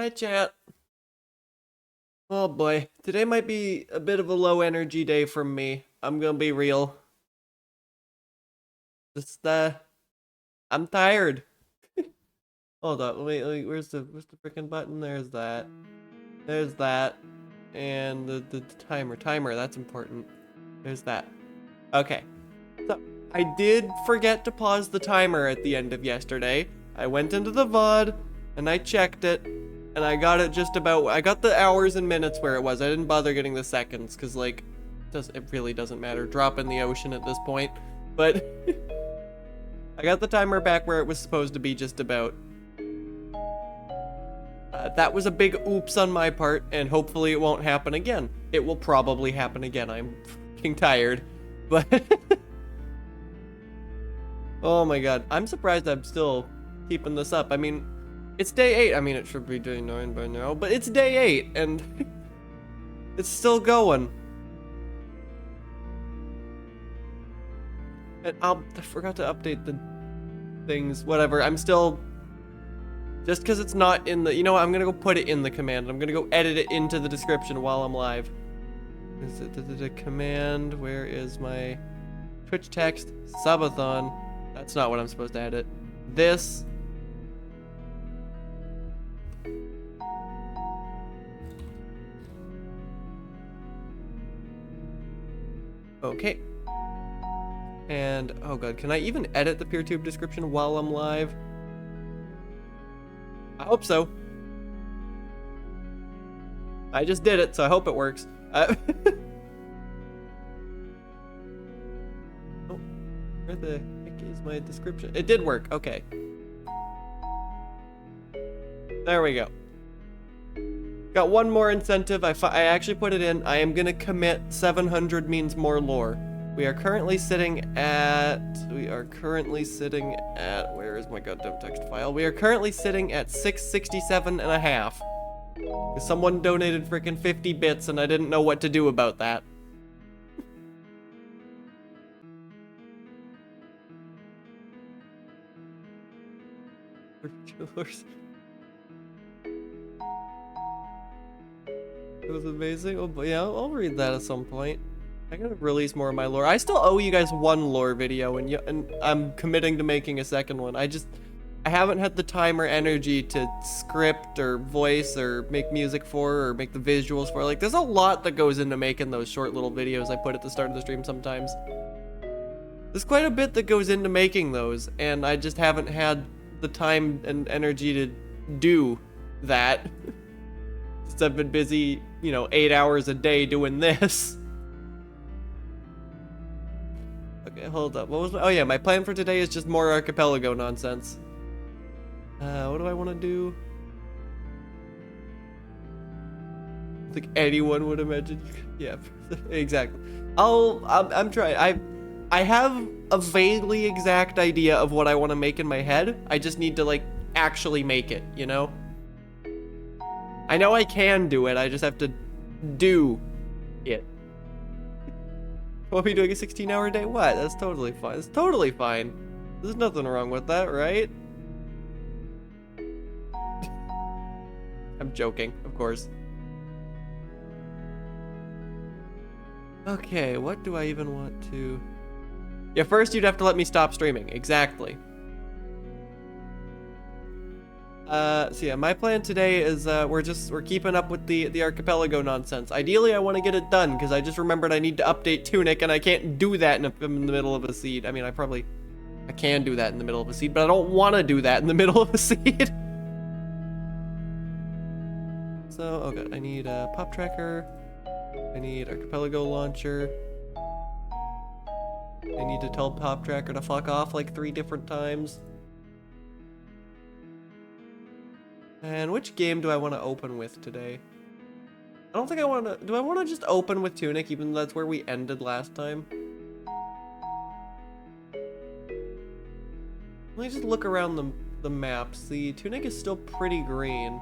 Hi, chat. Oh boy, today might be a bit of a low energy day from me. I'm gonna be real. Just I'm tired. Hold up, wait, where's the freaking button? There's that. There's that. And the timer, that's important. There's that. Okay. So I did forget to pause the timer at the end of yesterday. I went into the VOD and I checked it, and I got it just about. I got the hours and minutes where it was. I didn't bother getting the seconds because like, it really doesn't matter. Drop in the ocean at this point. But I got the timer back where it was supposed to be just about. That was a big oops on my part, and hopefully it won't happen again. It will probably happen again. I'm fucking tired, but. Oh my god, I'm surprised I'm still keeping this up. I mean, it's day 8. I mean, it should be day 9 by now, but it's day 8, and it's still going. And I forgot to update the things, whatever. I'm still, just because it's not in the, you know what, I'm gonna go put it in the command. I'm gonna go edit it into the description while I'm live. Is it the command? Where is my Twitch text? Subathon. That's not what I'm supposed to edit. This. Okay. And, oh god, can I even edit the PeerTube description while I'm live? I hope so. I just did it, so I hope it works. Oh, where the heck is my description? It did work, okay. There we go. Got one more incentive. I actually put it in. I am gonna commit 700 means more lore. We are currently sitting at, where is my goddamn text file? We are currently sitting at 667 and a half. Someone donated freaking 50 bits and I didn't know what to do about that. It was amazing. Oh, but yeah, I'll read that at some point. I gotta release more of my lore. I still owe you guys one lore video, and I'm committing to making a second one. I haven't had the time or energy to script or voice or make music for or make the visuals for. Like, there's a lot that goes into making those short little videos I put at the start of the stream sometimes. There's quite a bit that goes into making those, and I just haven't had the time and energy to do that. Since I've been busy, 8 hours a day doing this. Okay, hold up. What was oh yeah, my plan for today is just more archipelago nonsense. What do I want to do? I think anyone would imagine. Yeah, exactly. I'm trying. I have a vaguely exact idea of what I want to make in my head. I just need to like actually make it, I know I can do it, I just have to do it. Want me doing a 16-hour day? What? That's totally fine. It's totally fine. There's nothing wrong with that, right? I'm joking, of course. Okay, what do I even want to... Yeah, first you'd have to let me stop streaming. Exactly. So yeah, my plan today is we're keeping up with the archipelago nonsense. Ideally, I want to get it done because I just remembered I need to update Tunic, and I can't do that in the middle of a seed. I mean, I can do that in the middle of a seed, but I don't want to do that in the middle of a seed. So, oh god, I need a pop tracker. I need archipelago launcher. I need to tell pop tracker to fuck off like 3 different times. And which game do I want to open with today? I don't think I want to... Do I want to just open with Tunic, even though that's where we ended last time? Let me just look around the maps. The Tunic is still pretty green.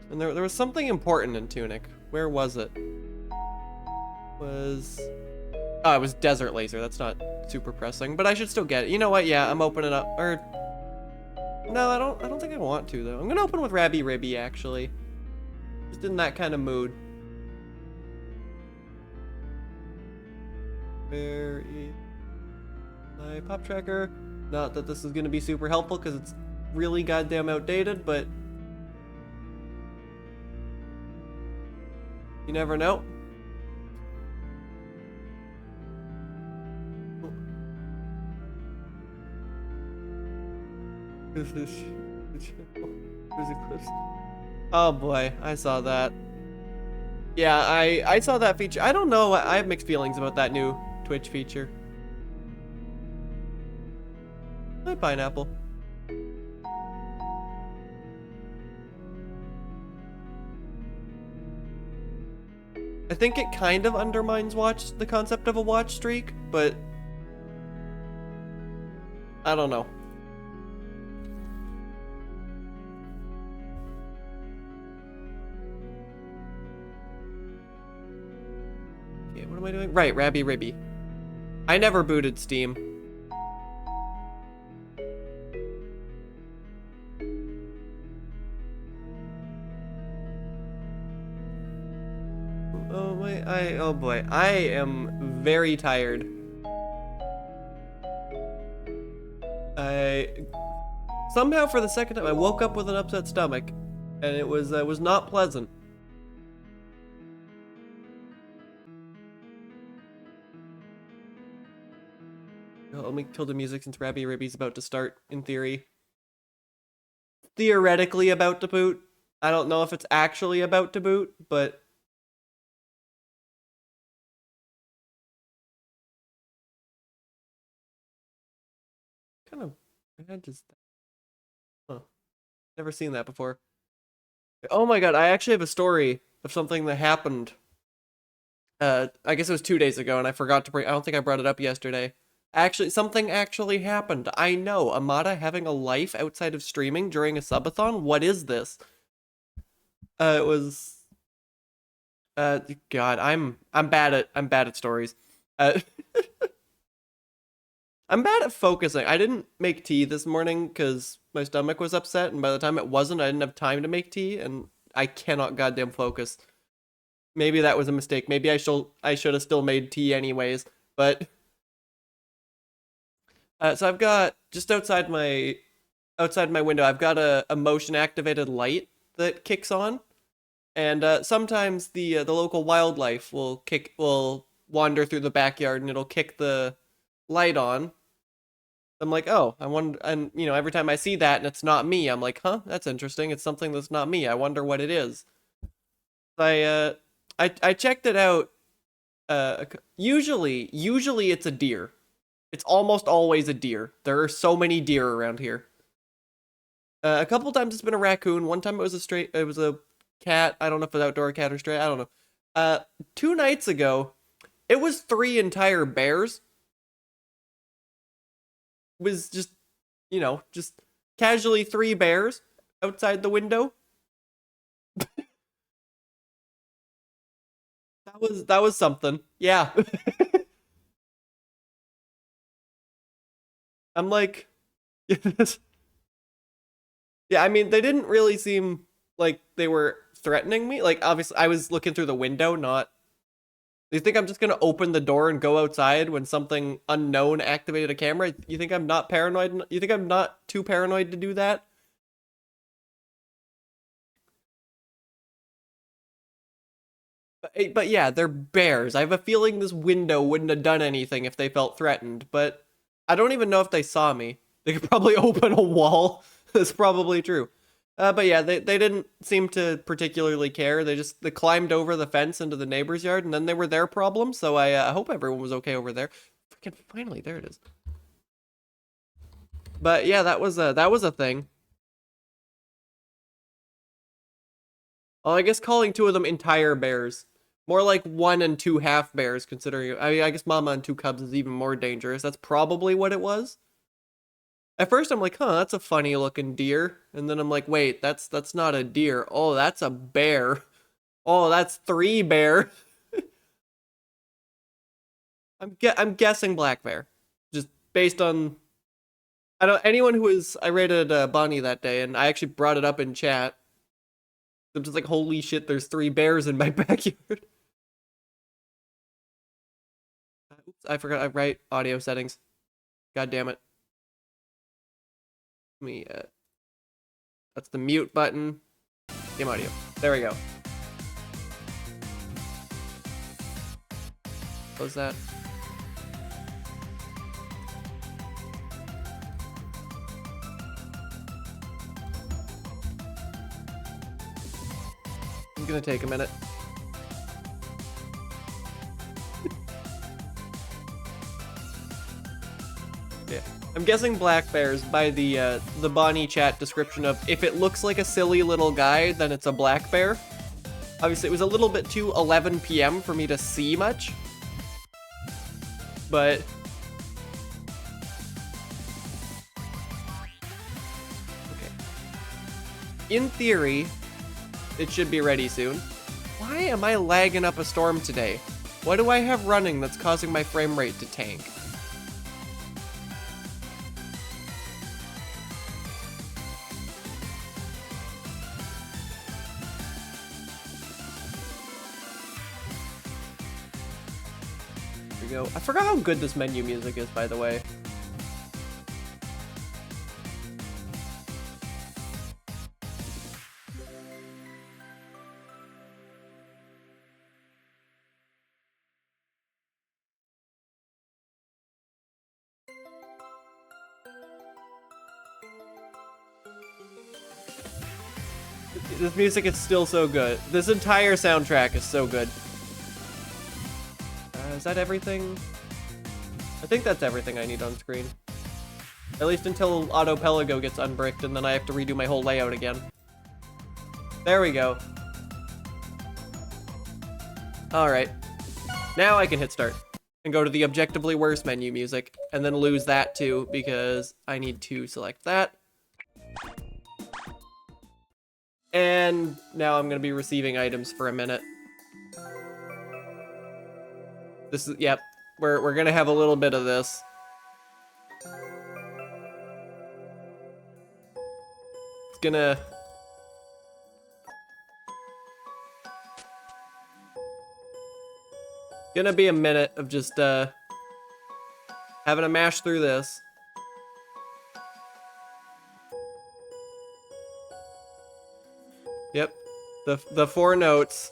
And there was something important in Tunic. Where was it? Oh, it was Desert Laser. That's not super pressing, but I should still get it. You know what? Yeah, I'm opening up... No, I don't think I want to though. I'm gonna open with Rabby Ribby actually. Just in that kind of mood. Where is my pop tracker? Not that this is gonna be super helpful because it's really goddamn outdated, but you never know. Oh boy, I saw that. Yeah, I saw that feature. I don't know. I have mixed feelings about that new Twitch feature. Hi, Pineapple. I think it kind of undermines the concept of a watch streak, but I don't know. Okay, what am I doing? Right, Rabby Ribby. I never booted Steam. Oh boy, I am very tired. I somehow for the second time I woke up with an upset stomach, and it was not pleasant. Oh, let me kill the music since Rabby Ribby's about to start. In theory, theoretically about to boot. I don't know if it's actually about to boot, but kind of I just huh. Never seen that before. Oh my god, I actually have a story of something that happened. I guess it was 2 days ago, and I forgot to bring. I don't think I brought it up yesterday. Actually, something actually happened. I know, Amada having a life outside of streaming during a subathon. What is this? It was. God, I'm bad at stories. Uh, I'm bad at focusing. I didn't make tea this morning because my stomach was upset, and by the time it wasn't, I didn't have time to make tea, and I cannot goddamn focus. Maybe that was a mistake. Maybe I should have still made tea anyways. But so I've got just outside my window, I've got a motion activated light that kicks on, and sometimes the local wildlife will wander through the backyard and it'll kick the light on. I'm like, oh, I wonder, and every time I see that and it's not me, I'm like, huh, that's interesting. It's something that's not me. I wonder what it is. I uh, I checked it out. Usually it's a deer. It's almost always a deer. There are so many deer around here. A couple times it's been a raccoon. One time it was a cat. I don't know if it's outdoor cat or stray. I don't know. 2 nights ago, it was three entire bears. It was just casually three bears outside the window. That was something. Yeah. I'm like, yeah, I mean, they didn't really seem like they were threatening me. Like, obviously, I was looking through the window, not. You think I'm just gonna open the door and go outside when something unknown activated a camera? You think I'm not paranoid? You think I'm not too paranoid to do that? But yeah, they're bears. I have a feeling this window wouldn't have done anything if they felt threatened, but I don't even know if they saw me. They could probably open a wall. That's probably true. But yeah, they didn't seem to particularly care. They climbed over the fence into the neighbor's yard, and then they were their problem. So I hope everyone was okay over there. Freaking finally, there it is. But yeah, that was a thing. Well, I guess calling two of them entire bears, more like one and two half bears, considering. I mean, I guess mama and two cubs is even more dangerous. That's probably what it was. At first, I'm like, huh, that's a funny looking deer, and then I'm like, wait, that's not a deer. Oh, that's a bear. Oh, that's three bear. I'm guessing black bear, just based on I don't, anyone who was, I rated Bonnie that day, and I actually brought it up in chat. I'm just like, holy shit, there's 3 bears in my backyard. Oops, I forgot I write audio settings. God damn it. Let me, that's the mute button. Game audio. There we go. Close that. It's gonna take a minute. Yeah. I'm guessing black bears by the Bonnie chat description of if it looks like a silly little guy, then it's a black bear. Obviously, it was a little bit too 11 p.m. for me to see much. But okay. In theory, it should be ready soon. Why am I lagging up a storm today? What do I have running that's causing my frame rate to tank? There we go. I forgot how good this menu music is, by the way. This music is still so good. This entire soundtrack is so good. Is that everything? I think that's everything I need on screen. At least until Auto Pelago gets unbricked, and then I have to redo my whole layout again. There we go. Alright. Now I can hit start. And go to the objectively worse menu music. And then lose that too, because I need to select that. And now I'm gonna be receiving items for a minute. This is, yep, we're gonna have a little bit of this. It's gonna be a minute of just having to mash through this. Yep, the 4 notes.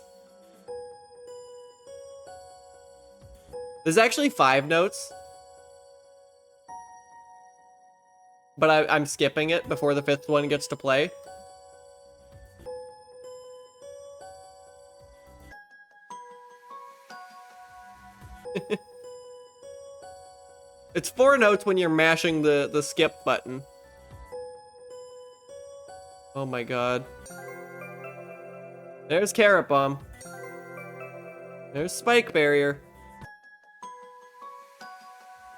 There's actually 5 notes, but I'm skipping it before the 5th one gets to play. It's 4 notes when you're mashing the skip button. Oh my god. There's Carrot Bomb. There's Spike Barrier.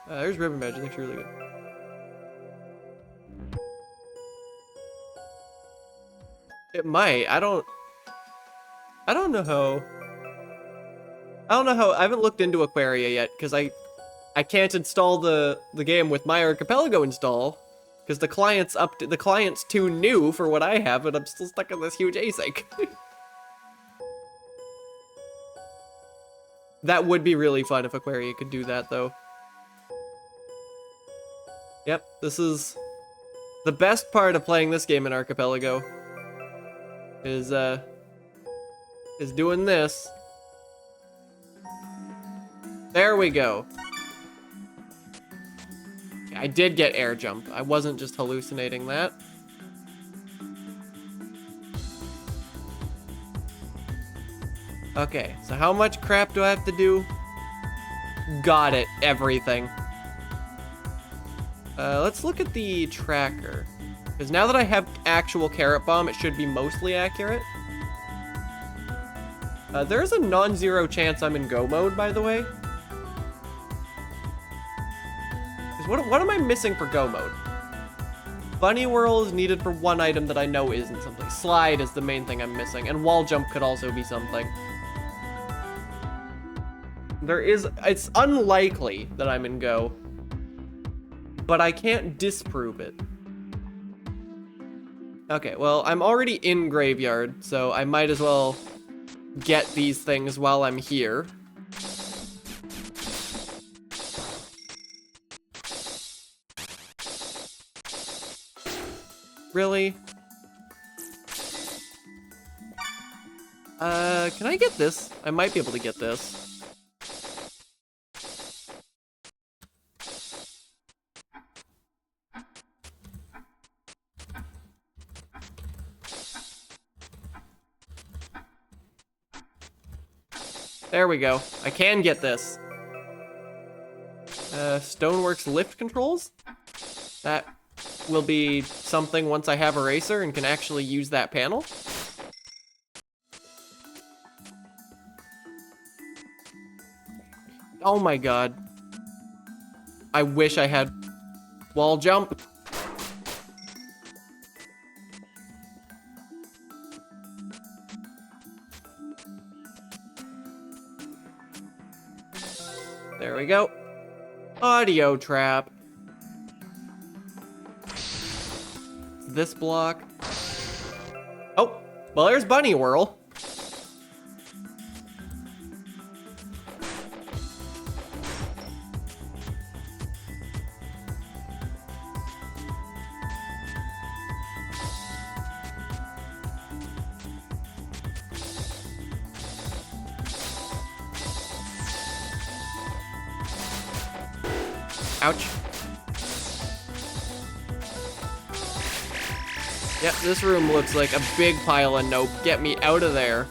There's Ribbon Badge. It looks really good. It might. I don't know how. I haven't looked into Aquaria yet because I can't install the game with my Archipelago install because the client's too new for what I have, and I'm still stuck in this huge async. That would be really fun if Aquaria could do that, though. Yep, this is the best part of playing this game in Archipelago. Is doing this. There we go. I did get air jump. I wasn't just hallucinating that. Okay, so how much crap do I have to do? Got it, everything. Let's look at the tracker. Because now that I have actual Carrot Bomb, it should be mostly accurate. There's a non-zero chance I'm in go mode, by the way. What am I missing for go mode? Bunny Whirl is needed for 1 item that I know isn't something. Slide is the main thing I'm missing, and Wall Jump could also be something. It's unlikely that I'm in go. but I can't disprove it. Okay, well, I'm already in Graveyard, so I might as well get these things while I'm here. Really? Can I get this? I might be able to get this. There we go. I can get this. Stoneworks lift controls? That will be something once I have Eraser and can actually use that panel. Oh my god. I wish I had wall jump. There we go. Audio trap. This block. Oh, well, there's Bunny Whirl. Ouch. Yep, this room looks like a big pile of nope. Get me out of there.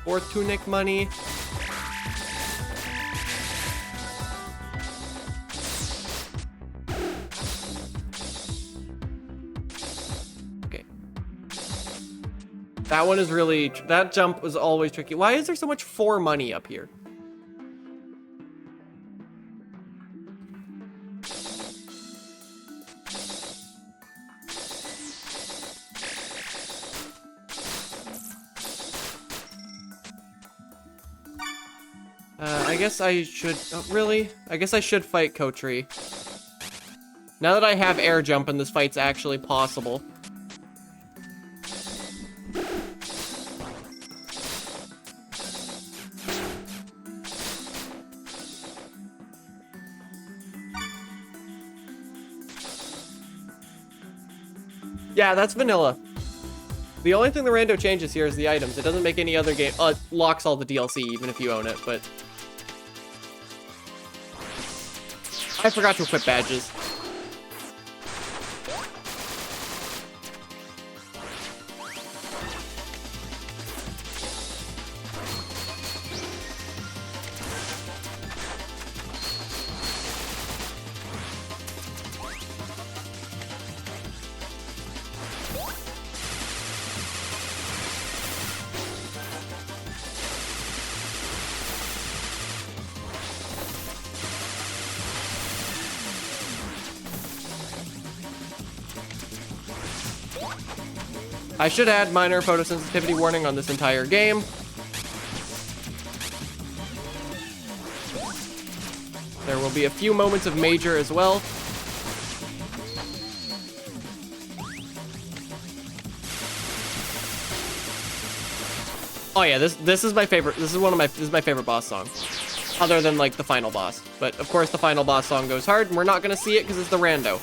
Fourth tunic money. Okay. That one is really, that jump was always tricky. Why is there so much 4 money up here? I guess I should, oh, really? I guess I should fight Kotri. Now that I have air jump and this fight's actually possible. Yeah, that's vanilla. The only thing the rando changes here is the items. It doesn't make any other game, it locks all the DLC even if you own it, but I forgot to equip badges. I should add minor photosensitivity warning on this entire game. There will be a few moments of major as well. Oh yeah, this is my favorite. This is my favorite boss song, other than like the final boss. But of course, the final boss song goes hard, and we're not gonna see it because it's the rando.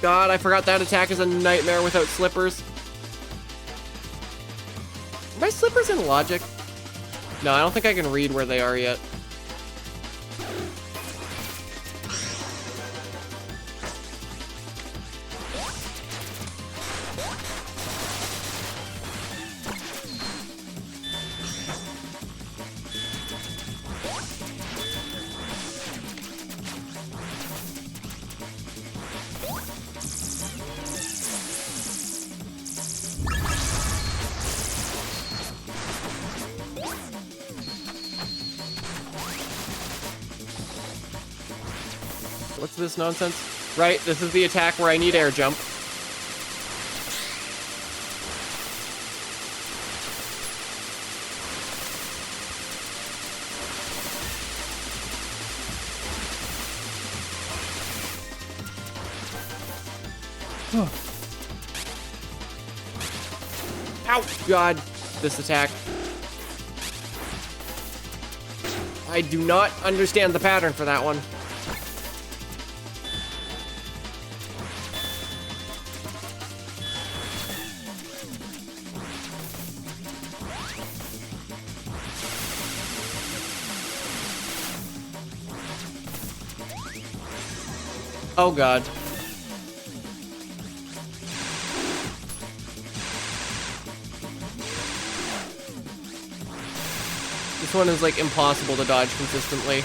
God, I forgot that attack is a nightmare without slippers. Are my slippers in logic? No, I don't think I can read where they are yet. What's this nonsense? Right, this is the attack where I need air jump. Ow! God, this attack. I do not understand the pattern for that one. Oh God. This one is like impossible to dodge consistently.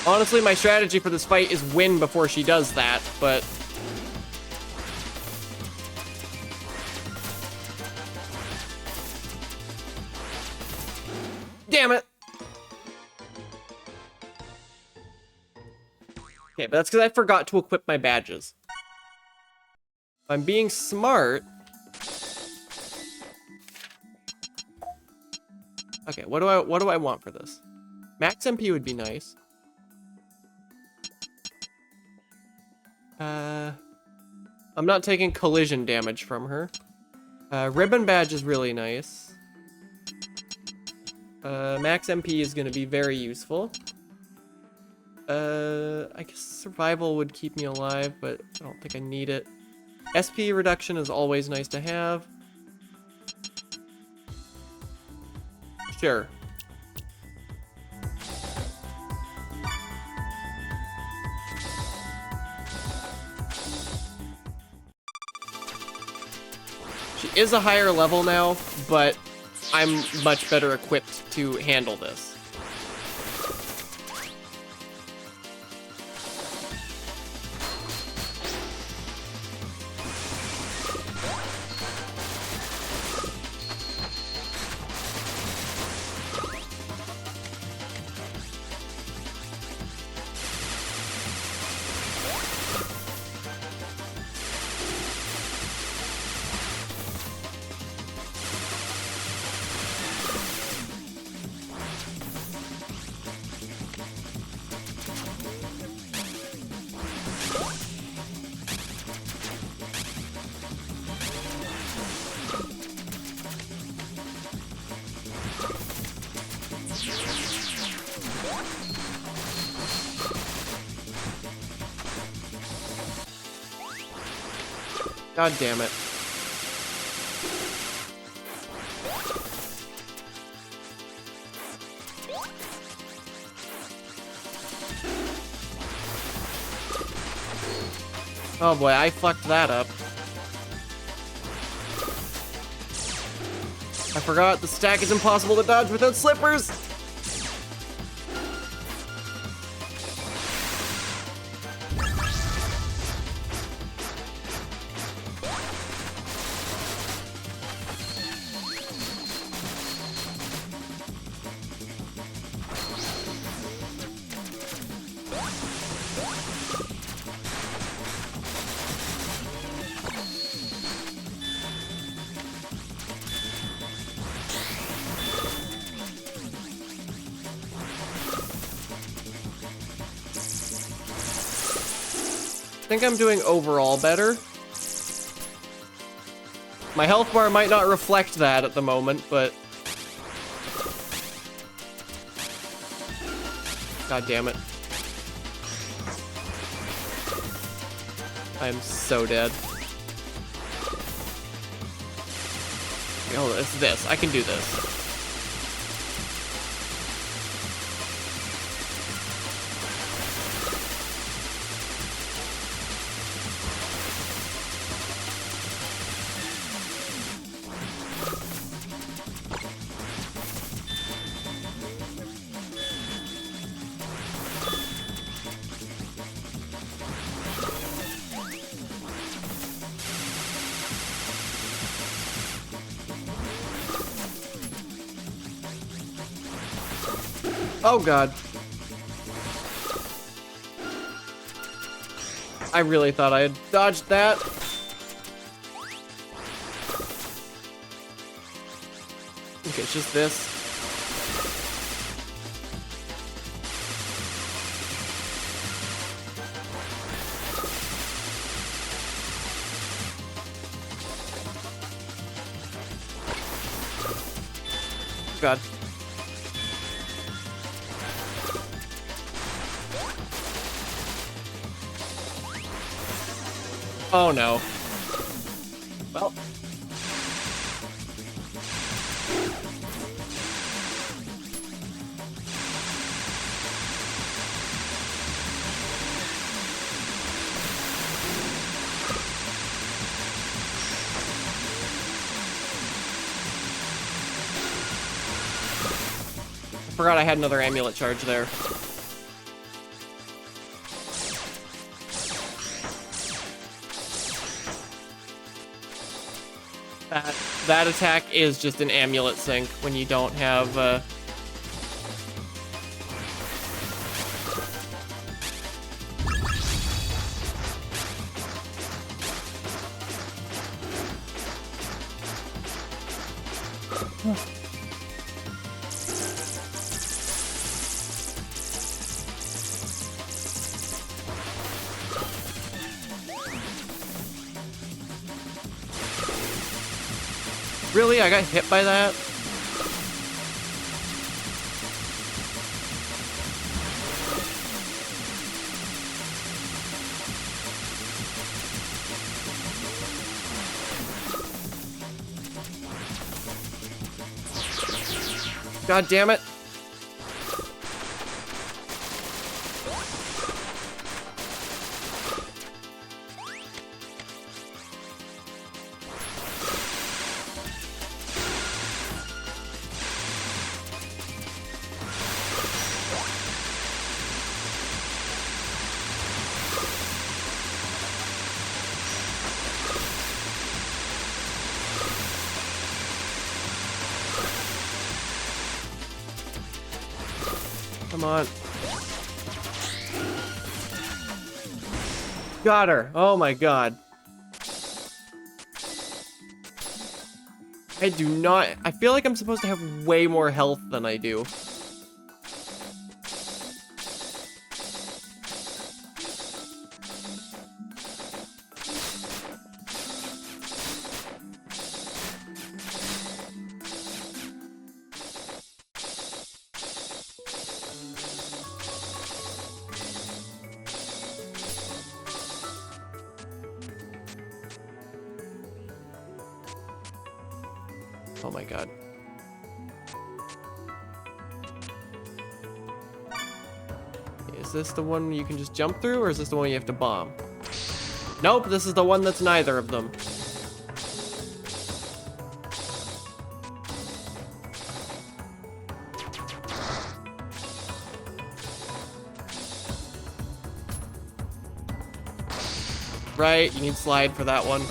Honestly, my strategy for this fight is win before she does that, but... Damn it! Okay, but that's because I forgot to equip my badges. If I'm being smart... Okay, what do I want for this? Max MP would be nice. I'm not taking collision damage from her. Ribbon badge is really nice. Max MP is gonna be very useful. I guess survival would keep me alive, but I don't think I need it. SP reduction is always nice to have. Sure. She is a higher level now, but I'm much better equipped to handle this. God damn it. Oh boy, I fucked that up. I forgot the stack is impossible to dodge without slippers. I think I'm doing overall better. My health bar might not reflect that at the moment, but... God damn it. I'm so dead. Oh, it's this. I can do this. Oh god. I really thought I had dodged that. Okay, it's just this. God. Oh no. Well. I forgot I had another amulet charge there. That attack is just an amulet sync when you don't have Really? I got hit by that? God damn it. Come on. Got her. Oh my god. I do not... I feel like I'm supposed to have way more health than I do. Oh my god. Is this the one you can just jump through, or is this the one you have to bomb? Nope, this is the one that's neither of them. Right, you need slide for that one.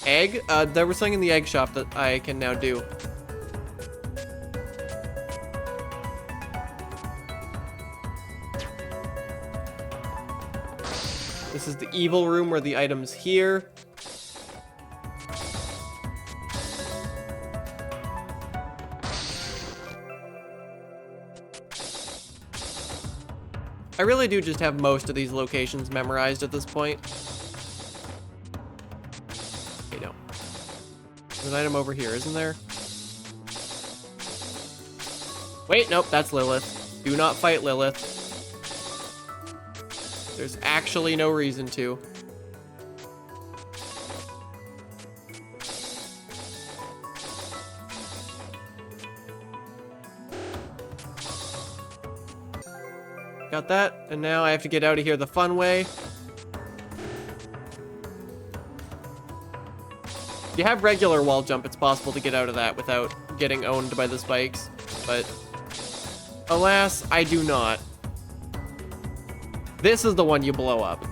Egg? There was something in the egg shop that I can now do. This is the evil room where the item's here. I really do just have most of these locations memorized at this point. There's an item over here, isn't there? Wait, nope, that's Lilith. Do not fight Lilith. There's actually no reason to. Got that, and now I have to get out of here the fun way. If you have regular wall jump, it's possible to get out of that without getting owned by the spikes, but alas, I do not. This is the one you blow up.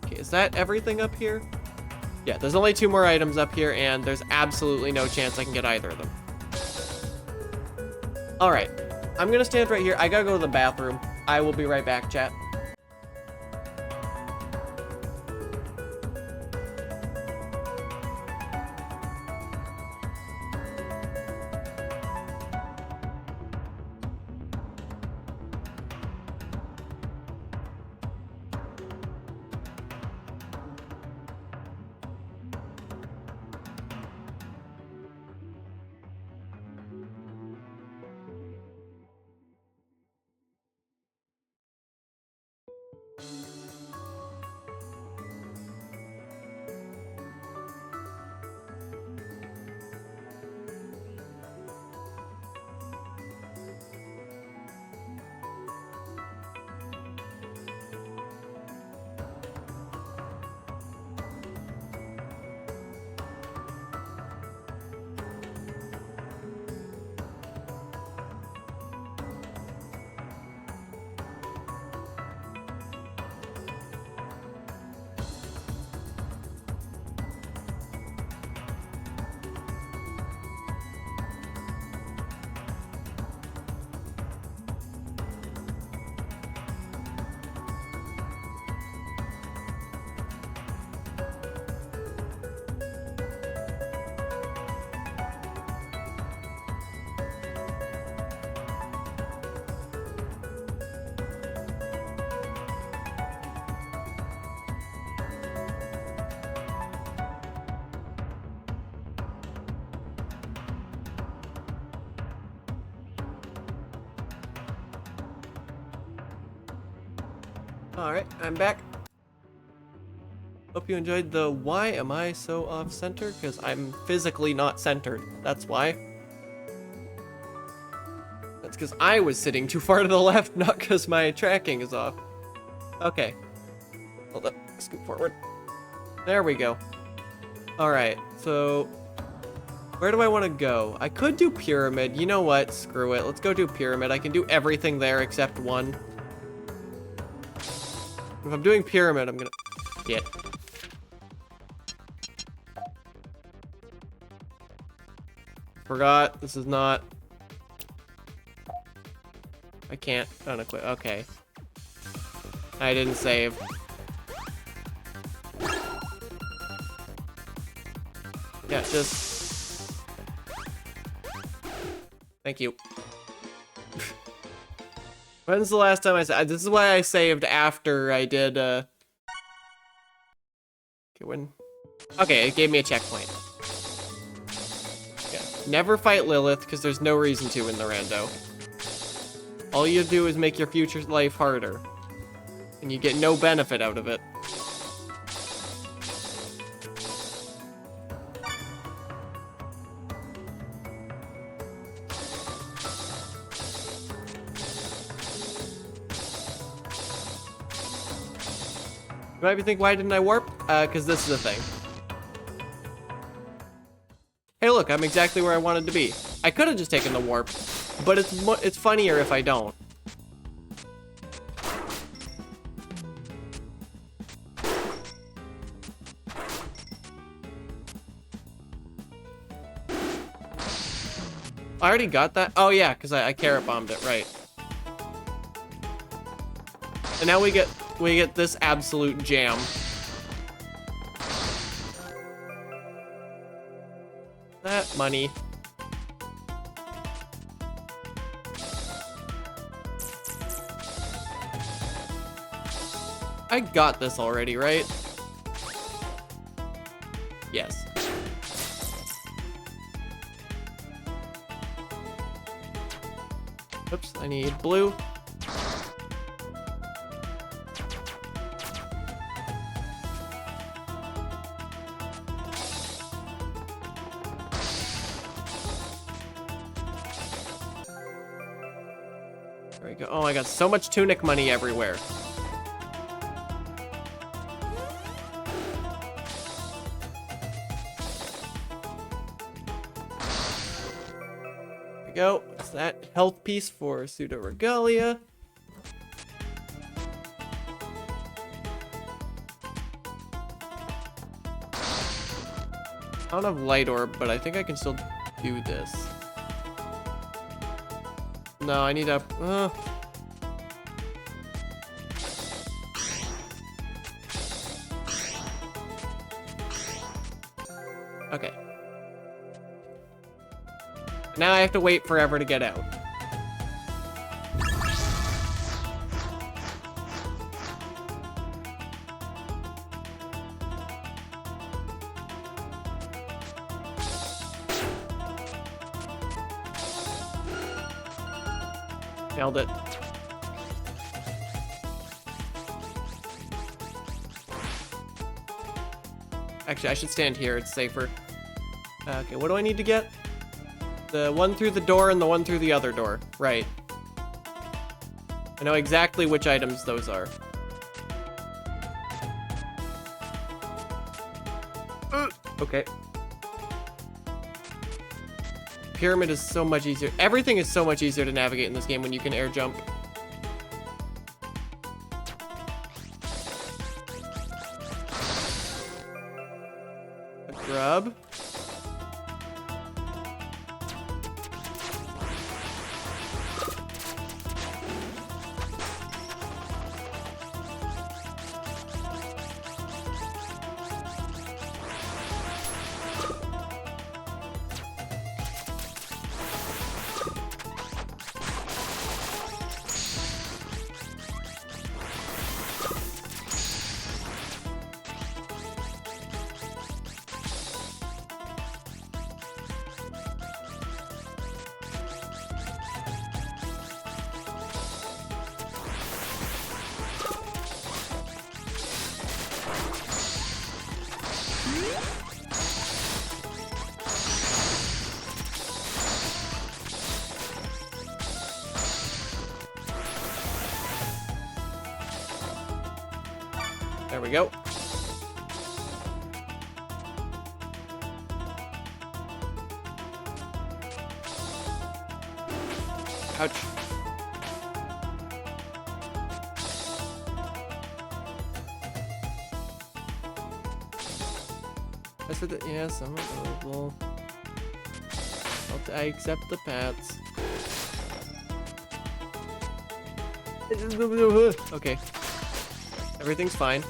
Okay, is that everything up here? Yeah, there's only 2 more items up here, and there's absolutely no chance I can get either of them. Alright, I'm gonna stand right here. I gotta go to the bathroom. I will be right back, chat. Alright, I'm back. Hope you enjoyed the why am I so off center? Because I'm physically not centered. That's why. That's because I was sitting too far to the left, not because my tracking is off. Okay. Hold up. Scoot forward. There we go. Alright, so where do I want to go? I could do pyramid. You know what? Screw it. Let's go do pyramid. I can do everything there except one. If I'm doing pyramid, I'm gonna... Yeah. Forgot. This is not... I can't unequip. Okay. I didn't save. Yeah, just... Thank you. When's the last time I saved? This is why I saved after I did, Okay, when... Okay, it gave me a checkpoint. Yeah. Never fight Lilith, because there's no reason to in the rando. All you do is make your future life harder. And you get no benefit out of it. You might be thinking, why didn't I warp? Because this is the thing. Hey, look, I'm exactly where I wanted to be. I could have just taken the warp, but it's funnier if I don't. I already got that? Oh yeah, because I carrot bombed it, right. And now we get this absolute jam. That money. I got this already, right? Yes. Oops, I need blue. There we go. Oh, I got so much tunic money everywhere. There we go. What's that? Health piece for pseudo regalia. I don't have light orb, but I think I can still do this. No, I need a... Okay. Now I have to wait forever to get out. Nailed it. Actually, I should stand here. It's safer. Okay, what do I need to get? The one through the door and the one through the other door. Right. I know exactly which items those are. Okay. Pyramid is so much easier. Everything is so much easier to navigate in this game when you can air jump. A grub. There we go. Ouch. I said that, yes, I'm available. I accept the pats. Okay. Everything's fine.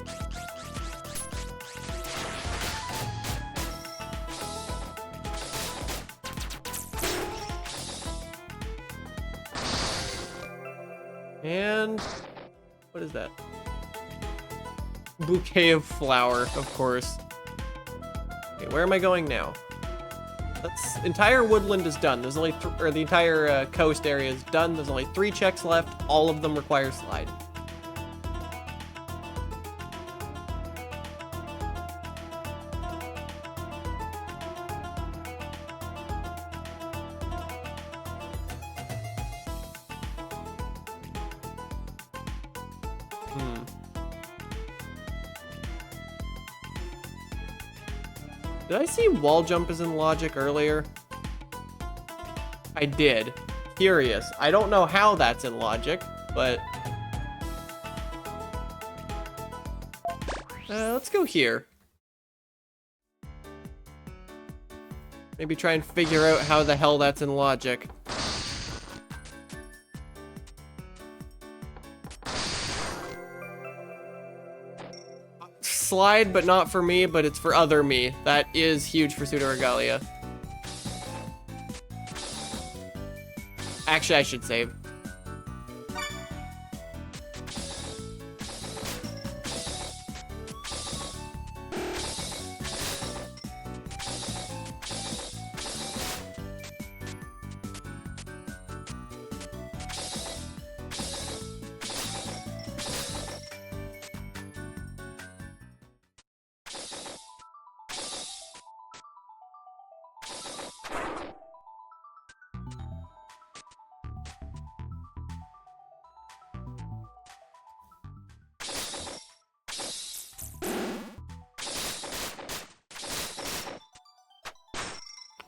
And what is that? Bouquet of flower, of course. Okay, where am I going now? That's entire woodland is done. There's only or the entire coast area is done. There's only 3 checks left. All of them require slide. Did I see wall jump is in logic earlier? I did. Curious. I don't know how that's in logic, but... let's go here. Maybe try and figure out how the hell that's in logic. Slide, but not for me, but it's for other me. That is huge for Pseudo-Regalia. Actually, I should save.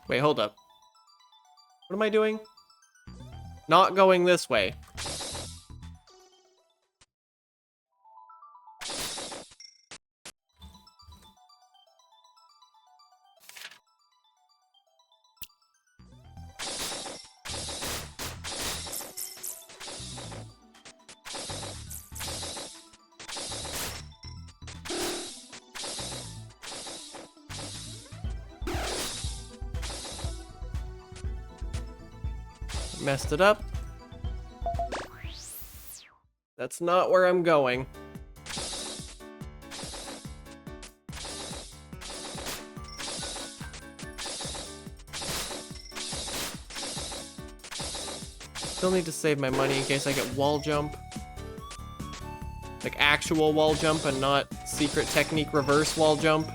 Wait, hold up. What am I doing? Not going this way. Messed it up. That's not where I'm going. Still need to save my money in case I get wall jump. Like actual wall jump and not secret technique reverse wall jump.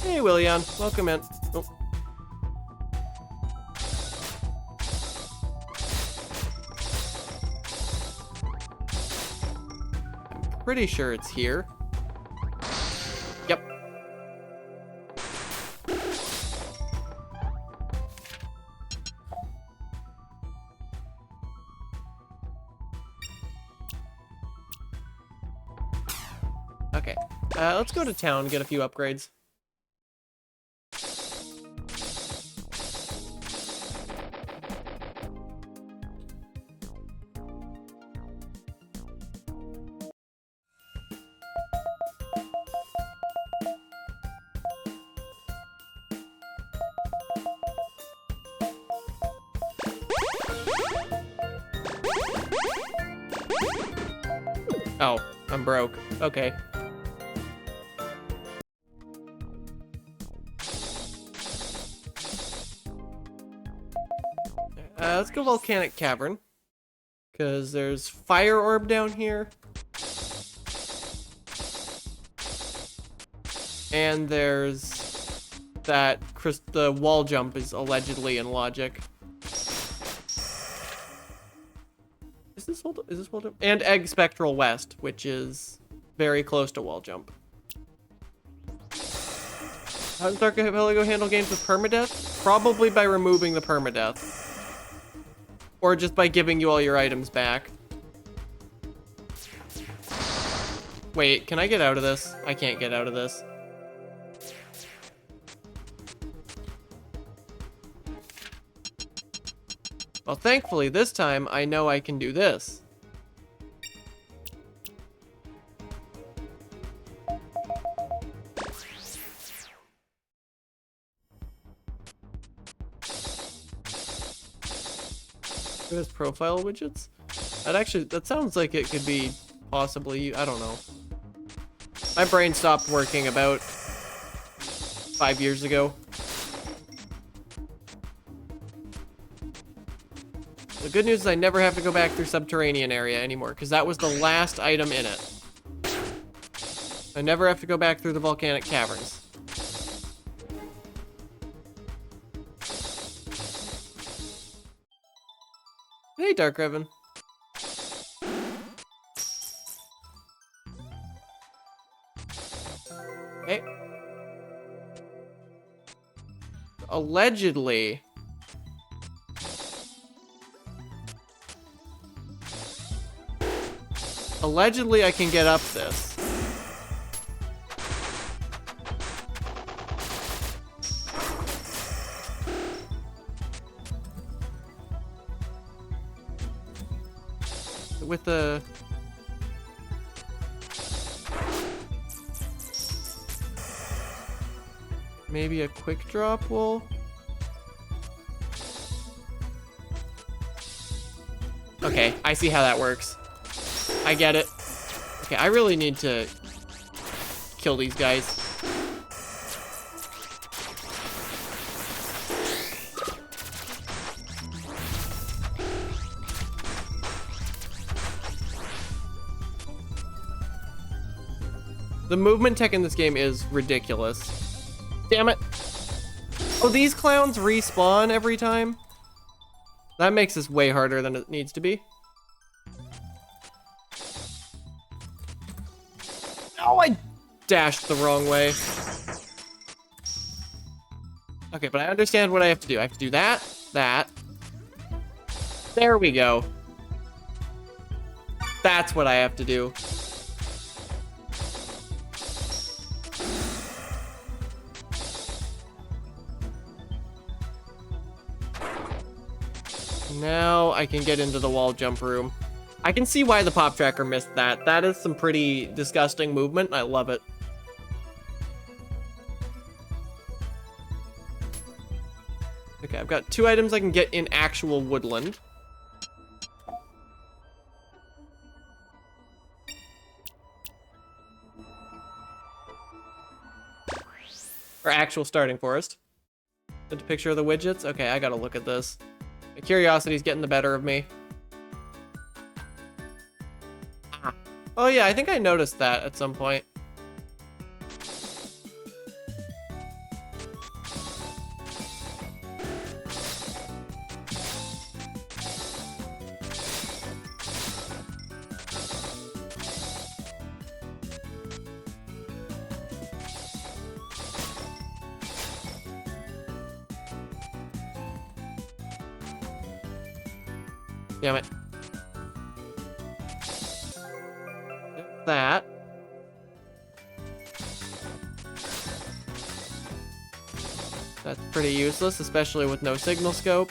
Hey, Willian. Welcome in. Oh. I'm pretty sure it's here. Yep. Okay. Let's go to town and get a few upgrades. Oh, I'm broke. Okay. Let's go volcanic cavern. Because there's fire orb down here. And there's that the wall jump is allegedly in logic. Is this wall jump? And egg spectral west, which is very close to wall jump. How does Dark Archipelago handle games with permadeath? Probably by removing the permadeath. Or just by giving you all your items back. Wait, can I get out of this? I can't get out of this. Well, thankfully, this time, I know I can do this. There's profile widgets? That sounds like it could be possibly, I don't know. My brain stopped working about 5 years ago. The good news is I never have to go back through subterranean area anymore, because that was the last item in it. I never have to go back through the volcanic caverns. Hey, Dark Revan. Hey. Allegedly. Allegedly, I can get up this. With the... Maybe a quick drop will... Okay, I see how that works. I get it. Okay, I really need to kill these guys. The movement tech in this game is ridiculous. Damn it. Oh, these clowns respawn every time? That makes this way harder than it needs to be. Oh, I dashed the wrong way. Okay, but I understand what I have to do. I have to do that, that. There we go. That's what I have to do. Now I can get into the wall jump room. I can see why the pop tracker missed that. That is some pretty disgusting movement. I love it. Okay, I've got 2 items I can get in actual woodland. Or actual starting forest. Sent a picture of the widgets? Okay, I gotta look at this. My curiosity's getting the better of me. Oh yeah, I think I noticed that at some point. Damn it. That. That's pretty useless, especially with no signal scope.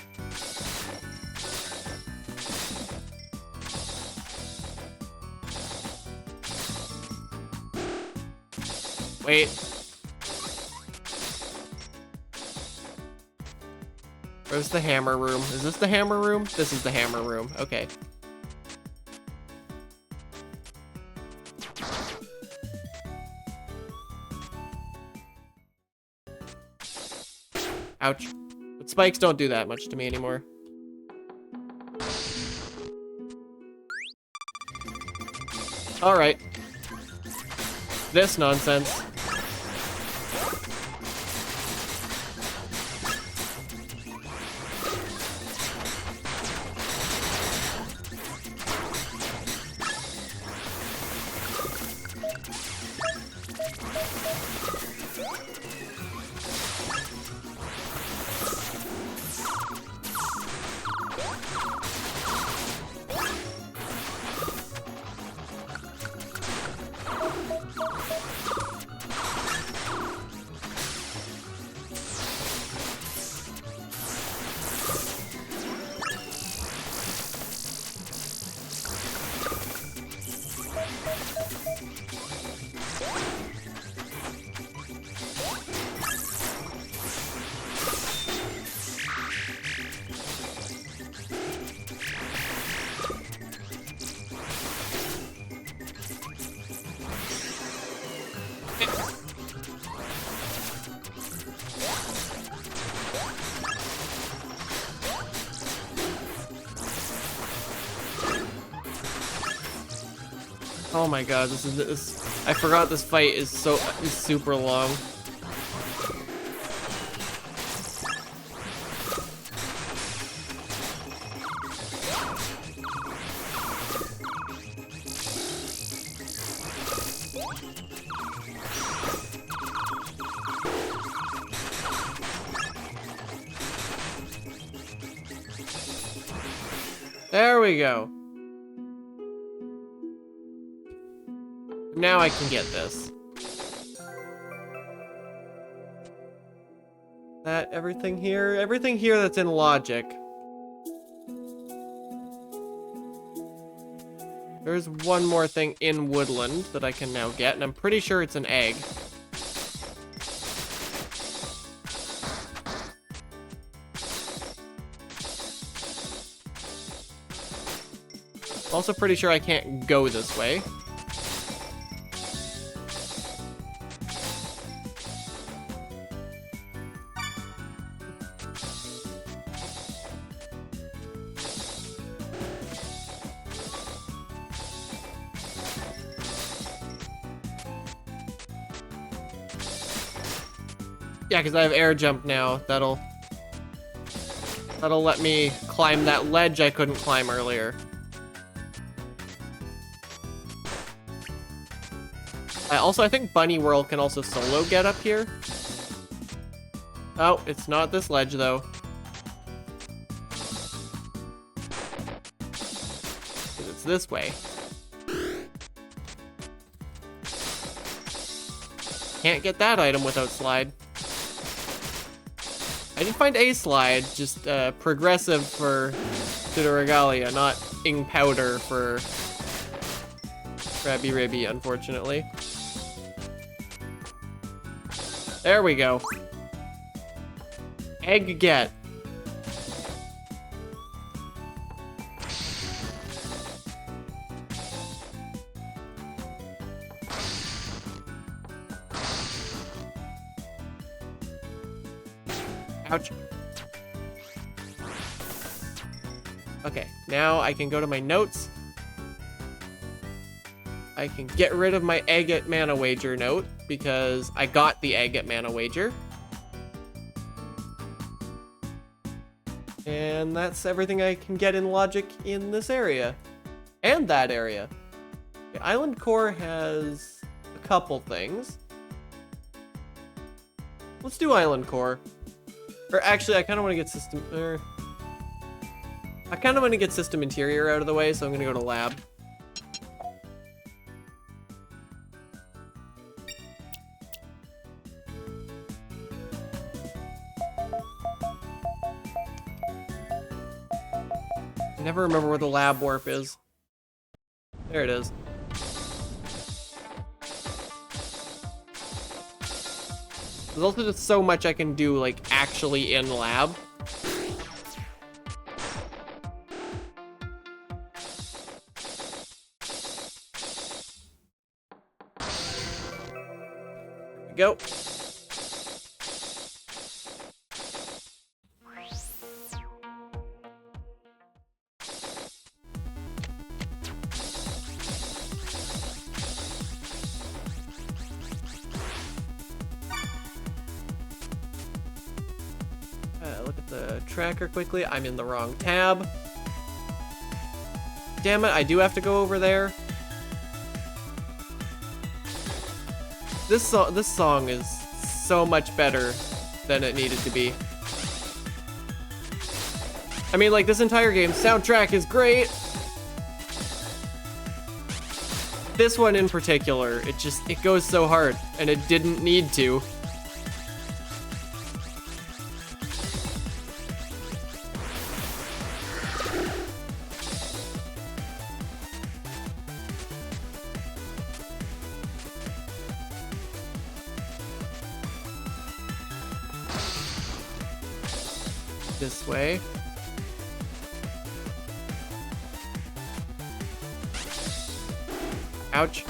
Wait. Where's the hammer room? Is this the hammer room? This is the hammer room. Okay. Ouch. But spikes don't do that much to me anymore. Alright. This nonsense. Oh my god, this I forgot this fight is super long. There we go. Now I can get this. That everything here? Everything here that's in logic. There's one more thing in Woodland that I can now get, and I'm pretty sure it's an egg. Also pretty sure I can't go this way. Yeah, because I have air jump now. That'll let me climb that ledge I couldn't climb earlier. Also, I think Bunny Whirl can also solo get up here. Oh, it's not this ledge, though. It's this way. Can't get that item without slide. I did find a slide, just progressive for Pseudo-Regalia, not ing powder for Krabby Ribby, unfortunately. There we go. Egg get. Ouch. Okay, now I can go to my notes. I can get rid of my egg at mana wager note because I got the egg at mana wager. And that's everything I can get in logic in this area. And that area. The Island Core has a couple things. Let's do Island Core. Or actually, I kind of want to get system... I kind of want to get system interior out of the way, so I'm going to go to lab. I never remember where the lab warp is. There it is. There's also just so much I can do, like, actually in lab. There we go. Look at the tracker quickly. I'm in the wrong tab. Damn it, I do have to go over there. This song is so much better than it needed to be. I mean, like, this entire game's soundtrack is great. This one in particular, it goes so hard, and it didn't need to. This way. Ouch.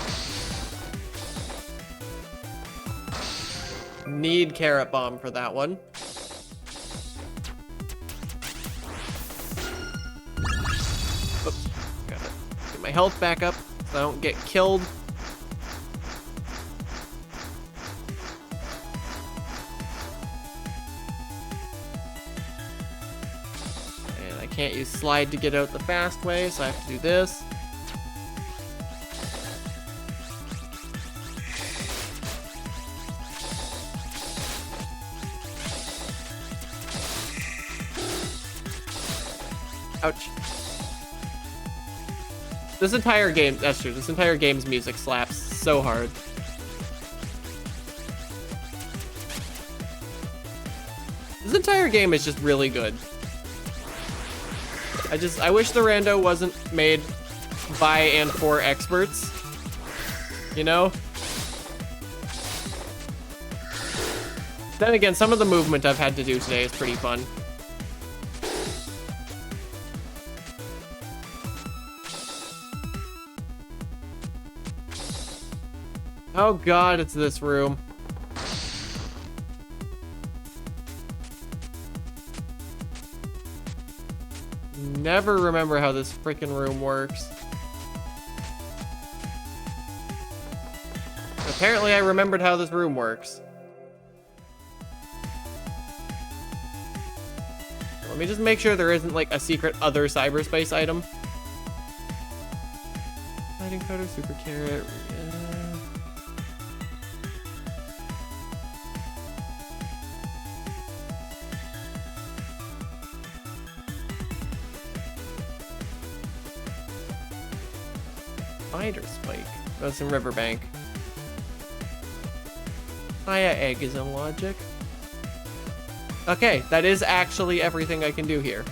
Need carrot bomb for that one. Oops. Gotta get my health back up so I don't get killed. And I can't use slide to get out the fast way, so I have to do this. Ouch. This entire game, that's true, this entire game's music slaps so hard. This entire game is just really good. I wish the rando wasn't made by and for experts. You know? Then again, some of the movement I've had to do today is pretty fun. Oh god, it's this room. Never remember how this freaking room works. Apparently I remembered how this room works. Let me just make sure there isn't like a secret other cyberspace item. Lighting powder, super carrot. Spider spike. That's in Riverbank. Aya egg is in logic. Okay, that is actually everything I can do here.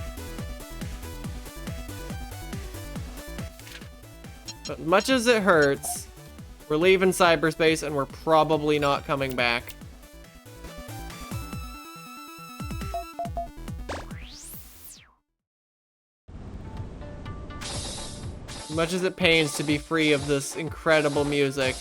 But much as it hurts, we're leaving cyberspace and we're probably not coming back. As much as it pains to be free of this incredible music.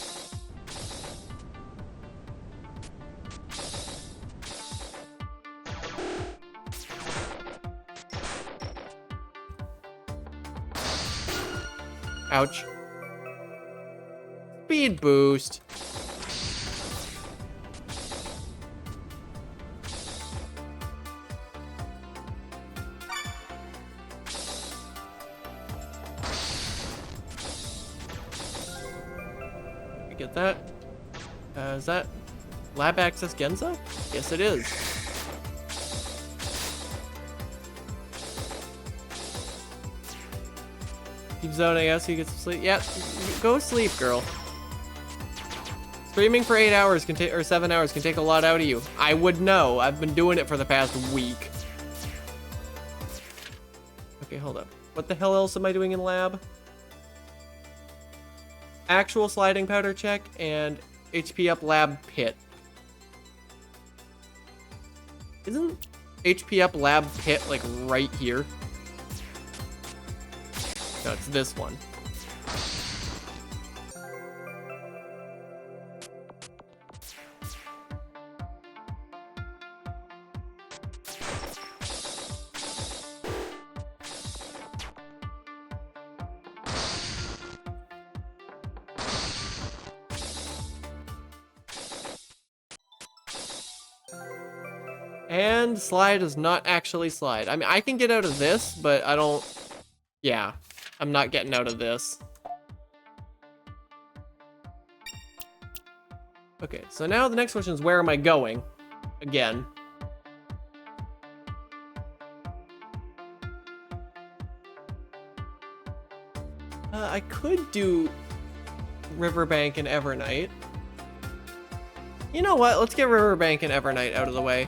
Ouch. Speed boost. Get that? Is that lab access Genza? Yes, it is. Keep zoning out so you get some sleep. Yeah, go sleep, girl. Streaming for 8 hours can take, or 7 hours can take a lot out of you. I would know. I've been doing it for the past week. Okay, hold up. What the hell else am I doing in lab? Actual sliding powder check and HP up lab pit. Isn't HP up lab pit like right here? No, it's this one. And slide is not actually slide. I mean, I can get out of this, but I don't... Yeah, I'm not getting out of this. Okay, so now the next question is, where am I going? Again. I could do Riverbank and Evernight. You know what? Let's get Riverbank and Evernight out of the way.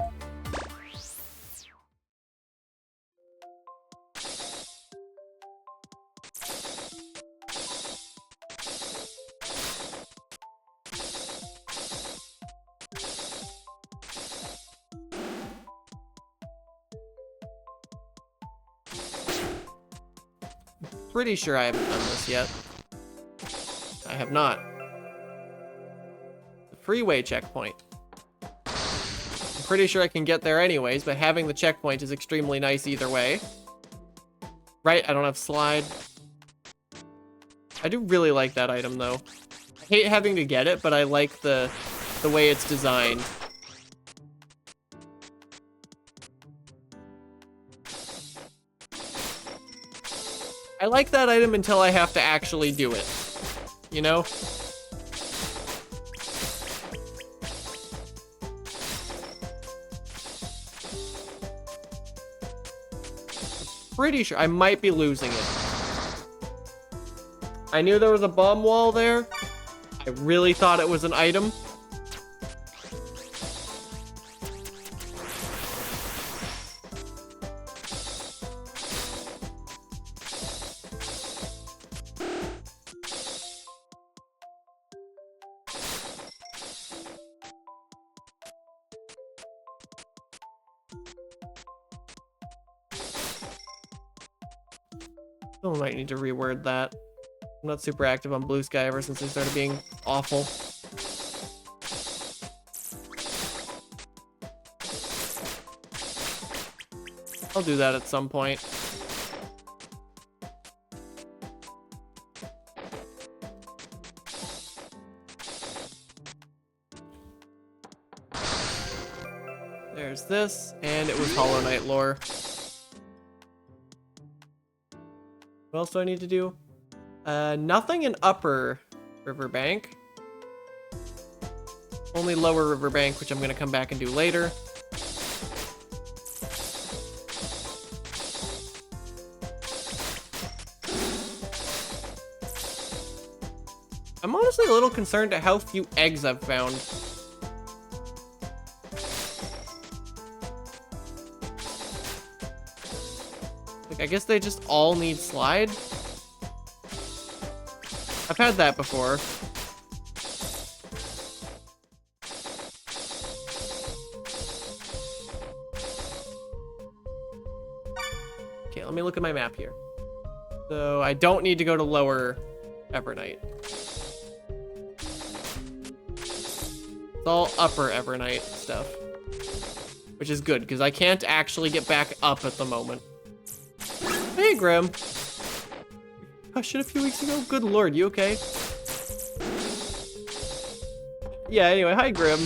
Pretty sure I haven't done this yet. I have not. The freeway checkpoint. I'm pretty sure I can get there anyways, but having the checkpoint is extremely nice either way. Right, I don't have slide. I do really like that item though. I hate having to get it, but I like the way it's designed. I like that item until I have to actually do it, you know? Pretty sure I might be losing it. I knew there was a bomb wall there. I really thought it was an item. I might need to reword that. I'm not super active on Blue Sky ever since they started being awful. I'll do that at some point. There's this, and it was Hollow Knight lore. What else do I need to do? Nothing in Upper Riverbank. Only Lower Riverbank, which I'm gonna come back and do later. I'm honestly a little concerned at how few eggs I've found. I guess they just all need slide. I've had that before. Okay, let me look at my map here. So I don't need to go to Lower Evernight. It's all Upper Evernight stuff. Which is good, because I can't actually get back up at the moment. Hey, Grim. Oh, shit, a few weeks ago? Good lord, you okay? Yeah, anyway, hi, Grim.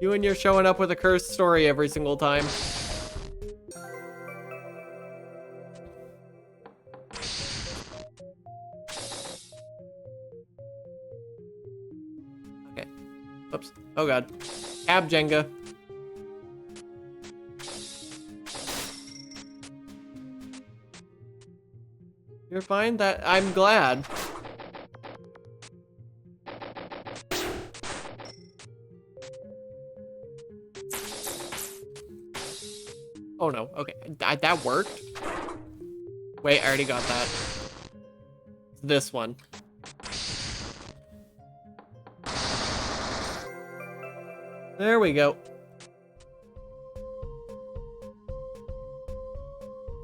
You and you're showing up with a cursed story every single time. Okay. Oops. Oh, God. Ab Jenga. You're fine? That I'm glad. Oh no, okay. That worked? Wait, I already got that. This one. There we go.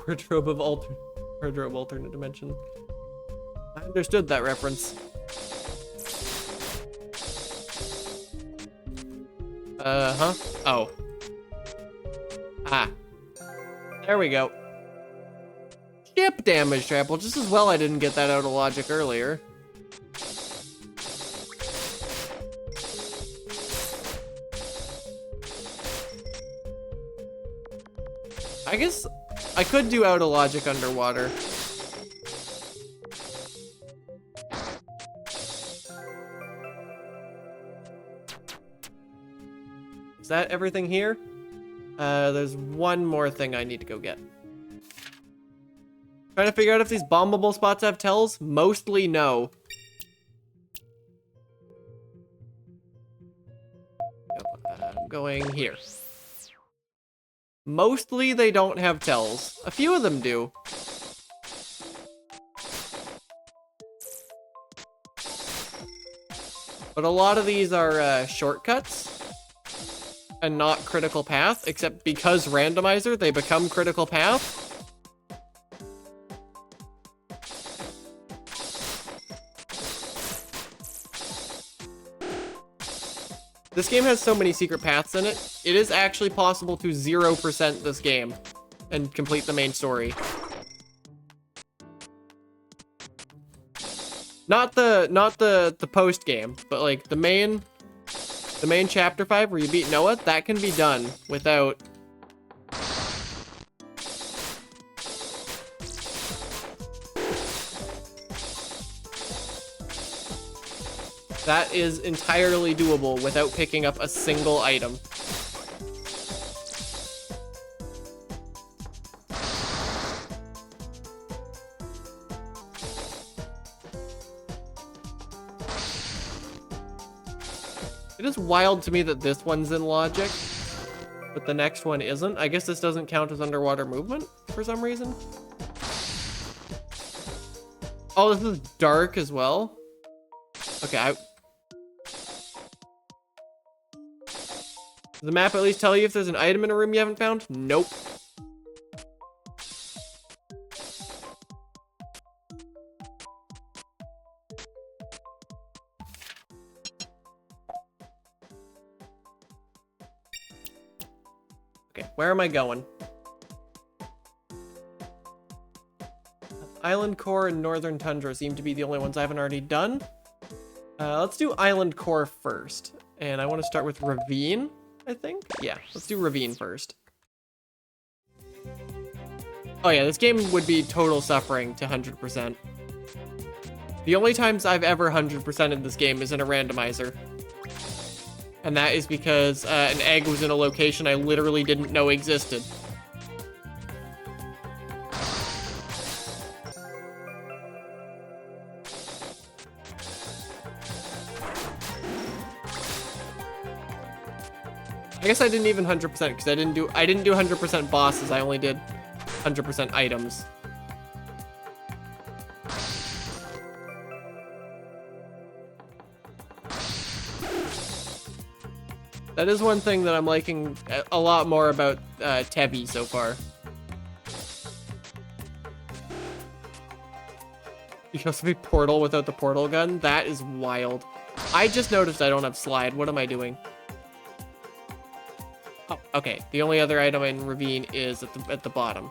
Wardrobe of alternate dimension. I understood that reference. Huh? Oh. Ah. There we go. Ship damage trap. Well, just as well I didn't get that out of logic earlier. I guess I could do out of logic underwater. Is that everything here? There's one more thing I need to go get. Trying to figure out if these bombable spots have tells? Mostly no. I'm going here. Mostly they don't have tells. A few of them do. But a lot of these are shortcuts and not critical path, except because randomizer, they become critical path. This game has so many secret paths in it, it is actually possible to 0% this game and complete the main story. Not the post game, but like the main chapter 5 where you beat Noah, that can be done without that is entirely doable without picking up a single item. It is wild to me that this one's in logic, but the next one isn't. I guess this doesn't count as underwater movement for some reason. Oh, this is dark as well. Okay, does the map at least tell you if there's an item in a room you haven't found? Nope. Okay, where am I going? Island Core and Northern Tundra seem to be the only ones I haven't already done. Let's do Island Core first. And I want to start with Ravine, I think? Yeah, let's do Ravine first. Oh yeah, this game would be total suffering to 100%. The only times I've ever 100%ed this game is in a randomizer. And that is because an egg was in a location I literally didn't know existed. I guess I didn't even 100% because I didn't do 100% bosses. I only did 100% items. That is one thing that I'm liking a lot more about Tebi so far. You can also be Portal without the portal gun. That is wild. I just noticed I don't have slide. What am I doing? Oh, okay. The only other item in Ravine is at the bottom.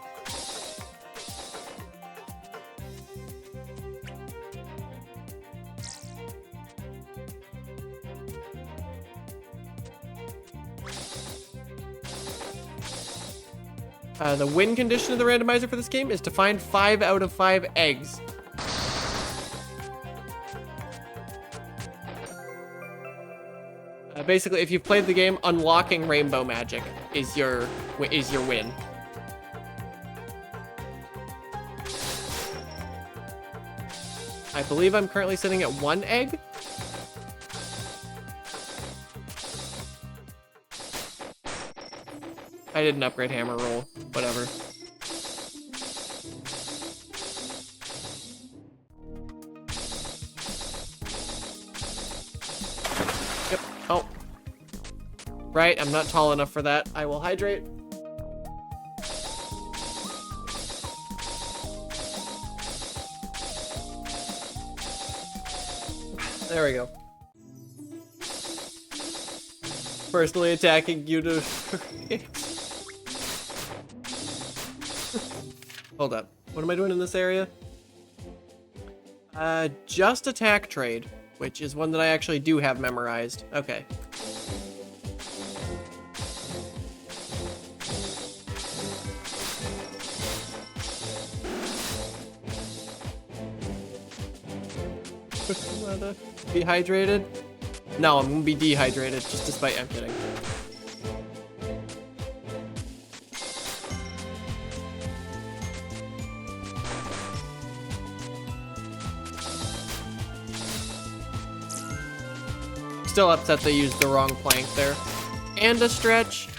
The win condition of the randomizer for this game is to find 5 out of 5 eggs. Basically, if you've played the game, unlocking rainbow magic is your win. I believe I'm currently sitting at 1 egg. I did an upgrade hammer roll. Whatever. Yep. Oh. Right, I'm not tall enough for that. I will hydrate. There we go. Personally attacking you to... Hold up. What am I doing in this area? Just attack trade, which is one that I actually do have memorized. Okay. Amada. Dehydrated? No, I'm gonna be dehydrated, just despite. I'm kidding. Still upset they used the wrong plank there. And a stretch.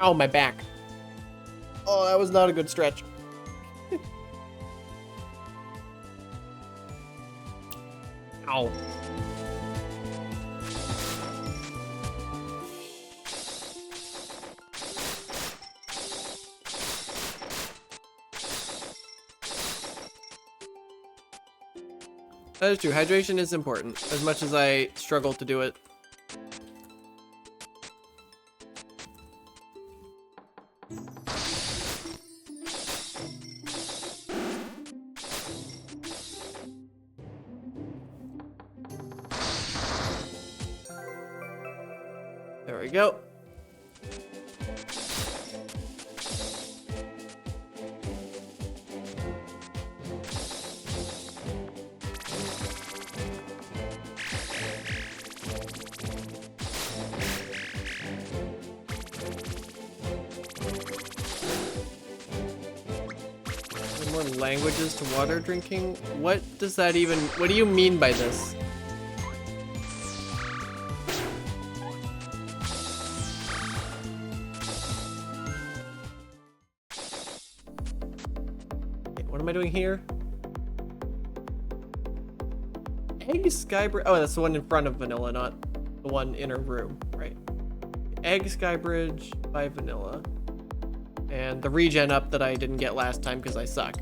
Oh, my back. Oh, that was not a good stretch. Ow. That is true. Hydration is important, as much as I struggle to do it. There we go. More languages to water drinking? What does that even, what do you mean by this? Okay, what am I doing here? Egg Skybridge, oh, that's the one in front of Vanilla, not the one in her room, right? Egg Skybridge by Vanilla. And the regen up that I didn't get last time because I suck.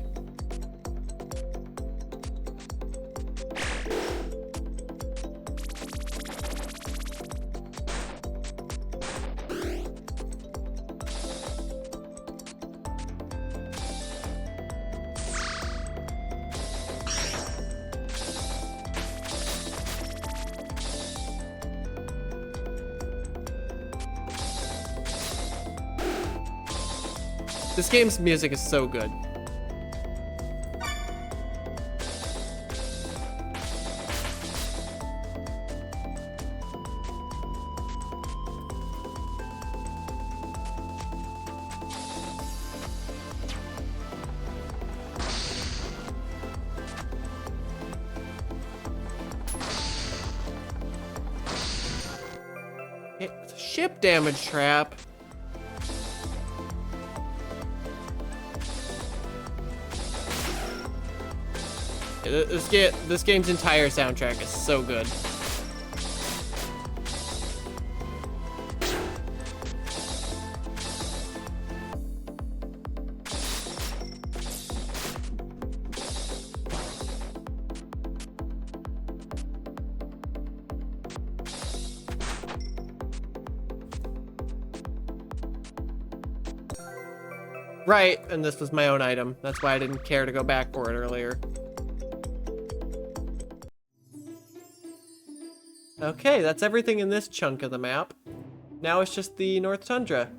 This game's music is so good. It's a ship damage trap. This game's entire soundtrack is so good. Right, and this was my own item. That's why I didn't care to go back for it earlier. Okay, that's everything in this chunk of the map. Now it's just the North Tundra.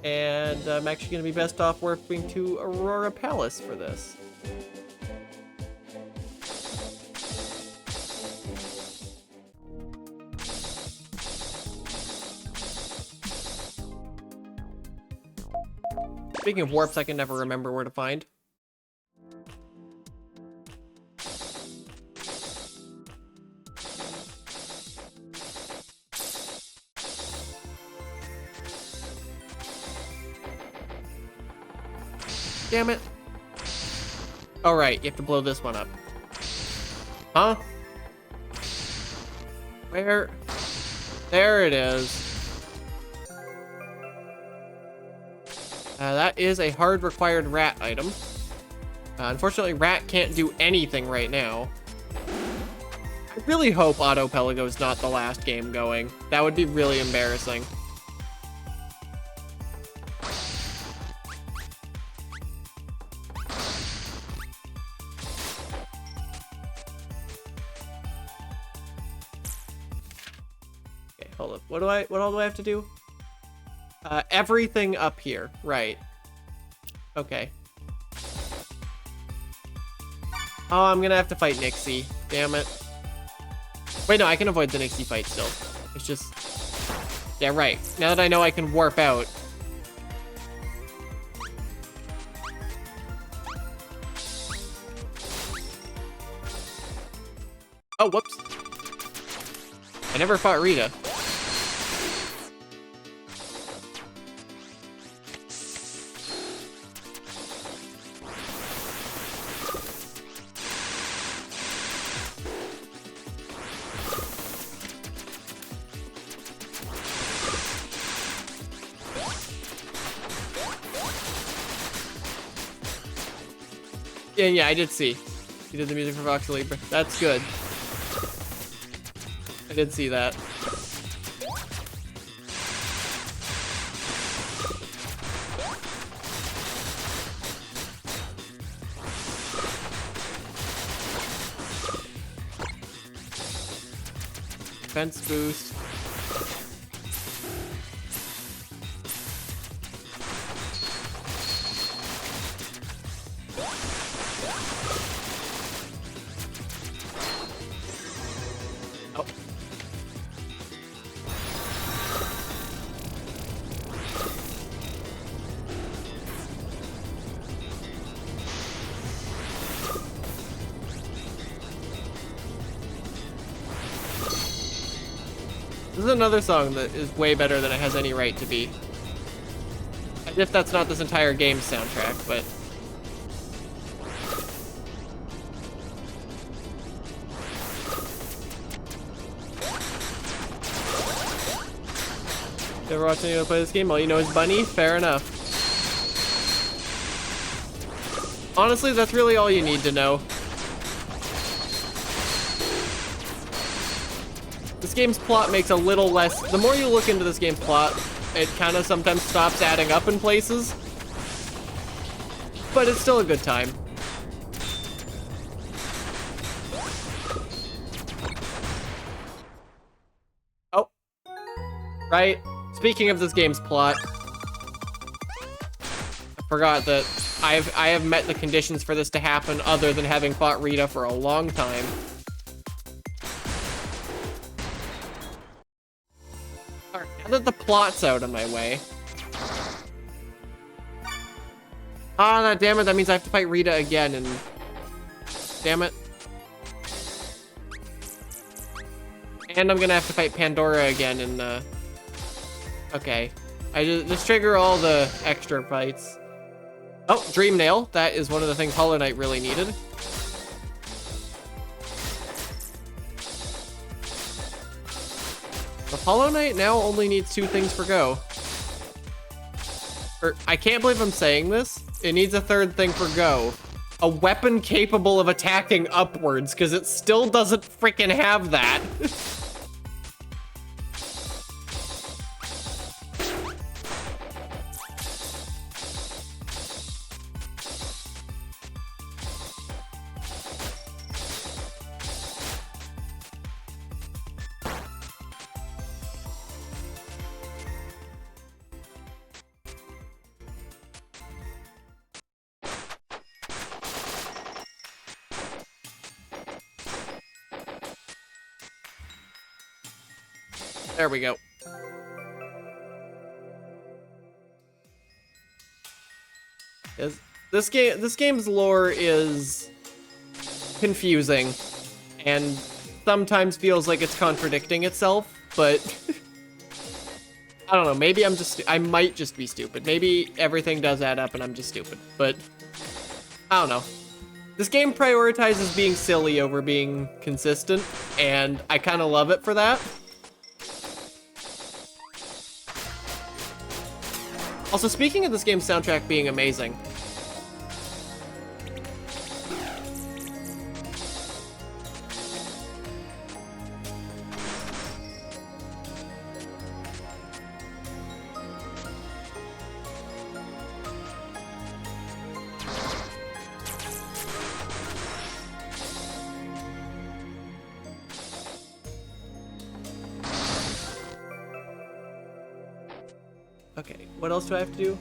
And I'm actually going to be best off warping to Aurora Palace for this. Speaking of warps, I can never remember where to find. Damn it. Oh, right, you have to blow this one up. Huh? Where? There it is. That is a hard required rat item. Unfortunately, rat can't do anything right now. I really hope Auto Pelago is not the last game going. That would be really embarrassing. Hold up. What all do I have to do? Everything up here. Right. Okay. Oh, I'm gonna have to fight Nixie. Damn it. Wait, no, I can avoid the Nixie fight still. It's just... Yeah, right. Now that I know I can warp out. Oh, whoops. I never fought Rita. Yeah, I did see. He did the music for Vox Libre. That's good. I did see that. Defense boost. This is another song that is way better than it has any right to be. As if that's not this entire game's soundtrack, but... Never watched anyone play this game? All you know is Bunny? Fair enough. Honestly, that's really all you need to know. This game's plot makes a little less... The more you look into this game's plot, it kind of sometimes stops adding up in places. But it's still a good time. Oh. Right. Speaking of this game's plot, I forgot that I have met the conditions for this to happen other than having fought Rita for a long time. Alright, now that the plot's out of my way. Ah, damn it, that means I have to fight Rita again, and... Damn it. And I'm gonna have to fight Pandora again, and, Okay. I just trigger all the extra fights. Oh, Dream Nail. That is one of the things Hollow Knight really needed. The Hollow Knight now only needs 2 things for Go. I can't believe I'm saying this. It needs a 3rd thing for Go. A weapon capable of attacking upwards, because it still doesn't freaking have that. There we go. This game's lore is confusing and sometimes feels like it's contradicting itself, but I don't know, maybe I might just be stupid. Maybe everything does add up and I'm just stupid, but I don't know. This game prioritizes being silly over being consistent, and I kind of love it for that. Also, speaking of this game's soundtrack being amazing, Okay, what else do I have to do?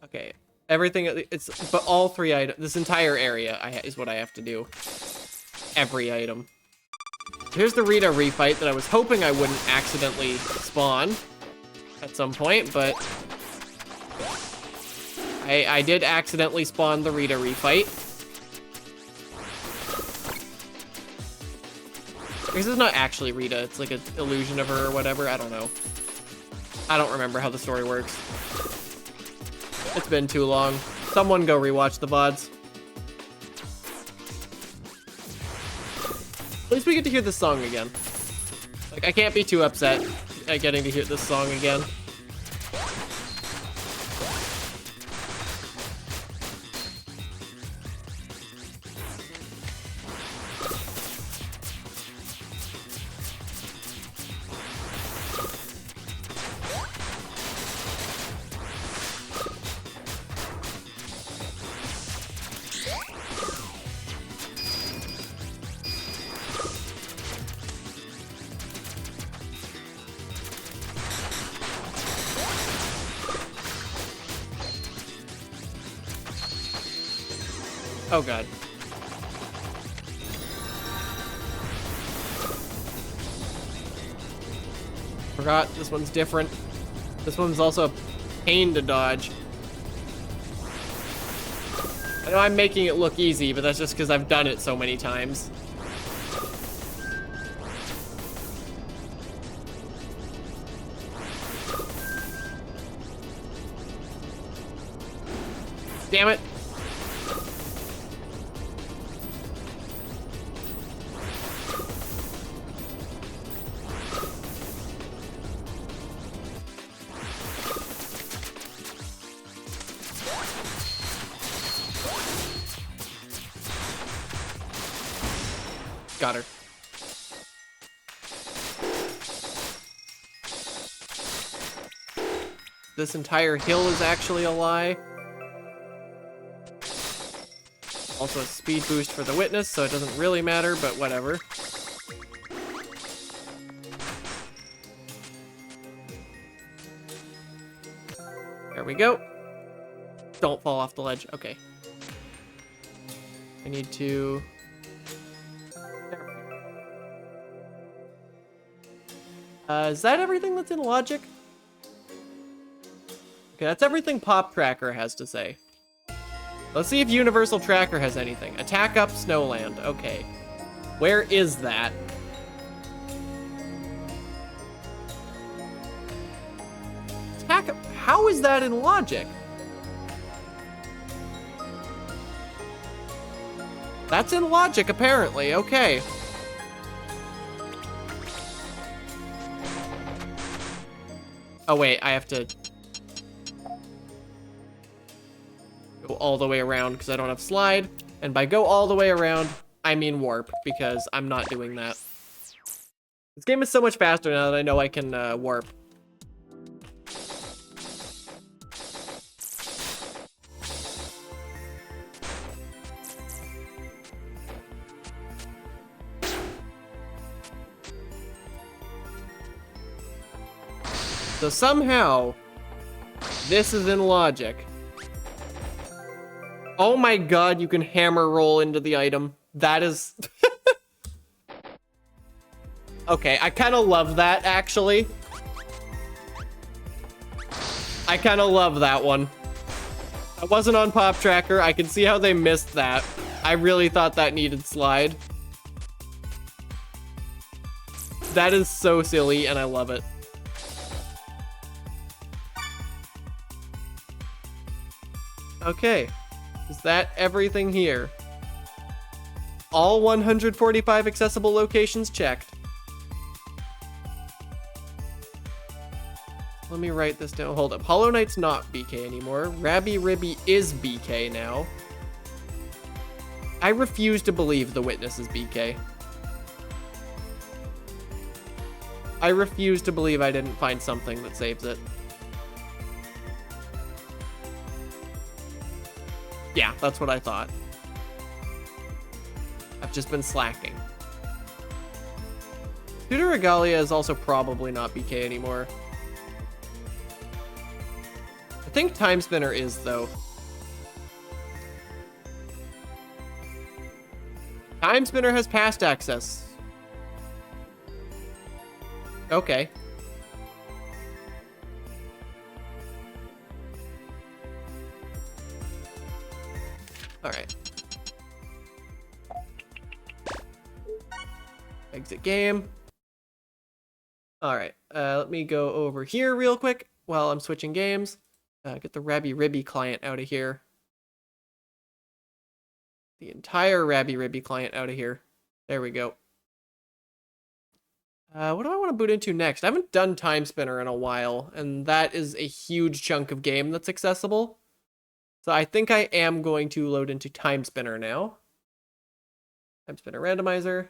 Okay, everything, but all 3 items, this entire area is what I have to do. Every item. Here's the Rita refight that I was hoping I wouldn't accidentally spawn at some point, but I did accidentally spawn the Rita refight. This is not actually Rita, it's like an illusion of her or whatever, I don't know. I don't remember how the story works. It's been too long. Someone go rewatch the VODs. At least we get to hear this song again. Like, I can't be too upset at getting to hear this song again. Oh god. Forgot, this one's different. This one's also a pain to dodge. I know I'm making it look easy, but that's just because I've done it so many times. Damn it. Got her. This entire hill is actually a lie. Also a speed boost for the witness, so it doesn't really matter, but whatever. There we go. Don't fall off the ledge. Okay. I need to... is that everything that's in logic? Okay, that's everything Pop Tracker has to say. Let's see if Universal Tracker has anything. Attack up Snowland. Okay. Where is that? Attack up... How is that in logic? That's in logic, apparently. Okay. Oh, wait. I have to... go all the way around because I don't have slide. And by go all the way around, I mean warp, because I'm not doing that. This game is so much faster now that I know I can warp. So somehow, this is in logic. Oh my god, you can hammer roll into the item. That is... Okay, I kind of love that, actually. I kind of love that one. I wasn't on Pop Tracker. I can see how they missed that. I really thought that needed slide. That is so silly, and I love it. Okay. Is that everything here? All 145 accessible locations checked. Let me write this down. Hold up. Hollow Knight's not BK anymore. Rabby Ribby is BK now. I refuse to believe the witness is BK. I refuse to believe I didn't find something that saves it. Yeah, that's what I thought. I've just been slacking. Tutor Regalia is also probably not BK anymore. think Time Spinner is, though. Time Spinner has past access. Okay. Alright. Exit game. Alright, let me go over here real quick while I'm switching games. Get the Rabby Ribby client out of here. The entire Rabby Ribby client out of here. There we go. What do I want to boot into next? I haven't done Time Spinner in a while, and that is a huge chunk of game that's accessible. So I think I am going to load into Time Spinner now. Time Spinner randomizer.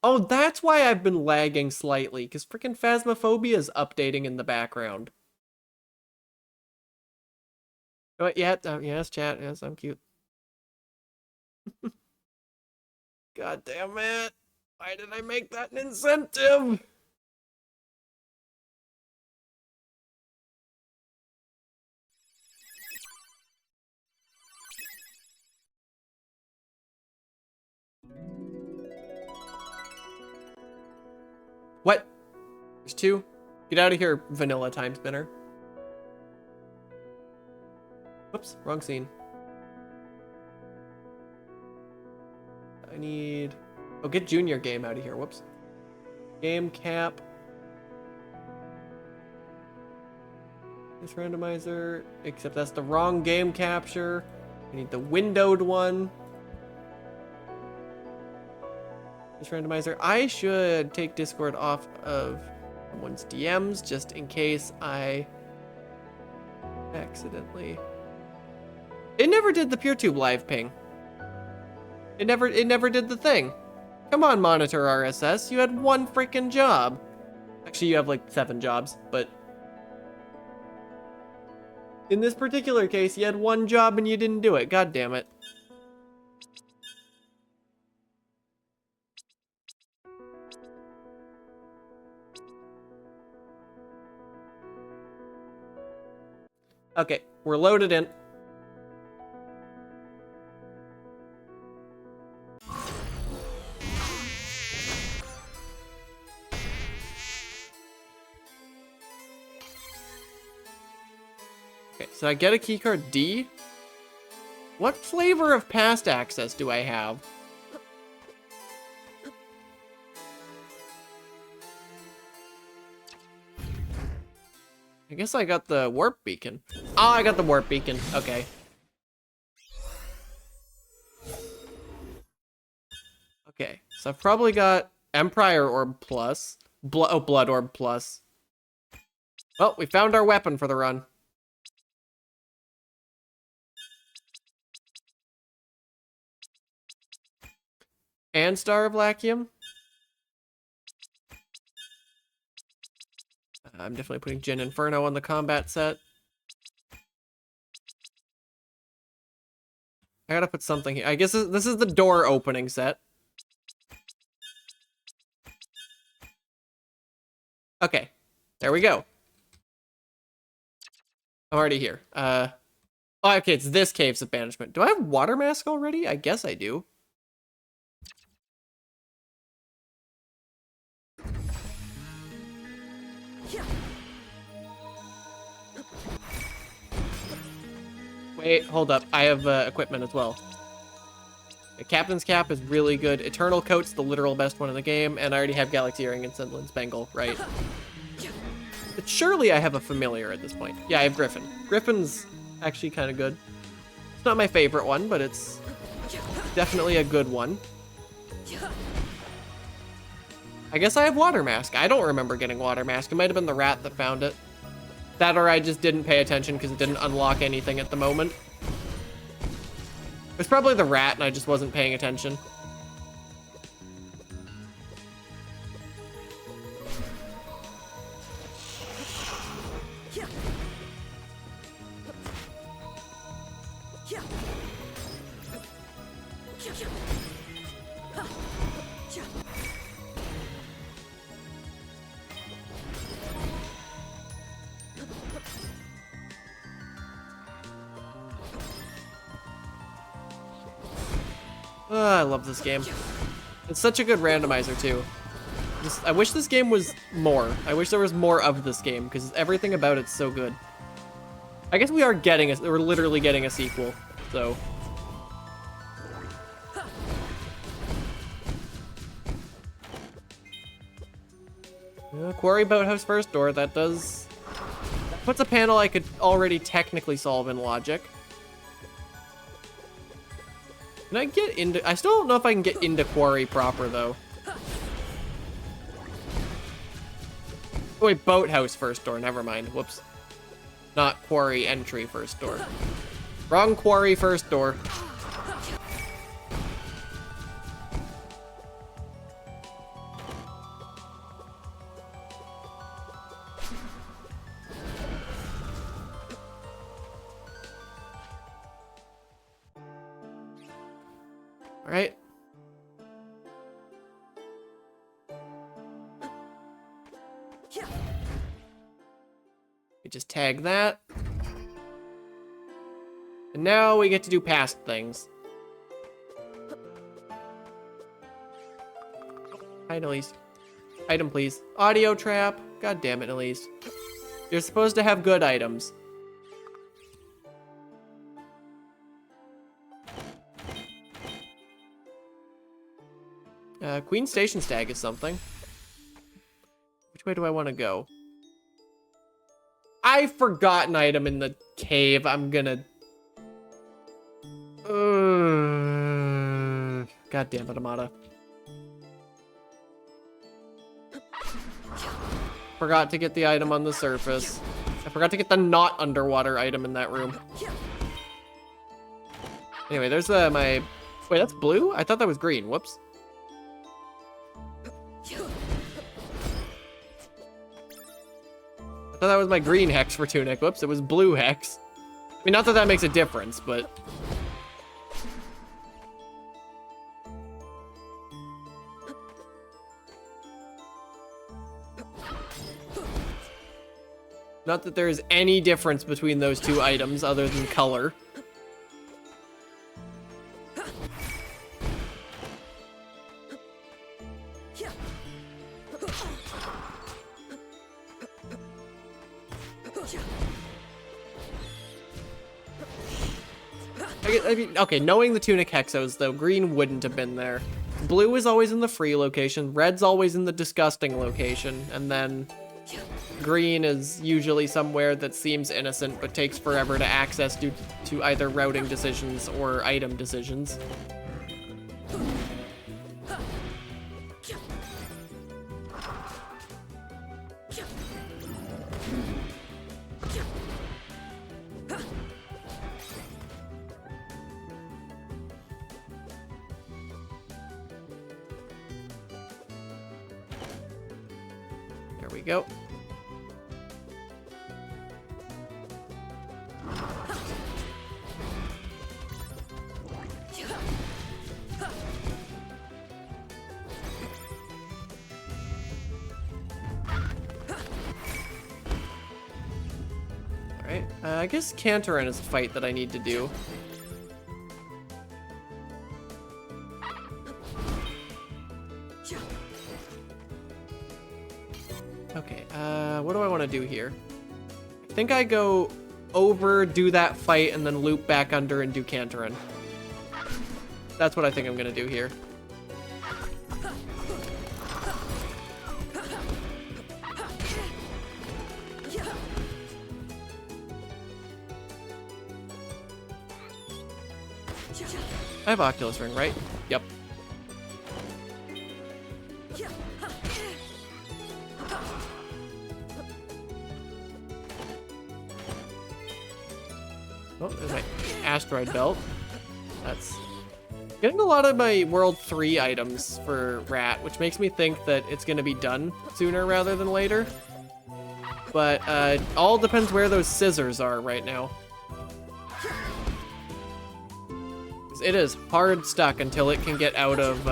Oh, that's why I've been lagging slightly, because freaking Phasmophobia is updating in the background. Oh, yeah, yes, chat, yes, I'm cute. God damn it. Why did I make that an incentive? What? There's two? Get out of here, vanilla Time Spinner. Whoops, wrong scene. I need... Oh, get Junior Game out of here. Whoops. Game cap. This randomizer. Except that's the wrong game capture. I need the windowed one. This randomizer. I should take Discord off of someone's DMs just in case I accidentally... It never did the PeerTube live ping. It never did the thing. Come on, Monitor RSS. You had one freaking job. Actually, you have like 7 jobs, but in this particular case, you had one job and you didn't do it. God damn it. Okay, we're loaded in. Okay, so I get a keycard D. What flavor of past access do I have? I guess I got the warp beacon. Oh, I got the warp beacon. Okay. Okay, so I've probably got Empire Orb Plus. Blood Orb Plus. Well, we found our weapon for the run. And Star of Lachium. I'm definitely putting Jin Inferno on the combat set. I gotta put something here. I guess this is the door opening set. Okay, there we go. I'm already here. Oh, okay, it's this Caves of Banishment. Do I have Water Mask already? I guess I do. Wait, hold up. I have equipment as well. The Captain's Cap is really good. Eternal Coat's the literal best one in the game, and I already have Galaxy Earring and Sindlin's Bangle, right? But surely I have a familiar at this point. Yeah, I have Griffin. Griffin's actually kind of good. It's not my favorite one, but it's definitely a good one. I guess I have Water Mask. I don't remember getting Water Mask. It might have been the rat that found it. That or I just didn't pay attention because it didn't unlock anything at the moment. It's probably the rat and I just wasn't paying attention. I love this game. It's such a good randomizer too. I wish this game was more. I wish there was more of this game because everything about it's so good. I guess we're literally getting a sequel, so. Quarry Boathouse first door, that puts a panel I could already technically solve in logic. Can I get into, I still don't know if I can get into Quarry proper though. Oh wait, Boathouse first door, never mind, whoops. Not Quarry entry first door. Wrong Quarry first door. All right. We just tag that. And now we get to do past things. Hi, Elise. Item, please. Audio trap. God damn it, Elise. You're supposed to have good items. Queen Station Stag is something. Which way do I want to go? I forgot an item in the cave. I'm gonna... God damn it, Amada. Forgot to get the item on the surface. I forgot to get the not underwater item in that room. Anyway, there's my... Wait, that's blue? I thought that was green. Whoops. I thought that was my green hex for Tunic. Whoops, it was blue hex. I mean, not that that makes a difference, but... Not that there's any difference between those two items other than color. I mean, okay, knowing the Tunic Hexos, though, green wouldn't have been there. Blue is always in the free location, red's always in the disgusting location, and then green is usually somewhere that seems innocent but takes forever to access due to either routing decisions or item decisions. There we go. Alright, I guess Cantorin is a fight that I need to do. Okay, what do I want to do here? I think I go over, do that fight, and then loop back under and do Cantorin. That's what I think I'm gonna do here. I have Oculus Ring, right? Yep. Oh, there's my asteroid belt. That's getting a lot of my World 3 items for Rat, which makes me think that it's going to be done sooner rather than later. But it all depends where those scissors are right now. It is hard stuck until it can get out of,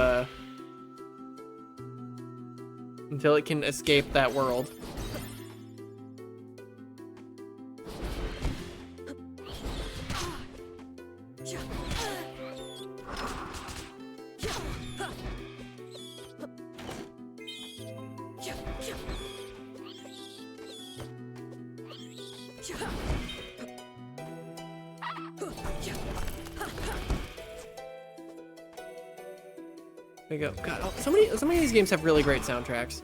until it can escape that world. There we go. God, oh, so many of these games have really great soundtracks.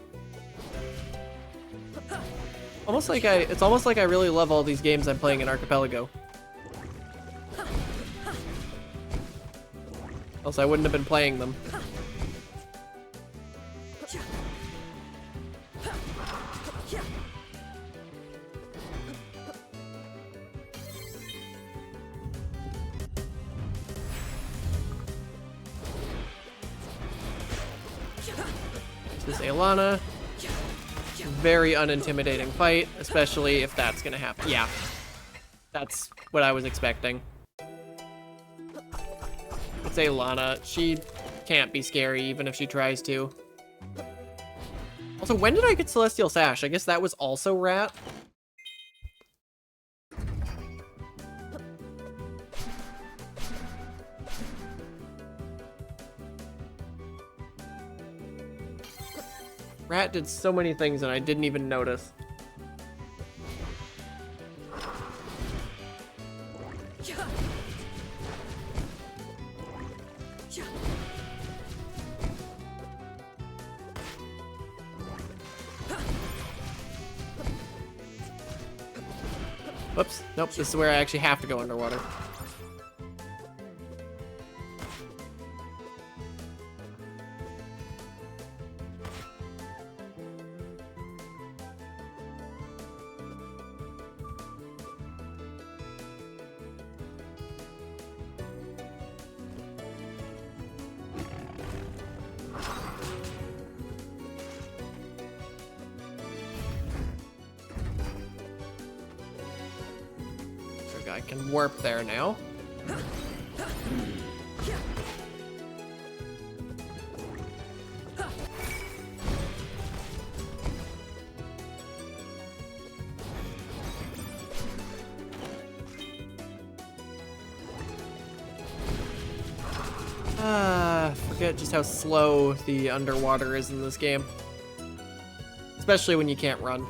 It's almost like I really love all these games I'm playing in Archipelago. Else I wouldn't have been playing them. This Aelana. Very unintimidating fight, especially if that's gonna happen. Yeah, that's what I was expecting. It's Aelana. She can't be scary even if she tries to. Also, when did I get Celestial Sash? I guess that was also Rat. Rat did so many things and I didn't even notice. Whoops. Nope, this is where I actually have to go underwater. I can warp there now. Forget just how slow the underwater is in this game. Especially when you can't run.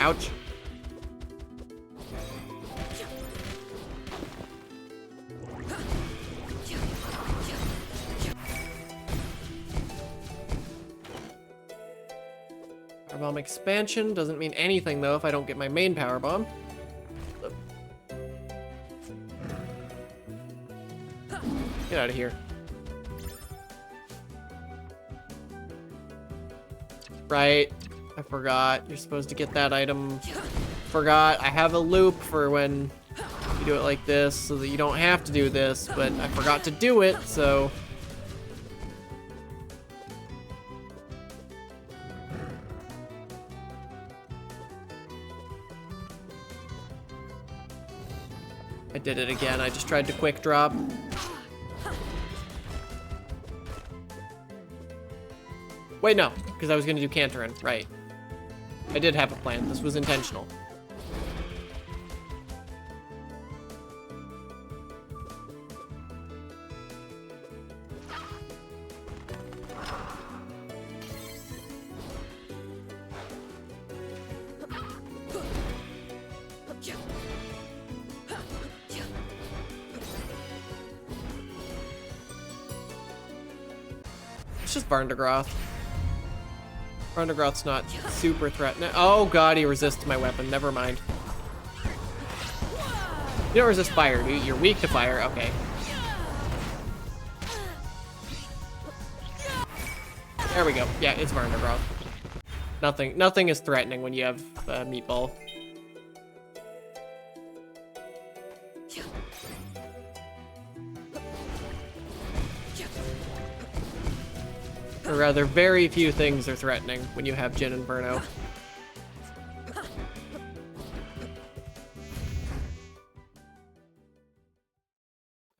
Ouch. Power bomb expansion doesn't mean anything though if I don't get my main power bomb. Get out of here. Right. I forgot. You're supposed to get that item. Forgot. I have a loop for when you do it like this so that you don't have to do this, but I forgot to do it, so... I did it again. I just tried to quick drop. Wait, no, because I was going to do Canterin. Right. I did have a plan. This was intentional. It's just Varndagroth. Varndagroth's not super threatening. Oh god, he resists my weapon. Never mind. You don't resist fire, do you? You're weak to fire. Okay. There we go. Yeah, it's Varndagroth. Nothing is threatening when you have Meatball. Or rather, very few things are threatening when you have Jin and Burno.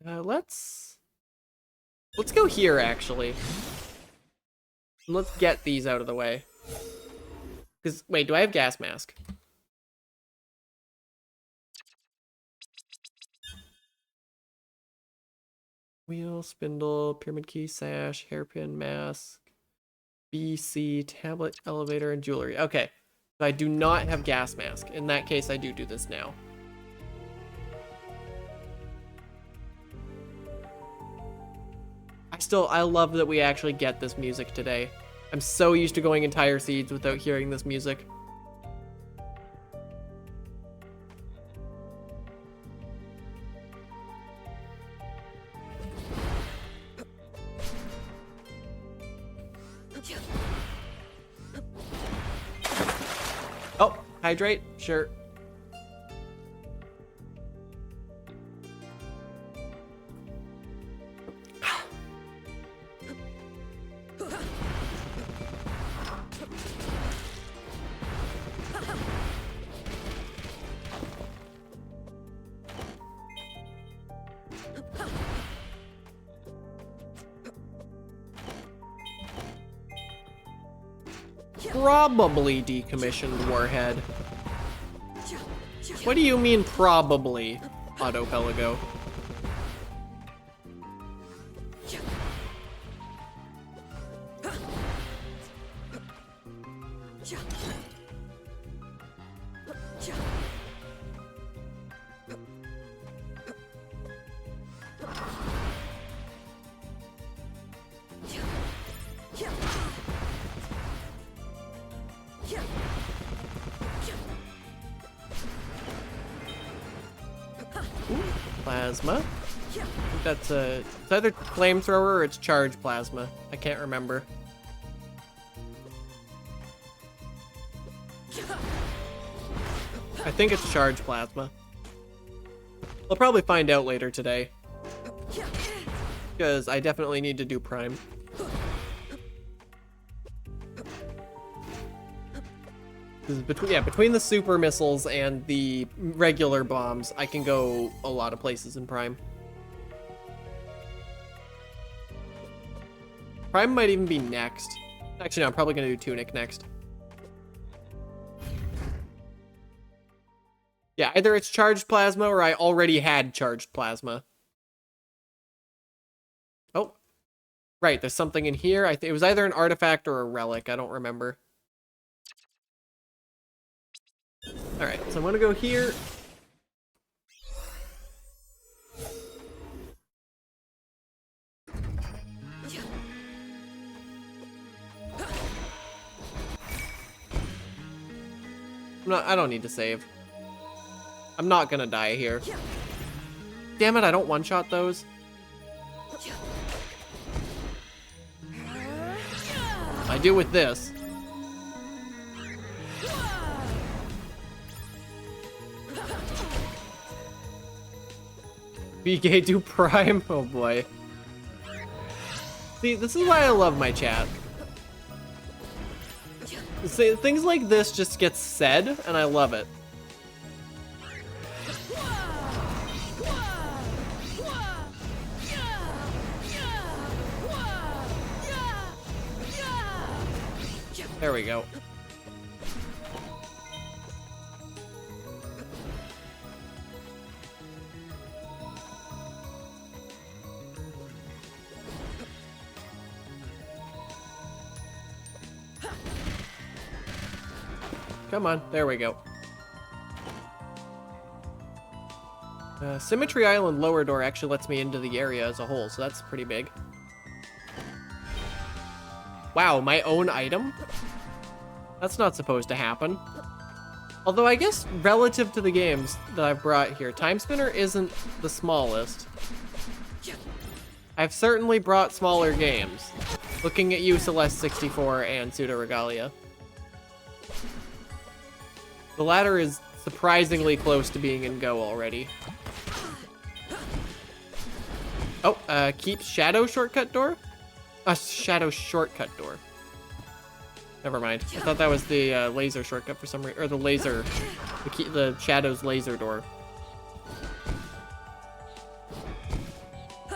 Let's Let's go here, actually. And let's get these out of the way. Because, wait, do I have gas mask? Wheel, spindle, pyramid key, sash, hairpin, mask, BC, tablet, elevator, and jewelry. Okay, so I do not have gas mask. In that case, I do this now. I love that we actually get this music today. I'm so used to going entire seeds without hearing this music. Oh, hydrate? Sure. Probably decommissioned warhead. What do you mean probably, Auto Pelago? Plasma. I think that's it's either flamethrower or it's charge plasma. I can't remember. I think it's charge plasma. I'll probably find out later today. Because I definitely need to do prime. Between the super missiles and the regular bombs, I can go a lot of places in prime. Prime might even be next. Actually, no, I'm probably gonna do Tunic next. Yeah, either it's charged plasma or I already had charged plasma. Oh, right, there's something in here. I think it was either an artifact or a relic. I don't remember. All right, so I'm gonna go here. I don't need to save. I'm not gonna die here. Damn it, I don't one-shot those. I do with this. BK do prime? Oh boy. See, this is why I love my chat. See, things like this just get said, and I love it. There we go. Come on, there we go. Symmetry Island lower door actually lets me into the area as a whole, so that's pretty big. Wow, my own item? That's not supposed to happen. Although I guess relative to the games that I've brought here, Time Spinner isn't the smallest. I've certainly brought smaller games. Looking at you, Celeste 64 and Pseudo Regalia. The latter is surprisingly close to being in Go already. Oh, keep Shadow shortcut door? Shadow shortcut door. Never mind. I thought that was the laser shortcut for some reason, or the laser, the Shadow's laser door.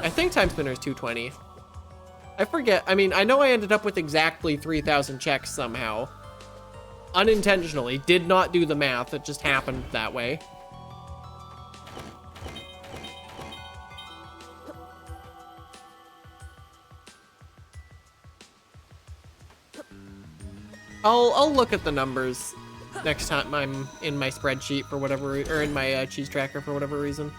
I think Time Spinner is 220. I forget. I mean, I know I ended up with exactly 3,000 checks somehow. Unintentionally. Did not do the math. It just happened that way. I'll look at the numbers next time I'm in my spreadsheet for whatever, or in my cheese tracker for whatever reason.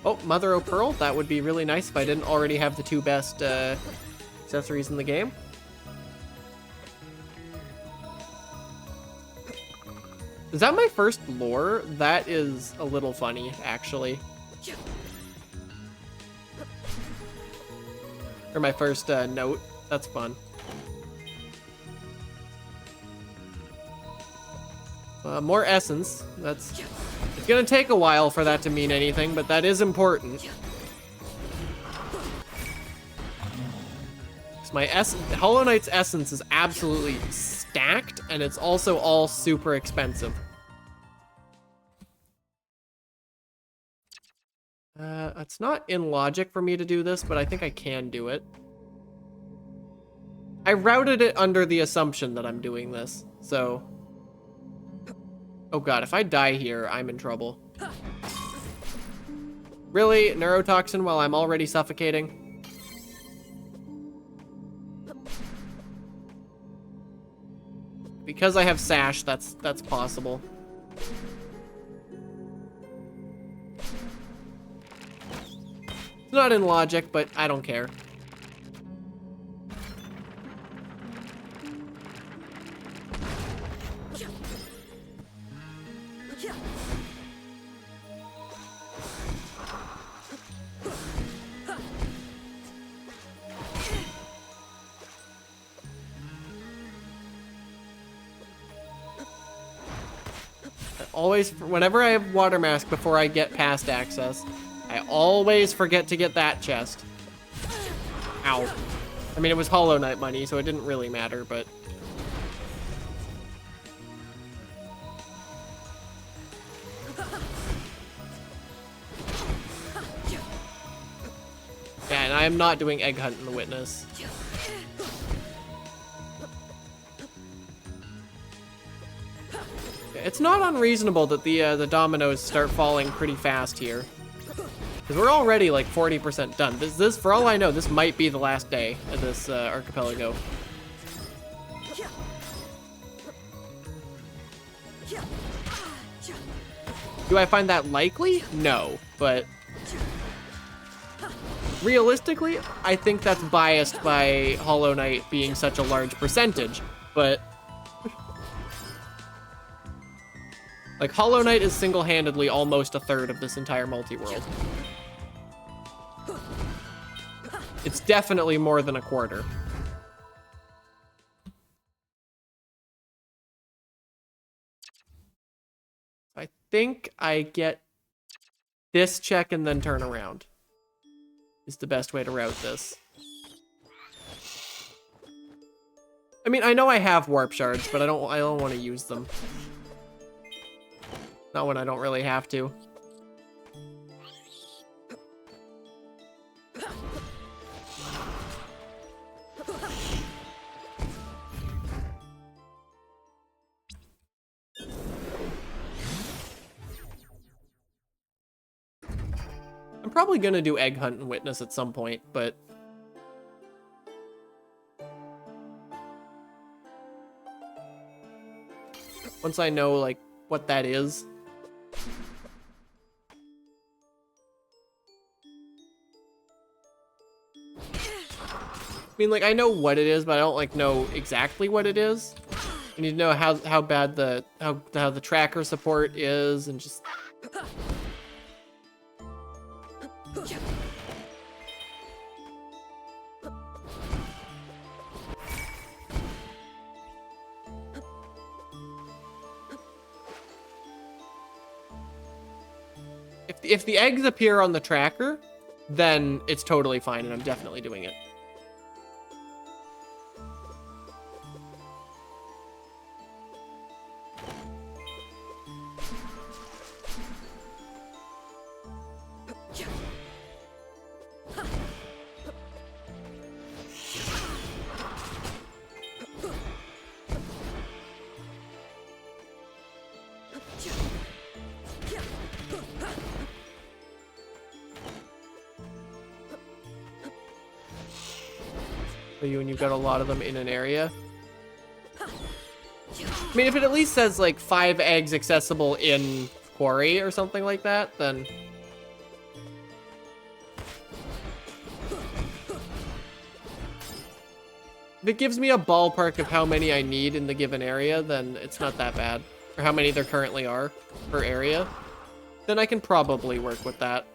Oh, Mother o' Pearl. That would be really nice if I didn't already have the two best accessories in the game. Is that my first lore? That is a little funny, actually. Or my first note. That's fun. More essence. That's... It's gonna take a while for that to mean anything, but that is important. My Hollow Knight's essence is absolutely stacked, and it's also all super expensive. It's not in logic for me to do this, but I think I can do it. I routed it under the assumption that I'm doing this, so... Oh god, if I die here, I'm in trouble. Really? Neurotoxin while I'm already suffocating? Because I have Sash, that's possible. It's not in logic, but I don't care. Always, whenever I have Water Mask before I get past access, I always forget to get that chest. Ow. I mean, it was Hollow Knight money, so it didn't really matter, but... Yeah, and I am not doing Egg Hunt in the Witness. It's not unreasonable that the dominoes start falling pretty fast here. Because we're already like 40% done. This, for all I know, this might be the last day of this archipelago. Do I find that likely? No, but realistically, I think that's biased by Hollow Knight being such a large percentage, but like, Hollow Knight is single-handedly almost a third of this entire multi-world. It's definitely more than a quarter. I think I get this check and then turn around is the best way to route this. I mean, I know I have warp shards, but I don't want to use them. Not when I don't really have to. I'm probably gonna do Egg Hunt and Witness at some point, but... once I know, like, what that is... I mean, like, I know what it is, but I don't, like, know exactly what it is. I need to know how bad how the tracker support is, and just... If the eggs appear on the tracker, then it's totally fine, and I'm definitely doing it. When you've got a lot of them in an area. I mean, if it at least says like 5 eggs accessible in quarry or something like that, then if it gives me a ballpark of how many I need in the given area, then it's not that bad. Or how many there currently are per area, then I can probably work with that.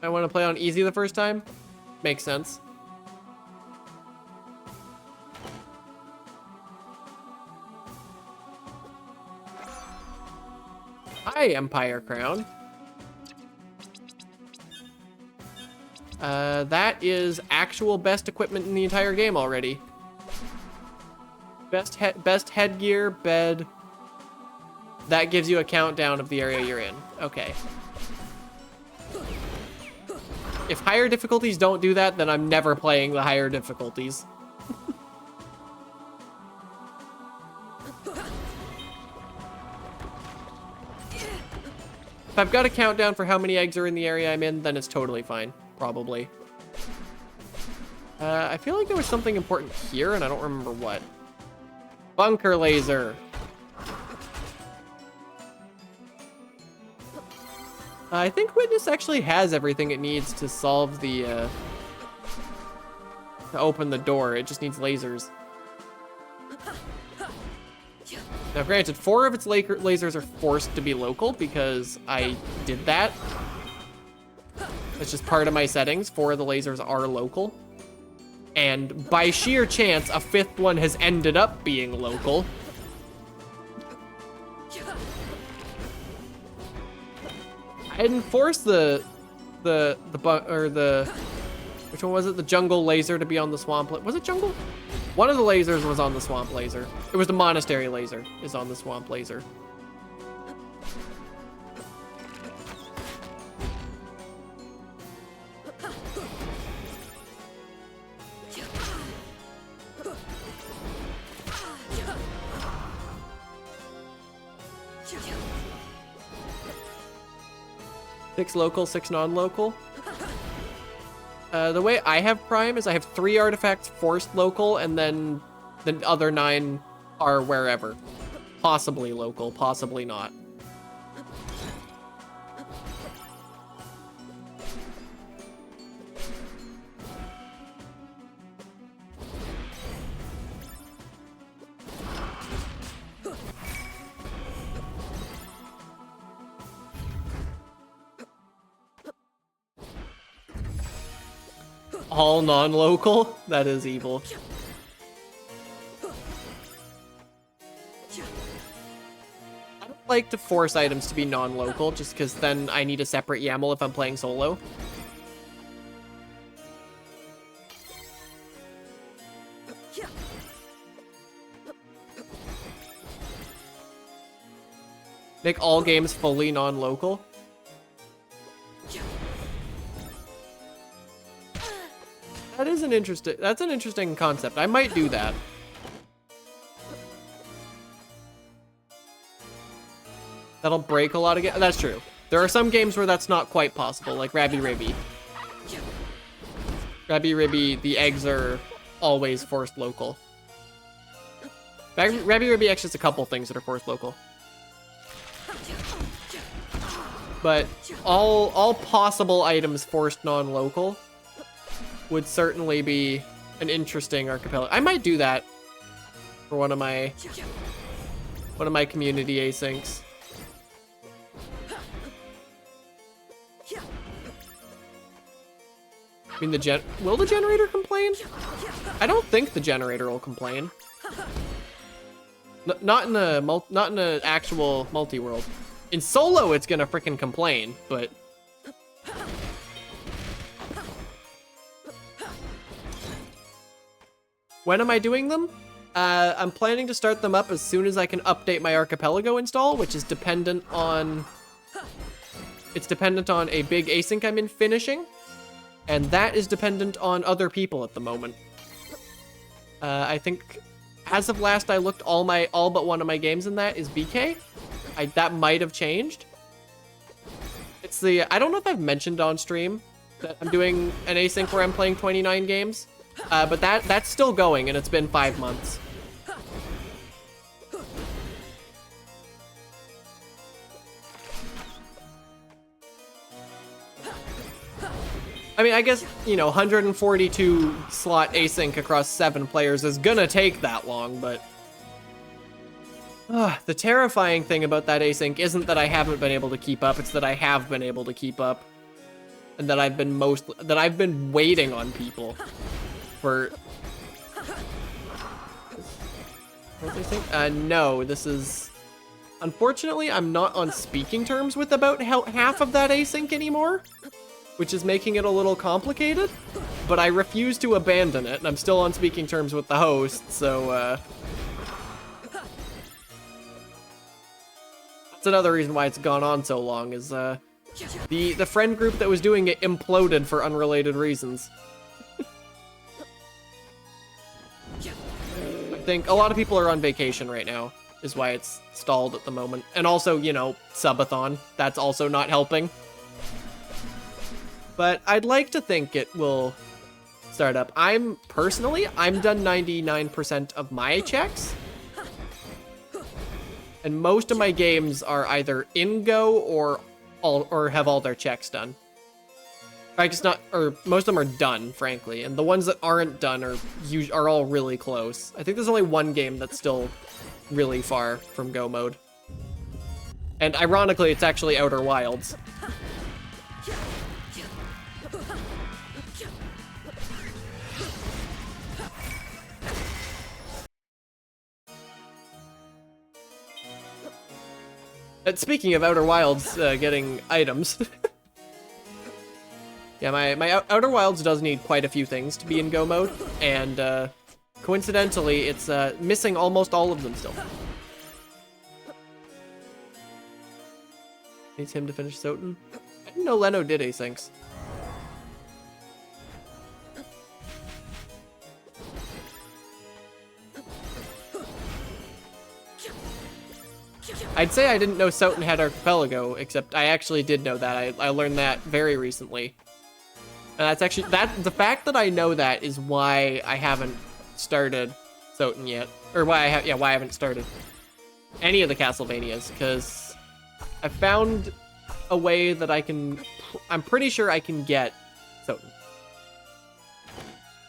I want to play on easy the first time? Makes sense. Hi, Empire Crown. That is actual best equipment in the entire game already. Best headgear, bed. That gives you a countdown of the area you're in. Okay. If higher difficulties don't do that, then I'm never playing the higher difficulties. If I've got a countdown for how many eggs are in the area I'm in, then it's totally fine, probably. I feel like there was something important here, and I don't remember what. Bunker laser. I think Witness actually has everything it needs to solve the, to open the door. It just needs lasers. Now, granted, 4 of its lasers are forced to be local because I did that. It's just part of my settings. 4 of the lasers are local. And by sheer chance, a 5th one has ended up being local. I didn't force which one was it? The jungle laser to be on the swamp. Was it jungle? One of the lasers was on the swamp laser. It was the monastery laser is on the swamp laser. Six local, 6 non-local. The way I have Prime is I have 3 artifacts forced local, and then the other 9 are wherever. Possibly local, possibly not. All non-local? That is evil. I don't like to force items to be non-local, just because then I need a separate YAML if I'm playing solo. Make all games fully non-local. That's an interesting concept. I might do that. That'll break a lot of games. That's true. There are some games where that's not quite possible, like Rabby Ribby. Rabby Ribby, the eggs are always forced local. Rabby Ribby actually has a couple things that are forced local. But all possible items forced non-local would certainly be an interesting archipelago. I might do that for one of my community asyncs. I mean, will the generator complain? I don't think the generator will complain. Not in a actual multi-world. In solo, it's gonna freaking complain, but. When am I doing them? I'm planning to start them up as soon as I can update my Archipelago install, which is dependent on... It's dependent on a big async I'm in finishing, and that is dependent on other people at the moment. I think, as of last I looked, all but one of my games in that is BK. That might have changed. It's I don't know if I've mentioned on stream that I'm doing an async where I'm playing 29 games. But that's still going, and it's been 5 months. I mean, I guess, you know, 142 slot async across 7 players is gonna take that long, but... the terrifying thing about that async isn't that I haven't been able to keep up, it's that I have been able to keep up. And that I've been waiting on people for... What do they think? No, this is... Unfortunately, I'm not on speaking terms with about half of that async anymore, which is making it a little complicated, but I refuse to abandon it, and I'm still on speaking terms with the host, so, that's another reason why it's gone on so long, is, the friend group that was doing it imploded for unrelated reasons. I think a lot of people are on vacation right now, is why it's stalled at the moment. And also, you know, Subathon, that's also not helping. But I'd like to think it will start up. I'm done 99% of my checks. And most of my games are either in Go or have all their checks done. Most of them are done, frankly, and the ones that aren't done are all really close. I think there's only one game that's still really far from Go mode. And ironically, it's actually Outer Wilds. And speaking of Outer Wilds getting items... Yeah, my Outer Wilds does need quite a few things to be in Go mode, and coincidentally, it's missing almost all of them still. Needs him to finish Subathon. I didn't know Leno did asyncs. I'd say I didn't know Subathon had Archipelago, except I actually did know that. I learned that very recently. And that's actually, the fact that I know that is why I haven't started Subathon yet. Or why I haven't started any of the Castlevanias, because I found a way that I'm pretty sure I can get Subathon.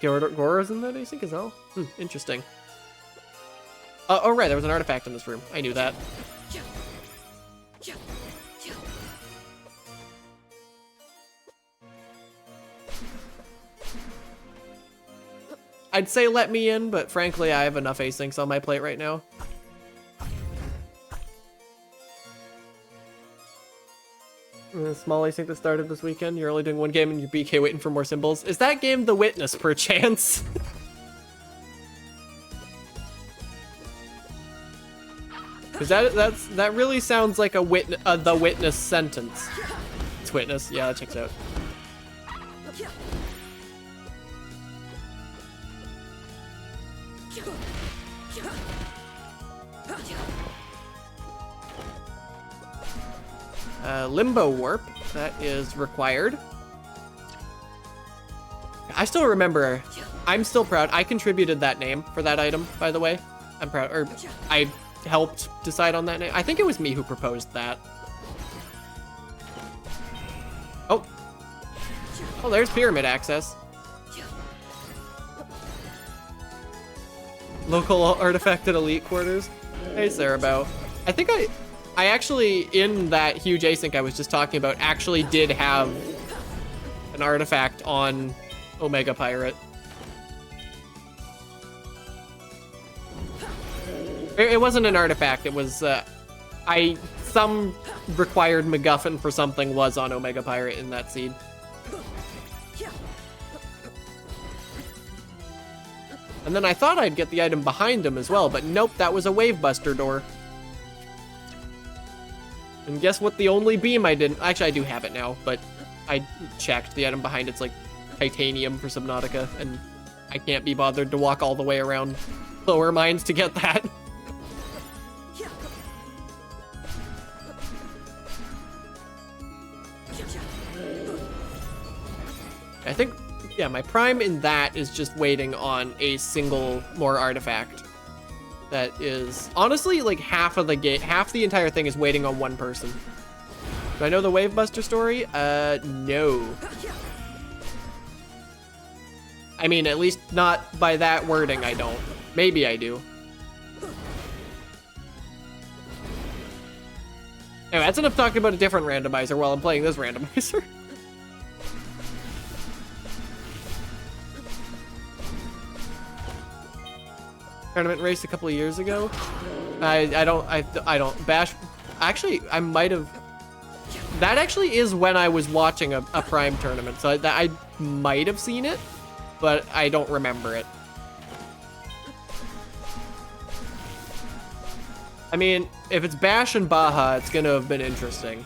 Goro's in that async as well? Interesting. Oh right, there was an artifact in this room. I knew that. I'd say let me in, but frankly, I have enough asyncs on my plate right now. Small async that started this weekend. You're only doing one game and you're BK waiting for more symbols. Is that game The Witness, perchance? Because that really sounds like a The Witness sentence. It's Witness. Yeah, that checks out. Limbo Warp, that is required. I still remember, I'm still proud. I contributed that name for that item, by the way. I'm proud, or I helped decide on that name. I think it was me who proposed that. Oh, there's pyramid access. Local artifact at elite quarters. Hey, Sarahbow. I think I actually, in that huge async I was just talking about, actually did have an artifact on Omega Pirate. It wasn't an artifact, it was, some required MacGuffin for something was on Omega Pirate in that seed. And then I thought I'd get the item behind him as well, but nope, that was a Wave Buster door. And guess what, the only beam I didn't, actually I do have it now, but I checked, the item behind it's like titanium for Subnautica, and I can't be bothered to walk all the way around lower mines to get that. I think, yeah, my prime in that is just waiting on a single more artifact. That is, honestly, like half the entire thing is waiting on one person. Do I know the Wave Buster story? No. I mean, at least not by that wording, I don't. Maybe I do. Anyway, that's enough talking about a different randomizer while I'm playing this randomizer. Tournament race a couple of years ago. I don't bash. Actually, I might have. That actually is when I was watching a Prime tournament, so I might have seen it, but I don't remember it. I mean, if it's Bash and Baja, it's gonna have been interesting.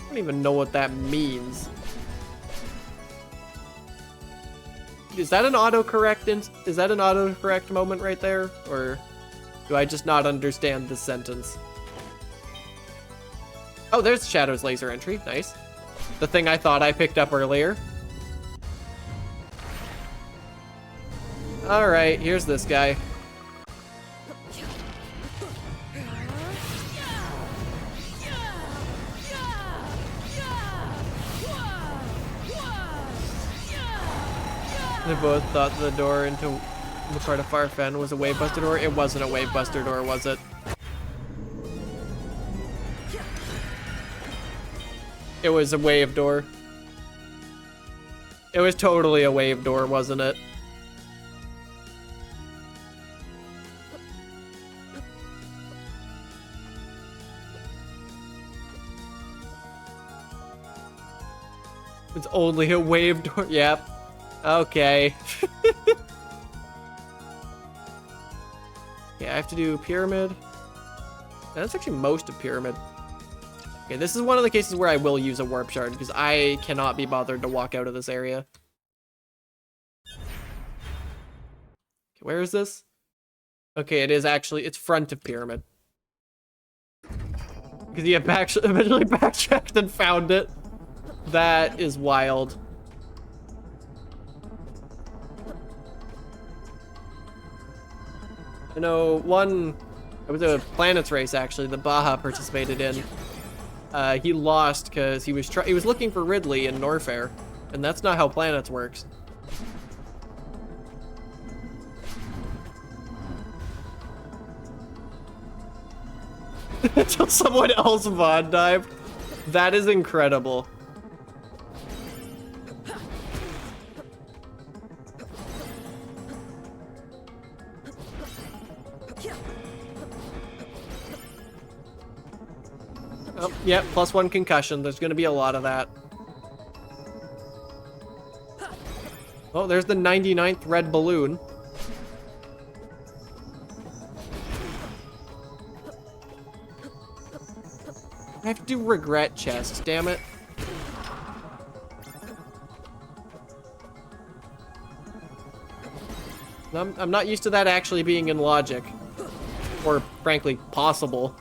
I don't even know what that means. Is that an autocorrect? Is that an autocorrect moment right there? Or do I just not understand the sentence? Oh, there's Shadow's laser entry. Nice. The thing I thought I picked up earlier. All right, here's this guy. They both thought the door into the part of Farfen was a Wave Buster door. It wasn't a Wave Buster door, was it? It was a wave door. It was totally a wave door, wasn't it? It's only a wave door. Yep. Okay. Yeah, I have to do pyramid. That's actually most of pyramid. Okay, this is one of the cases where I will use a warp shard because I cannot be bothered to walk out of this area. Okay, where is this? Okay, it is actually, it's front of pyramid. Because you eventually backtracked and found it. That is wild. I know one, it was a planets race actually, that Baja participated in. He lost because he was looking for Ridley in Norfair, and that's not how planets works. Until someone else VOD dived. That is incredible. Oh, yep, +1 concussion. There's gonna be a lot of that. Oh, there's the 99th red balloon. I have to do regret chests, damn it. I'm not used to that actually being in logic. Or, frankly, possible.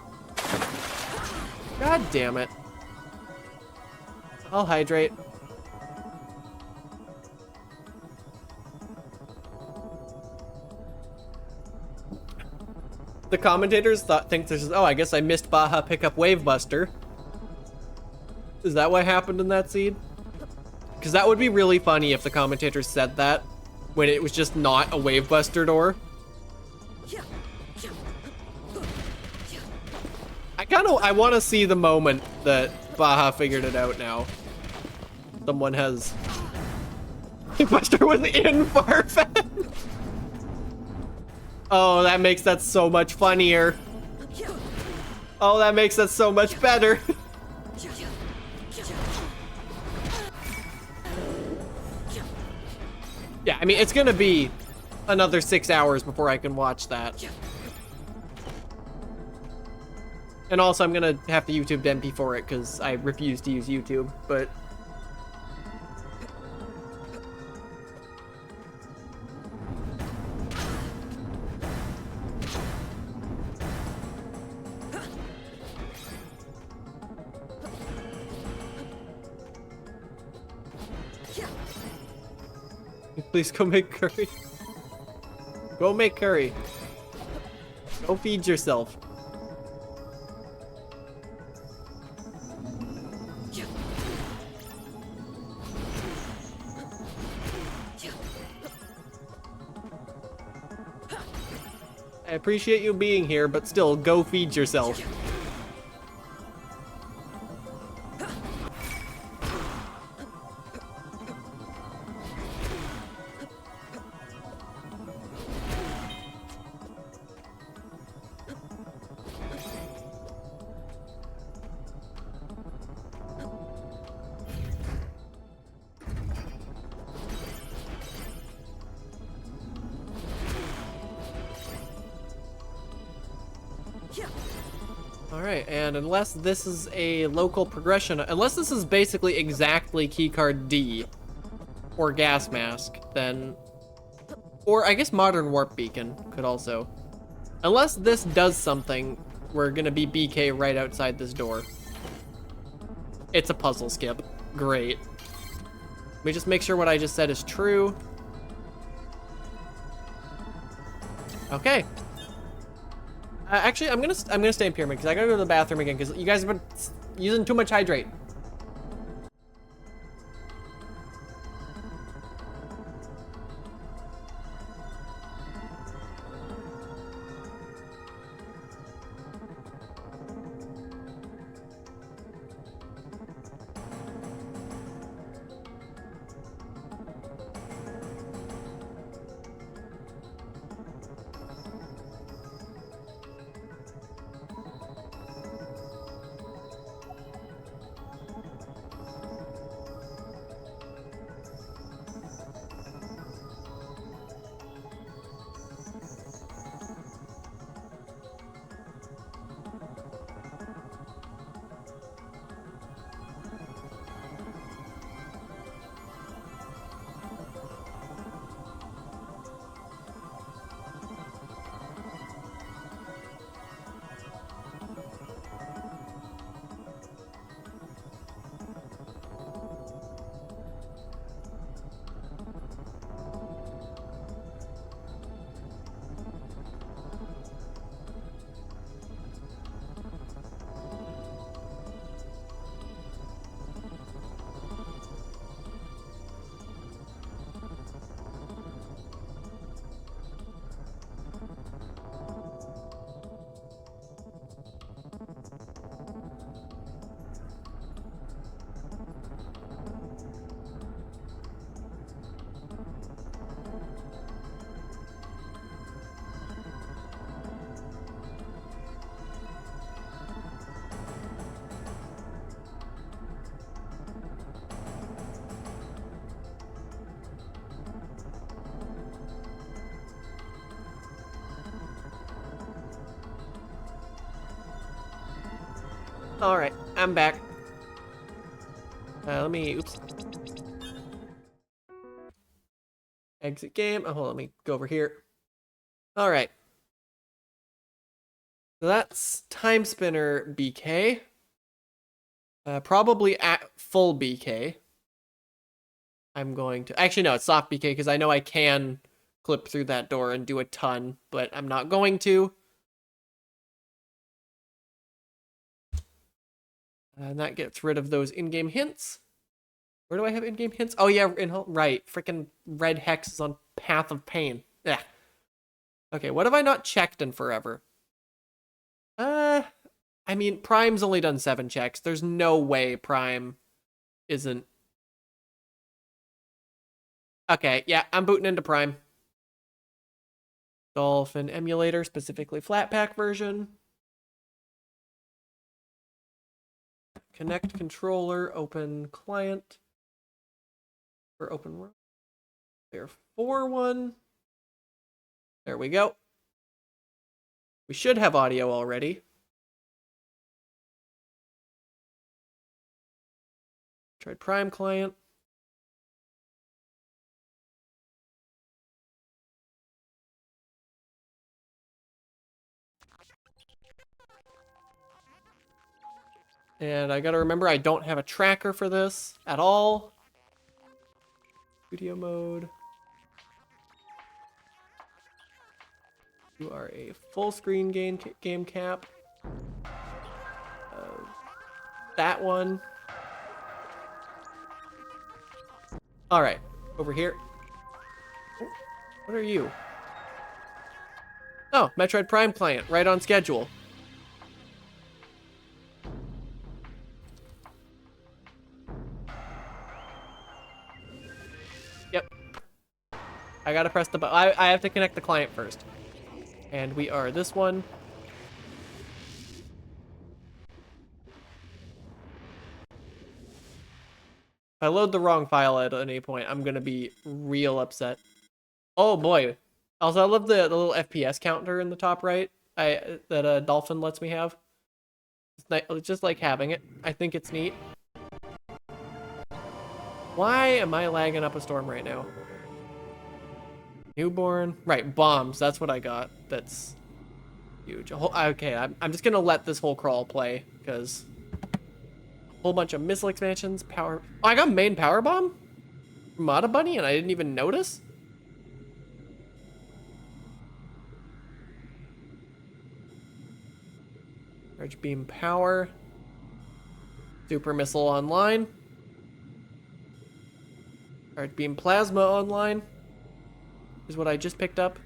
God damn it. I'll hydrate. The commentators think this is, oh, I guess I missed Baja pick up Wave Buster. Is that what happened in that seed? Because that would be really funny if the commentators said that. when it was just not a wave buster door. I want to see the moment that Baja figured it out now. Someone has... Wave buster was in Farfetch. Oh, that makes that so much funnier. Oh, that makes that so much better. Yeah, I mean, it's gonna be another 6 hours before I can watch that. And also, I'm gonna have to YouTube Denpy for it, because I refuse to use YouTube, but... Please go make curry. Go make curry. Go feed yourself. I appreciate you being here, but still, go feed yourself. Alright, and unless this is a local progression, unless this is basically exactly keycard D, or gas mask, then... Or I guess modern warp beacon could also. Unless this does something, we're gonna be BK right outside this door. It's a puzzle skip. Great. Let me just make sure what I just said is true. Okay. Actually, I'm gonna stay in pyramid because I gotta go to the bathroom again because you guys have been using too much hydrate. Alright, I'm back. Oops. Exit game. Oh, hold on, let me go over here. Alright. So that's Time Spinner BK. Probably at full BK. I'm going to... Actually, no, it's soft BK, because I know I can clip through that door and do a ton, but I'm not going to. And that gets rid of those in-game hints. Where do I have in-game hints? Oh, yeah, right. Freaking red hex is on path of pain. Yeah. Okay, what have I not checked in forever? I mean, Prime's only done 7 checks. There's no way Prime isn't. Okay, yeah, I'm booting into Prime. Dolphin emulator, specifically Flatpak version. Connect controller, open client. Or open world. Layer 4 one. There we go. We should have audio already. Tried Prime client. And I gotta remember I don't have a tracker for this at all. Studio mode. You are a full screen game cap. That one. All right, over here. Oh, what are you? Oh, Metroid Prime client, right on schedule. Yep. I gotta press the button. I have to connect the client first. And we are this one. If I load the wrong file at any point, I'm gonna be real upset. Oh boy. Also, I love the little FPS counter in the top right that Dolphin lets me have. It's just like having it. I think it's neat. Why am I lagging up a storm right now? Newborn. Right, bombs. That's what I got. That's huge. Okay, I'm just gonna let this whole crawl play, because a whole bunch of missile expansions, power... Oh, I got main power bomb? Amada bunny, and I didn't even notice? Charge beam power. Super missile online. Charge beam plasma online. Is what I just picked up.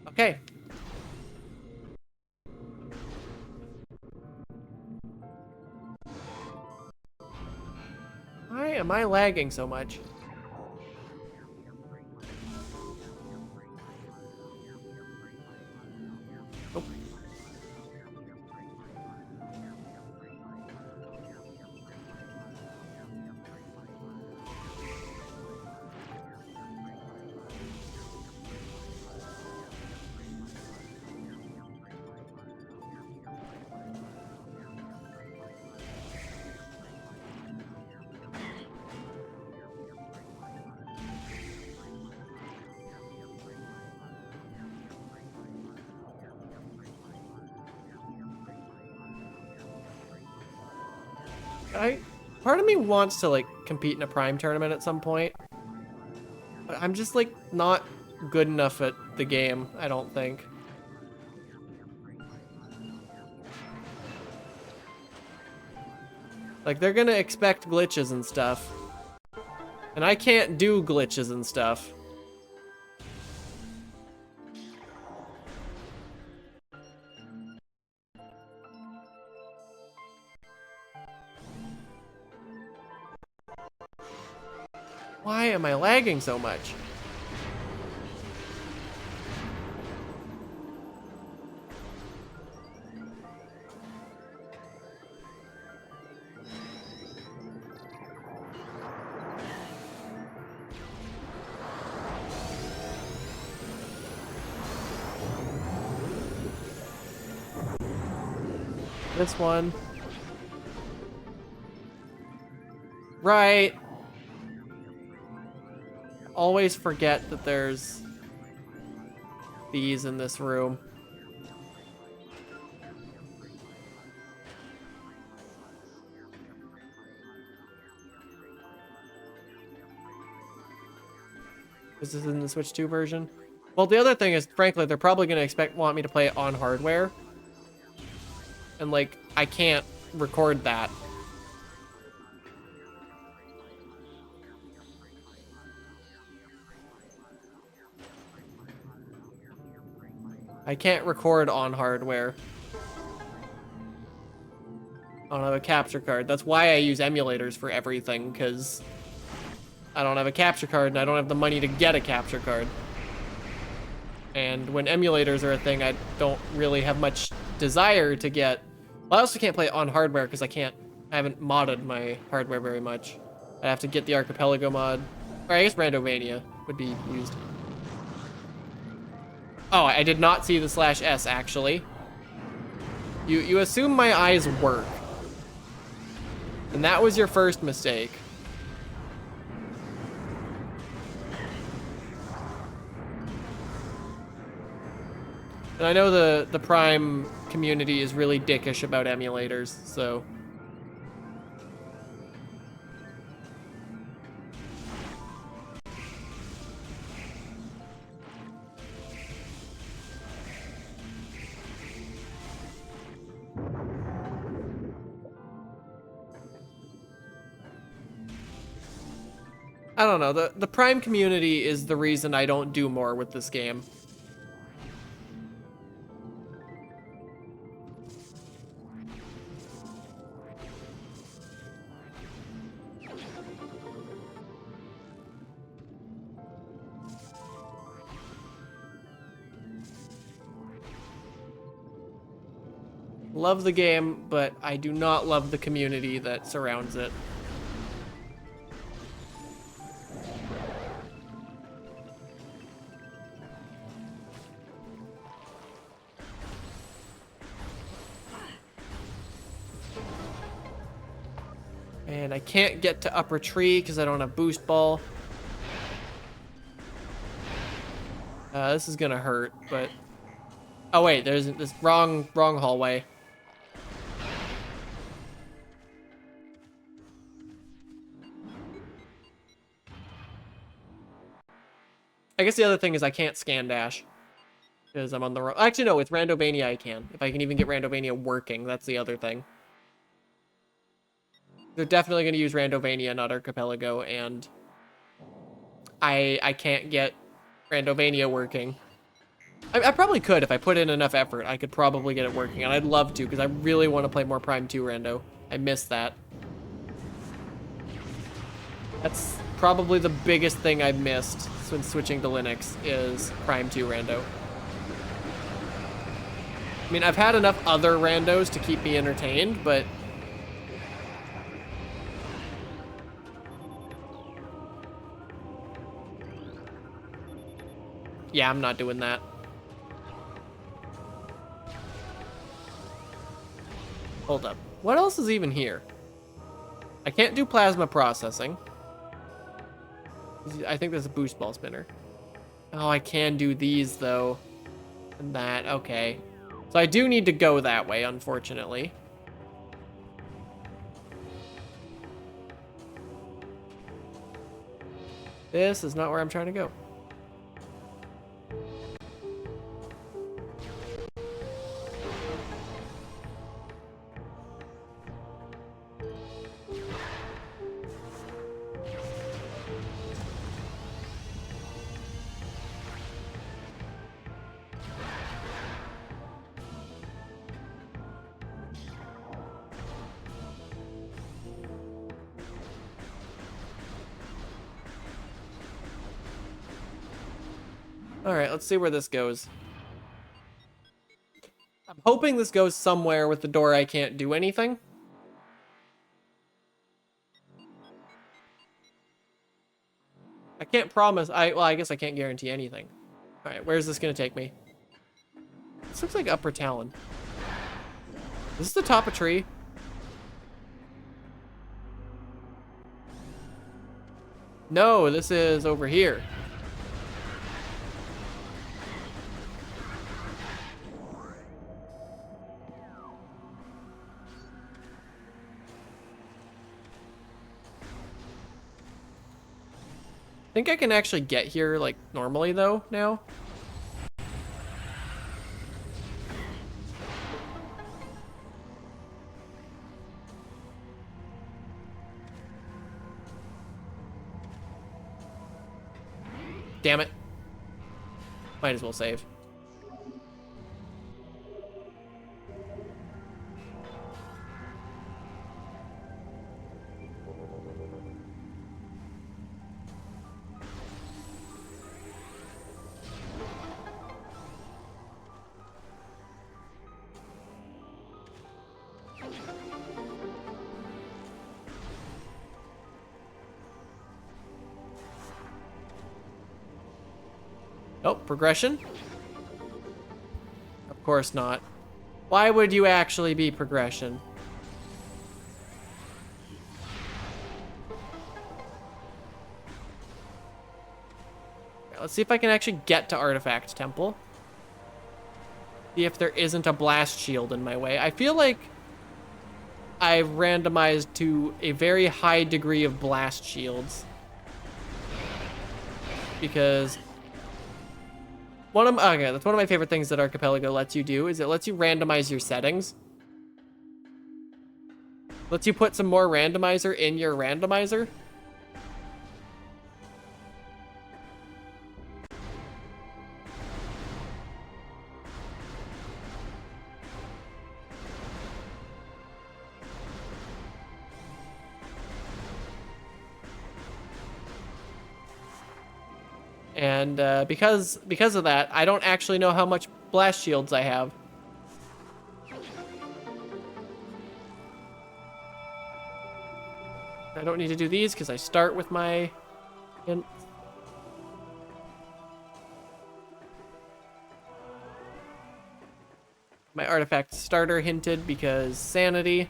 Okay. Why am I lagging so much? Nope. Part of me wants to like compete in a Prime tournament at some point, but I'm just like not good enough at the game, I don't think. Like, they're gonna expect glitches and stuff, and I can't do glitches and stuff. Why am I lagging so much? This one. Right. Always forget that there's these in this room. Is this in the Switch 2 version? Well, the other thing is, frankly, they're probably going to want me to play it on hardware. And, like, I can't record that. I can't record on hardware. I don't have a capture card. That's why I use emulators for everything, because I don't have a capture card and I don't have the money to get a capture card. And when emulators are a thing, I don't really have much desire to get. Well, I also can't play it on hardware because I haven't modded my hardware very much. I have to get the Archipelago mod. Or I guess Randovania would be used. Oh, I did not see the /S actually. You assume my eyes work. And that was your first mistake. And I know the Prime community is really dickish about emulators, so. I don't know, the Prime community is the reason I don't do more with this game. Love the game, but I do not love the community that surrounds it. And I can't get to upper tree because I don't have boost ball. This is gonna hurt, but... Oh wait, there's this wrong hallway. I guess the other thing is I can't scan dash. Because I'm on the wrong... Actually, no, with Randovania I can. If I can even get Randovania working, that's the other thing. They're definitely going to use Randovania, not Archipelago, and... I can't get Randovania working. I probably could if I put in enough effort. I could probably get it working, and I'd love to, because I really want to play more Prime 2 Rando. I miss that. That's probably the biggest thing I've missed when switching to Linux, is Prime 2 Rando. I mean, I've had enough other randos to keep me entertained, but... Yeah, I'm not doing that. Hold up. What else is even here? I can't do plasma processing. I think there's a boost ball spinner. Oh, I can do these, though. And that, okay. So I do need to go that way, unfortunately. This is not where I'm trying to go. Alright, let's see where this goes. I'm hoping this goes somewhere with the door I can't do anything. I can't promise. Well, I guess I can't guarantee anything. Alright, where's this gonna take me? This looks like Upper Talon. Is this the top of tree? No, this is over here. I think I can actually get here, like, normally, though, now. Damn it. Might as well save. Oh, progression? Of course not. Why would you actually be progression? Let's see if I can actually get to Artifact Temple. See if there isn't a blast shield in my way. I feel like I've randomized to a very high degree of blast shields. Because okay, that's one of my favorite things that Archipelago lets you do, is it lets you randomize your settings. Lets you put some more randomizer in your randomizer. And because of that, I don't actually know how much blast shields I have. I don't need to do these because I start with my hints. My artifact starter hinted because sanity.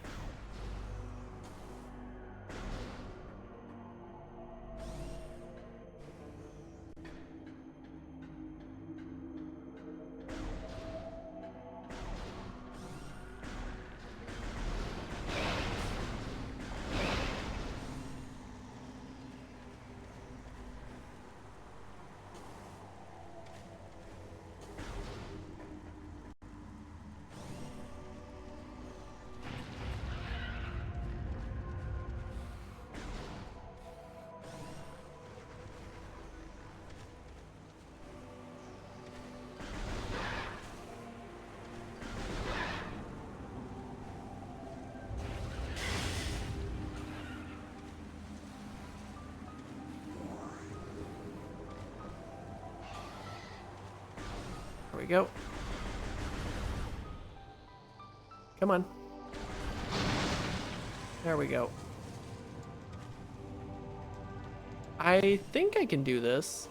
There we go. Come on. There we go. I think I can do this.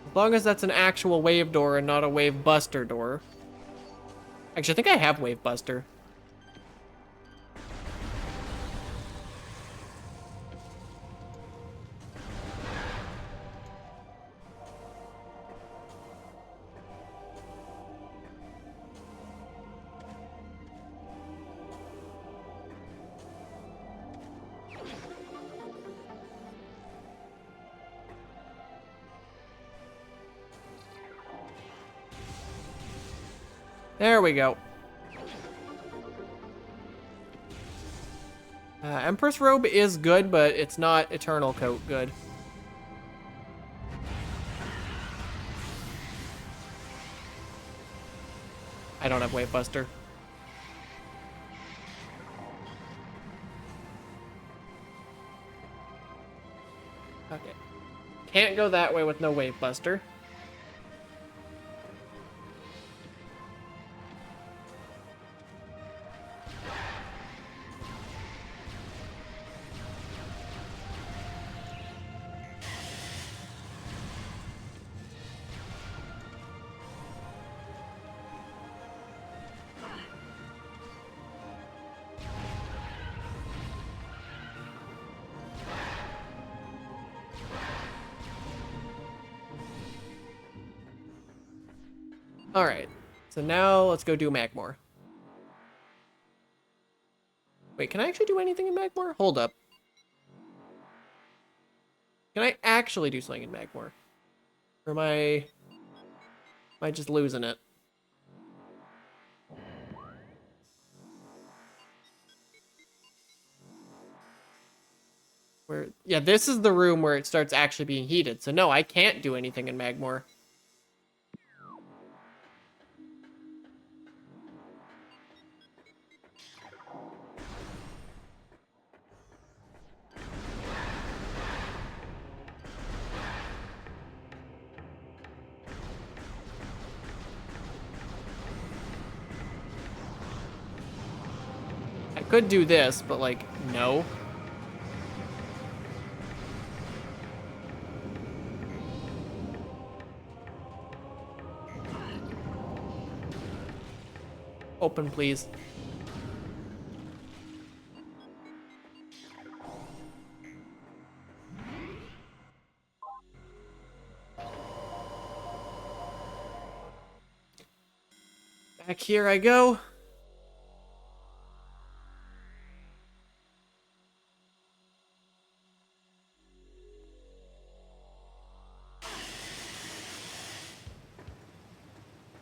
As long as that's an actual wave door and not a wave buster door. Actually, I think I have wave buster. There we go. Empress Robe is good, but it's not Eternal Coat good. I don't have Wave Buster. Okay. Can't go that way with no Wave Buster. All right, so now let's go do Magmore. Wait, can I actually do anything in Magmore? Hold up. Can I actually do something in Magmore? Or am I just losing it? Yeah, this is the room where it starts actually being heated. So no, I can't do anything in Magmore. I could do this, but like, no. Open, please. Back here I go.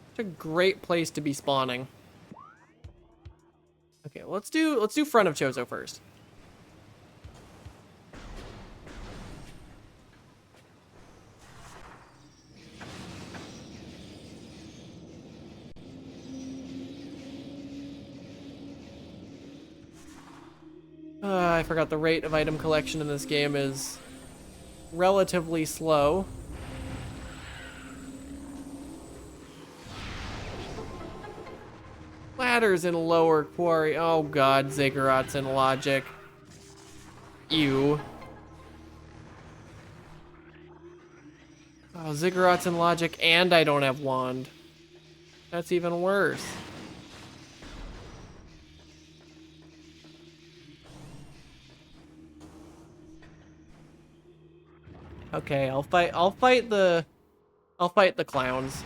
It's a great place to be spawning. Okay, let's do front of Chozo first. I forgot the rate of item collection in this game is relatively slow. Ladders in lower quarry. Oh god, ziggurats in logic. Ew. Oh, ziggurats in logic and I don't have wand. That's even worse. Okay, I'll fight the clowns.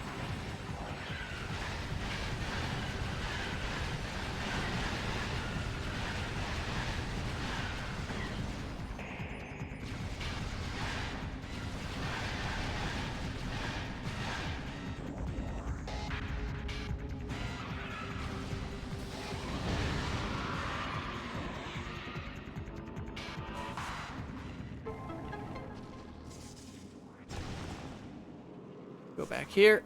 Go back here.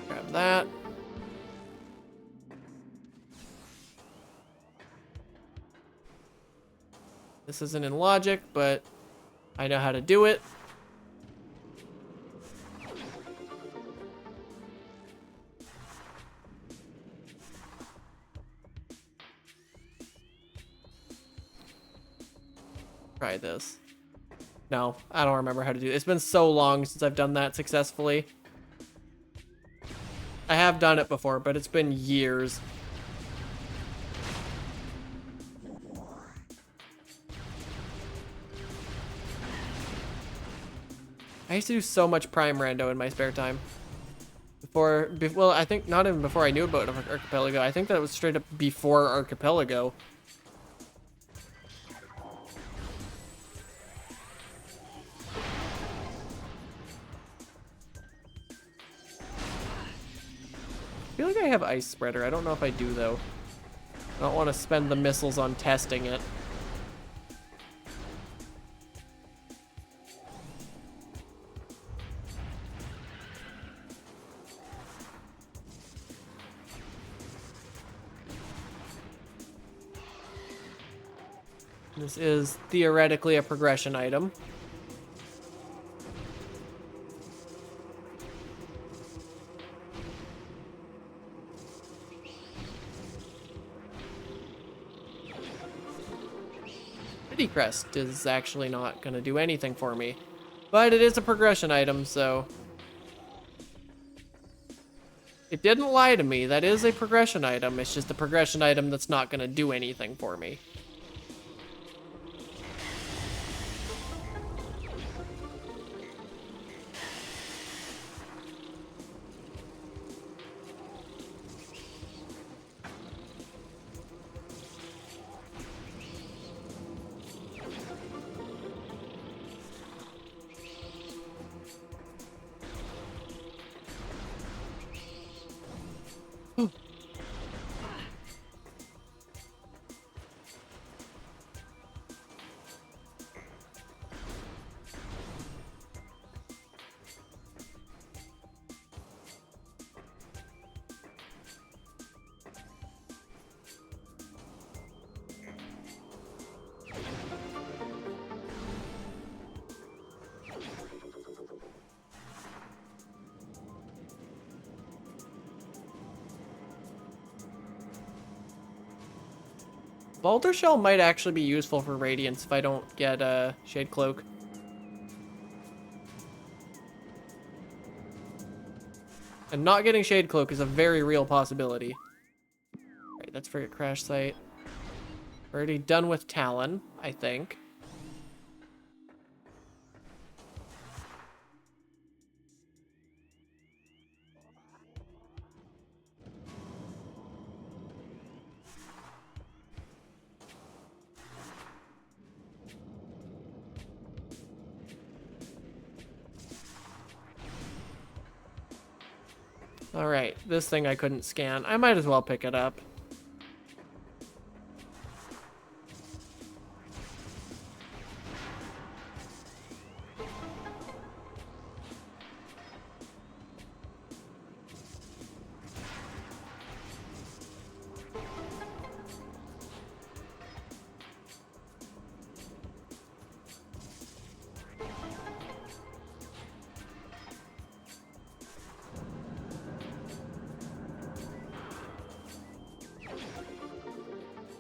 Grab that. This isn't in logic, but I know how to do it. Try this. No, I don't remember how to do it. It's been so long since I've done that successfully. I have done it before, but it's been years. I used to do so much Prime Rando in my spare time. Well, I think not even before I knew about Archipelago. I think that was straight up before Archipelago. I feel like I have Ice Spreader. I don't know if I do, though. I don't want to spend the missiles on testing it. This is theoretically a progression item. City Crest is actually not going to do anything for me. But it is a progression item, so... It didn't lie to me. That is a progression item. It's just a progression item that's not going to do anything for me. Boulder Shell might actually be useful for Radiance if I don't get a Shade Cloak. And not getting Shade Cloak is a very real possibility. Alright, that's Frigate Crash Site. Already done with Talon, I think. Alright, this thing I couldn't scan. I might as well pick it up.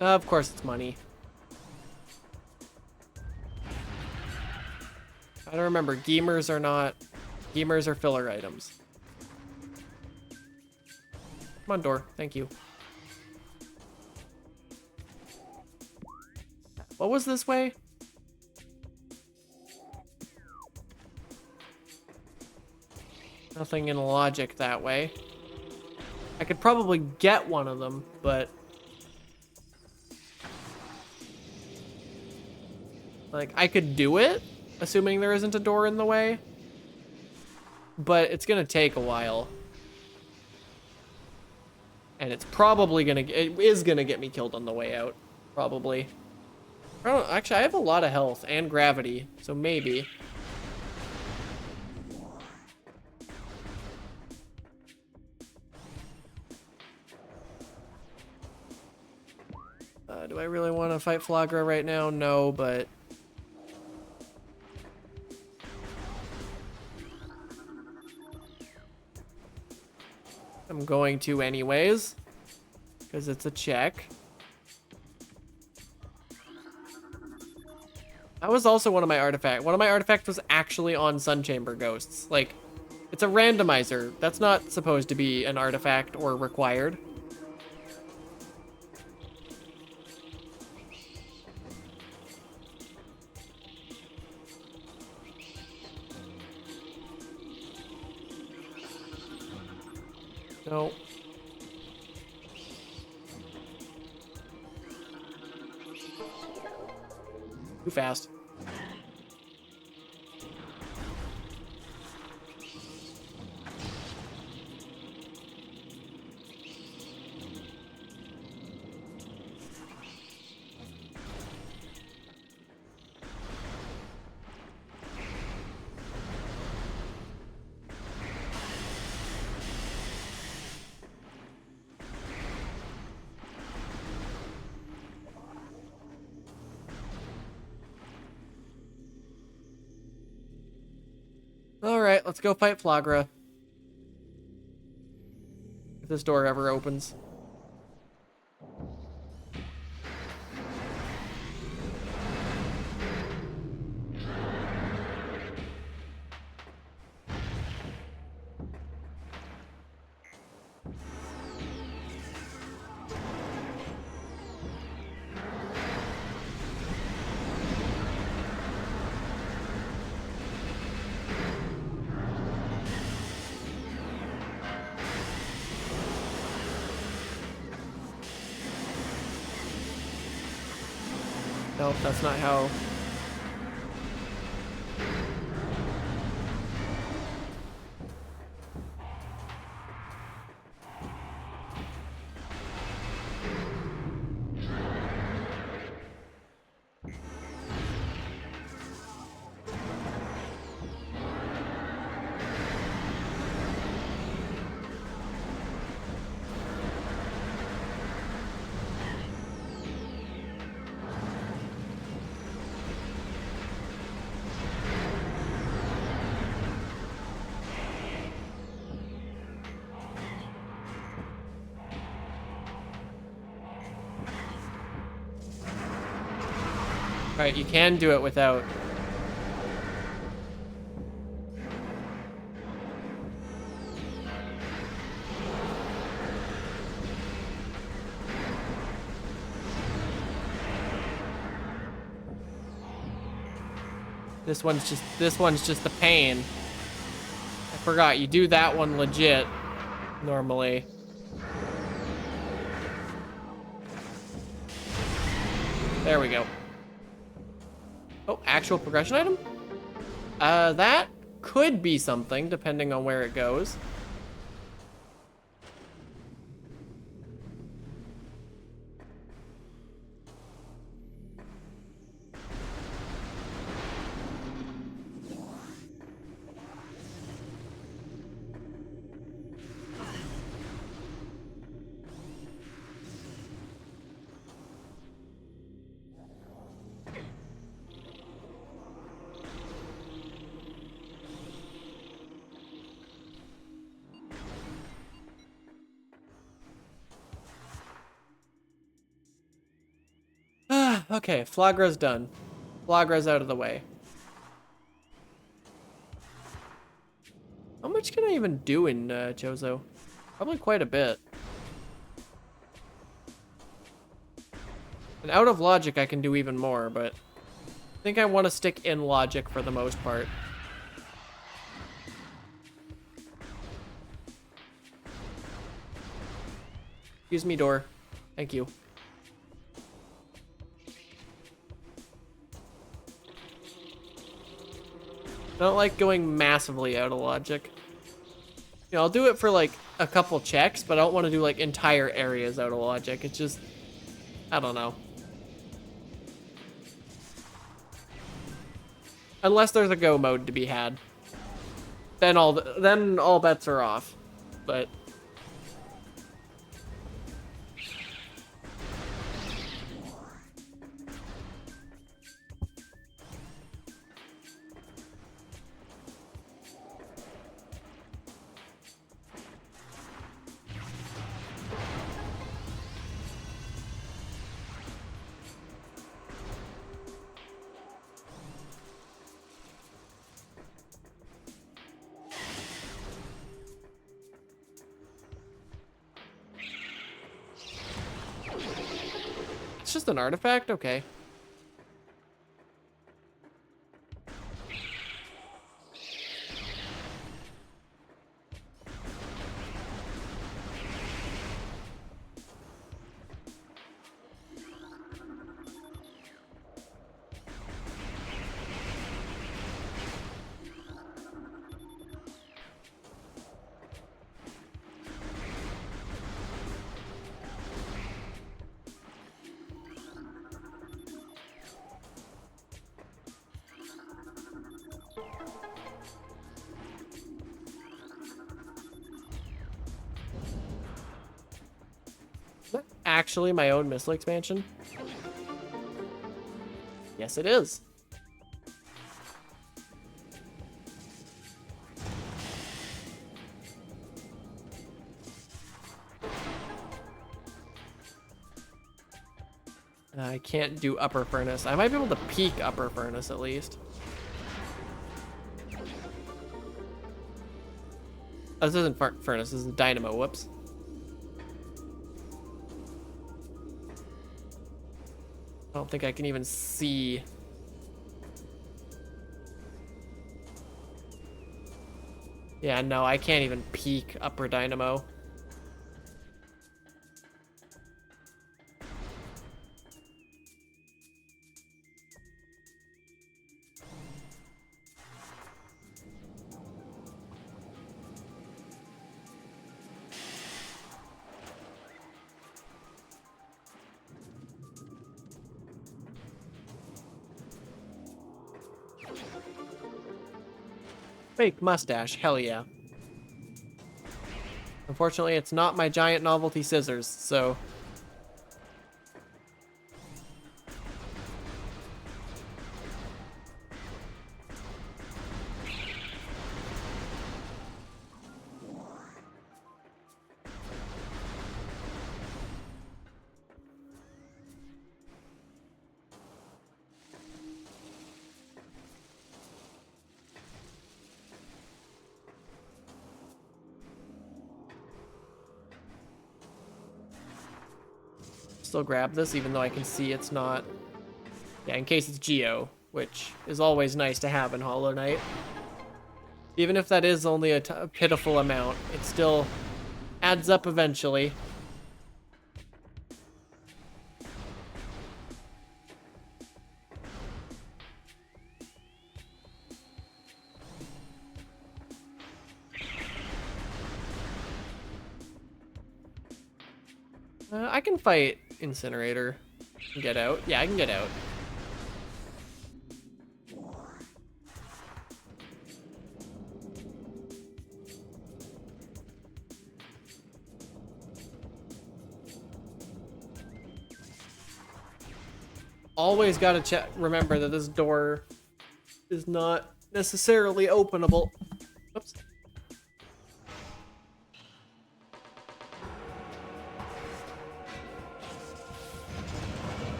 Of course it's money. I don't remember. Gamers are not... Gamers are filler items. Come on, door. Thank you. What was this way? Nothing in logic that way. I could probably get one of them, but... Like, I could do it, assuming there isn't a door in the way. But it's gonna take a while. And it's probably gonna... It is gonna get me killed on the way out. Probably. I don't... Actually, I have a lot of health and gravity, so maybe. Do I really want to fight Flagra right now? No, but... I'm going to anyways, because it's a check. That was also one of my artifacts. One of my artifacts was actually on Sun Chamber Ghosts. Like, it's a randomizer. That's not supposed to be an artifact or required. No. Too fast. Alright, let's go fight Flagra. If this door ever opens. Nope, that's not how... Alright, you can do it without... This one's just a pain. I forgot, you do that one legit, normally. There we go. Oh, actual progression item? That could be something, depending on where it goes. Okay, Flagra's done. Flagra's out of the way. How much can I even do in Chozo? Probably quite a bit. And out of logic, I can do even more, but I think I want to stick in logic for the most part. Excuse me, door. Thank you. I don't like going massively out of logic. You know, I'll do it for like a couple checks, but I don't want to do like entire areas out of logic. It's just, I don't know. Unless there's a go mode to be had, then all bets are off. But it's just an artifact, okay. Is that actually my own missile expansion? Yes, it is. I can't do upper furnace. I might be able to peak upper furnace at least. Oh, this isn't furnace, this is dynamo, whoops. I don't think I can even see. Yeah, no, I can't even peek upper dynamo. Fake mustache, hell yeah. Unfortunately, it's not my giant novelty scissors, so... Still grab this, even though I can see it's not... Yeah, in case it's Geo. which is always nice to have in Hollow Knight. Even if that is only a pitiful amount, it still adds up eventually. I can fight Incinerator and get out. Yeah, I can get out. Always gotta remember that this door is not necessarily openable. Oops.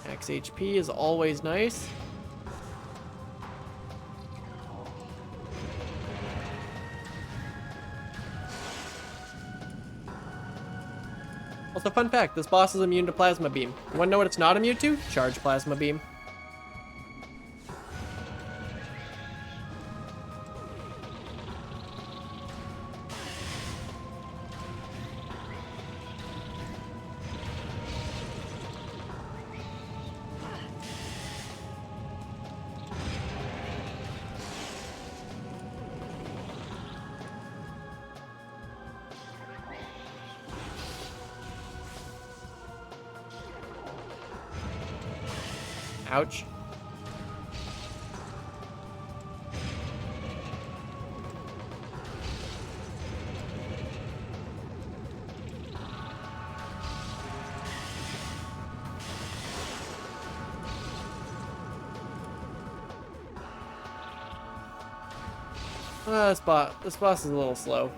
Max HP is always nice. Also, fun fact, this boss is immune to Plasma Beam. You wanna know what it's not immune to? Charge Plasma Beam. Ouch. This boss is a little slow.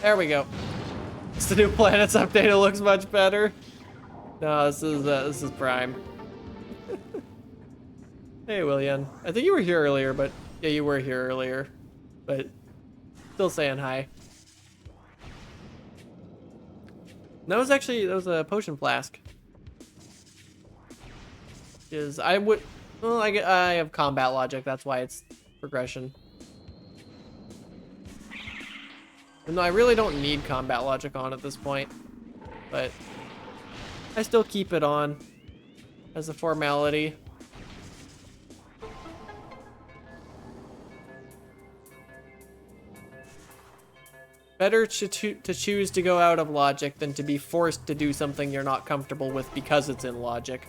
There we go. It's the new planets update. It looks much better. No, this is Prime. Hey, William. I think you were here earlier, but yeah, you were here earlier, but still saying hi. That was a potion flask. Well, I have combat logic. That's why it's progression. No, I really don't need combat logic on at this point, but I still keep it on as a formality. Better to choose to go out of logic than to be forced to do something you're not comfortable with because it's in logic.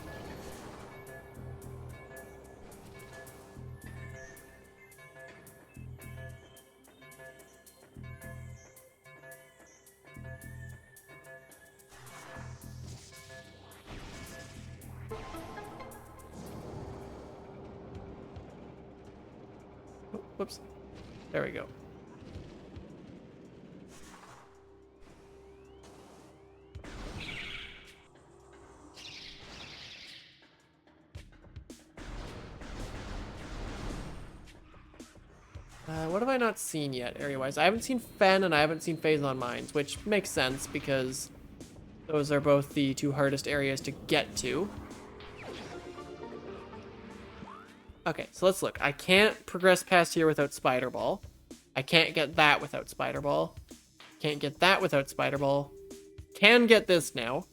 Whoops. There we go. What have I not seen yet, area-wise? I haven't seen Fen and I haven't seen Phazon Mines, which makes sense because those are both the two hardest areas to get to. Okay, so let's look. I can't progress past here without Spider Ball. I can't get that without Spider Ball. Can't get that without Spider Ball. Can get this now.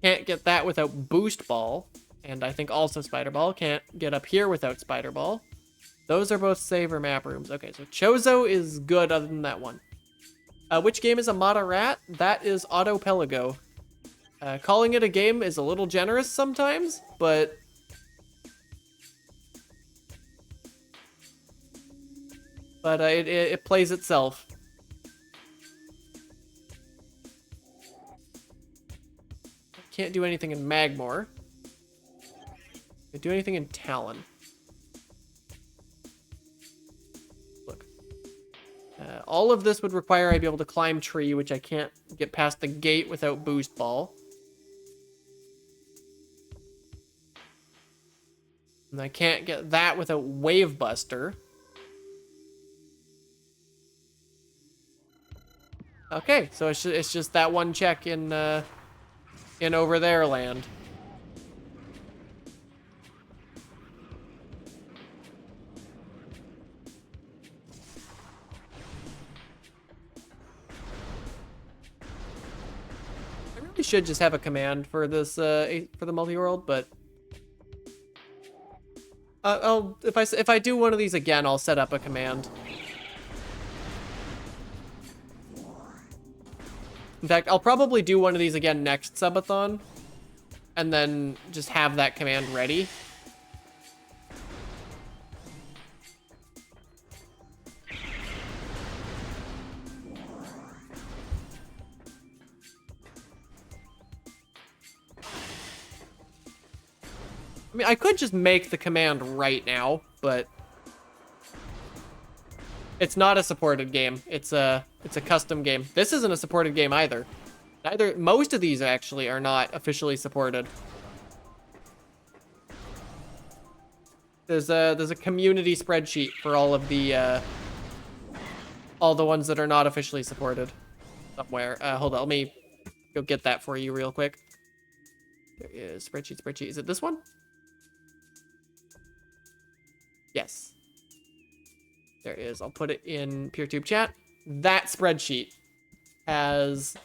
Can't get that without Boost Ball. And I think also Spider Ball. Can't get up here without Spider Ball. Those are both saver map rooms. Okay, so Chozo is good other than that one. Which game is Amada Rat? That is Auto Pelago. Calling it a game is a little generous sometimes, but it plays itself. Can't do anything in Magmore. Can't do anything in Talon. Look. All of this would require I be able to climb tree, which I can't get past the gate without Boost Ball. And I can't get that without Wave Buster. Okay, so it's just that one check in over there land. I really should just have a command for this for the multi-world, but I'll if I do one of these again, I'll set up a command. In fact, I'll probably do one of these again next subathon, and then just have that command ready. I mean, I could just make the command right now, but it's not a supported game. It's a custom game. This isn't a supported game either. Most of these actually are not officially supported. There's a community spreadsheet for all the ones that are not officially supported somewhere. Hold on, let me go get that for you real quick. There is spreadsheet. Is it this one? Yes. There is. I'll put it in PeerTube chat. That spreadsheet has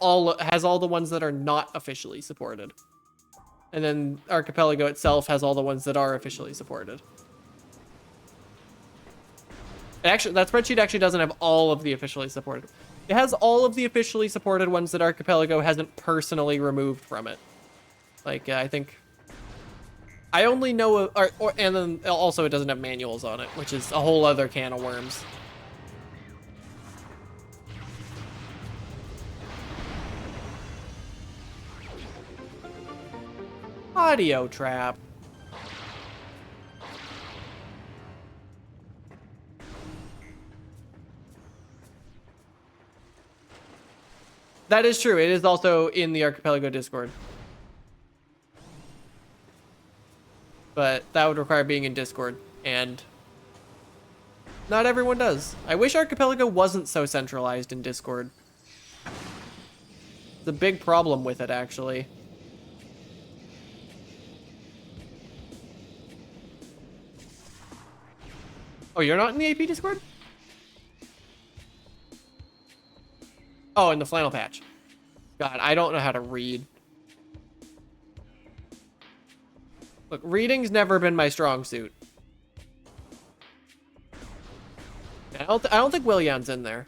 all the ones that are not officially supported. And then Archipelago itself has all the ones that are officially supported. That spreadsheet actually doesn't have all of the officially supported. It has all of the officially supported ones that Archipelago hasn't personally removed from it. Like, I think I only know, and then also it doesn't have manuals on it, which is a whole other can of worms. Audio trap. That is true. It is also in the Archipelago Discord. But that would require being in Discord, and not everyone does. I wish Archipelago wasn't so centralized in Discord. It's a big problem with it, actually. Oh, you're not in the AP Discord? Oh, in the flannel patch. God, I don't know how to read. Look, reading's never been my strong suit. I don't think Willian's in there.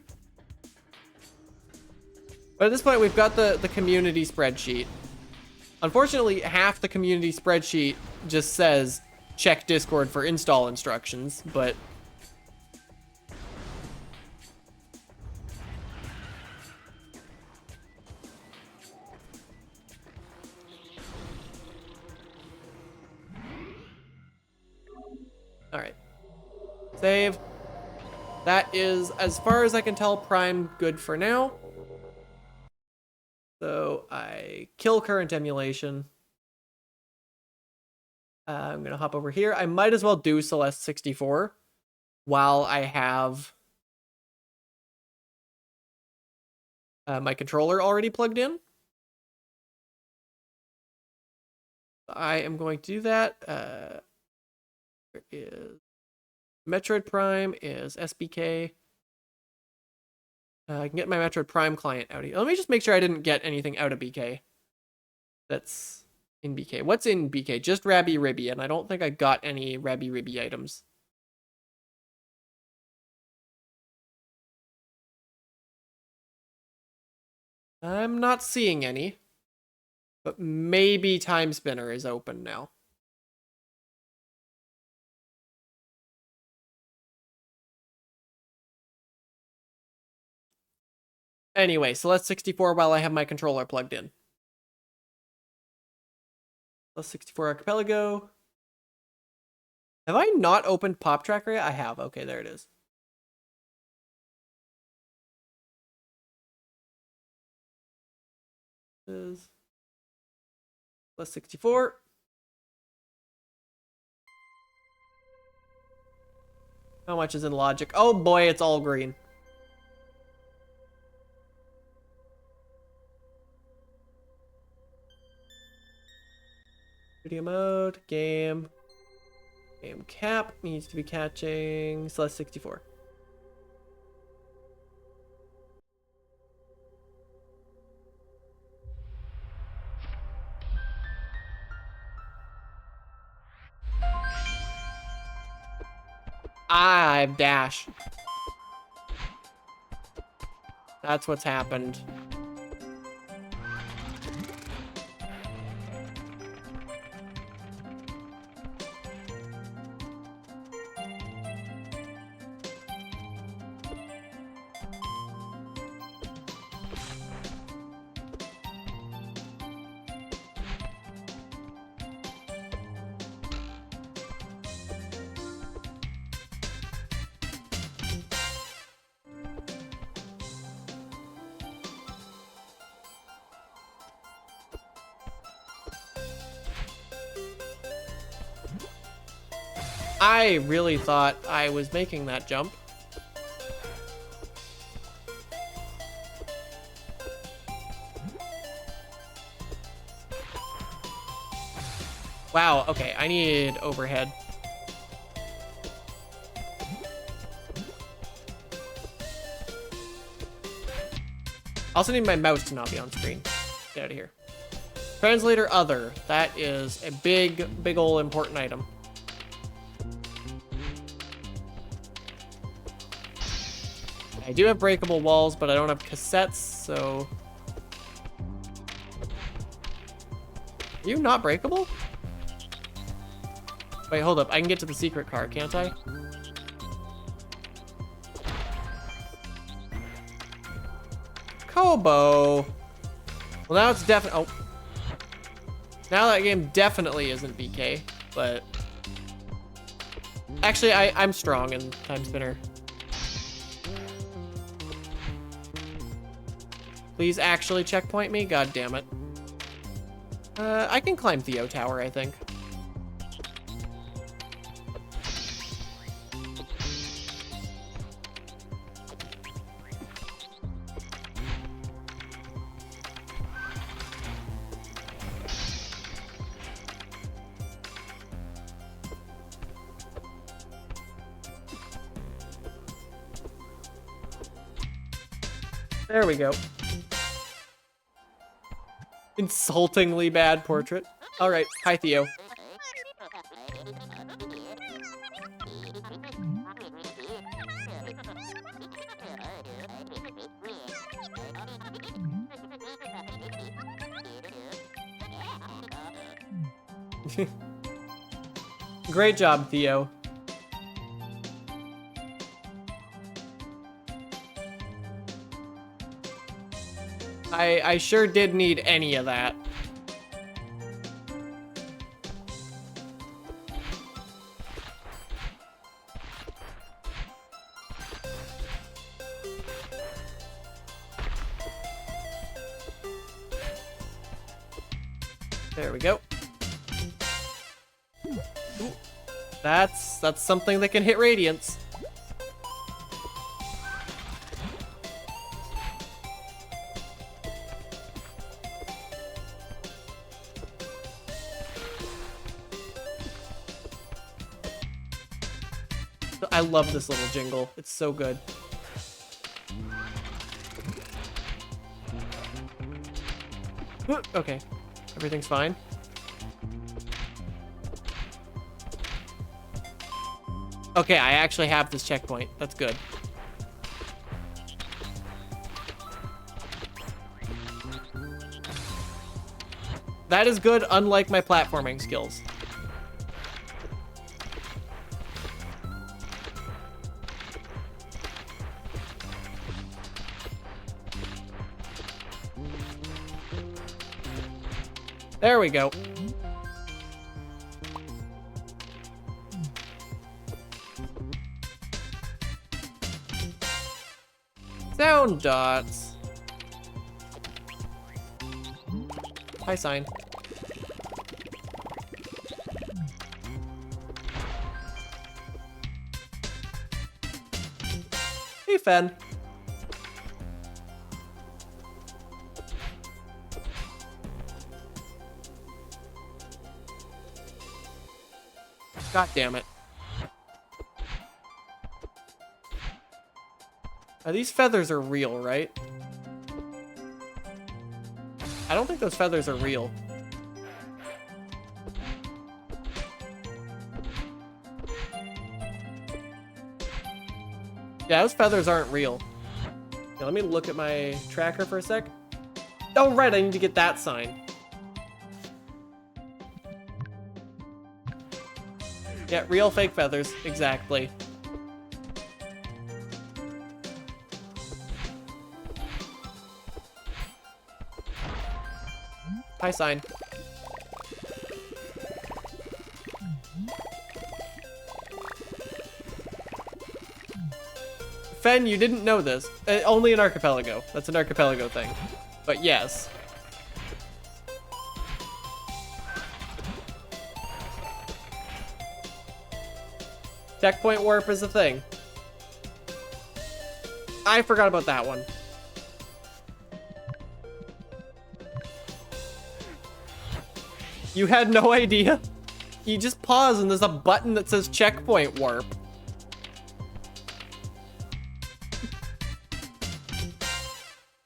But at this point, we've got the community spreadsheet. Unfortunately, half the community spreadsheet just says check Discord for install instructions, but all right. Save. That is, as far as I can tell, Prime good for now. So I kill current emulation. I'm going to hop over here. I might as well do Celeste 64 while I have my controller already plugged in. I am going to do that. There is Metroid Prime is SBK. I can get my Metroid Prime client out of here. Let me just make sure I didn't get anything out of BK. That's in BK. What's in BK? Just Rabby Ribby, and I don't think I got any Rabby Ribby items. I'm not seeing any, but maybe Time Spinner is open now. Anyway, Celeste 64 while I have my controller plugged in. Celeste 64 Archipelago. Have I not opened Pop Tracker yet? I have. Okay, there it is. Celeste 64. How much is in logic? Oh boy, it's all green. Video mode, game. Game cap needs to be catching Celeste 64. I have dash. That's what's happened. I really thought I was making that jump. Wow, okay, I need overhead. I also need my mouse to not be on screen. Get out of here. Translator other. That is a big ol' important item. I do have breakable walls, but I don't have cassettes, so... Are you not breakable? Wait, hold up. I can get to the secret car, can't I? Kobo! Well, now it's definitely... Oh. Now that game definitely isn't BK, but... Actually, I'm strong in Time Spinner. Please actually checkpoint me? God damn it. I can climb Theo Tower, I think. There we go. Insultingly bad portrait. All right, hi Theo. Great job, Theo. I sure did need any of that. There we go. Ooh. That's something that can hit radiance. I love this little jingle. It's so good. Okay, everything's fine. Okay, I actually have this checkpoint. That's good. That is good, unlike my platforming skills. There we go. Sound dots. Hi, sign. Fen. God damn it. These feathers are real, right? I don't think those feathers are real. Yeah, those feathers aren't real. Yeah, let me look at my tracker for a sec. Oh, right, I need to get that sign. Yeah, real fake feathers, exactly. Hi, sign. Fen, you didn't know this. Only an archipelago. That's an archipelago thing. But yes. Checkpoint warp is a thing. I forgot about that one. You had no idea? You just pause and there's a button that says checkpoint warp.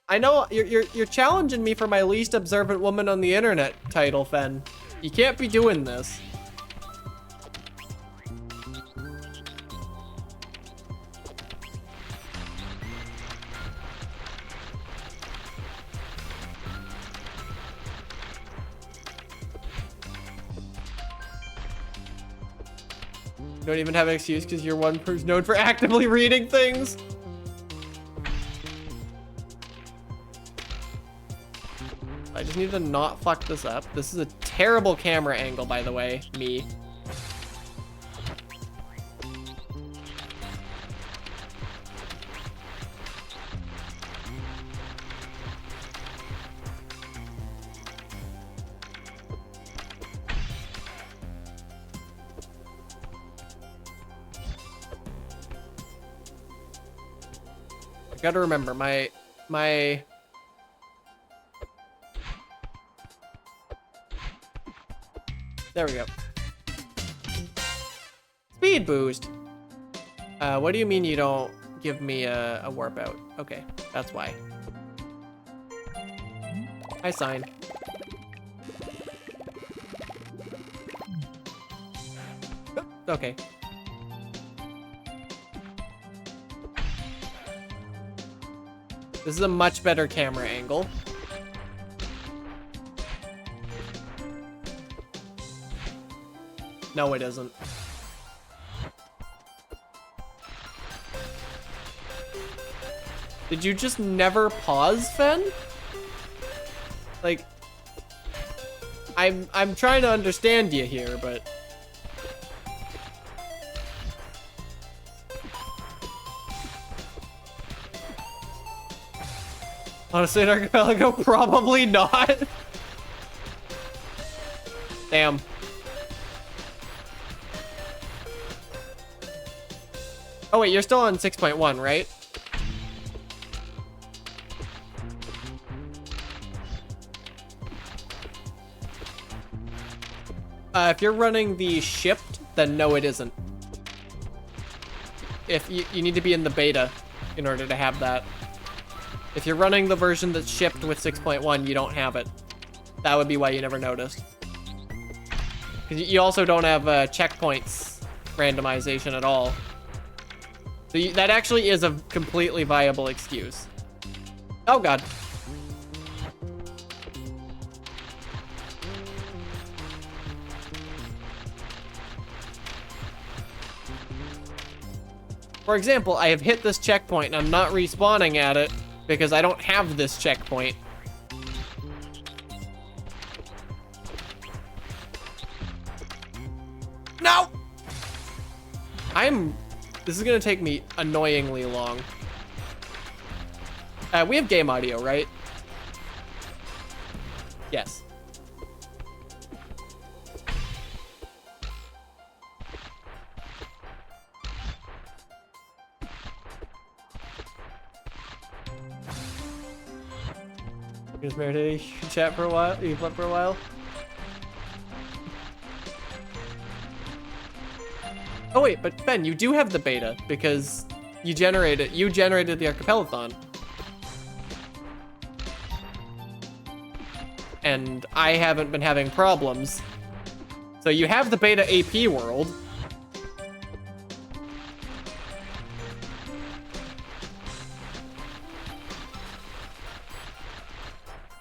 I know you're challenging me for my least observant woman on the internet title, Fen. You can't be doing this. You don't even have an excuse because you're one who's known for actively reading things. I just need to not fuck this up. This is a terrible camera angle, by the way. Me. I gotta remember, my... There we go. Speed boost. What do you mean you don't give me a warp out? Okay, that's why. Hi, sign. Okay. This is a much better camera angle. No, it isn't. Did you just never pause, Fen? Like, I'm trying to understand you here, but honestly, an archipelago, probably not. Damn. Oh wait, you're still on 6.1, right? If you're running the shipped, then no, it isn't. If you need to be in the beta in order to have that. If you're running the version that's shipped with 6.1, you don't have it. That would be why you never noticed. Because you also don't have checkpoints randomization at all. So that actually is a completely viable excuse. Oh god. For example, I have hit this checkpoint and I'm not respawning at it because I don't have this checkpoint. No! This is gonna take me annoyingly long. We have game audio, right? Yes. You just married, you can chat for a while? You slept for a while? Oh wait, but Ben, you do have the beta because you generated the Archipelathon. And I haven't been having problems. So you have the beta AP world.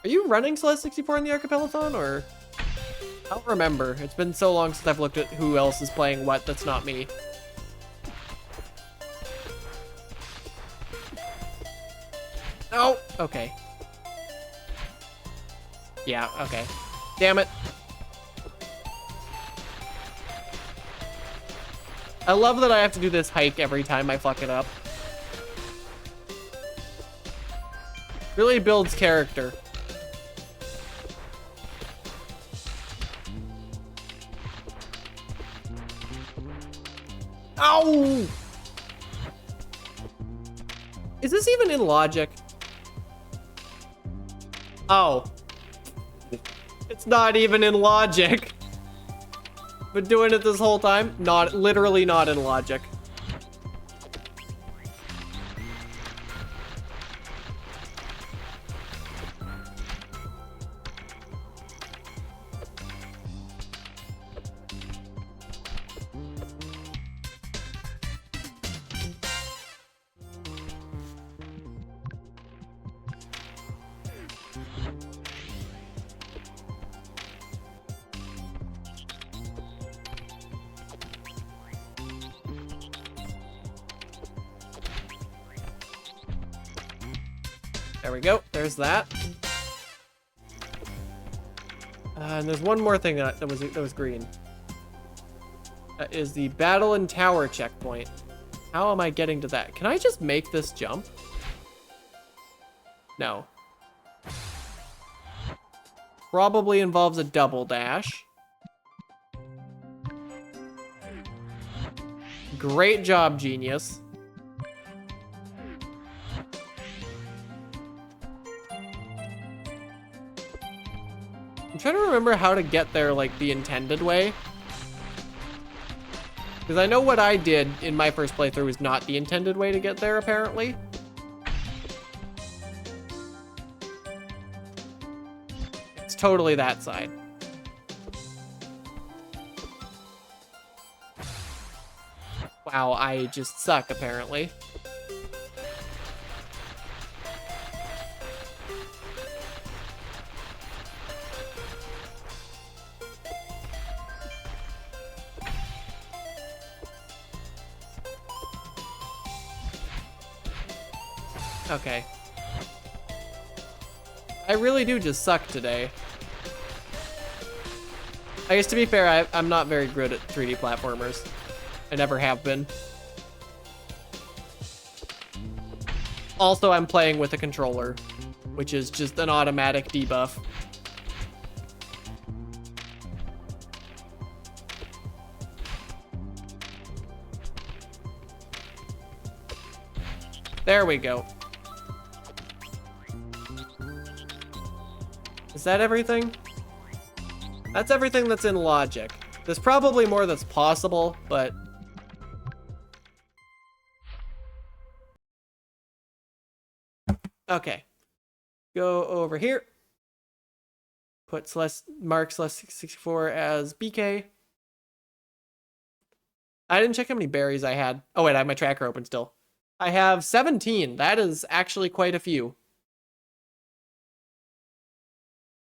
Are you running Celeste 64 in the Archipelathon, or? I don't remember. It's been so long since I've looked at who else is playing what that's not me. Oh, okay. Yeah, okay. Damn it. I love that I have to do this hike every time I fuck it up. Really builds character. Ow! Is this even in logic? Oh. It's not even in logic. Been doing it this whole time? Literally not in logic. There we go. There's that. And there's one more thing that was green. That is the battle and tower checkpoint. How am I getting to that? Can I just make this jump? No. Probably involves a double dash. Great job, genius. I'm trying to remember how to get there, like, the intended way. Because I know what I did in my first playthrough is not the intended way to get there, apparently. It's totally that side. Wow, I just suck, apparently. Okay. I really do just suck today. I guess to be fair, I'm not very good at 3D platformers. I never have been. Also, I'm playing with a controller, which is just an automatic debuff. There we go. Is that everything? That's everything that's in logic. There's probably more that's possible, but... Okay. Go over here. Put mark Celeste 64 as BK. I didn't check how many berries I had. Oh wait, I have my tracker open still. I have 17. That is actually quite a few.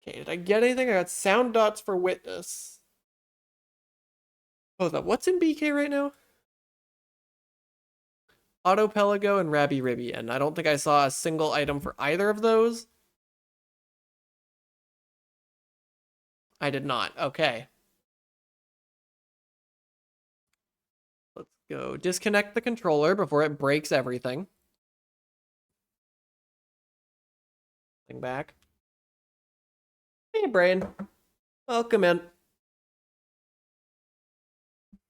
Okay, did I get anything? I got sound dots for witness. Oh, what's in BK right now? Autopelago and Rabby Ribby, and I don't think I saw a single item for either of those. I did not. Okay. Let's go disconnect the controller before it breaks everything. Thing back. Hey, brain. Welcome in.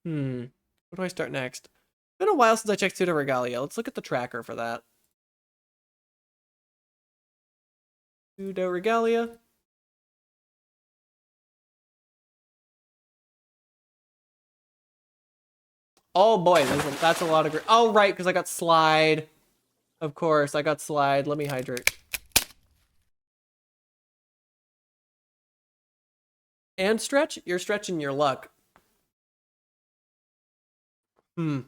What do I start next? It's been a while since I checked Pseudo Regalia. Let's look at the tracker for that. Pseudo Regalia. Oh boy, that's a lot of... Oh, right, because I got Slide. Of course, I got Slide. Let me hydrate. And Stretch? You're stretching your luck. Hmm.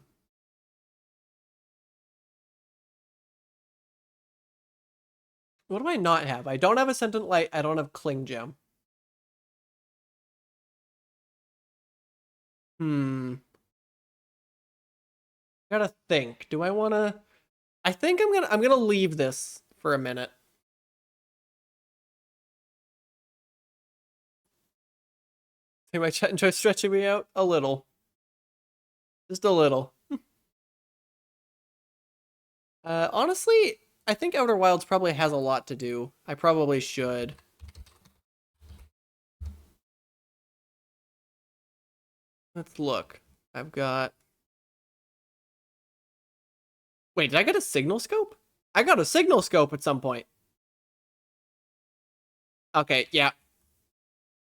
What do I not have? I don't have a Sentient Light. I don't have Cling Gem. Hmm. Gotta think. Do I wanna... I think I'm gonna leave this for a minute. Think my chat enjoy stretching me out? A little. Just a little. Honestly, I think Outer Wilds probably has a lot to do. I probably should. Let's look. I've got... Wait, did I get a signal scope? I got a signal scope at some point. Okay, yeah.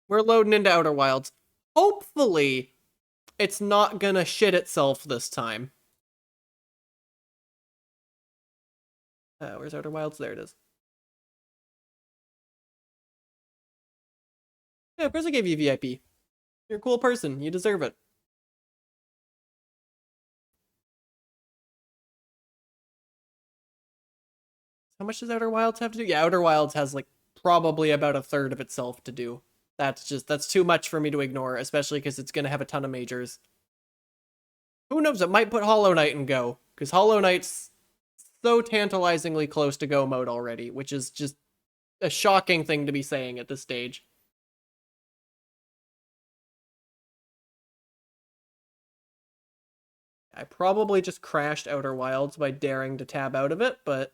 We're loading into Outer Wilds. Hopefully, it's not gonna shit itself this time. Where's Outer Wilds? There it is. Yeah, of course I gave you VIP. You're a cool person. You deserve it. How much does Outer Wilds have to do? Yeah, Outer Wilds has like probably about a third of itself to do. That's too much for me to ignore, especially because it's gonna have a ton of majors. Who knows? It might put Hollow Knight in Go, because Hollow Knight's so tantalizingly close to Go mode already, which is just a shocking thing to be saying at this stage. I probably just crashed Outer Wilds by daring to tab out of it, but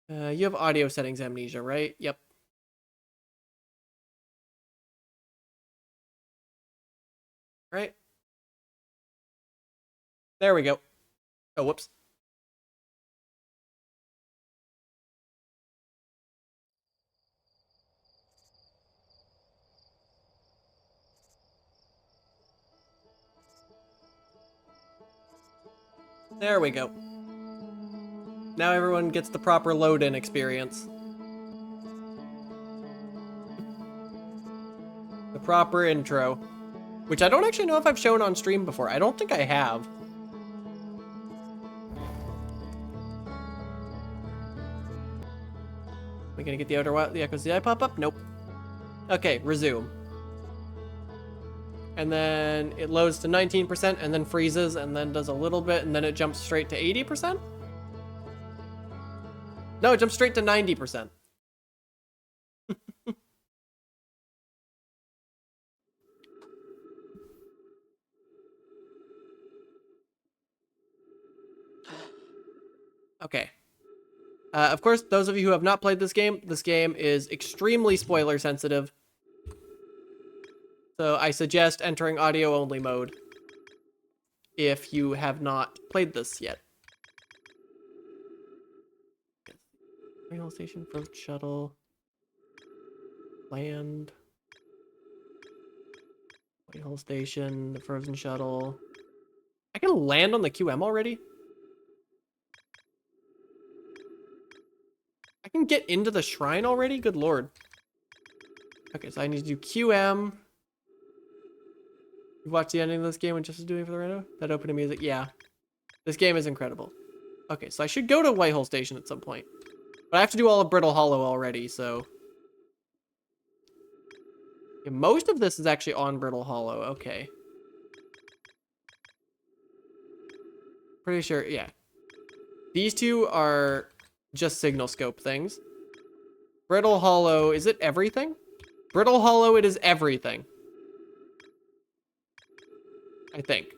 you have audio settings amnesia, right? Yep. Right. There we go. Oh, whoops. There we go. Now everyone gets the proper load-in experience. The proper intro. Which I don't actually know if I've shown on stream before. I don't think I have. Am I gonna get the Outer Wild, the Echo ZI pop up? Nope. Okay, resume. And then it loads to 19% and then freezes and then does a little bit and then it jumps straight to 80%? No, it jumps straight to 90%. Okay. Of course, those of you who have not played this game is extremely spoiler sensitive. So I suggest entering audio only mode if you have not played this yet. Rail station, frozen shuttle, land, Whitehall station, the frozen shuttle. I can land on the QM already? I can get into the shrine already? Good lord. Okay, so I need to do QM. You watched the ending of this game when Just was doing it for the rando? That opening music? Yeah. This game is incredible. Okay, so I should go to Whitehall Station at some point. But I have to do all of Brittle Hollow already, so... Yeah, most of this is actually on Brittle Hollow. Okay. Pretty sure, yeah. These two are just signal scope things. Brittle Hollow, is it everything? Brittle Hollow, it is everything. I think.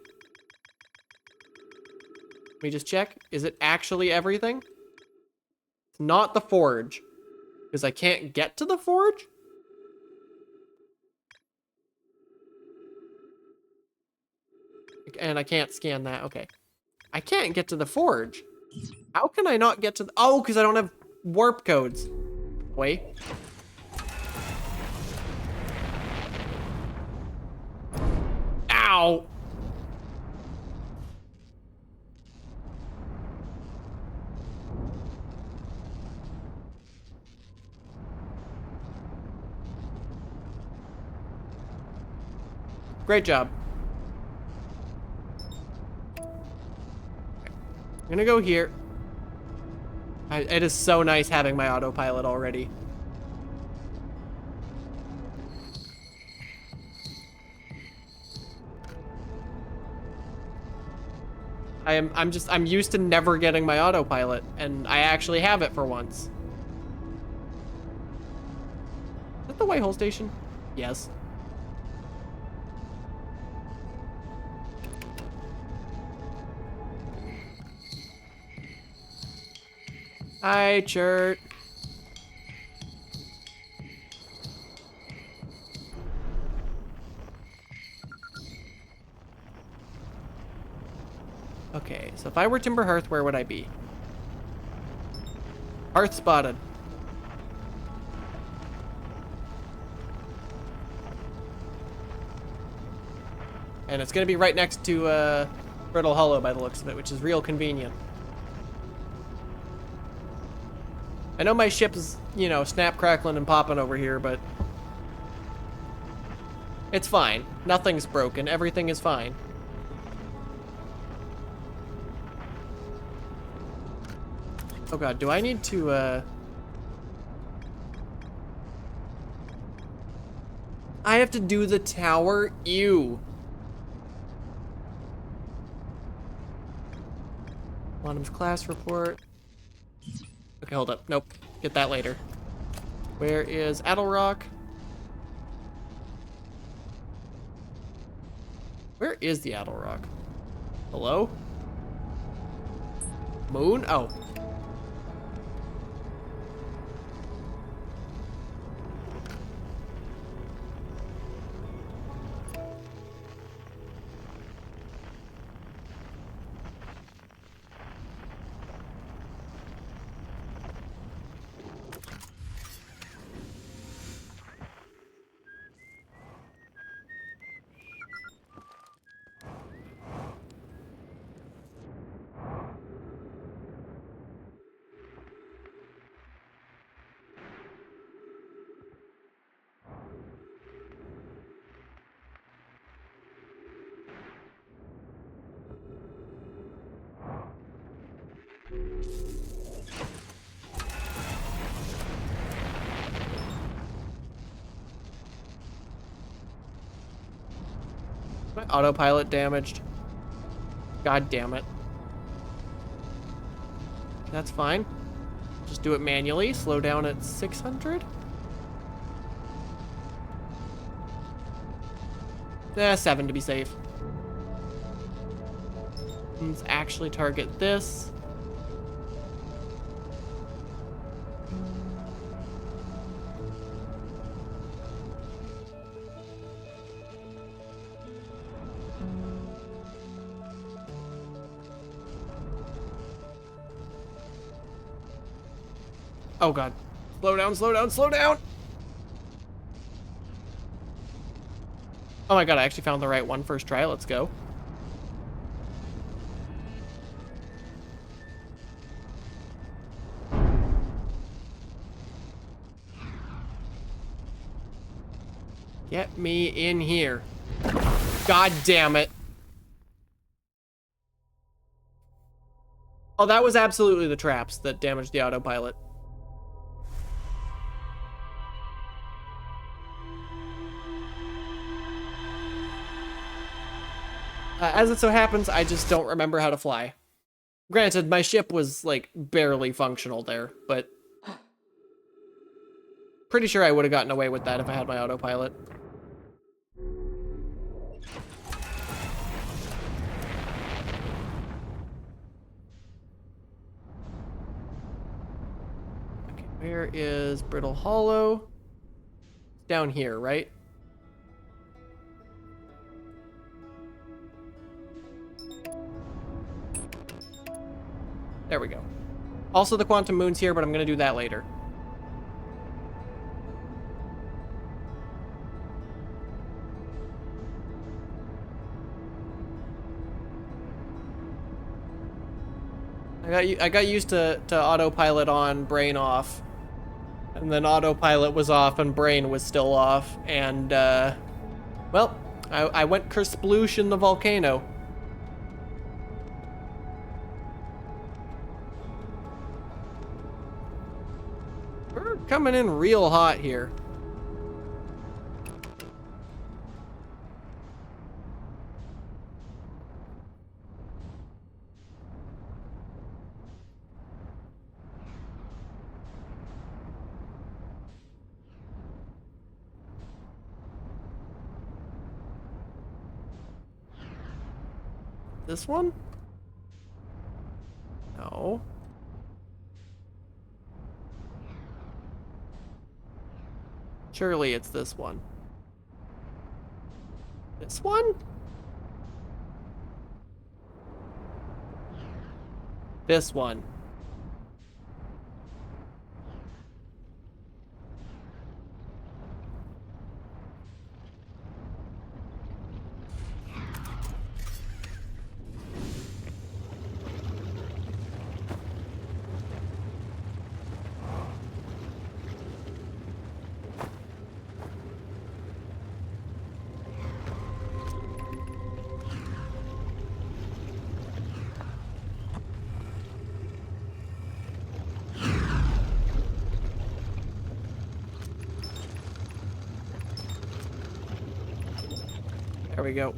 Let me just check. Is it actually everything? It's not the forge. Because I can't get to the forge? And I can't scan that. Okay. I can't get to the forge. How can I not get to the... Oh, because I don't have warp codes. Wait. Ow! Great job. I'm gonna go here. It is so nice having my autopilot already. I'm used to never getting my autopilot, and I actually have it for once. Is that the Whitehole station? Yes. Hi, Chert. Okay, so if I were Timber Hearth, where would I be? Hearth spotted. And it's gonna be right next to Brittle Hollow by the looks of it, which is real convenient. I know my ship is, you know, snap, crackling, and popping over here, but it's fine. Nothing's broken. Everything is fine. Oh god, do I need to, I have to do the tower? Ew. Quantum's class report. Okay, hold up. Nope. Get that later. Where is Addlerock? Where is the Addlerock? Hello? Moon? Oh. My autopilot damaged. God damn it. That's fine. Just do it manually. Slow down at 600. Eh, 7 to be safe. Let's actually target this. Oh god. Slow down, slow down, slow down! Oh my god, I actually found the right one first try. Let's go. Get me in here. God damn it. Oh, that was absolutely the traps that damaged the autopilot. As it so happens, I just don't remember how to fly. Granted, my ship was, like, barely functional there, but pretty sure I would have gotten away with that if I had my autopilot. Okay, where is Brittle Hollow? Down here, right? There we go. Also, the quantum moon's here, but I'm gonna do that later. I got used to autopilot on, brain off. And then autopilot was off and brain was still off. And, well, I went kersploosh in the volcano. We're coming in real hot here. This one? No. Surely it's this one. This one? This one. There we go.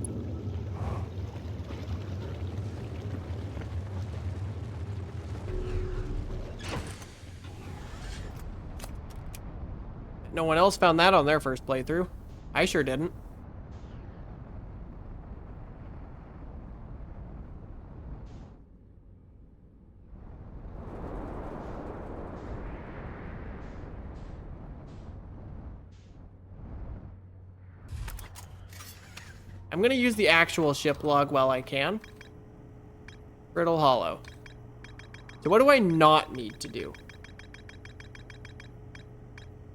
No one else found that on their first playthrough. I sure didn't. I'm gonna use the actual ship log while I can. Brittle Hollow. So what do I not need to do?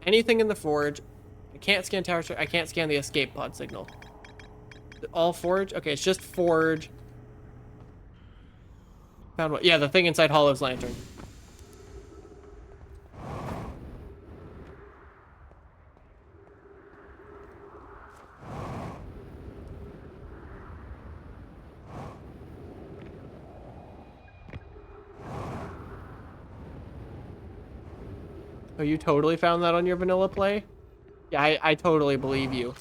Anything in the forge. I can't scan tower. I can't scan the escape pod signal. All forge? Okay, it's just forge. Found what? Yeah, the thing inside Hollow's lantern. Oh, you totally found that on your vanilla play? Yeah, I totally believe you.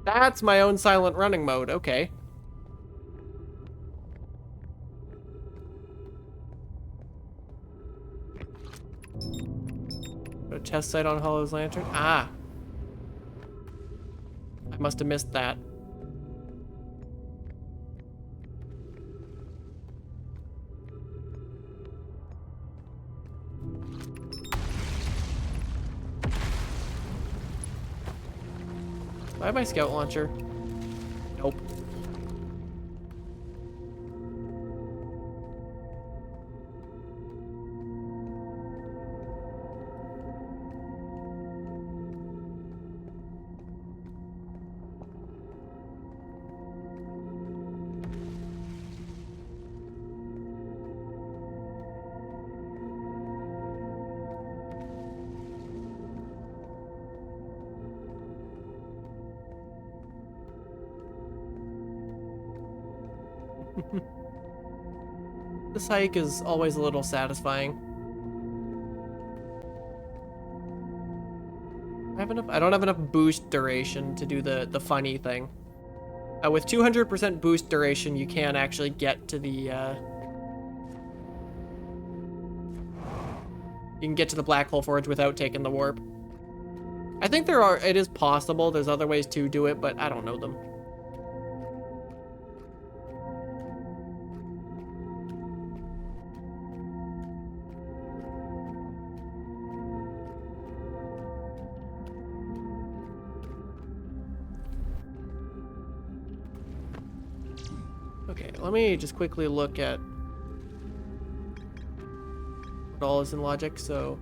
That's my own silent running mode. Okay. Go to test site on Hollow's lantern. Ah. I must have missed that. Do I have my scout launcher? Nope. This hike is always a little satisfying. I don't have enough boost duration to do the funny thing. With 200% boost duration, you can actually get to the you can get to the black hole forge without taking the warp. I think it is possible. There's other ways to do it, but I don't know them. Okay, let me just quickly look at what all is in logic. So,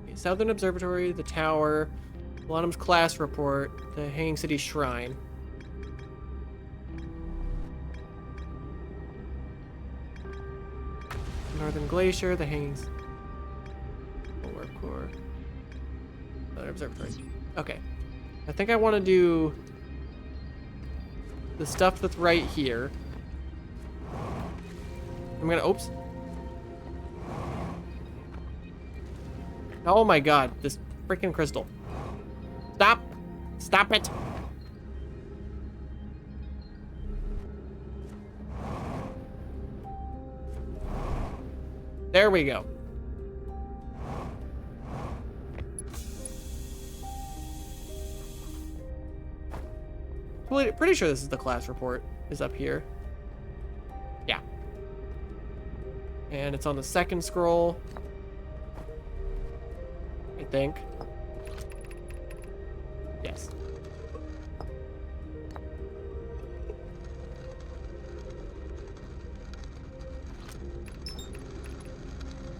okay, Southern Observatory, the Tower, Blenheim's class report, the Hanging City Shrine. Northern Glacier, the Hanging Polar Core, Southern Observatory. Okay, I think I want to do the stuff that's right here. I'm gonna, oops. Oh my god, this freaking crystal. Stop! Stop it! There we go. Pretty sure this is the class report, is up here. Yeah. And it's on the second scroll, I think. Yes.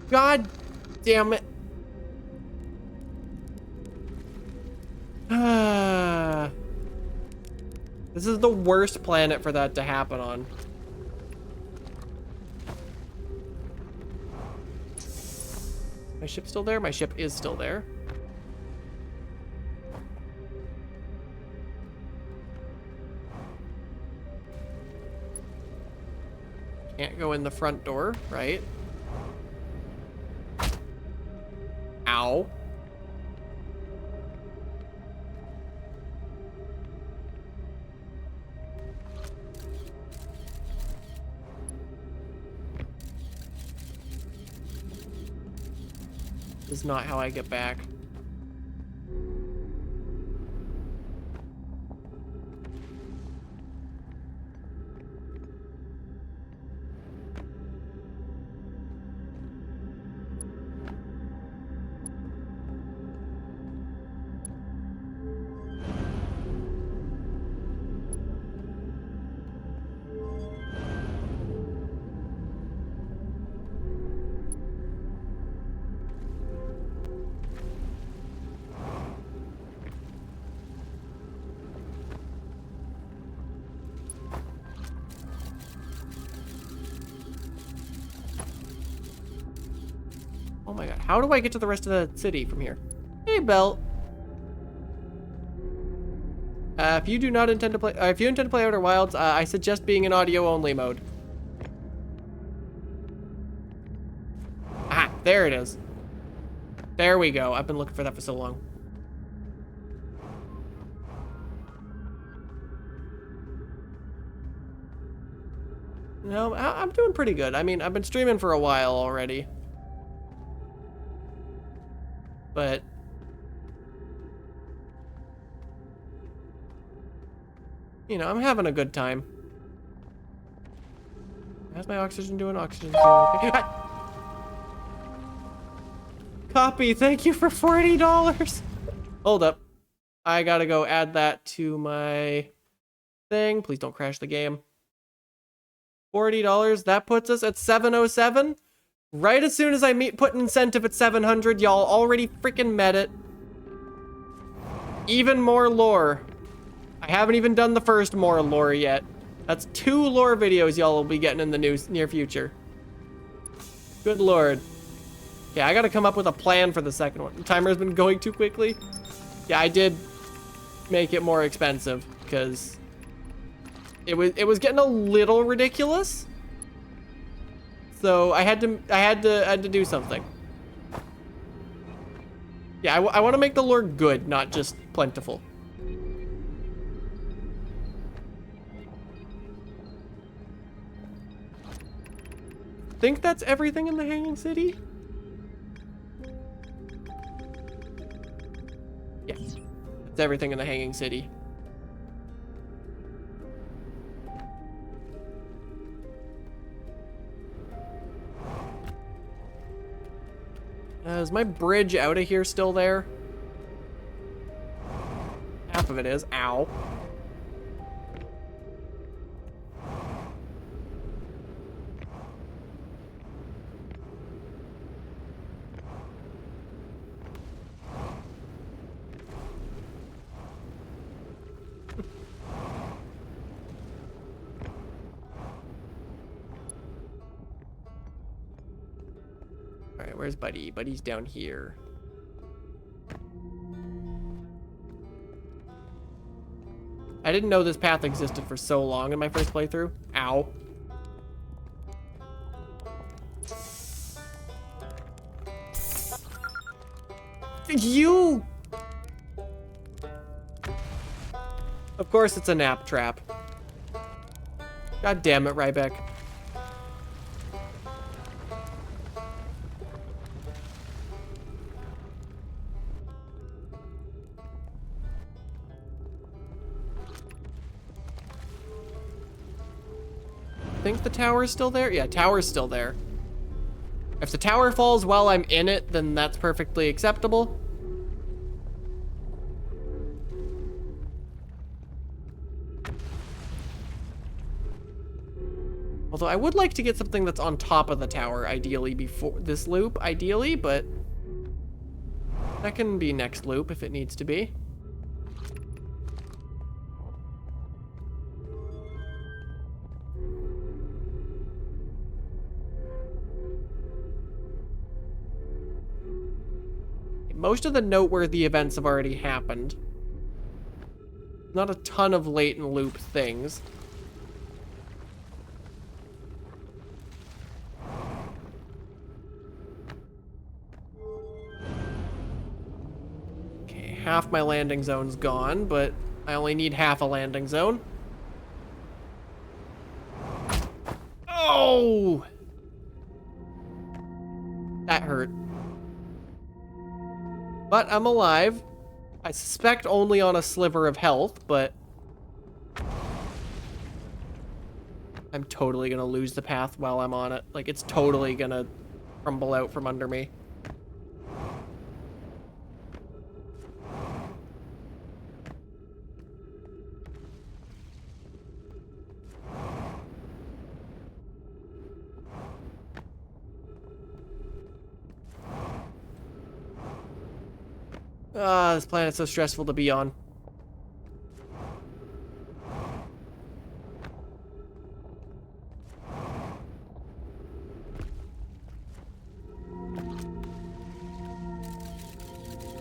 God damn it. This is the worst planet for that to happen on. My ship's still there? My ship is still there. Can't go in the front door, right? Ow. This is not how I get back. Oh my god, how do I get to the rest of the city from here? Hey, Belt. If you do not intend to play, if you intend to play Outer Wilds, I suggest being in audio-only mode. Ah, there it is. There we go. I've been looking for that for so long. No, I'm doing pretty good. I mean, I've been streaming for a while already. But you know, I'm having a good time. How's my oxygen doing? Oxygen's doing okay. Copy, thank you for $40. Hold up. I gotta go add that to my thing. Please don't crash the game. $40, that puts us at 707. Right as soon as I put an incentive at 700, y'all already freaking met it. Even more lore. I haven't even done the first more lore yet. That's 2 lore videos y'all will be getting in the near future. Good lord. Yeah, I gotta come up with a plan for the second one. The timer's been going too quickly. Yeah, I did make it more expensive because it was getting a little ridiculous. So I had to do something. Yeah, I want to make the lore good, not just plentiful. Think that's everything in the Hanging City? It's everything in the Hanging City. Is my bridge out of here still there? Half of it is. Ow. Alright, where's Buddy? Buddy's down here. I didn't know this path existed for so long in my first playthrough. Ow. You! Of course it's a nap trap. God damn it, Ryback. Think the tower's still there? Yeah, tower's still there. If the tower falls while I'm in it, then that's perfectly acceptable. Although I would like to get something that's on top of the tower, ideally, before this loop, ideally, but that can be next loop if it needs to be. Most of the noteworthy events have already happened. Not a ton of late and loop things. Okay, half my landing zone's gone, but I only need half a landing zone. Oh! That hurt. But I'm alive. I suspect only on a sliver of health, but I'm totally gonna lose the path while I'm on it. Like, it's totally gonna crumble out from under me. Ah, this planet's so stressful to be on.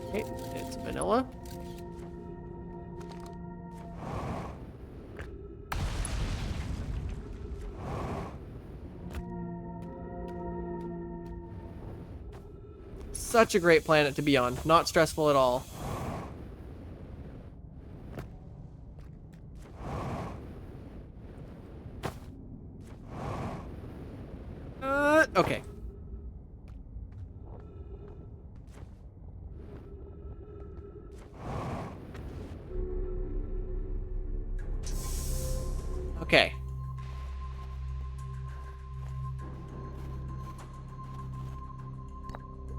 Okay, it's vanilla. Such a great planet to be on. Not stressful at all. Okay. Okay.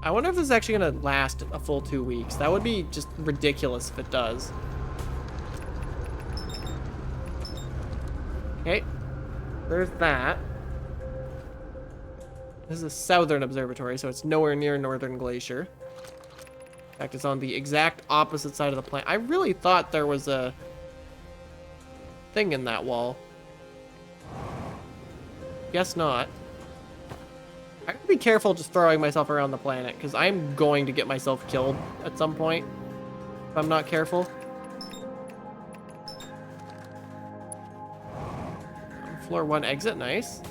I wonder if this is actually gonna last a full 2 weeks. That would be just ridiculous if it does. Okay. There's that. This is a southern observatory, so it's nowhere near Northern Glacier. In fact, it's on the exact opposite side of the planet. I really thought there was a thing in that wall. Guess not. I have to be careful just throwing myself around the planet, because I'm going to get myself killed at some point if I'm not careful. Floor 1 exit, nice.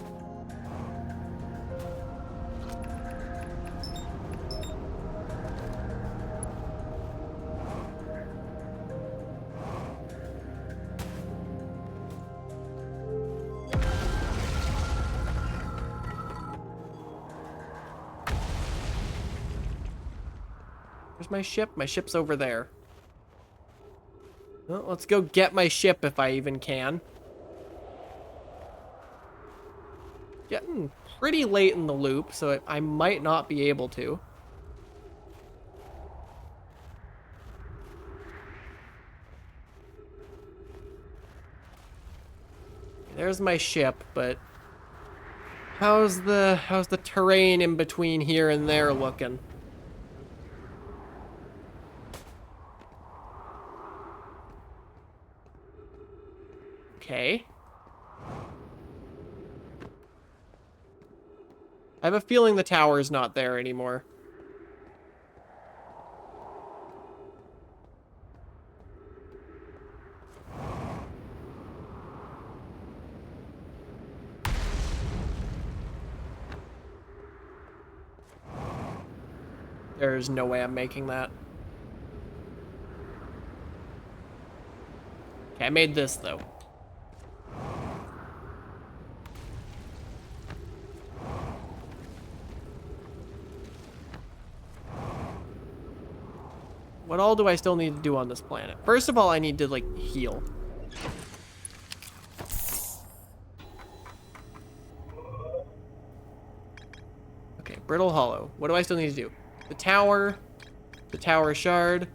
Where's my ship? My ship's over there. Well, let's go get my ship if I even can. Getting pretty late in the loop, so I might not be able to. There's my ship, but how's the terrain in between here and there looking? Okay. I have a feeling the tower's not there anymore. There's no way I'm making that. Okay, I made this, though. What all do I still need to do on this planet? First of all, I need to, like, heal. Okay, Brittle Hollow. What do I still need to do? The tower shard,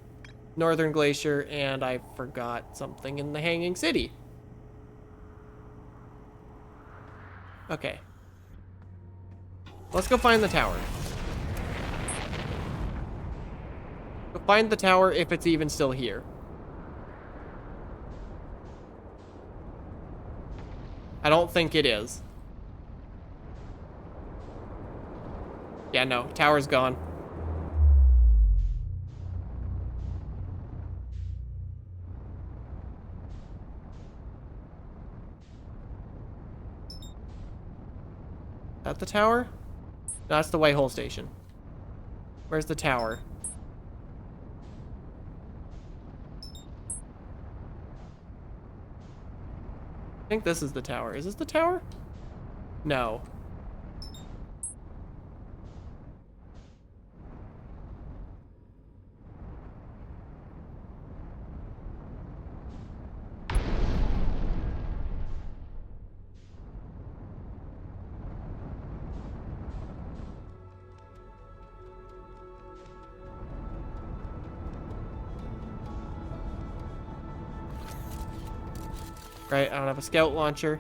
Northern Glacier, and I forgot something in the Hanging City. Okay. Let's go find the tower. Go find the tower if it's even still here. I don't think it is. Yeah, no, tower's gone. Is that the tower? No, that's the Whitehole Station. Where's the tower? I think this is the tower. Is this the tower? No. Right, I don't have a scout launcher.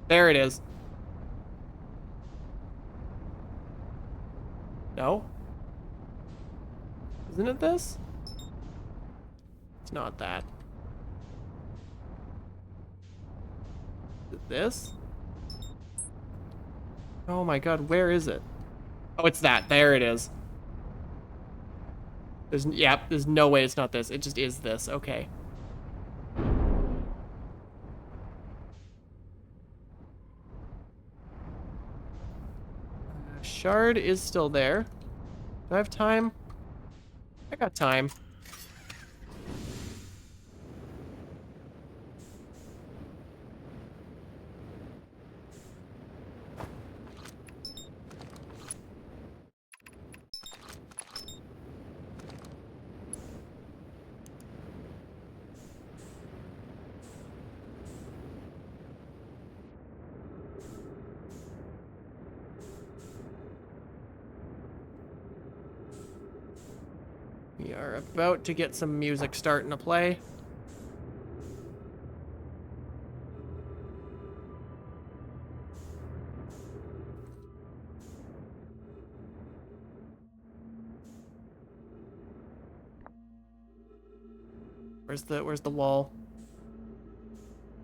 There it is. No? Isn't it this? It's not that. Is it this? Oh my god, where is it? Oh, it's that. There it is. There's no way it's not this. It just is this. Okay. Shard is still there. Do I have time? I got time. We are about to get some music starting to play. Where's the wall?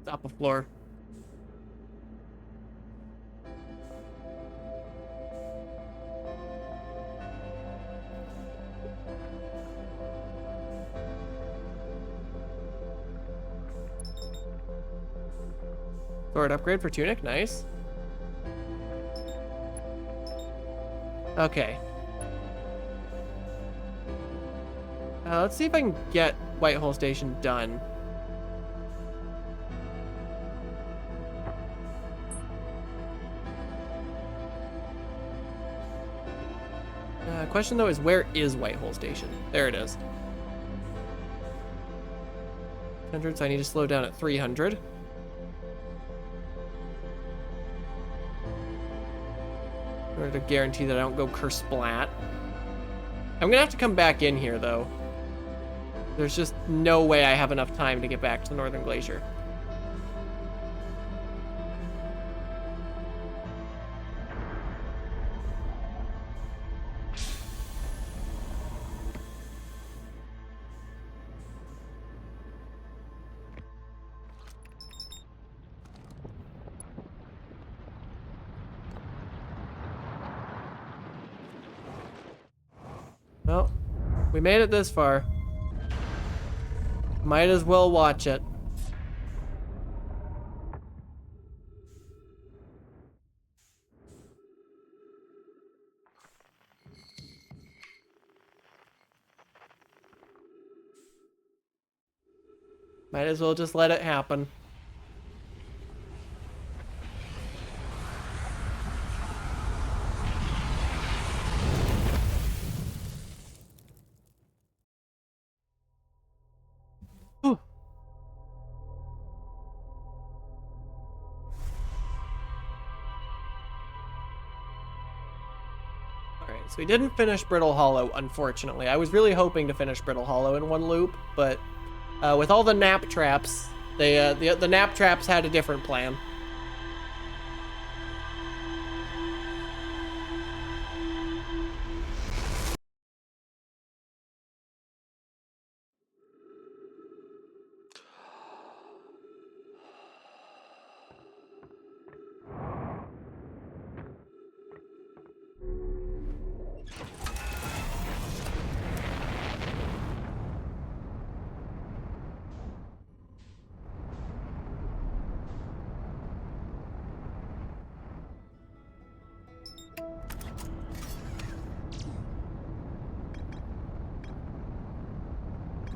It's up the floor. Sword upgrade for tunic, nice. Okay. Let's see if I can get Whitehole Station done. Question though is, where is Whitehole Station? There it is. 100, so I need to slow down at 300. In order to guarantee that I don't go kersplat. I'm gonna have to come back in here, though. There's just no way I have enough time to get back to the Northern Glacier. Well, we made it this far. Might as well watch it. Might as well just let it happen. Whew. Alright, so we didn't finish Brittle Hollow, unfortunately. I was really hoping to finish Brittle Hollow in one loop, but with all the nap traps, the nap traps had a different plan.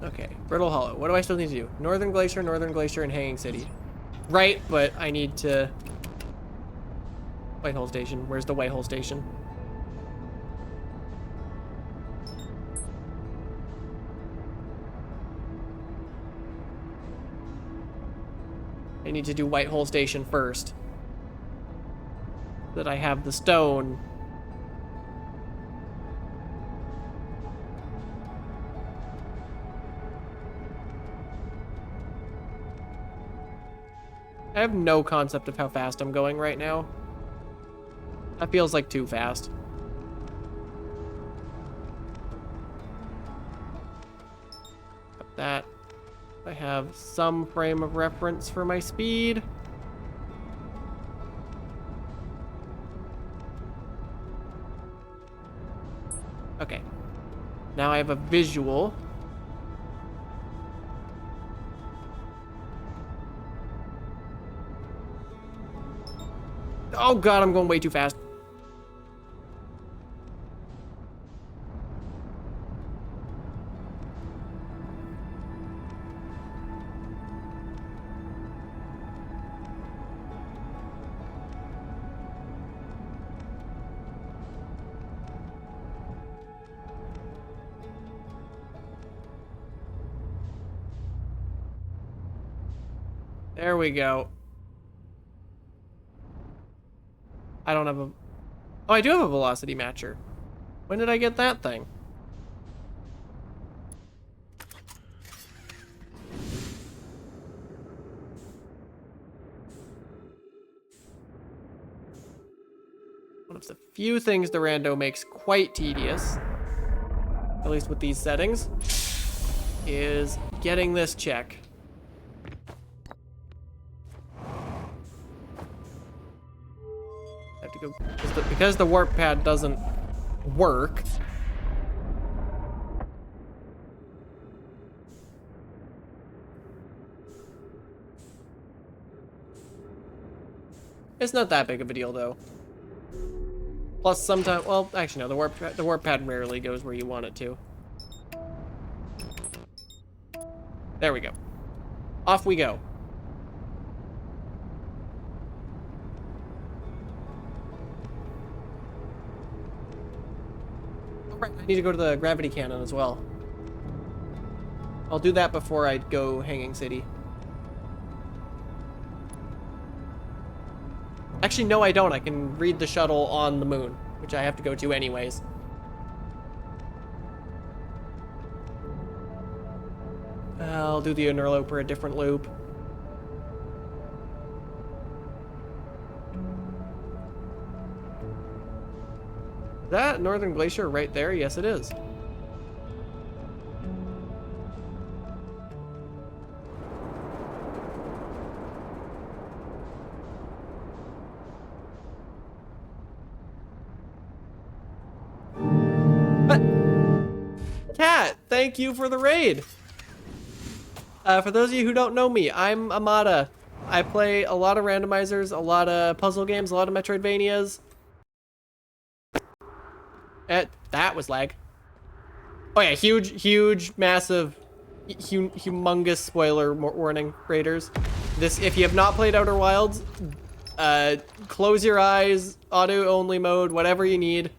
Okay, Brittle Hollow. What do I still need to do? Northern Glacier, and Hanging City. Right, but I need to... Whitehole Station. Where's the Whitehole Station? I need to do Whitehole Station first. So that I have the stone. I have no concept of how fast I'm going right now. That feels like too fast. Got that. I have some frame of reference for my speed. Okay. Now I have a visual. Oh god, I'm going way too fast. There we go. I don't have a... Oh, I do have a velocity matcher. When did I get that thing? One of the few things the rando makes quite tedious, at least with these settings, is getting this check. I have to go, because the warp pad doesn't work. It's not that big of a deal, though. Plus, sometimes, well, actually, no, the warp pad rarely goes where you want it to. There we go. Off we go. Oh, right, I need to go to the gravity cannon as well. I'll do that before I go Hanging City. Actually, no, I don't. I can read the shuttle on the moon, which I have to go to anyways. I'll do the interloper a different loop. Is that Northern Glacier right there? Yes, it is. Cat, thank you for the raid. For those of you who don't know me, I'm Amada. I play a lot of randomizers, a lot of puzzle games, a lot of Metroidvanias. That was lag. Oh yeah, huge, massive, humongous spoiler warning, raiders. If you have not played Outer Wilds, close your eyes, audio-only mode, whatever you need.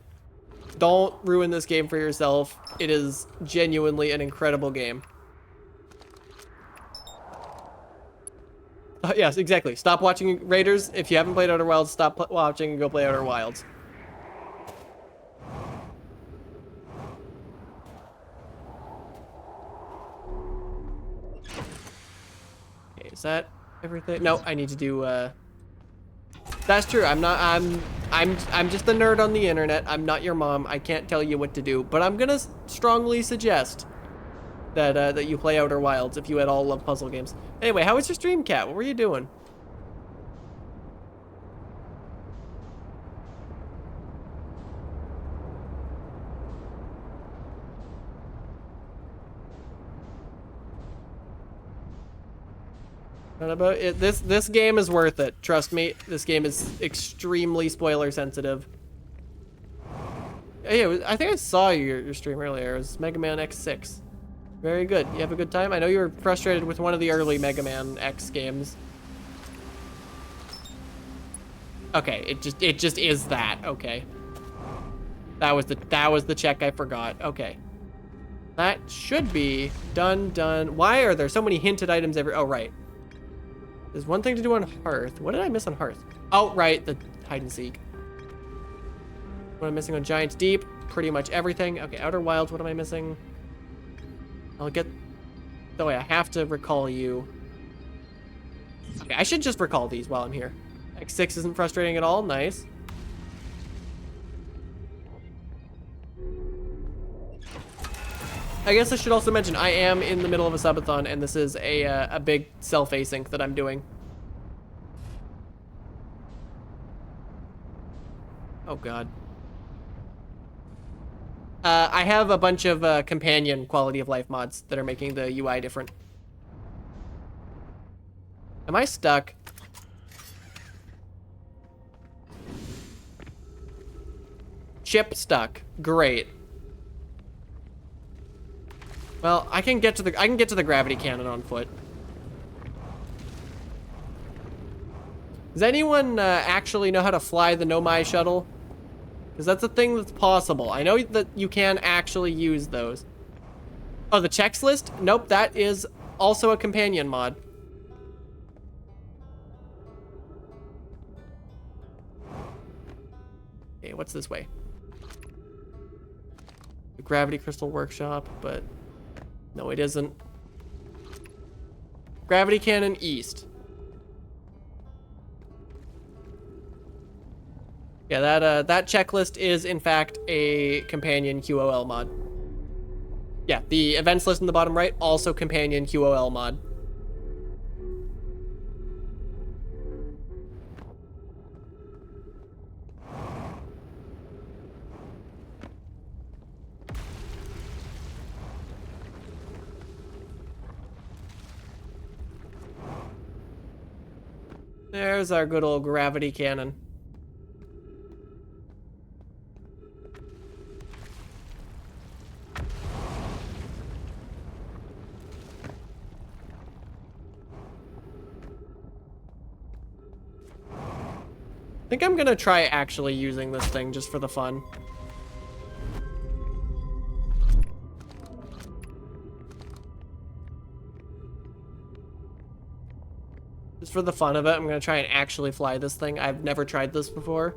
Don't ruin this game for yourself. It is genuinely an incredible game. Yes, exactly. Stop watching Raiders. If you haven't played Outer Wilds, stop watching and go play Outer Wilds. Okay, is that everything? No, I need to do, That's true. I'm just a nerd on the internet. I'm not your mom. I can't tell you what to do, but I'm gonna strongly suggest that that you play Outer Wilds if you at all love puzzle games. Anyway, how was your stream, Cat? What were you doing? Not about it. This game is worth it. Trust me. This game is extremely spoiler sensitive. Yeah, I think I saw your stream earlier. It was Mega Man X6. Very good. You have a good time? I know you were frustrated with one of the early Mega Man X games. Okay, it just is that. Okay. That was the check I forgot. Okay. That should be done. Why are there so many hinted items oh, right. There's one thing to do on Hearth. What did I miss on Hearth? Oh, right, the hide and seek. What am I missing on Giant's Deep? Pretty much everything. Okay, Outer Wilds, what am I missing? I'll get... Oh, wait, I have to recall you. Okay, I should just recall these while I'm here. X6 isn't frustrating at all. Nice. I guess I should also mention I am in the middle of a subathon, and this is a big self-async that I'm doing. Oh, God. I have a bunch of companion quality of life mods that are making the UI different. Am I stuck? Chip stuck. Great. Well, I can get to the gravity cannon on foot. Does anyone actually know how to fly the Nomai shuttle? Because that's a thing that's possible. I know that you can actually use those. Oh, the checks list? Nope, that is also a companion mod. Okay, what's this way? The Gravity Crystal Workshop, but no, it isn't. Gravity Cannon East. Yeah, that checklist is in fact a companion QOL mod. Yeah, the events list in the bottom right, also companion QOL mod. There's our good old gravity cannon. I think I'm gonna try actually using this thing just for the fun. for the fun of it, I'm gonna try and actually fly this thing. I've never tried this before.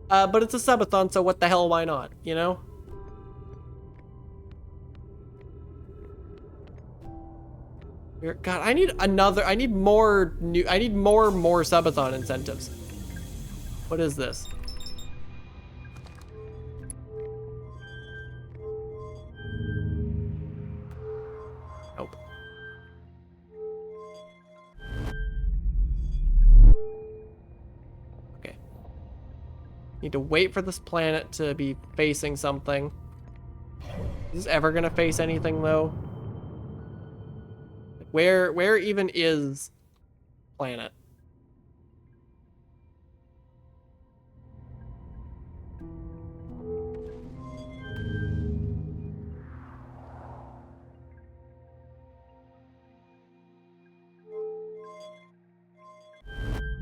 But it's a subathon, so what the hell, why not, you know? God, I need more subathon incentives. What is this? Nope. Okay. Need to wait for this planet to be facing something. Is this ever gonna face anything though? Where even is planet?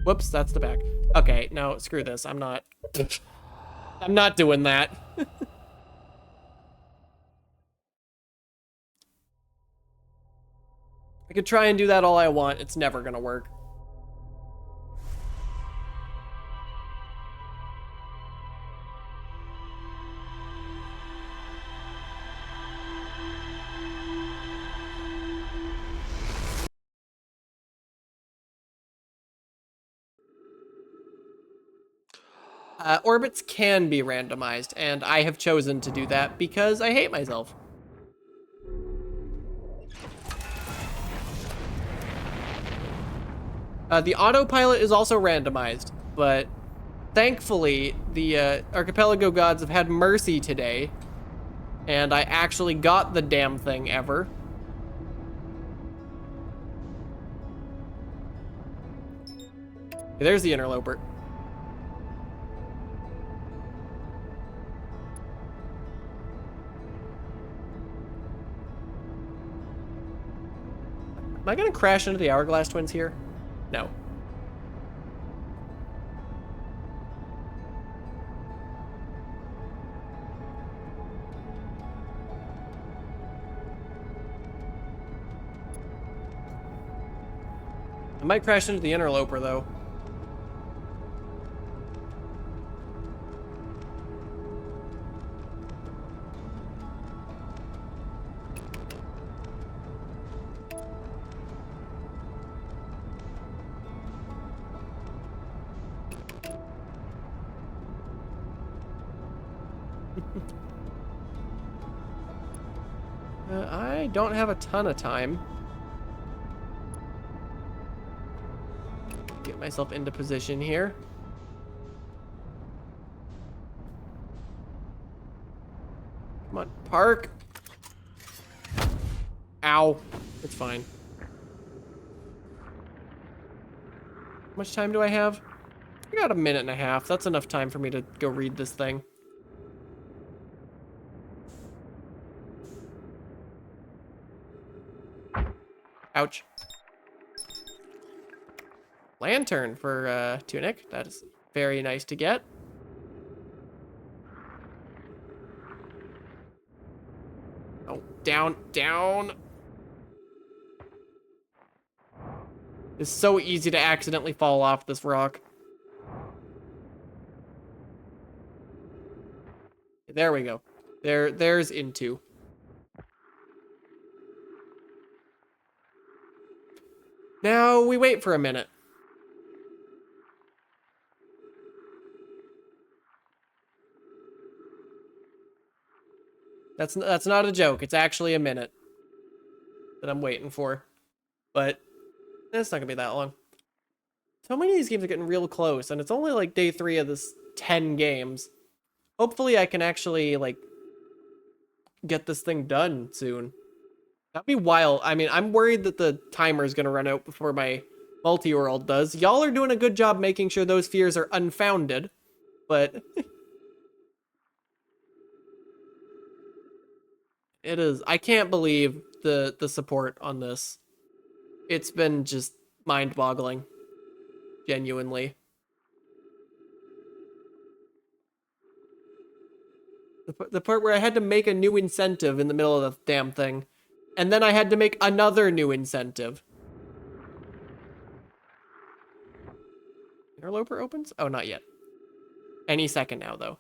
Whoops, that's the back. Okay, no, screw this. I'm not doing that. I could try and do that all I want. It's never gonna work. Orbits can be randomized, and I have chosen to do that because I hate myself. The autopilot is also randomized, but thankfully, the archipelago gods have had mercy today, and I actually got the damn thing ever. There's the interloper. Am I gonna crash into the Hourglass Twins here? No. I might crash into the interloper though. I don't have a ton of time. Get myself into position here. Come on, park. Ow. It's fine. How much time do I have? I got a minute and a half. That's enough time for me to go read this thing. Ouch. Lantern for Tunic. That is very nice to get. Oh, down, down. It's so easy to accidentally fall off this rock. There we go. There's into. Now we wait for a minute. That's not a joke. It's actually a minute that I'm waiting for. But it's not gonna be that long. So many of these games are getting real close, and it's only like day 3 of this 10 games. Hopefully I can actually like get this thing done soon. That'd be wild. I mean, I'm worried that the timer is gonna run out before my multi-world does. Y'all are doing a good job making sure those fears are unfounded, but it is. I can't believe the support on this. It's been just mind-boggling, genuinely. The part where I had to make a new incentive in the middle of the damn thing, and then I had to make another new incentive. interloper opens? Oh, not yet. Any second now, though.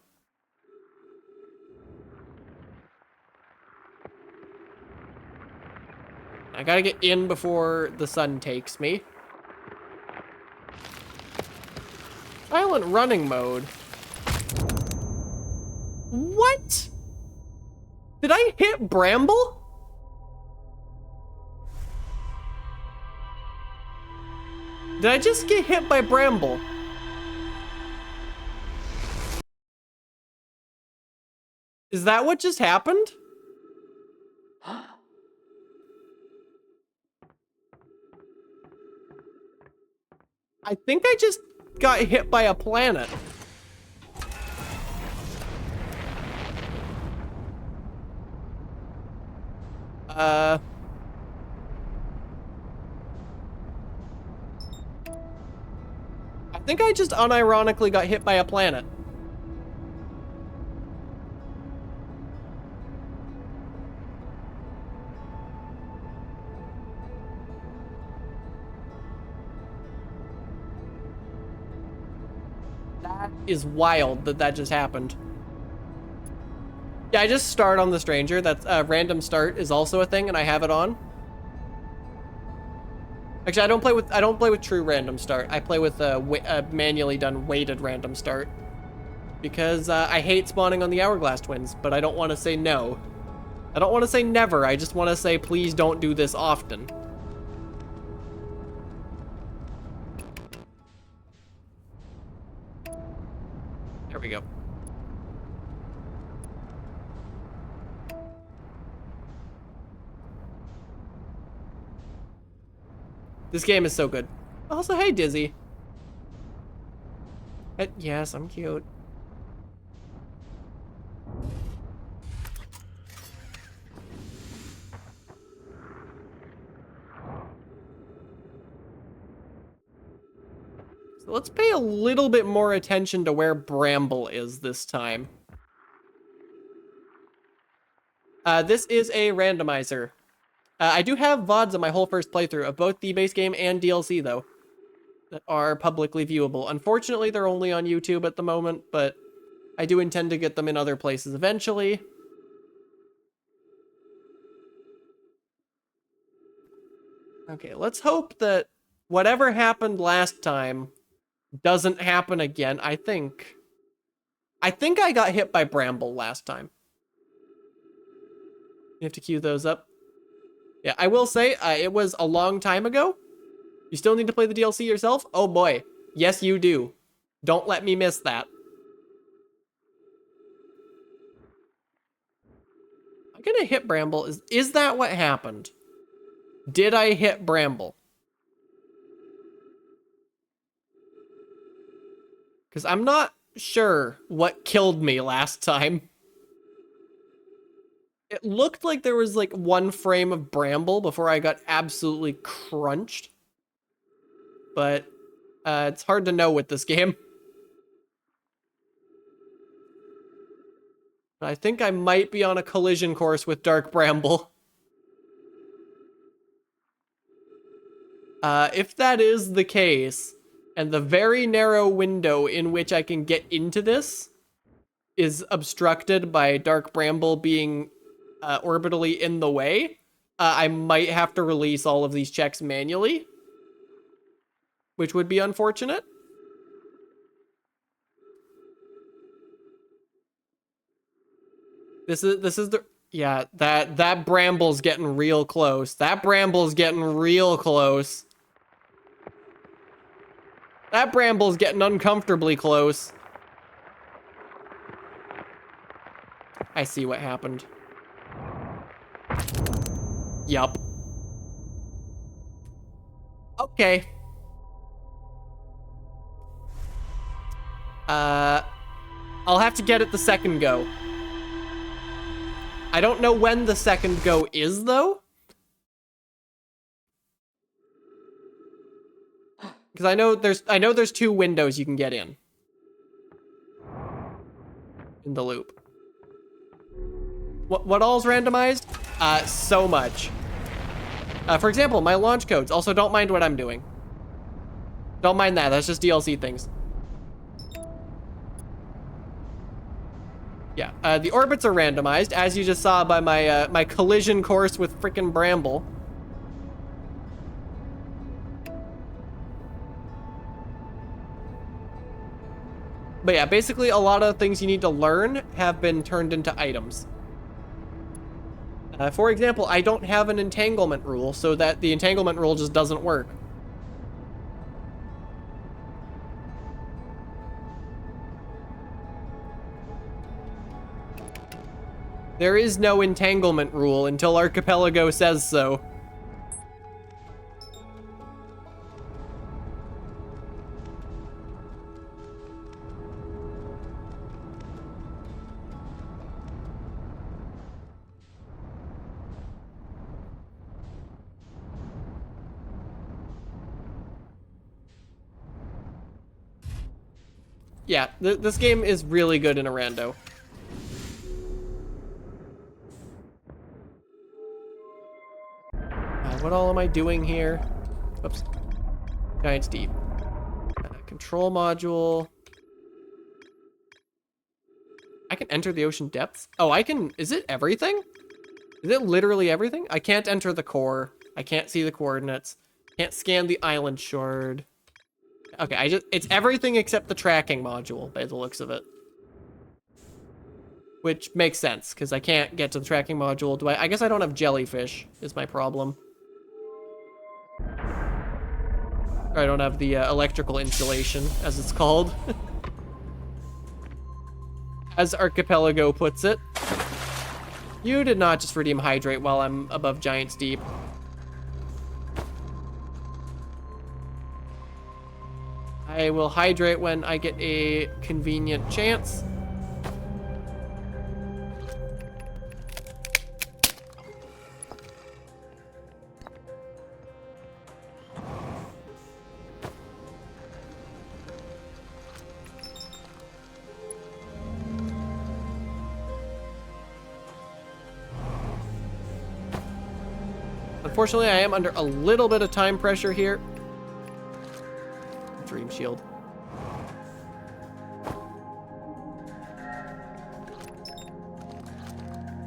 I gotta get in before the sun takes me. Silent running mode. What? Did I hit Bramble? Did I just get hit by Bramble? Is that what just happened? I think I just got hit by a planet. I think I just unironically got hit by a planet. That is wild that that just happened. Yeah, I just start on the stranger. That's random start is also a thing, and I have it on. Actually, I don't play with true random start. I play with manually done weighted random start because I hate spawning on the Hourglass Twins, but I don't want to say no. I don't want to say never. I just want to say please don't do this often. There we go. This game is so good. Also, hey, Dizzy. Yes, I'm cute. So let's pay a little bit more attention to where Bramble is this time. This is a randomizer. I do have VODs of my whole first playthrough of both the base game and DLC, though, that are publicly viewable. Unfortunately, they're only on YouTube at the moment, but I do intend to get them in other places eventually. Okay, let's hope that whatever happened last time doesn't happen again. I think I got hit by Bramble last time. You have to queue those up. Yeah, I will say, it was a long time ago. You still need to play the DLC yourself? Oh boy. Yes, you do. Don't let me miss that. I'm gonna hit Bramble. Is that what happened? Did I hit Bramble? Because I'm not sure what killed me last time. It looked like there was like one frame of Bramble before I got absolutely crunched. But it's hard to know with this game. I think I might be on a collision course with Dark Bramble. If that is the case, and the very narrow window in which I can get into this is obstructed by Dark Bramble being orbitally in the way, I might have to release all of these checks manually, which would be unfortunate. This is the yeah, that Bramble's getting real close. That Bramble's getting real close. That Bramble's getting uncomfortably close. I see what happened. Yup. Okay. I'll have to get it the second go. I don't know when the second go is, though. Because I know there's two windows you can get in the loop. What all's randomized? So much. For example, my launch codes. Also, don't mind what I'm doing. Don't mind that. That's just DLC things. Yeah, the orbits are randomized, as you just saw by my my collision course with frickin' Bramble. But yeah, basically a lot of things you need to learn have been turned into items. For example, I don't have an entanglement rule, so that the entanglement rule just doesn't work. There is no entanglement rule until Archipelago says so. Yeah, this game is really good in a rando. What all am I doing here? Oops. Giant's Deep. Control module. I can enter the ocean depths? Oh, I can. Is it everything? Is it literally everything? I can't enter the core. I can't see the coordinates. Can't scan the island shard. Okay, it's everything except the tracking module by the looks of it. Which makes sense, because I can't get to the tracking module. I guess I don't have jellyfish, is my problem. Or I don't have the electrical insulation, as it's called. As Archipelago puts it. You did not just redeem Hydrate while I'm above Giant's Deep. I will hydrate when I get a convenient chance. Unfortunately, I am under a little bit of time pressure here. Dream Shield.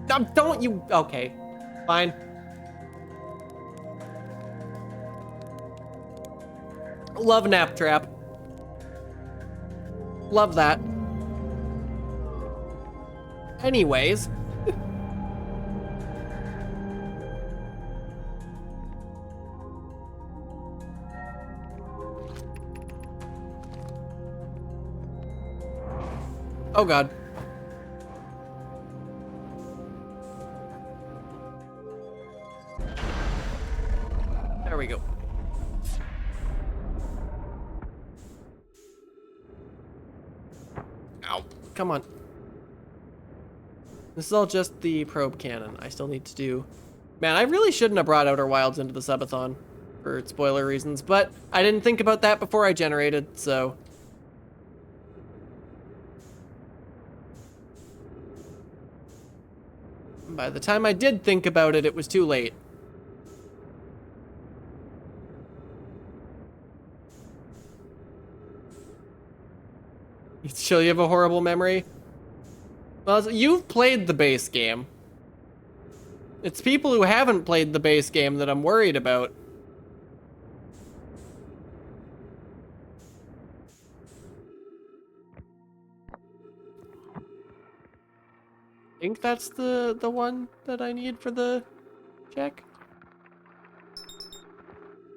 No, don't you... Okay, fine. Love Nap Trap. Love that. Anyways. Oh god. There we go. Ow. Come on. This is all just the probe cannon. I still need to do... Man, I really shouldn't have brought Outer Wilds into the Subathon for spoiler reasons, but I didn't think about that before I generated, so... By the time I did think about it, it was too late. So you have a horrible memory? Well, you've played the base game. It's people who haven't played the base game that I'm worried about. I think that's the one that I need for the check.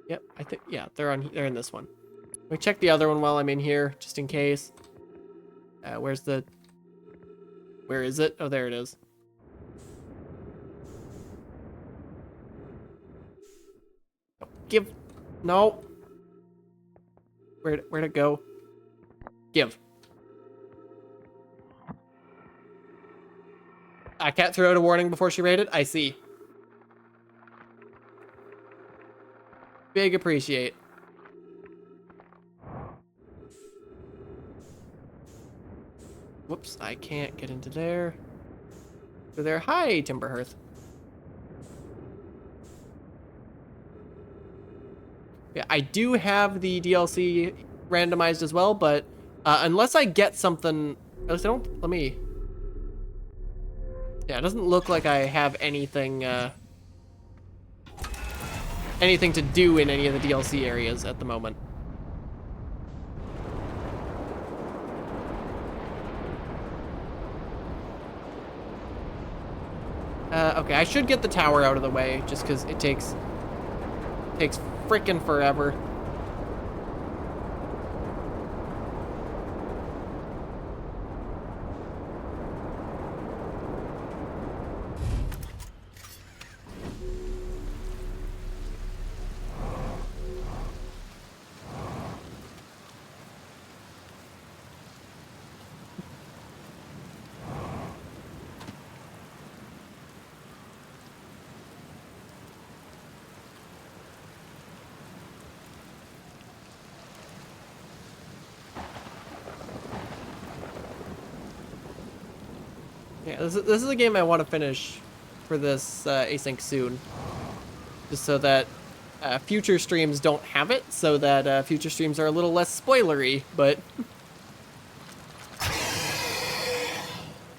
Yep, I think, yeah, they're in this one. Let me check the other one while I'm in here, just in case. Where is it? Oh, there it is. Give, no. Where'd it go? Give. I can't throw out a warning before she raided? I see. Big appreciate. Whoops, I can't get into there. Go there. Hi, Timberhearth. Yeah, I do have the DLC randomized as well, but unless I get something... At least I don't... Let me... Yeah, it doesn't look like I have anything, anything to do in any of the DLC areas at the moment. Okay, I should get the tower out of the way, just because it takes frickin' forever. Yeah, this is a game I want to finish for this async soon, just so that future streams don't have it, so that future streams are a little less spoilery, but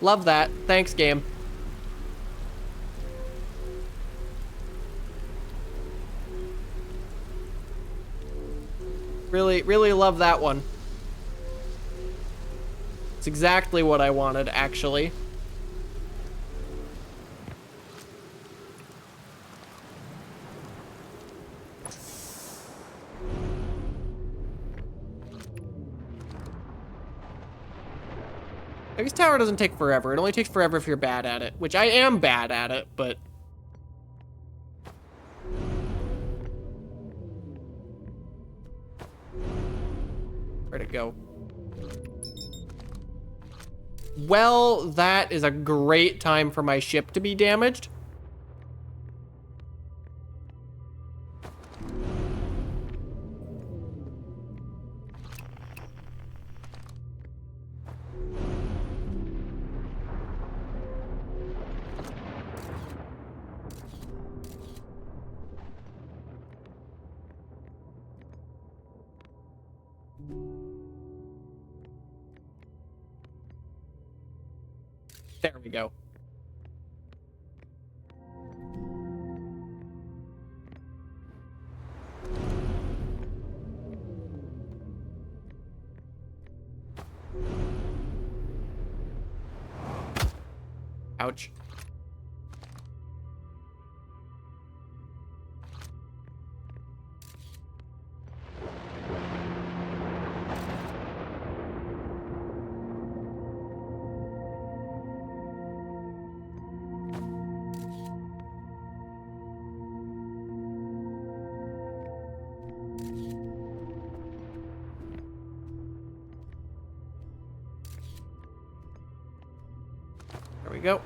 love that. Thanks, game. Really, really love that one. It's exactly what I wanted, actually. I guess tower doesn't take forever. It only takes forever if you're bad at it, which I am bad at it, but... Where'd it go? Well, that is a great time for my ship to be damaged. There we go. Ouch. There we go.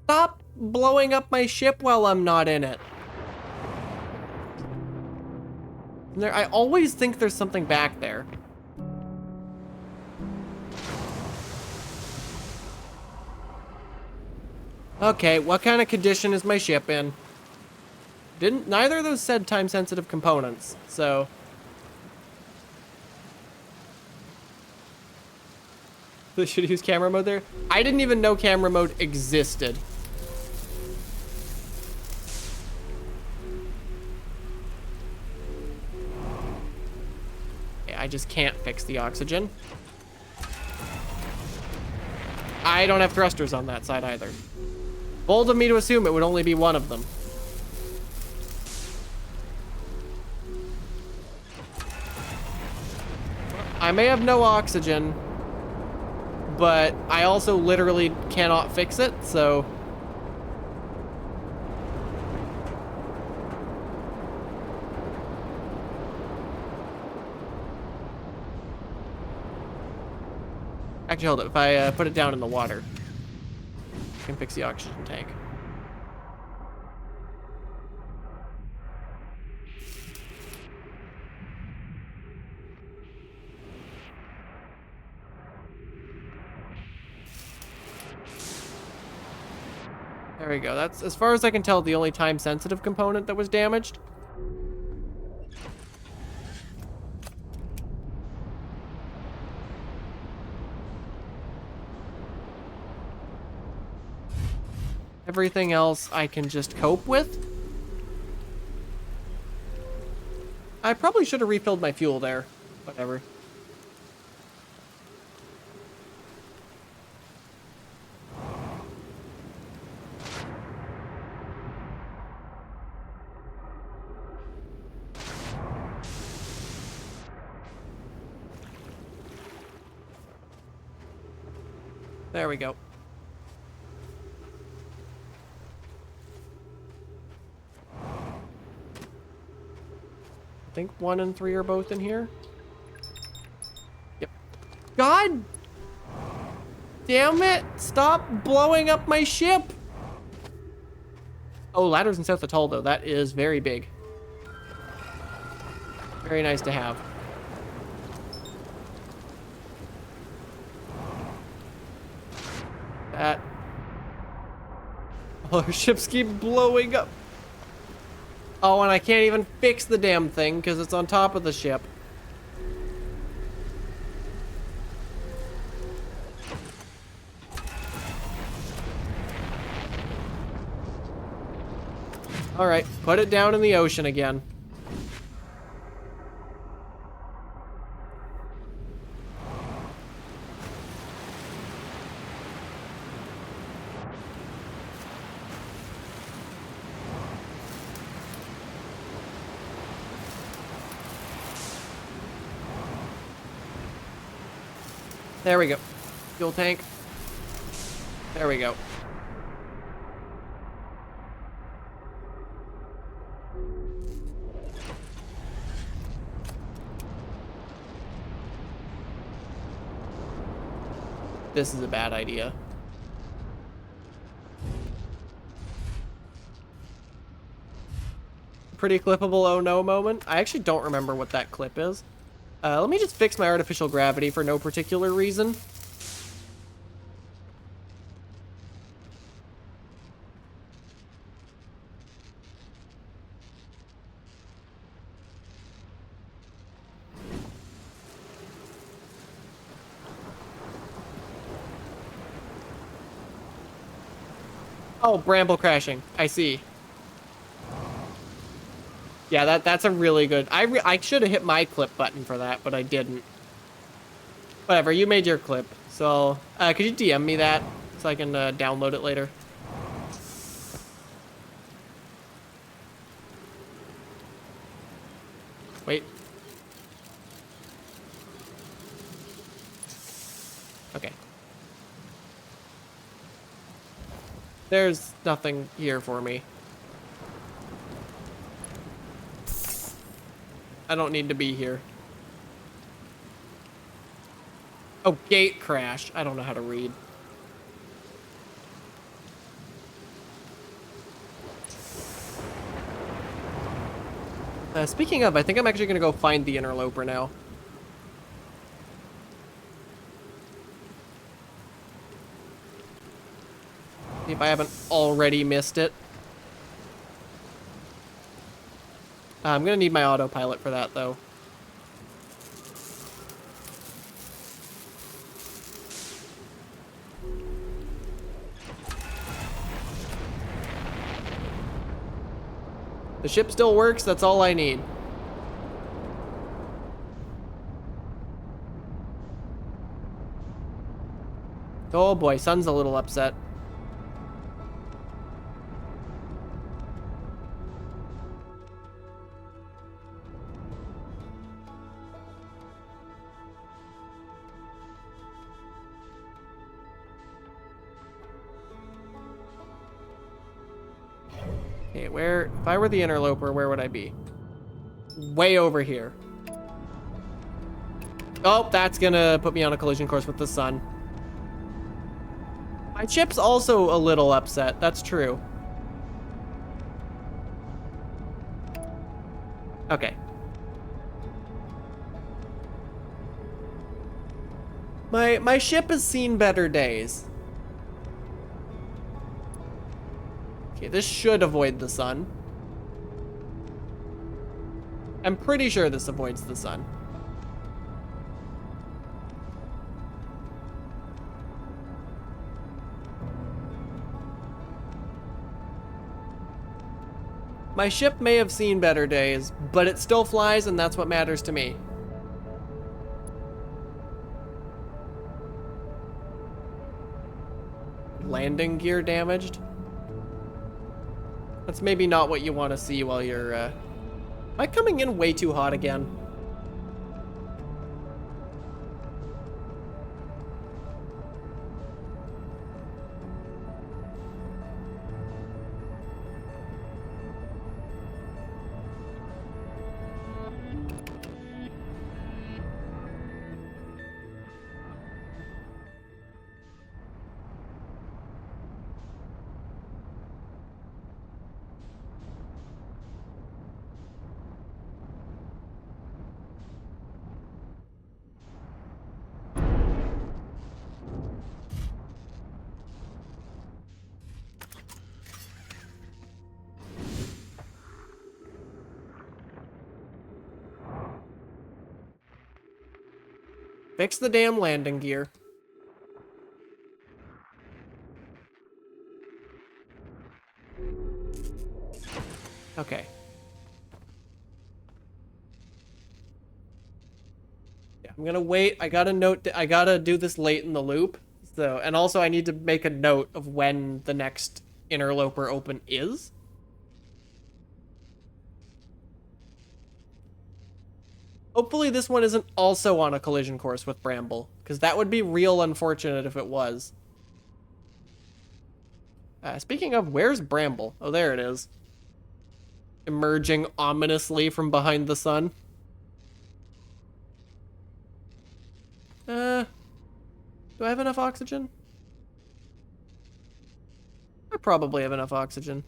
Stop blowing up my ship while I'm not in it. I always think there's something back there. Okay, what kind of condition is my ship in? Neither of those said time-sensitive components, so... They should use camera mode there? I didn't even know camera mode existed. Okay, I just can't fix the oxygen. I don't have thrusters on that side either. Bold of me to assume it would only be one of them. I may have no oxygen, but I also literally cannot fix it, so... Actually, hold it. If I put it down in the water, I can fix the oxygen tank. There we go. That's, as far as I can tell, the only time-sensitive component that was damaged. Everything else I can just cope with. I probably should have refilled my fuel there. Whatever. There we go. I think 1 and 3 are both in here. Yep. God damn it! Stop blowing up my ship! Oh, ladders in South Atoll, though. That is very big. Very nice to have. That. Oh, our ships keep blowing up. Oh, and I can't even fix the damn thing because it's on top of the ship. All right, put it down in the ocean again. There we go. Fuel tank. There we go. This is a bad idea. Pretty clippable oh no moment. I actually don't remember what that clip is. Let me just fix my artificial gravity for no particular reason. Oh, bramble crashing. I see. Yeah, that's a really good... I should have hit my clip button for that, but I didn't. Whatever, you made your clip. So, could you DM me that so I can download it later? Wait. Okay. There's nothing here for me. I don't need to be here. Oh, gate crash. I don't know how to read. Speaking of, I think I'm actually going to go find the interloper now. See if I haven't already missed it. I'm going to need my autopilot for that, though. The ship still works, that's all I need. Oh boy, Sun's a little upset. Okay, where, if I were the interloper, where would I be? Way over here. Oh, that's gonna put me on a collision course with the sun. My ship's also a little upset, that's true. Okay. My ship has seen better days. Okay, this should avoid the sun. I'm pretty sure this avoids the sun. My ship may have seen better days, but it still flies, and that's what matters to me. Landing gear damaged? That's maybe not what you want to see while you're, Am I coming in way too hot again? Fix the damn landing gear. Okay. Yeah, I'm gonna wait. I gotta do this late in the loop. So, and also I need to make a note of when the next interloper open is. Hopefully this one isn't also on a collision course with Bramble, because that would be real unfortunate if it was. Speaking of, where's Bramble? Oh, there it is. Emerging ominously from behind the sun. Do I have enough oxygen? I probably have enough oxygen.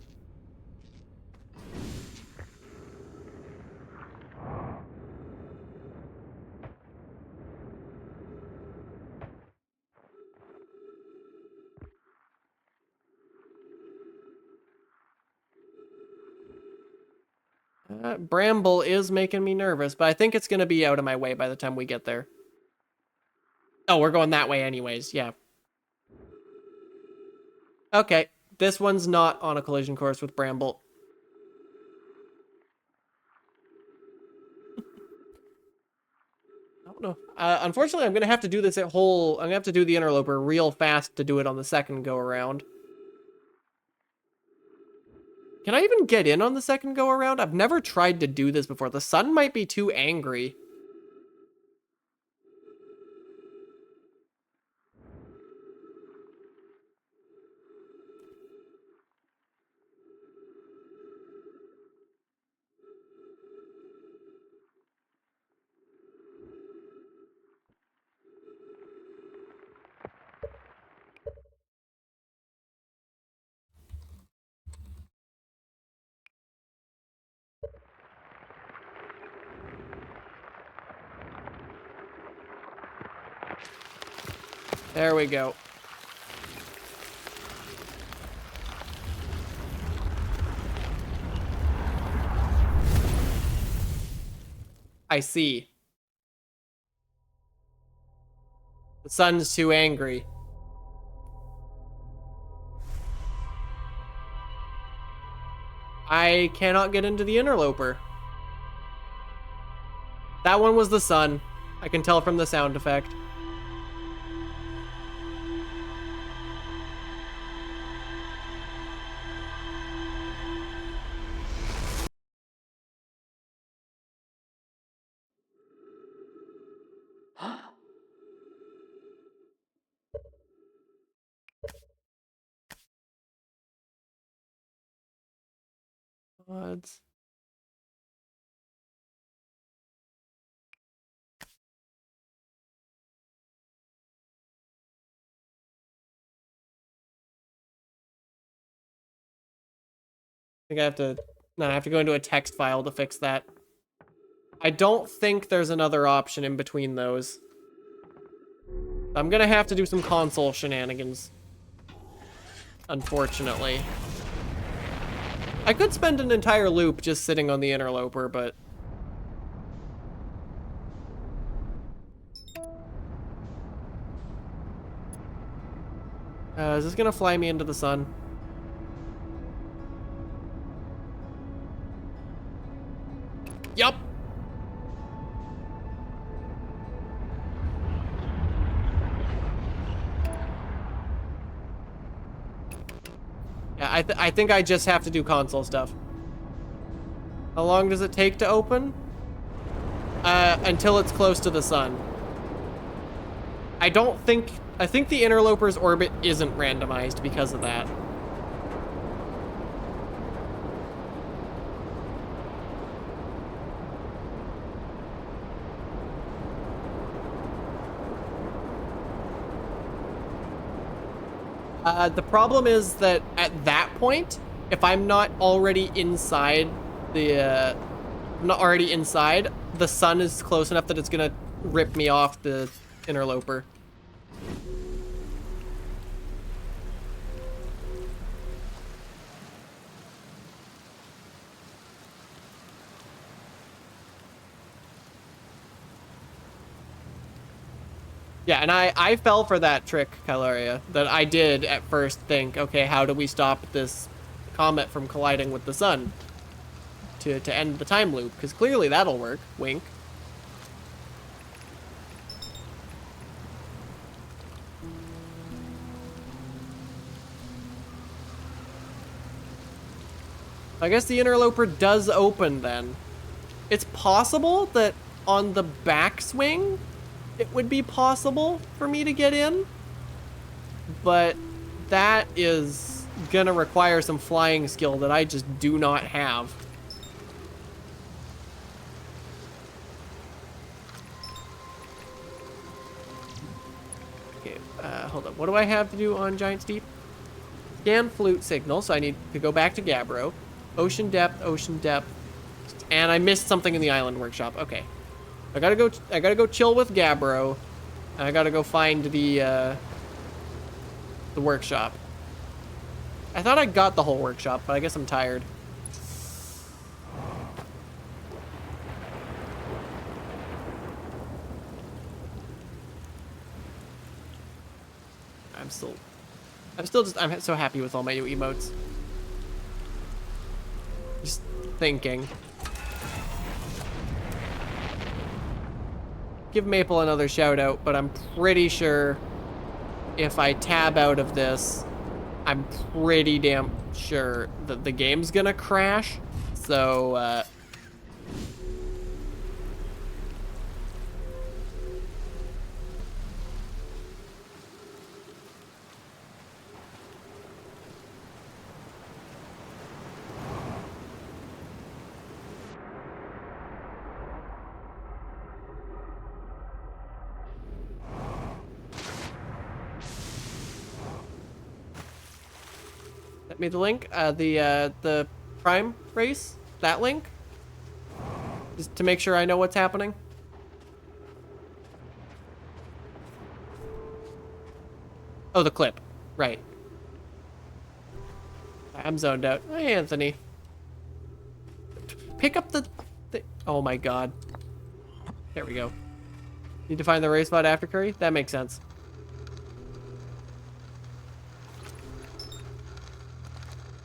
Bramble is making me nervous, but I think it's going to be out of my way by the time we get there. Oh, we're going that way anyways, yeah. Okay, this one's not on a collision course with Bramble. I don't know. Unfortunately, I'm going to have to do this I'm going to have to do the interloper real fast to do it on the second go around. Can I even get in on the second go around? I've never tried to do this before. The sun might be too angry. There we go. I see. The sun's too angry. I cannot get into the interloper. That one was the sun. I can tell from the sound effect. Odds. I think I have to... No, I have to go into a text file to fix that. I don't think there's another option in between those. I'm gonna have to do some console shenanigans. Unfortunately. I could spend an entire loop just sitting on the interloper, but... is this gonna fly me into the sun? Yup. Yeah, I think I just have to do console stuff. How long does it take to open? Until it's close to the sun. I think the interloper's orbit isn't randomized because of that. The problem is that at that point, if I'm not already inside the, the sun is close enough that it's gonna rip me off the interloper. Yeah, and I fell for that trick, Kylaria, that I did at first think, okay, how do we stop this comet from colliding with the sun to end the time loop? Because clearly that'll work. Wink. I guess the interloper does open then. It's possible that on the backswing, it would be possible for me to get in, but that is gonna require some flying skill that I just do not have. Okay, hold up. What do I have to do on Giant Steep? Scan flute signal, so I need to go back to Gabbro. Ocean depth, and I missed something in the island workshop. Okay. I gotta go chill with Gabbro. And I gotta go find the workshop. I thought I got the whole workshop, but I guess I'm tired. I'm so happy with all my new emotes. Just thinking. Give Maple another shout out, but I'm pretty sure if I tab out of this, I'm pretty damn sure that the game's gonna crash. So, sent me the link, the Prime race, that link, just to make sure I know what's happening. Oh, the clip, right. I'm zoned out. Hey, Anthony. Pick up the oh my god. There we go. Need to find the race spot after Curry? That makes sense.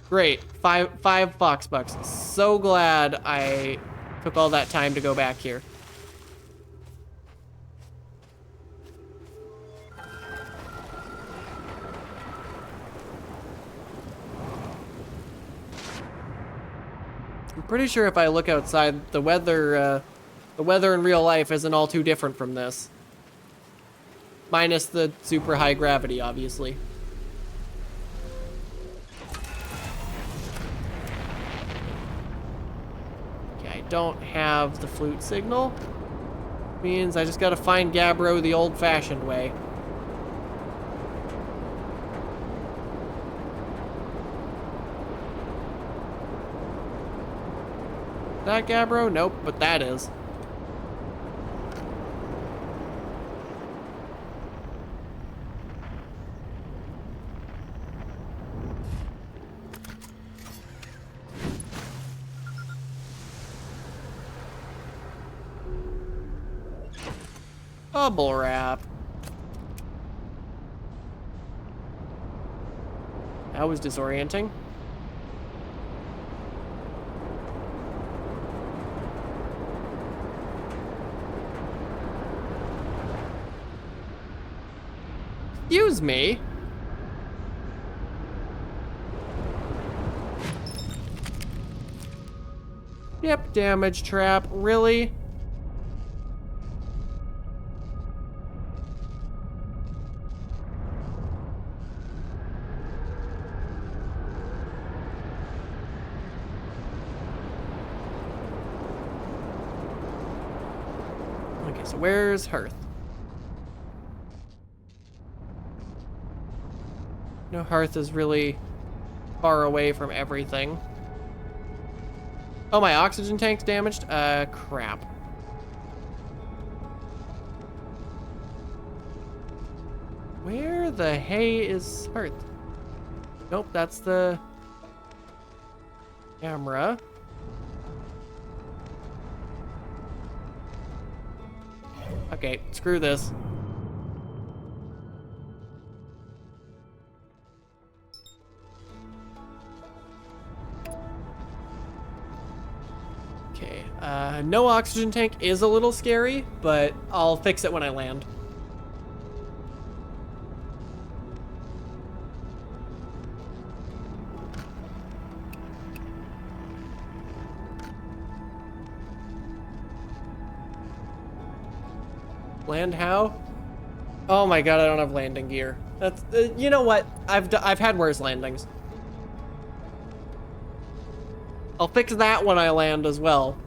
Great, five Fox Bucks. So glad I took all that time to go back here. I'm pretty sure if I look outside, the weather in real life isn't all too different from this. Minus the super high gravity, obviously. Don't have the flute signal. Means I just gotta find Gabbro the old-fashioned way. That Gabbro? Nope, but that is. Bubble wrap. That was disorienting. Excuse me. Yep, damage trap. Really? Okay, so where's Hearth? No, Hearth is really far away from everything. Oh, my oxygen tank's damaged? Crap. Where the hay is Hearth? Nope, that's the camera. Okay, screw this. Okay, no oxygen tank is a little scary, but I'll fix it when I land. Land how? Oh my god, I don't have landing gear. That's you know what? I've had worse landings. I'll fix that when I land as well.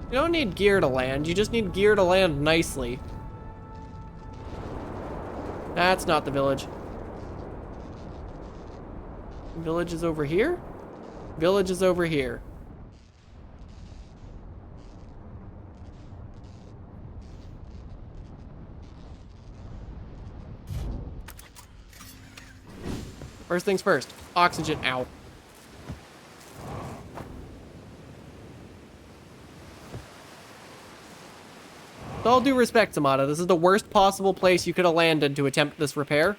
You don't need gear to land, you just need gear to land nicely. That's not the village. Village is over here? Village is over here. First things first, oxygen, ow. With all due respect, Amada, this is the worst possible place you could have landed to attempt this repair.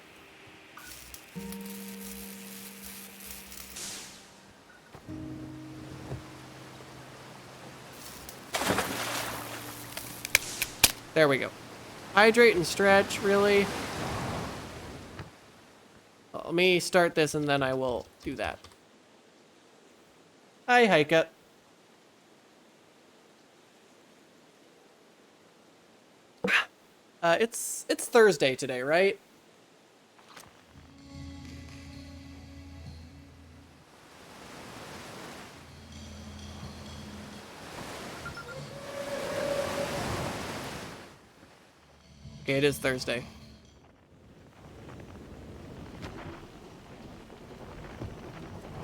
There we go. Hydrate and stretch, really? Well, let me start this and then I will do that. Hi, Heike. It's Thursday today, right? Okay, it is Thursday.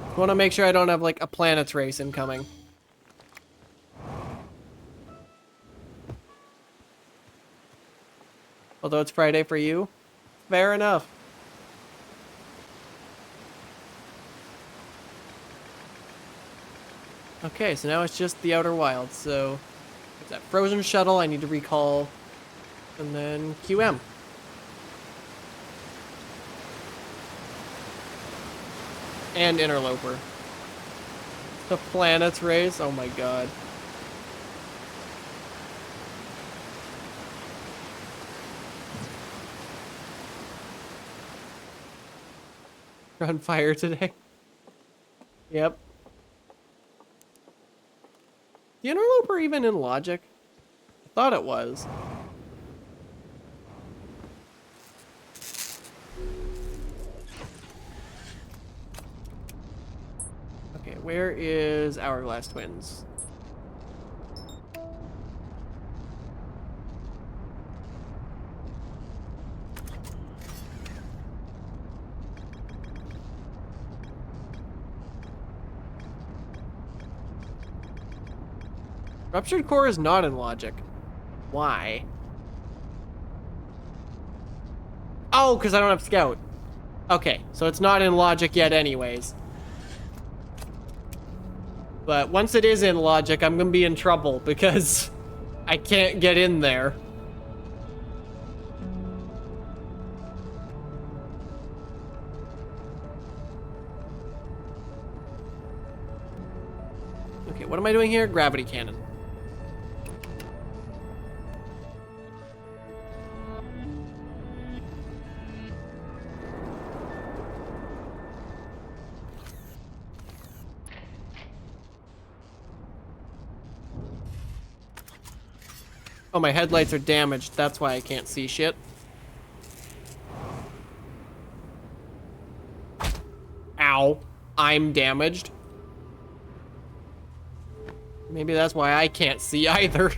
I want to make sure I don't have like a planets race incoming. Although it's Friday for you. Fair enough. Okay, so now it's just the Outer Wilds. So, it's that frozen shuttle I need to recall. And then QM. And Interloper. The planets race, oh my god. You're on fire today. Yep. The Interloper even in logic? I thought it was. Okay, where is Hourglass Twins? Ruptured core is not in logic. Why? Oh, because I don't have scout. Okay, so it's not in logic yet anyways. But once it is in logic, I'm gonna be in trouble because I can't get in there. Okay, what am I doing here? Gravity cannon. Oh, my headlights are damaged. That's why I can't see shit. Ow. I'm damaged. Maybe that's why I can't see either.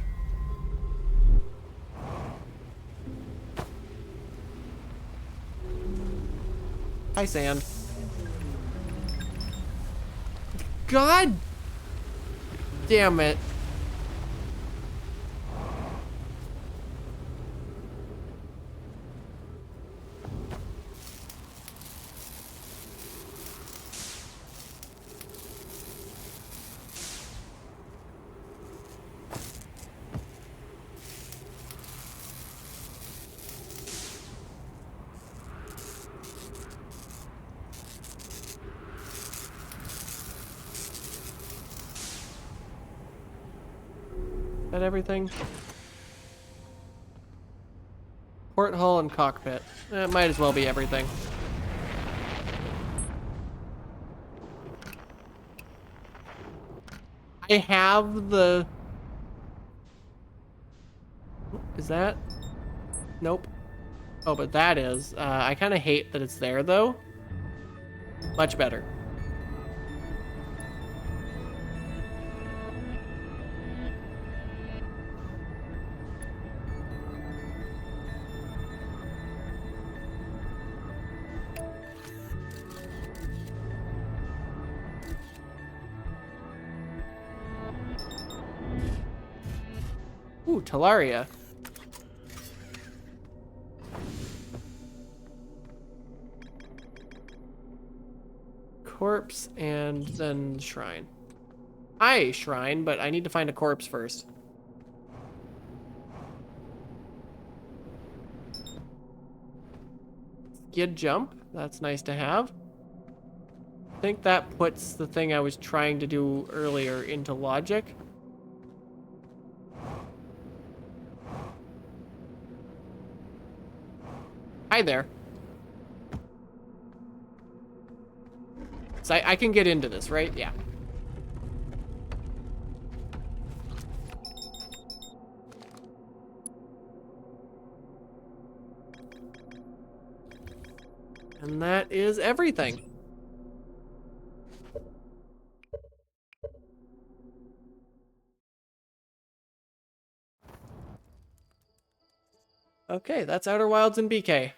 Hi, sand. God damn it. Is that everything? Porthole and cockpit. It might as well be everything. I have the... Is that? Nope. Oh, but that is. I kind of hate that it's there, though. Much better. Ooh, Talaria. Corpse and then shrine. Hi, shrine, but I need to find a corpse first. Skid jump. That's nice to have. I think that puts the thing I was trying to do earlier into logic. Hi there. So I can get into this, right? Yeah. And that is everything. Okay, that's Outer Wilds and BK.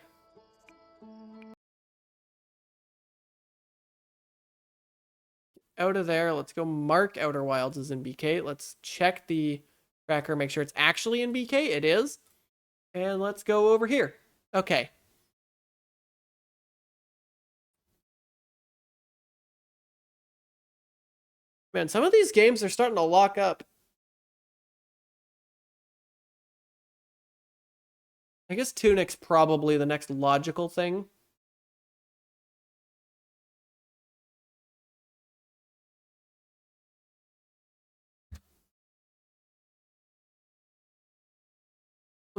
Out of there, let's go mark Outer Wilds as in BK. Let's check the tracker, make sure it's actually in BK. It is. And let's go over here. Okay. Man, some of these games are starting to lock up. I guess Tunic's probably the next logical thing.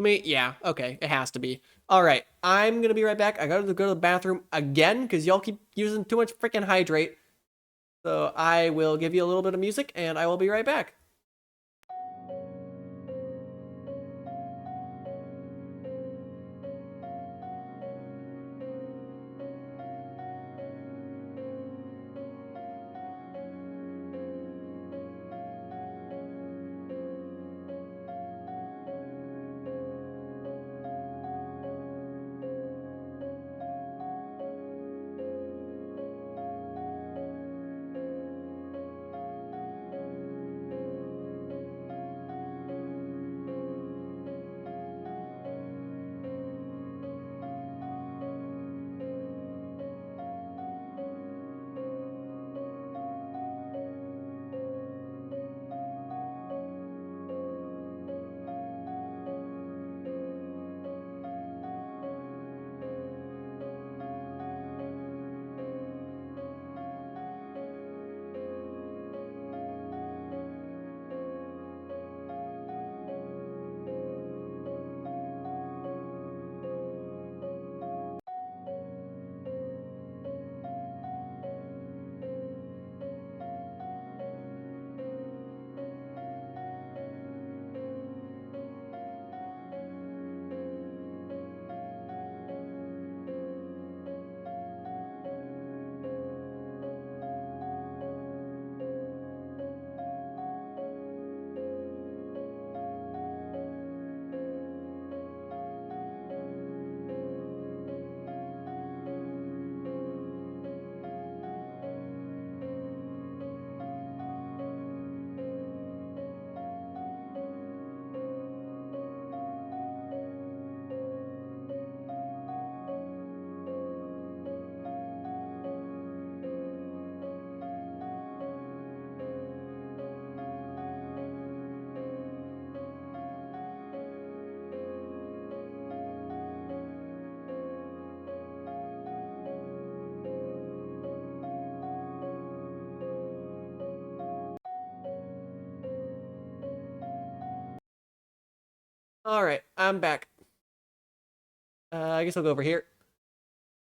Yeah, okay, it has to be. All right, I'm gonna be right back. I gotta go to the bathroom again because y'all keep using too much freaking hydrate. So I will give you a little bit of music and I will be right back. All right, I'm back. I guess I'll go over here.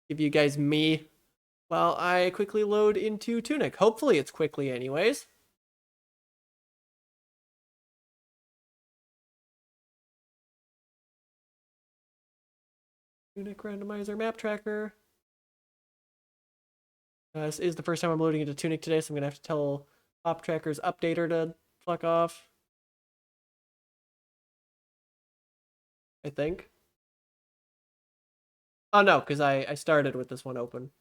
Give you guys me while I quickly load into Tunic. Hopefully it's quickly anyways. Tunic randomizer map tracker. This is the first time I'm loading into Tunic today, so I'm going to have to tell Pop Tracker's updater to fuck off. I think. Oh no, because I started with this one open.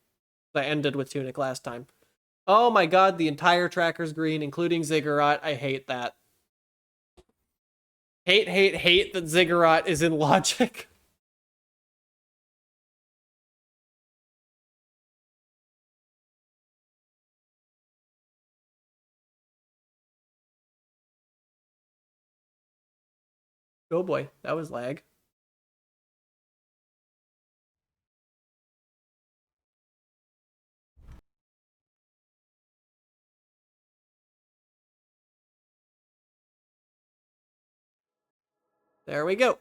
I ended with Tunic last time. Oh my god, the entire tracker's green, including Ziggurat. I hate that. Hate that Ziggurat is in logic. Oh boy, that was lag. There we go.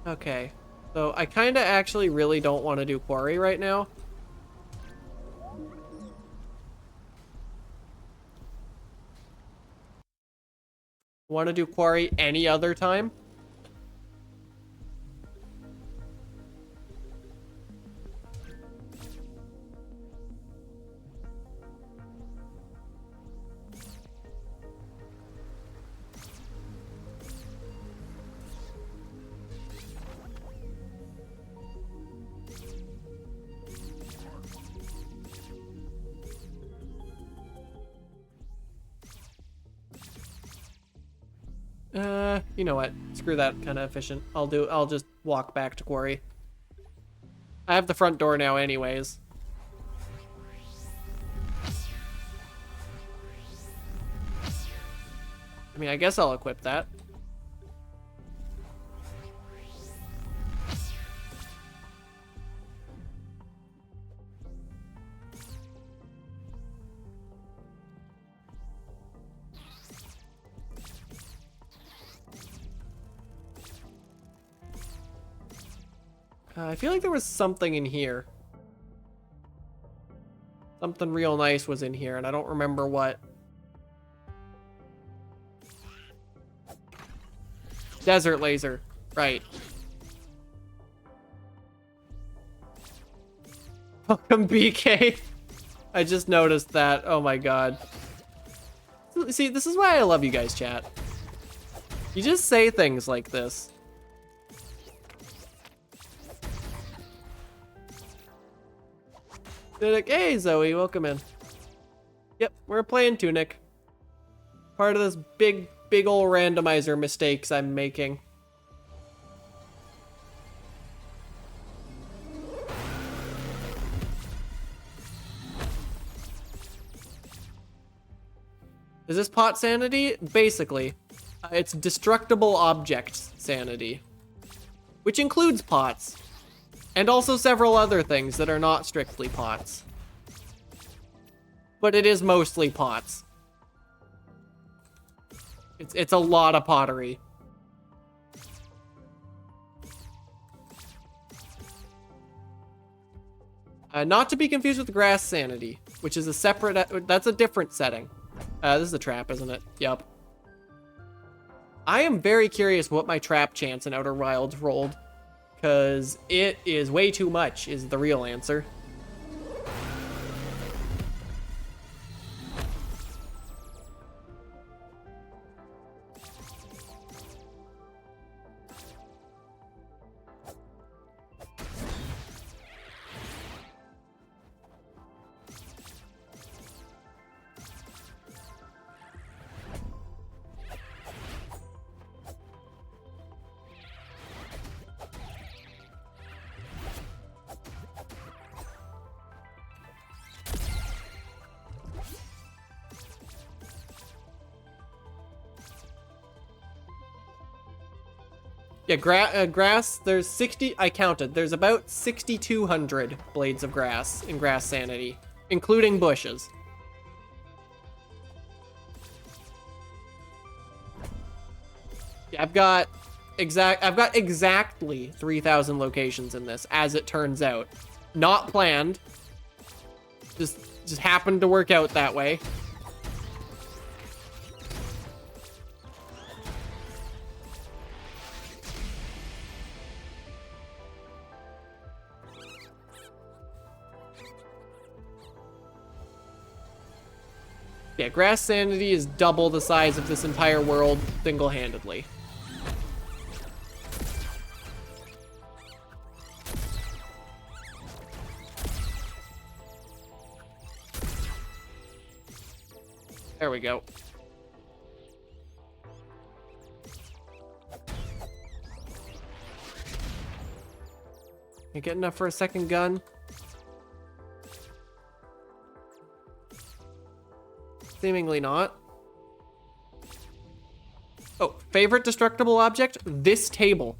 Okay, so I kind of actually really don't want to do Quarry right now. Want to do Quarry any other time? You know what? Screw that kind of efficient. I'll just walk back to Quarry. I have the front door now anyways. I mean, I guess I'll equip that. I feel like there was something in here. Something real nice was in here, and I don't remember what. Desert laser. Right. Welcome, BK. I just noticed that. Oh my god. See, this is why I love you guys, chat. You just say things like this. They're like, hey, Zoe, welcome in. Yep, we're playing Tunic. Part of this big ol' randomizer mistakes I'm making. Is this pot sanity? Basically. It's destructible objects sanity. Which includes pots. And also several other things that are not strictly pots. But it is mostly pots. It's a lot of pottery. Not to be confused with grass sanity, which is a separate, that's a different setting. This is a trap, isn't it? Yup. I am very curious what my trap chance in Outer Wilds rolled. Because it is way too much, is the real answer. Yeah, grass, there's 60, I counted, there's about 6,200 blades of grass in grass sanity, including bushes. Yeah, I've got exactly 3,000 locations in this, as it turns out. Not planned. Just happened to work out that way. Yeah, grass sanity is double the size of this entire world single-handedly. There we go. You get enough for a second gun? Seemingly not. Oh, favorite destructible object? This table.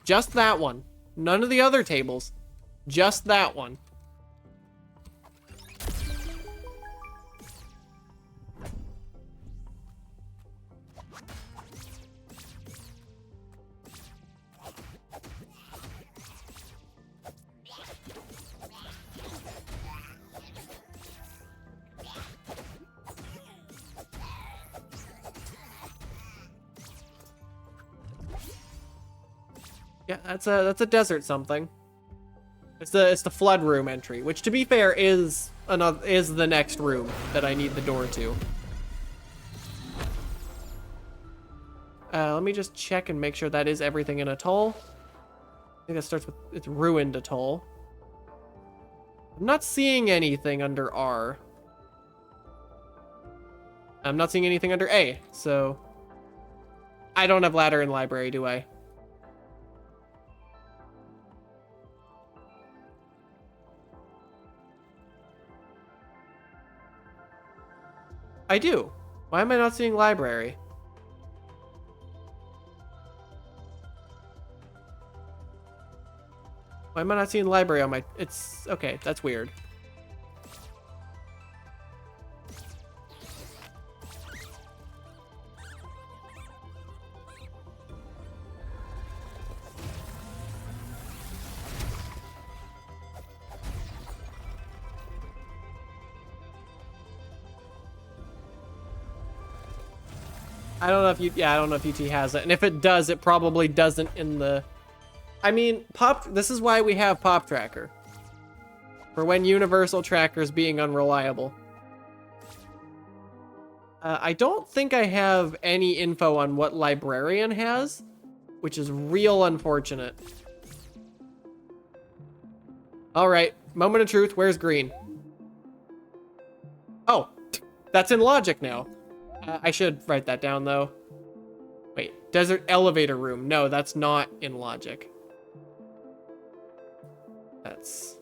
Just that one. None of the other tables. Just that one. Yeah, that's a desert something. It's the flood room entry, which to be fair is the next room that I need the door to. Let me just check and make sure that is everything in Atoll. I think that starts with it's ruined Atoll. I'm not seeing anything under R. I'm not seeing anything under A, so I don't have ladder in library, do I? I do. Why am I not seeing library? Why am I not seeing library on my... It's... Okay, that's weird. I don't know if I don't know if UT has it. And if it does, it probably doesn't in the... I mean, this is why we have Pop Tracker. For when Universal Tracker's being unreliable. I don't think I have any info on what Librarian has, which is real unfortunate. All right, moment of truth, where's green? Oh, that's in logic now. I should write that down, though. Wait, desert elevator room. No, that's not in logic. That's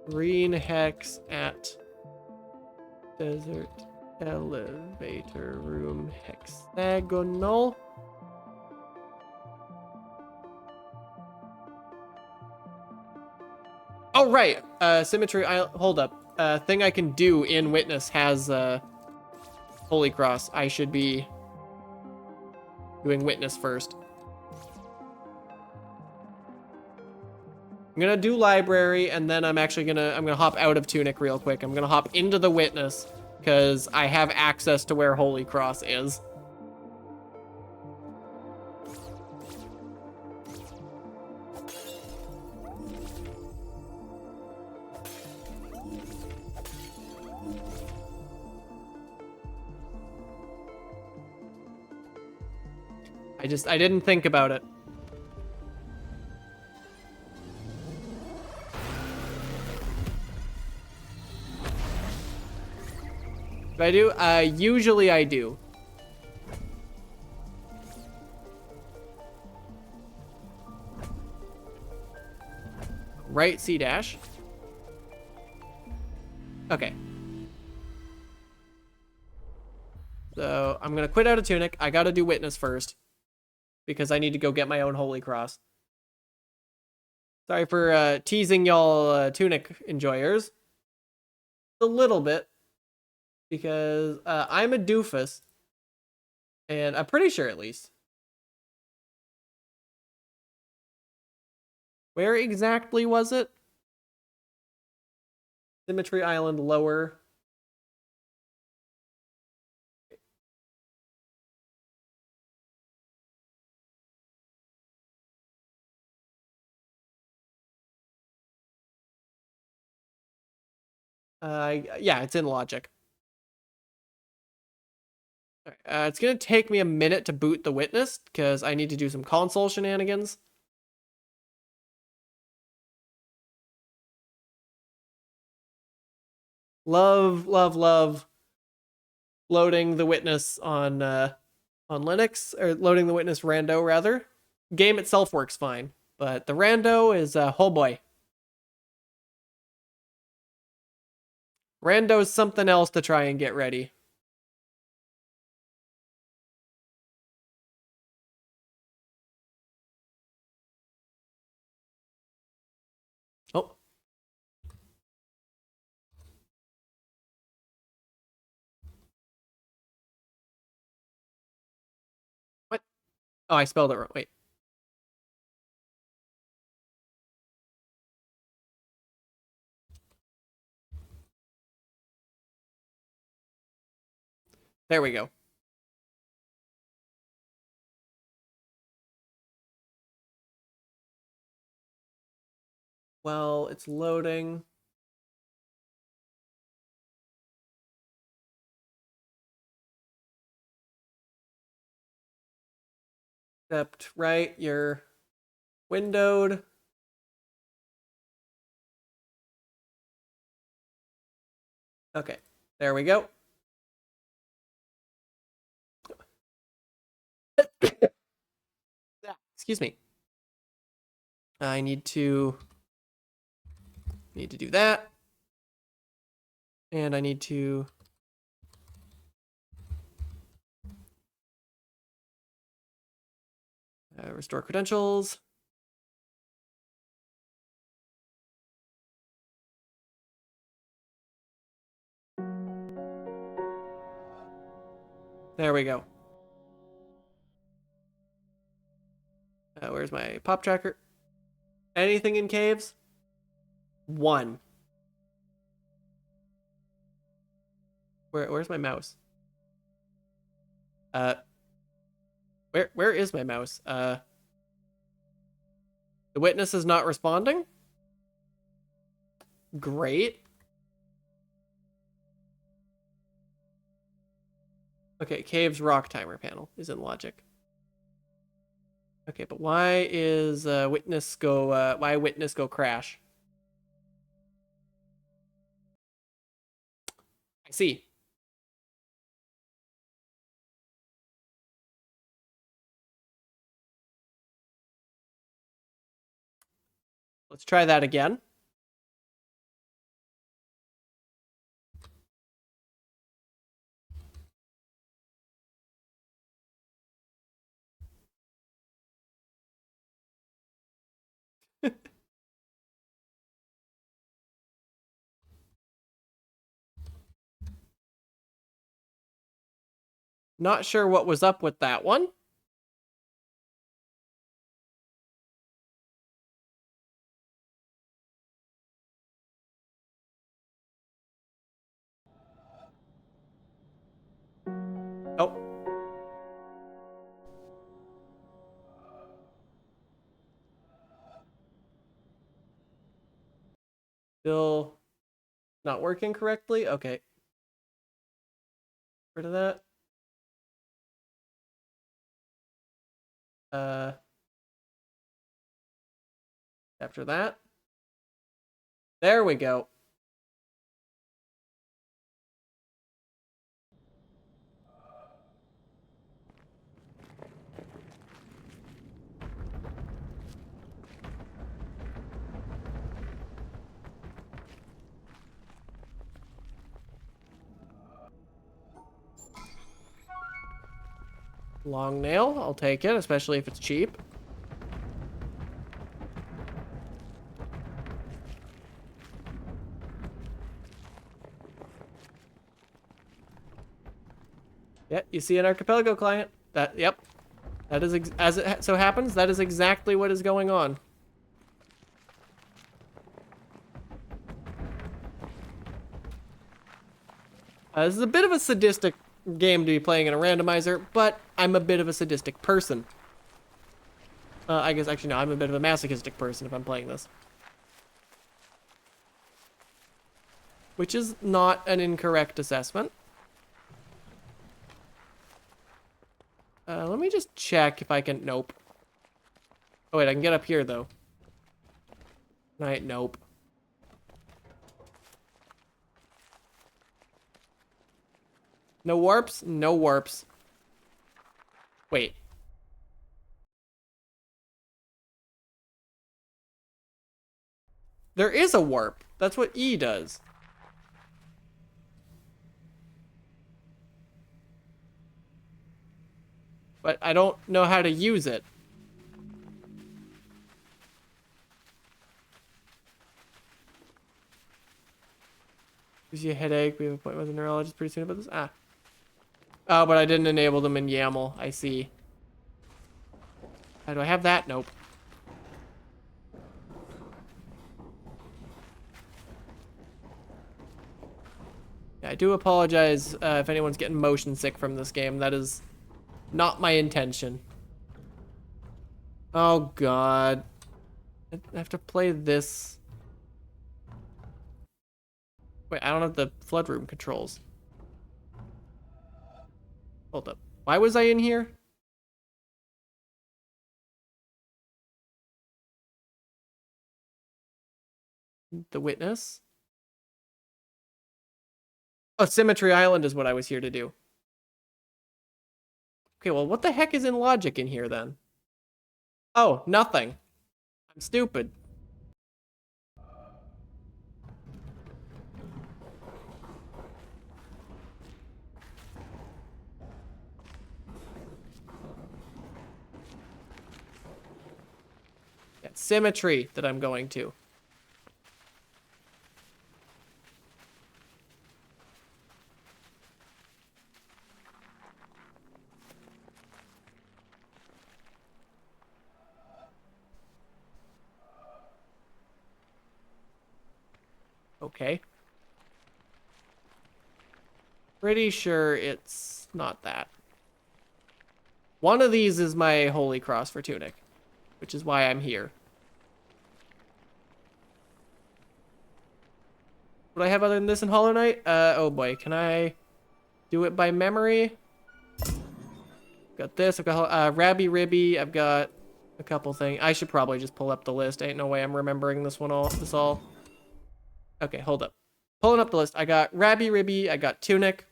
green hex at desert elevator room hexagonal. Oh, right. Symmetry. Hold up. Thing I can do in Witness has Holy Cross. I should be doing Witness first. I'm gonna do library, and then I'm gonna hop out of Tunic real quick. I'm gonna hop into the Witness because I have access to where Holy Cross is. I didn't think about it. Do I do? Usually I do. Right C dash. Okay. So I'm gonna quit out of Tunic. I gotta do Witness first. because I need to go get my own Holy Cross. Sorry for teasing y'all Tunic enjoyers. A little bit. Because I'm a doofus. And I'm pretty sure, at least. Where exactly was it? Symmetry Island lower. Yeah, it's in logic. It's going to take me a minute to boot the witness because I need to do some console shenanigans. Love, love, love loading the witness on Linux, or loading the witness rando rather. Game itself works fine, but the rando is oh boy. Rando is something else to try and get ready. Oh. What? Oh, I spelled it wrong. Wait. There we go. Well, it's loading. Except, right, you're windowed. Okay, there we go. Excuse me. I need to do that. And I need to restore credentials. There we go. Where's my pop tracker? Anything in caves? 1. Where's my mouse? Where is my mouse? The witness is not responding? Great. Okay, caves rock timer panel is in logic. Okay, but why is witness go crash? I see. Let's try that again. Not sure what was up with that one. Oh. Still not working correctly? Okay. Rid of that. After that. There we go. Long nail, I'll take it, especially if it's cheap. Yeah, you see an archipelago client. Yep. That is, as it so happens, that is exactly what is going on. This is a bit of a sadistic game to be playing in a randomizer, but I'm a bit of a sadistic person. I guess, actually, no, I'm a bit of a masochistic person if I'm playing this. Which is not an incorrect assessment. Let me just check if I can... Nope. Oh, wait, I can get up here, though. Right, nope. No warps? No warps. Wait. There is a warp. That's what E does. But I don't know how to use it. Gives you a headache. We have an appointment with a neurologist pretty soon about this. Ah. Oh, but I didn't enable them in YAML. I see. How do I have that? Nope. Yeah, I do apologize if anyone's getting motion sick from this game. That is not my intention. Oh, God. I have to play this. Wait, I don't have the flood room controls. Hold up. Why was I in here? The witness? Oh, Symmetry Island is what I was here to do. Okay, well, what the heck is in logic in here then? Oh, nothing. I'm stupid. It's Symmetry that I'm going to. Okay. Pretty sure it's not that. One of these is my Holy Cross for Tunic, which is why I'm here. What do I have other than this in Hollow Knight? Oh boy, can I do it by memory? Got this, I've got Rabby Ribby, I've got a couple things. I should probably just pull up the list. Ain't no way I'm remembering this all. Okay, hold up. Pulling up the list. I got Rabby Ribby, I got Tunic,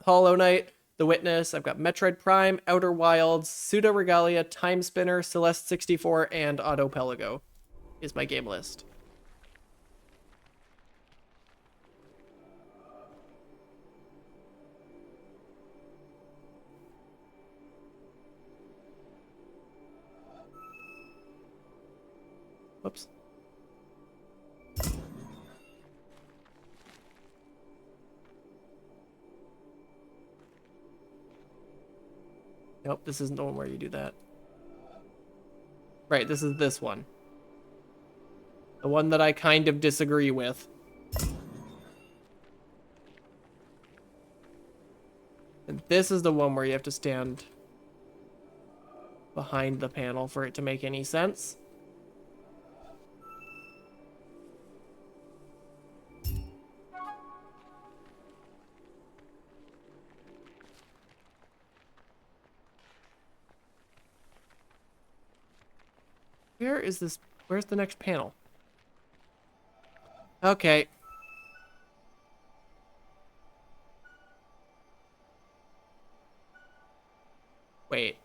Hollow Knight, The Witness, I've got Metroid Prime, Outer Wilds, Pseudo Regalia, Time Spinner, Celeste 64, and Autopelago is my game list. Whoops. Nope, this isn't the one where you do that. Right, this is this one. The one that I kind of disagree with. And this is the one where you have to stand behind the panel for it to make any sense. Where is this? Where's the next panel? Okay. Wait.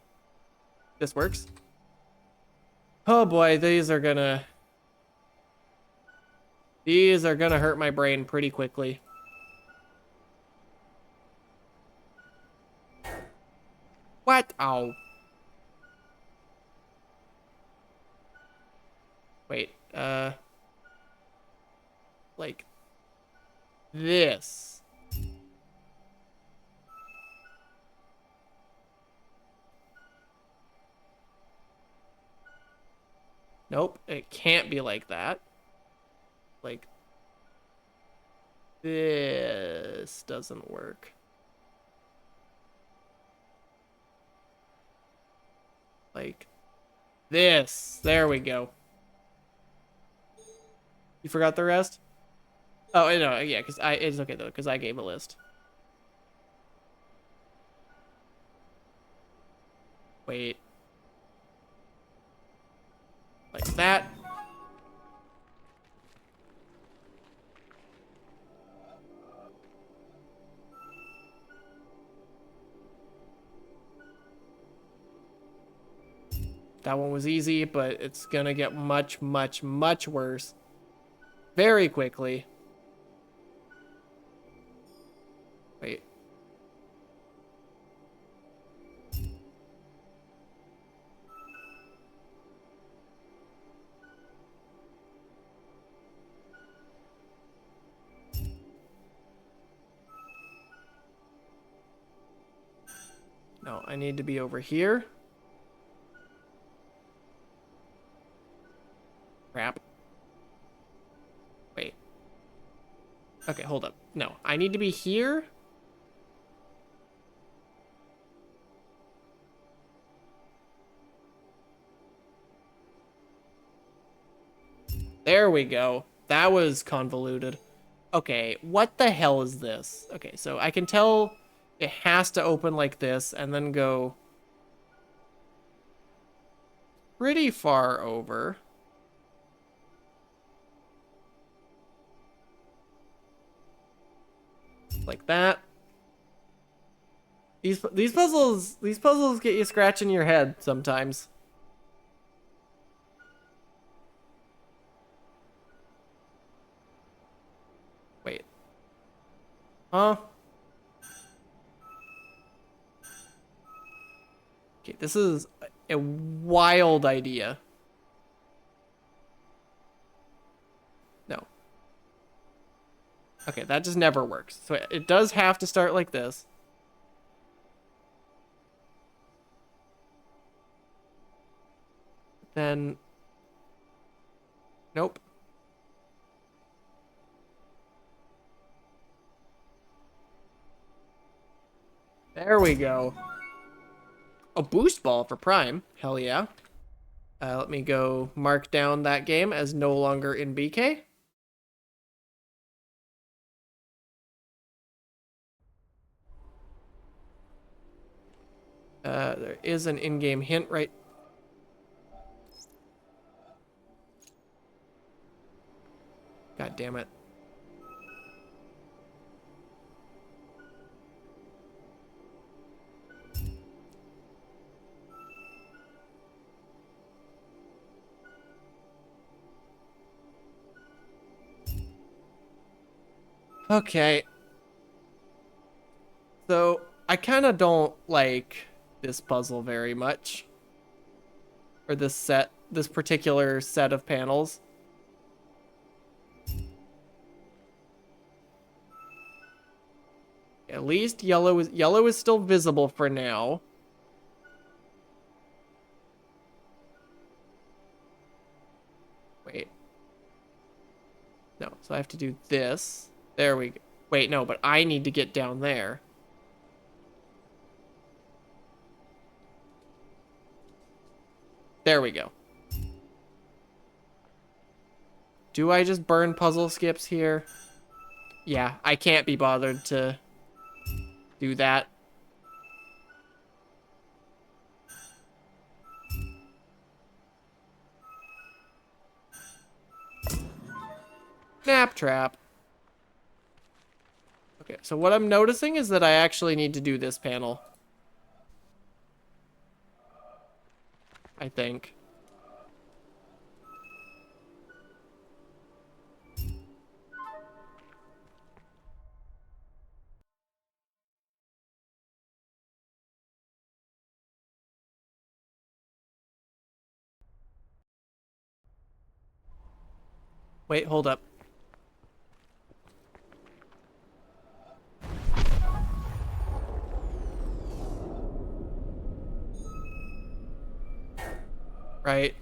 This works? Oh boy, these are gonna hurt my brain pretty quickly. What? What? Oh. Wait, like this. Nope, it can't be like that. Like, this doesn't work. Like, this. There we go. You forgot the rest? Oh, no, yeah, because it's okay though, because I gave a list. Wait. Like that. That one was easy, but it's gonna get much, much, much worse very quickly. Wait. No, I need to be over here. Crap. Wait. Okay, hold up. No, I need to be here. There we go. That was convoluted. Okay, what the hell is this? Okay, so I can tell it has to open like this and then go pretty far over. Like that. These puzzles get you scratching your head sometimes. Wait. Huh? Okay, this is a wild idea. No. Okay, that just never works. So it does have to start like this. Then, nope. There we go. A boost ball for Prime. Hell yeah. Let me go mark down that game as no longer in BK. There is an in-game hint right. God damn it. Okay. So, I kind of don't like this puzzle very much. Or this particular set of panels. At least yellow is still visible for now. Wait. No, so I have to do this. There we go. Wait, no, but I need to get down there. There we go. Do I just burn puzzle skips here? Yeah, I can't be bothered to do that. Nap trap. Okay, so what I'm noticing is that I actually need to do this panel. I think. Wait, hold up. Right.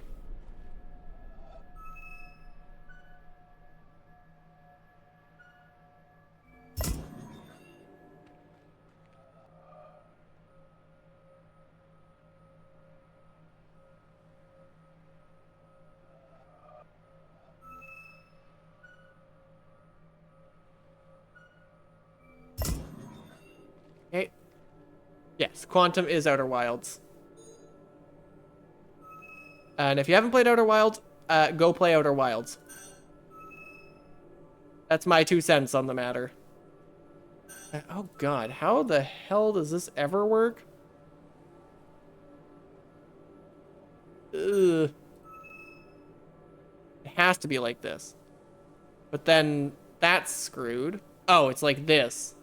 Okay. Yes, Quantum is Outer Wilds. And if you haven't played Outer Wilds, go play Outer Wilds. That's my 2 cents on the matter. Oh god, how the hell does this ever work? Ugh. It has to be like this. But then that's screwed. Oh, it's like this.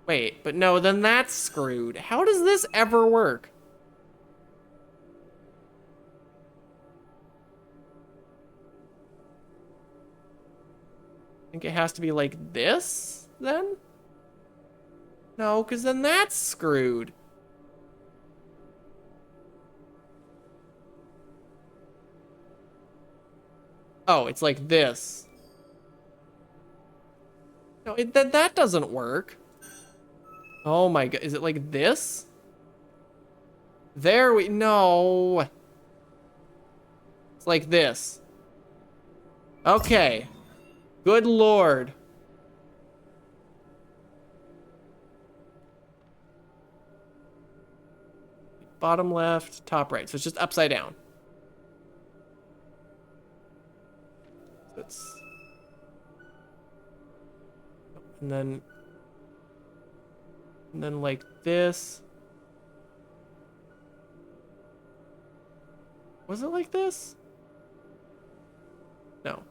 Wait, but no, then that's screwed. How does this ever work? I think it has to be like this, then? No, because then that's screwed. Oh, it's like this. No, that doesn't work. Oh my god, is it like this? There we, no. It's like this. Okay. Good lord. Bottom left, top right. So it's just upside down. So it's... And then like this. Was it like this? No.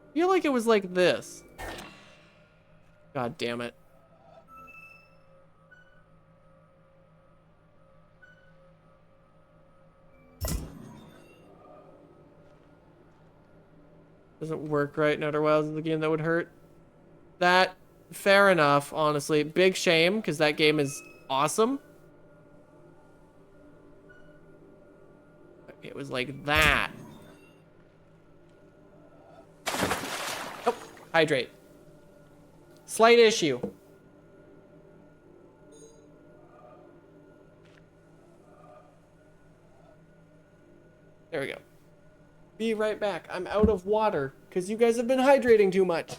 I feel like it was like this. God damn it. Doesn't work right in Outer Wilds is the game that would hurt. That, fair enough, honestly. Big shame, because that game is awesome. It was like that. Oh, hydrate. Slight issue. There we go. Be right back. I'm out of water because you guys have been hydrating too much.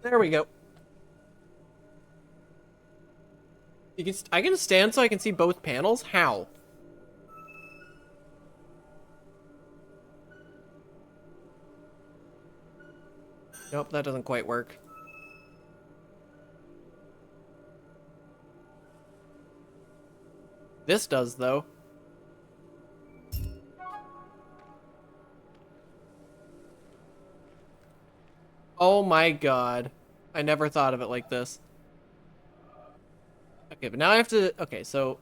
There we go. You can. I can stand so I can see both panels. How? Nope, that doesn't quite work. This does, though. Oh my god. I never thought of it like this. Okay, but now I have to... Okay, so...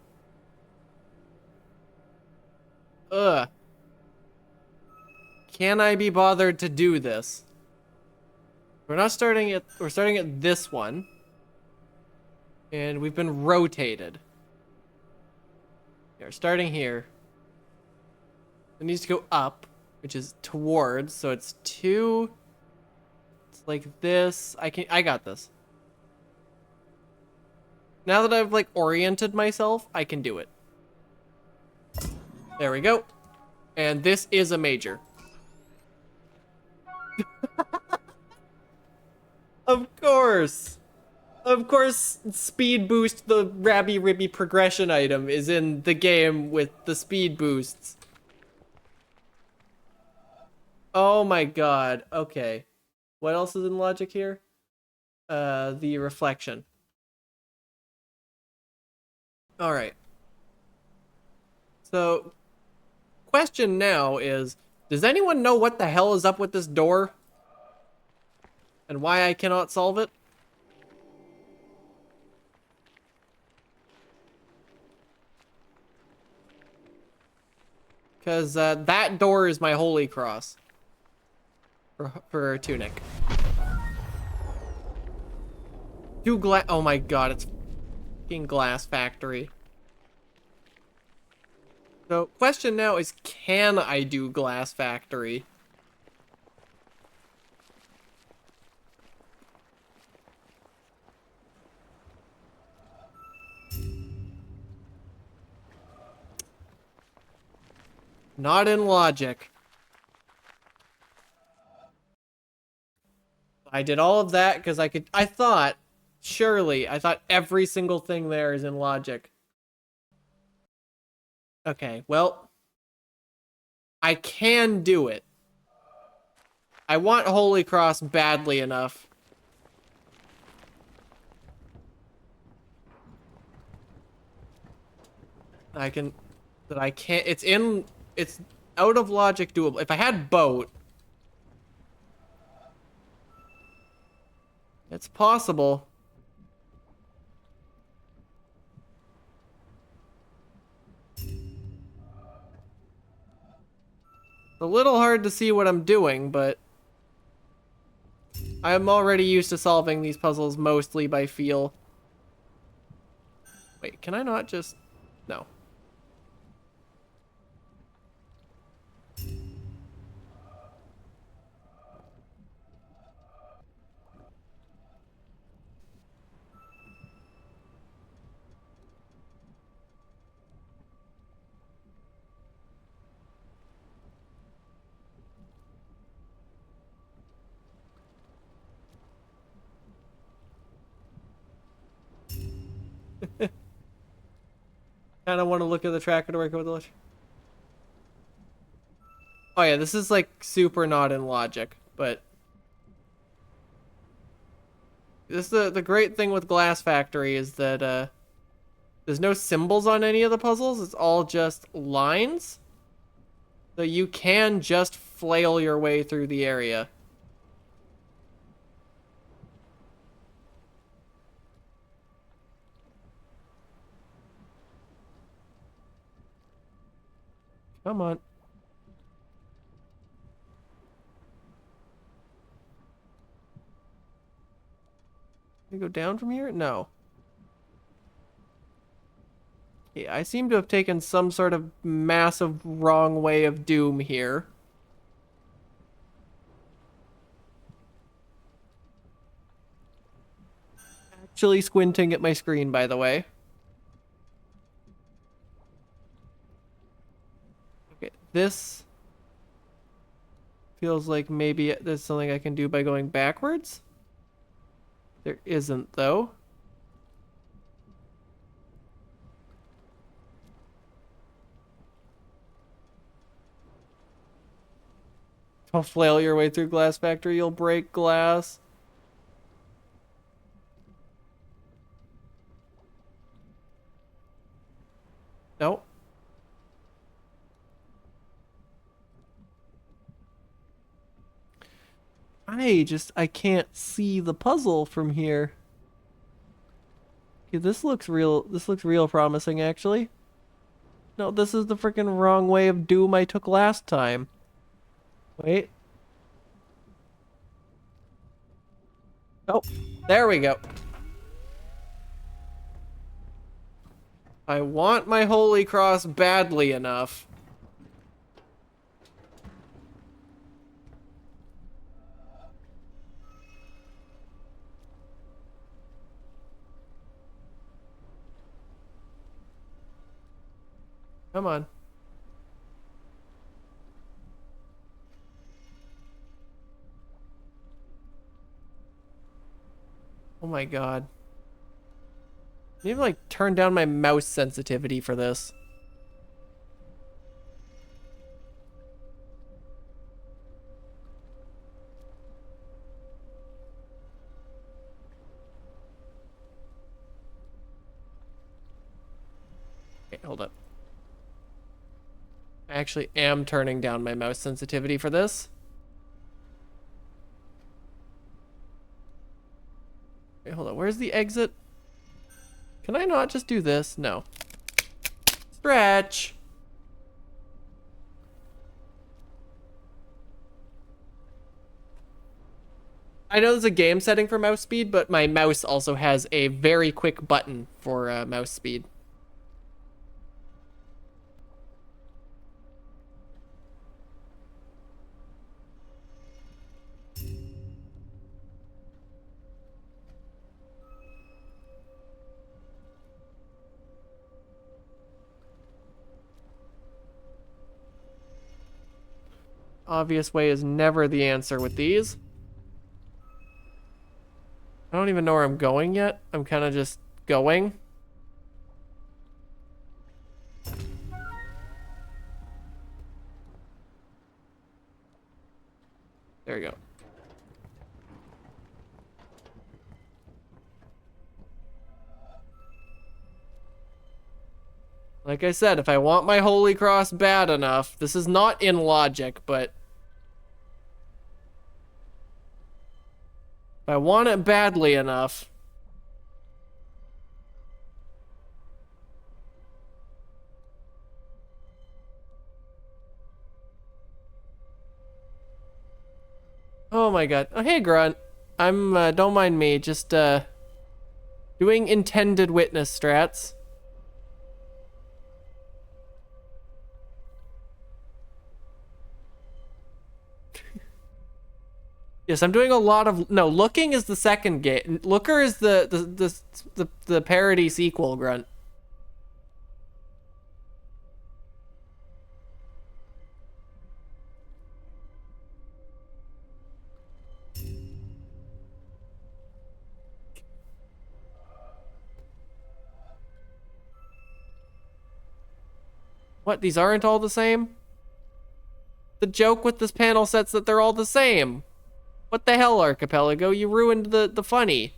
Ugh. Can I be bothered to do this? We're not starting at... We're starting at this one. And we've been rotated. We're starting here. It needs to go up, which is towards, so it's 2... It's like this. I got this. Now that I've, like, oriented myself, I can do it. There we go. And this is a major. Of course. Of course, speed boost, the Rabby Ribby progression item, is in the game with the speed boosts. Oh my god. Okay. What else is in logic here? The reflection. Alright. So, question now is, does anyone know what the hell is up with this door? And why I cannot solve it? Because that door is my holy cross. For Tunic. Do glass. Oh my god, it's fucking Glass Factory. So, question now is, can I do Glass Factory? Not in logic. I did all of that because I thought every single thing there is in logic. Okay, well, I can do it. I want Holy Cross badly enough. I can't, it's out of logic doable. If I had boat, it's possible. It's a little hard to see what I'm doing, but I'm already used to solving these puzzles mostly by feel. Wait, can I not just... No. Kind of want to look at the tracker to work with the... Oh yeah, this is like super not in logic, but... This is the great thing with Glass Factory is that there's no symbols on any of the puzzles. It's all just lines. So you can just flail your way through the area. Come on. Can we go down from here? No. Yeah, I seem to have taken some sort of massive wrong way of doom here. Actually squinting at my screen, by the way. Okay, this feels like maybe there's something I can do by going backwards. There isn't, though. Don't flail your way through Glass Factory, you'll break glass. Nope. I can't see the puzzle from here. Okay, this looks real promising, actually. No, this is the freaking wrong way of Doom I took last time. Wait. Oh, there we go. I want my Holy Cross badly enough. Come on. Oh my god. I need to like turn down my mouse sensitivity for this. Okay, hold up. I actually am turning down my mouse sensitivity for this. Wait, hold on. Where's the exit? Can I not just do this? No. Stretch. I know there's a game setting for mouse speed, but my mouse also has a very quick button for mouse speed. Obvious way is never the answer with these. I don't even know where I'm going yet. I'm kind of just going. There we go. Like I said, if I want my Holy Cross bad enough, this is not in logic, but if I want it badly enough. Oh my god. Oh, hey, Grunt. I'm, don't mind me, just, doing intended witness strats. Yes, I'm doing a lot of, no, looking is the second game. Looker is the parody sequel, Grunt. What, these aren't all the same? The joke with this panel set's that they're all the same. What the hell, Archipelago? You ruined the funny.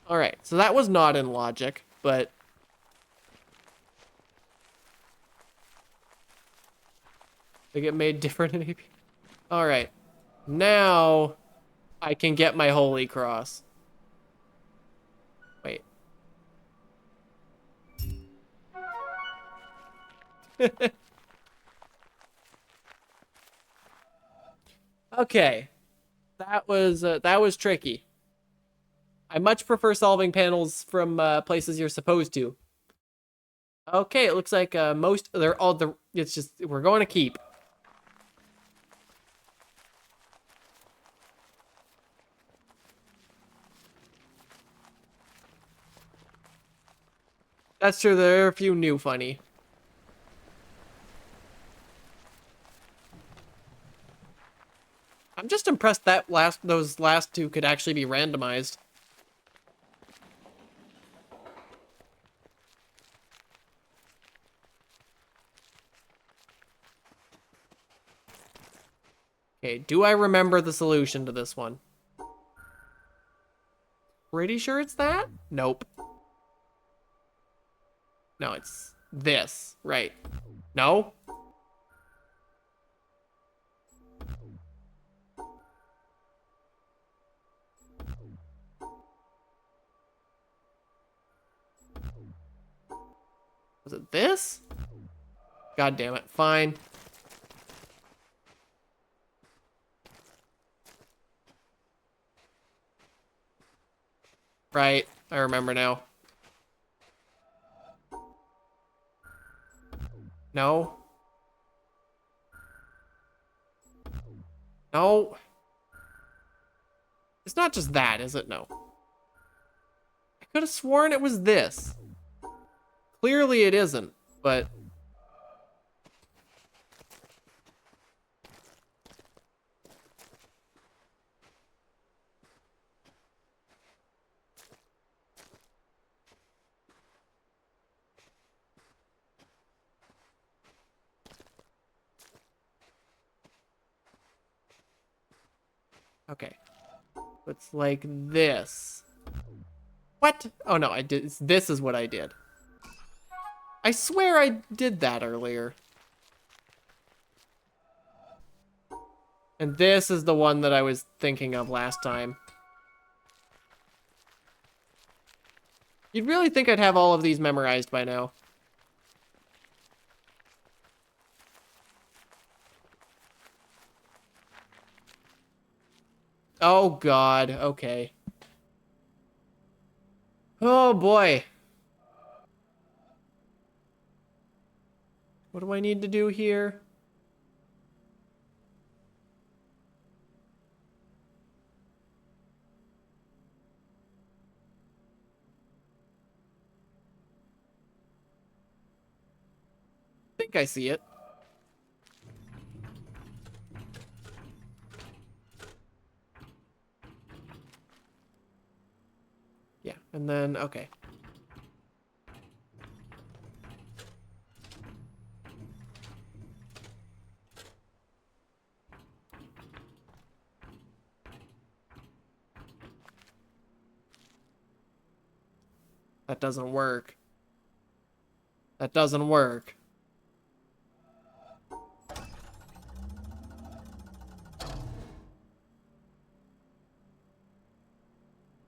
Alright, so that was not in logic, but they get made different in AP. Alright, now I can get my Holy Cross. Wait. Okay, that was tricky. I much prefer solving panels from places you're supposed to. Okay, it looks like they're all the. It's just we're going to keep. That's true. There are a few new funny. I'm just impressed that those last two could actually be randomized. Okay, do I remember the solution to this one? Pretty sure it's that? Nope. No, it's this. Right. No? Was it this? God damn it. Fine. Right. I remember now. No. No. It's not just that, is it? No. I could have sworn it was this. Clearly it isn't, but... Okay. It's like this. What? Oh no, I did. This is what I did. I swear I did that earlier. And this is the one that I was thinking of last time. You'd really think I'd have all of these memorized by now. Oh god, okay. Oh boy. What do I need to do here? I think I see it. Yeah, and then, okay. That doesn't work. That doesn't work.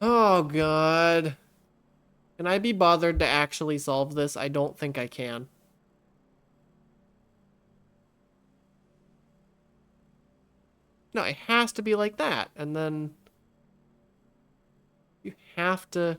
Oh god. Can I be bothered to actually solve this? I don't think I can. No, it has to be like that. And then you have to...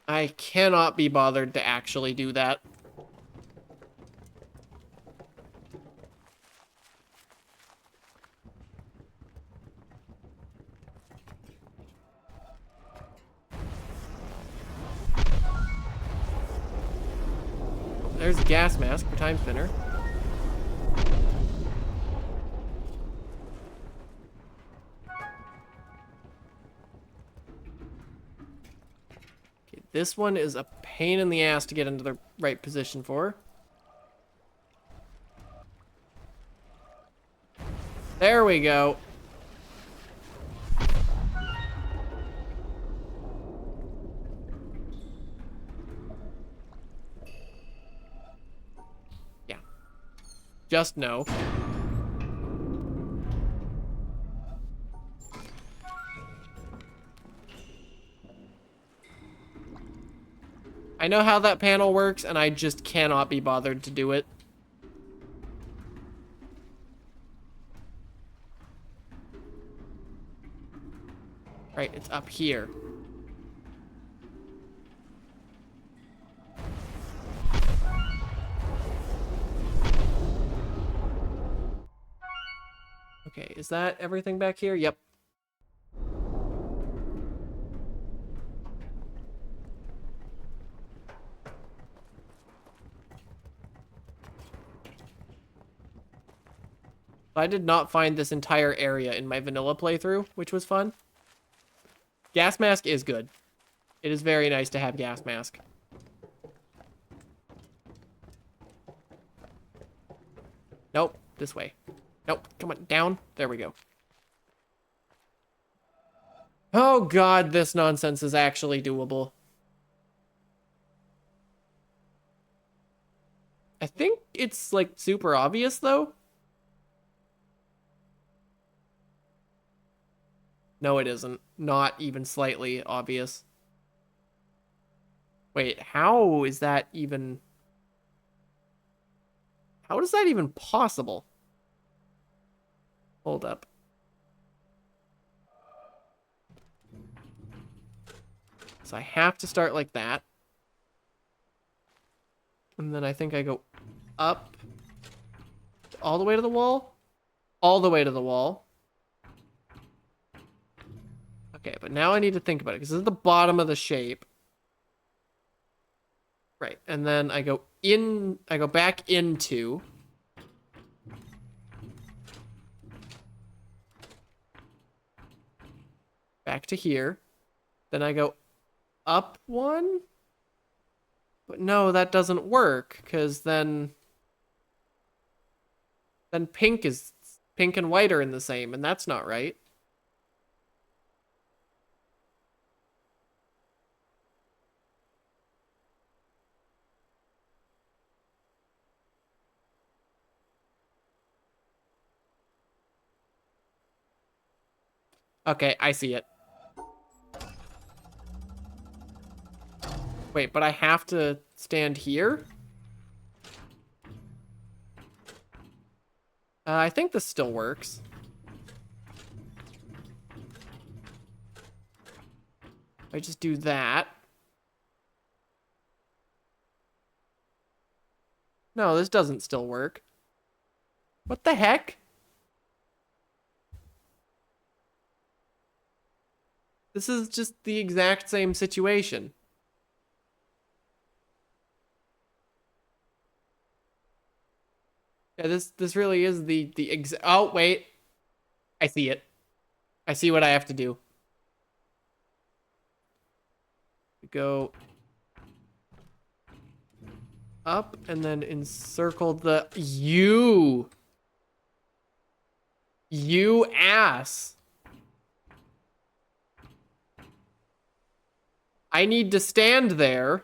I cannot be bothered to actually do that. There's a gas mask for time spinner. Okay, this one is a pain in the ass to get into the right position for. There we go. Yeah. Just no. I know how that panel works, and I just cannot be bothered to do it. Right, it's up here. Okay, is that everything back here? Yep. I did not find this entire area in my vanilla playthrough, which was fun. Gas mask is good. It is very nice to have gas mask. Nope, this way. Nope, come on, down. There we go. Oh god, this nonsense is actually doable. I think it's, like, super obvious, though. No, it isn't. Not even slightly obvious. Wait, how is that even... How is that even possible? Hold up. So I have to start like that. And then I think I go up all the way to the wall. All the way to the wall. Okay, but now I need to think about it because this is the bottom of the shape. Right, and then I go back into. Back to here. Then I go up one. But no, that doesn't work because then pink and white are in the same, and that's not right. Okay, I see it. Wait, but I have to stand here? I think this still works. I just do that. No, this doesn't still work. What the heck? This is just the exact same situation. Yeah, this really is the oh, wait. I see it. I see what I have to do. Go up and then encircle the you. You ass. I need to stand there.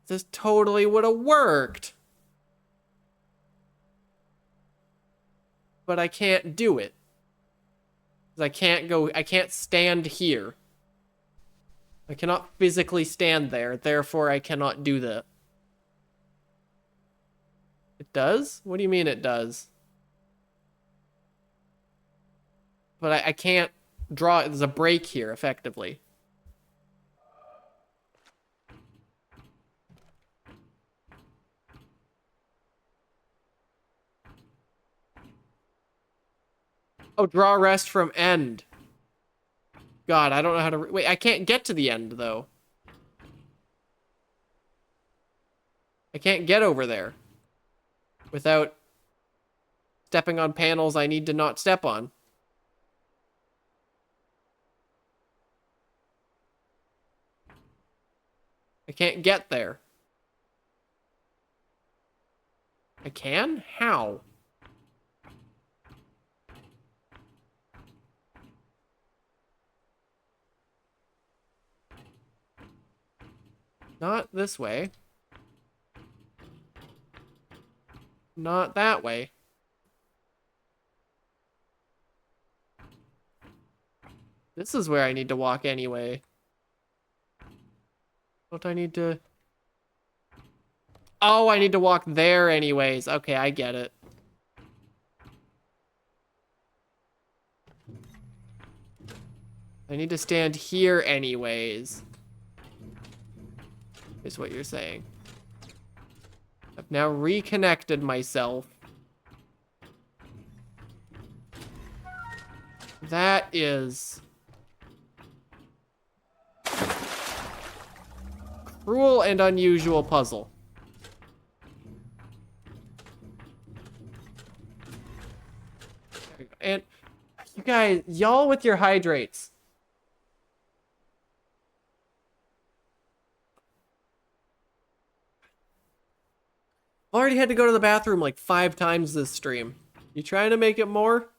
This totally would have worked. But I can't do it. 'Cause I can't stand here. I cannot physically stand there, therefore I cannot do that. It does? What do you mean it does? But I can't draw, there's a break here, effectively. Oh, draw rest from end. God, I don't know how to... Wait, I can't get to the end, though. I can't get over there. Without stepping on panels I need to not step on. I can't get there. I can? How? Not this way. Not that way. This is where I need to walk anyway. Don't I need to... Oh, I need to walk there anyways. Okay, I get it. I need to stand here anyways. Is what you're saying. I've now reconnected myself. That is cruel and unusual puzzle. There you go. And you guys, y'all with your hydrates. I've already had to go to the bathroom like 5 times this stream. You trying to make it more?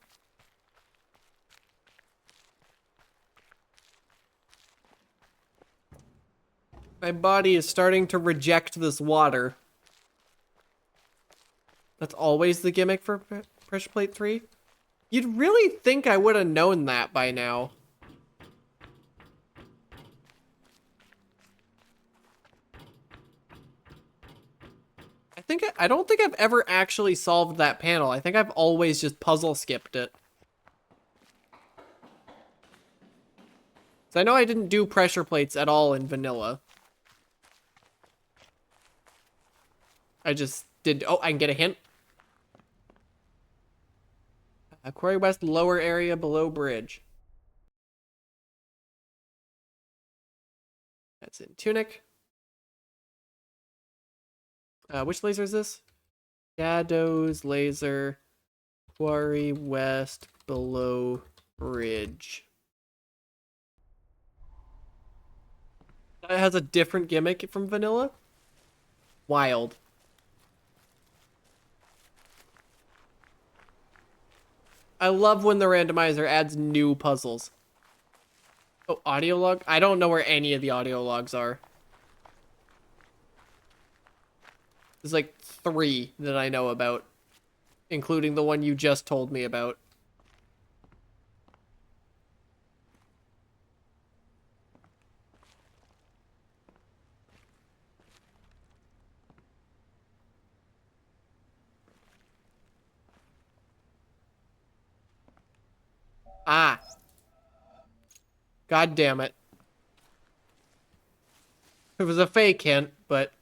My body is starting to reject this water. That's always the gimmick for Pressure Plate 3? You'd really think I would have known that by now. I don't think I've ever actually solved that panel. I think I've always just puzzle skipped it. So I know I didn't do pressure plates at all in vanilla. I just did. Oh, I can get a hint. Quarry West lower area below bridge. That's in Tunic. Which laser is this? Shadows laser. Quarry West below bridge. It has a different gimmick from vanilla. Wild. I love when the randomizer adds new puzzles. Oh, audio log? I don't know where any of the audio logs are. There's like 3 that I know about, including the one you just told me about. Ah. God damn it. It was a fake hint, but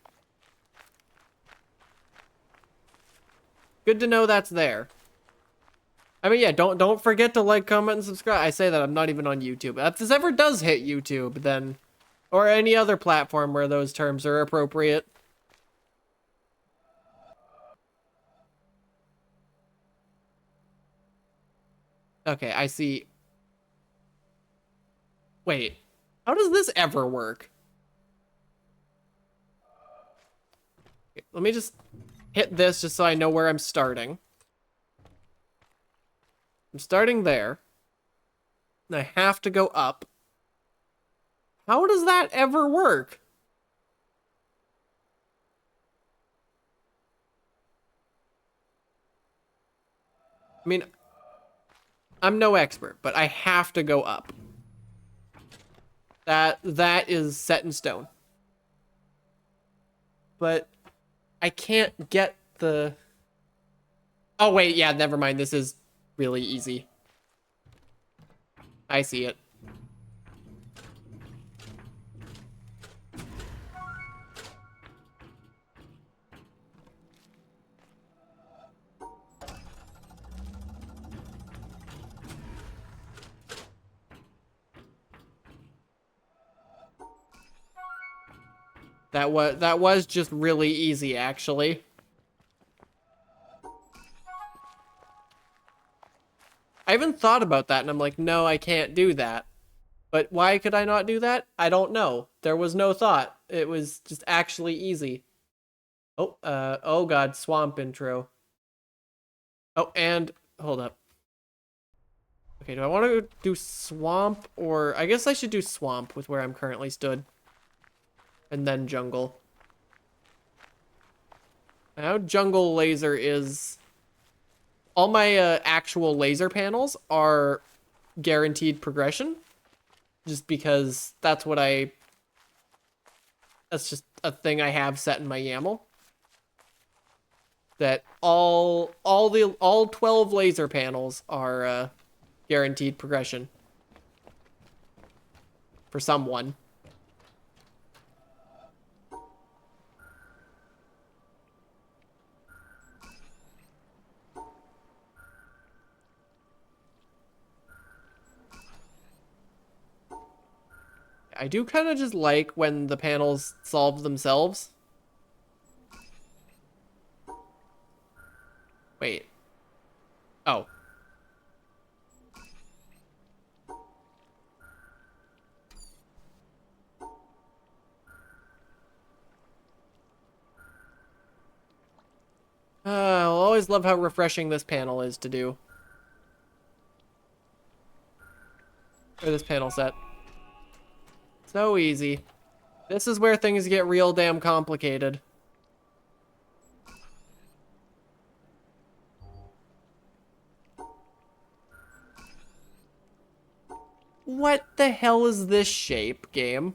good to know that's there. I mean, yeah, don't forget to like, comment, and subscribe. I say that I'm not even on YouTube. If this ever does hit YouTube, then, or any other platform where those terms are appropriate. Okay, I see. Wait, how does this ever work? Okay, let me just hit this just so I know where I'm starting. I'm starting there. And I have to go up. How does that ever work? I mean, I'm no expert, but I have to go up. That is set in stone. But I can't get the... Oh, wait, yeah, never mind. This is really easy. I see it. That was just really easy, actually. I even thought about that, and I'm like, no, I can't do that. But why could I not do that? I don't know. There was no thought. It was just actually easy. Oh god, swamp intro. Oh, and hold up. Okay, do I want to do swamp or... I guess I should do swamp with where I'm currently stood. And then jungle. Now jungle laser is... All my actual laser panels are guaranteed progression. Just because that's what I... That's just a thing I have set in my YAML. That all 12 laser panels are guaranteed progression. For someone. I do kind of just like when the panels solve themselves. Wait. Oh. I'll always love how refreshing this panel is to do. Or this panel set. So easy. This is where things get real damn complicated. What the hell is this shape, game?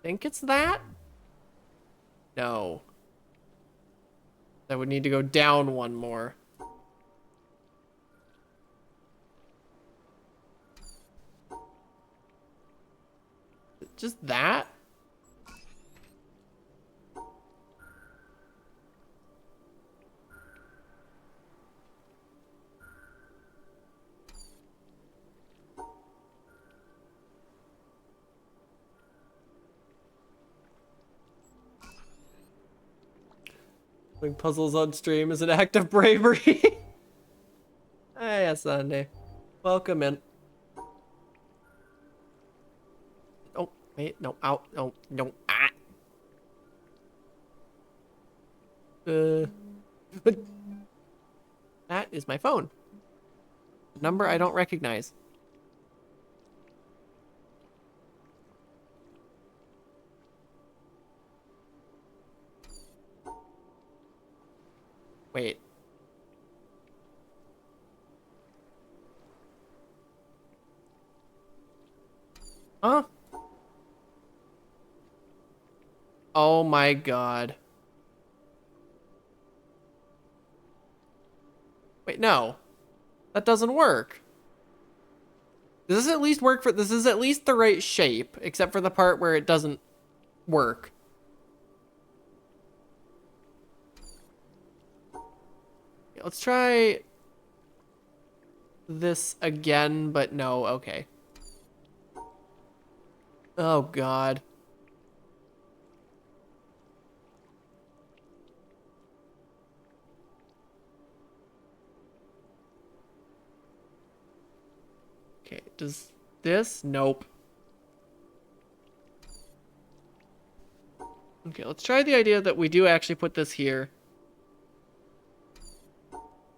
Think it's that? No. That would need to go down one more. Just that? Doing puzzles on stream is an act of bravery. Hey, Sunday. Welcome in. Oh, wait, no, out, no, no, ah. That is my phone. Number I don't recognize. Wait. Huh? Oh my god. Wait, no. That doesn't work. Does this at least work for... This is at least the right shape, except for the part where it doesn't work. Okay, let's try this again, but no, okay. Oh god. Okay, does this? Nope. Okay, let's try the idea that we do actually put this here.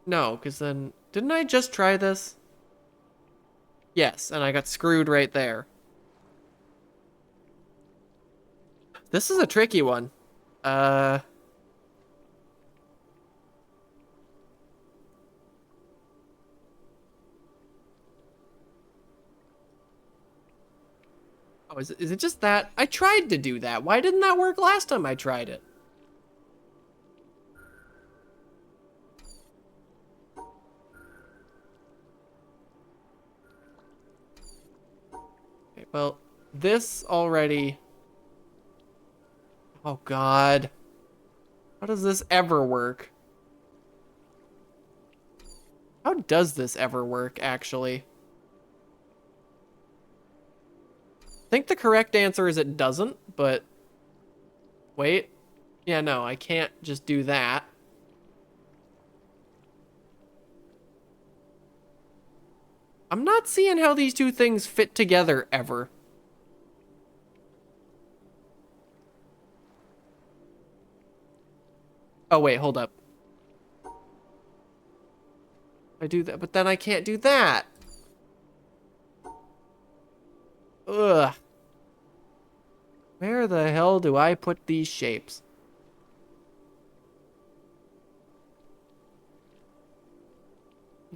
No, because then... Didn't I just try this? Yes, and I got screwed right there. This is a tricky one. Oh, is it just that? I tried to do that. Why didn't that work last time I tried it? Okay, well, this already... Oh, God. How does this ever work? How does this ever work, actually? I think the correct answer is it doesn't, but... Wait. Yeah, no, I can't just do that. I'm not seeing how these two things fit together ever. Oh, wait, hold up. I do that, but then I can't do that. Ugh. Where the hell do I put these shapes?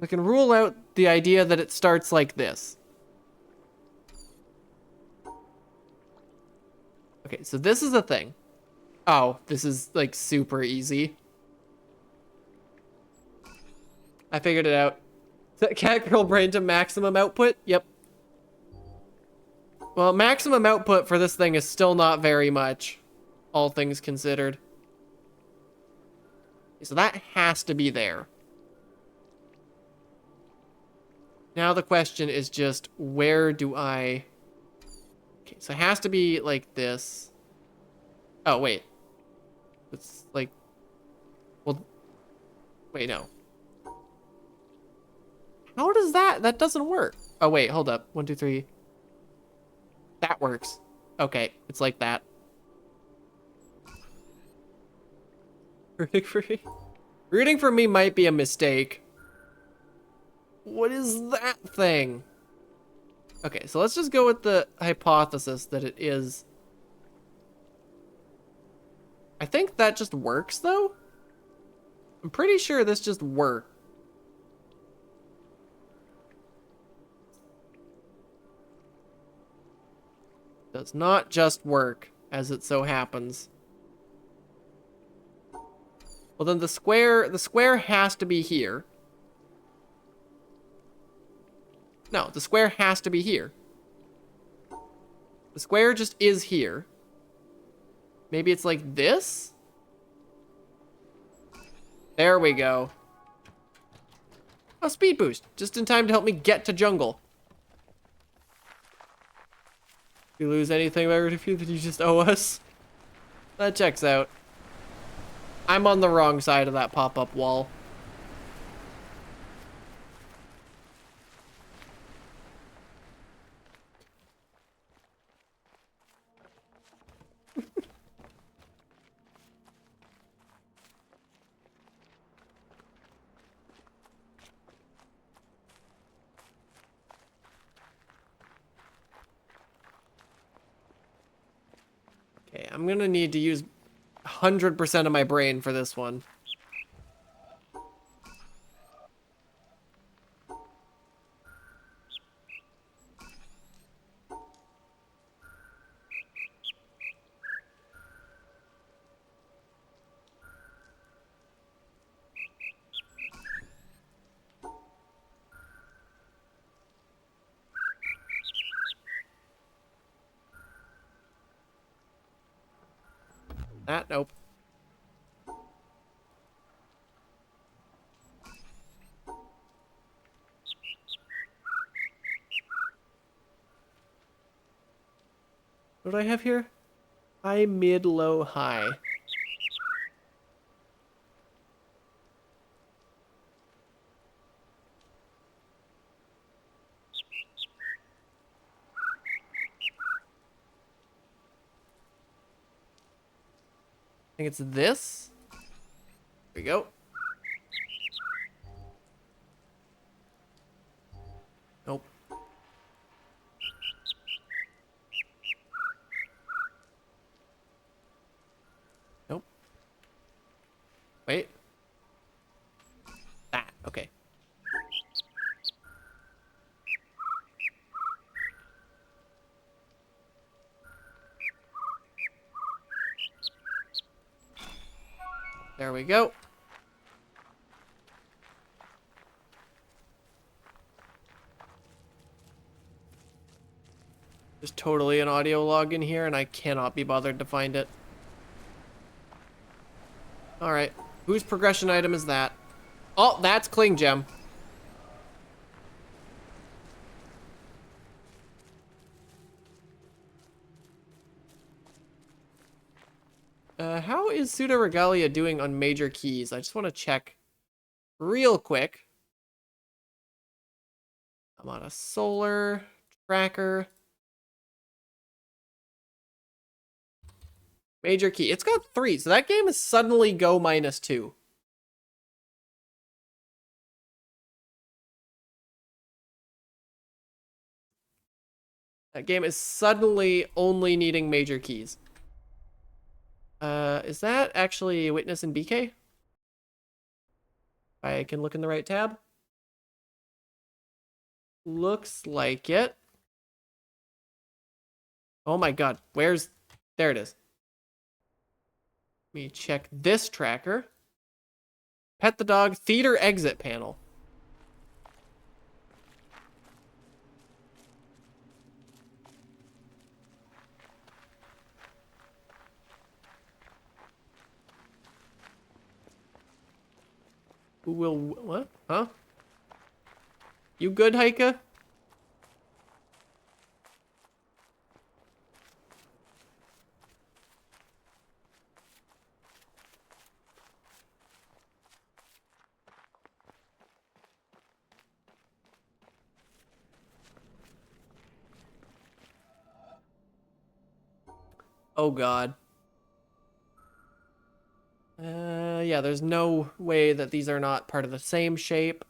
I can rule out the idea that it starts like this. Okay, so this is a thing. Oh, this is like super easy. I figured it out. Set cat girl brain to maximum output? Yep. Well, maximum output for this thing is still not very much, all things considered. So that has to be there. Now the question is just, where do I... Okay, so it has to be like this. Oh, wait. It's like... Well, wait, no. How does that? That doesn't work. Oh, wait, hold up. 1, 2, 3. That works. Okay, it's like that. Rooting for me? Rooting for me might be a mistake. What is that thing? Okay, so let's just go with the hypothesis that it is. I think that just works, though. I'm pretty sure this just works. Does not just work, as it so happens. Well, then the square has to be here. No, the square has to be here. The square just is here. Maybe it's like this? There we go. Oh, speed boost. Just in time to help me get to jungle. If you lose anything by Rooting that you just owe us. That checks out. I'm on the wrong side of that pop-up wall. Okay, I'm gonna need to use 100% of my brain for this one. Nope. What do I have here? High, mid, low, high. I think it's this. There we go. Nope. Nope. Wait. That. Okay. There we go. There's totally an audio log in here, and I cannot be bothered to find it. Alright. Whose progression item is that? Oh, that's Cling Gem. How is Pseudo Regalia doing on major keys? I just want to check real quick. Amada Solar, Tracker. Major key. It's got 3, so that game is suddenly go -2. That game is suddenly only needing major keys. Is that actually Witness and BK? I can look in the right tab. Looks like it. Oh my god, where's... There it is. Let me check this tracker. Pet the dog, theater exit panel. Who will... What? Huh? You good, Heike? Oh god. Yeah, there's no way that these are not part of the same shape.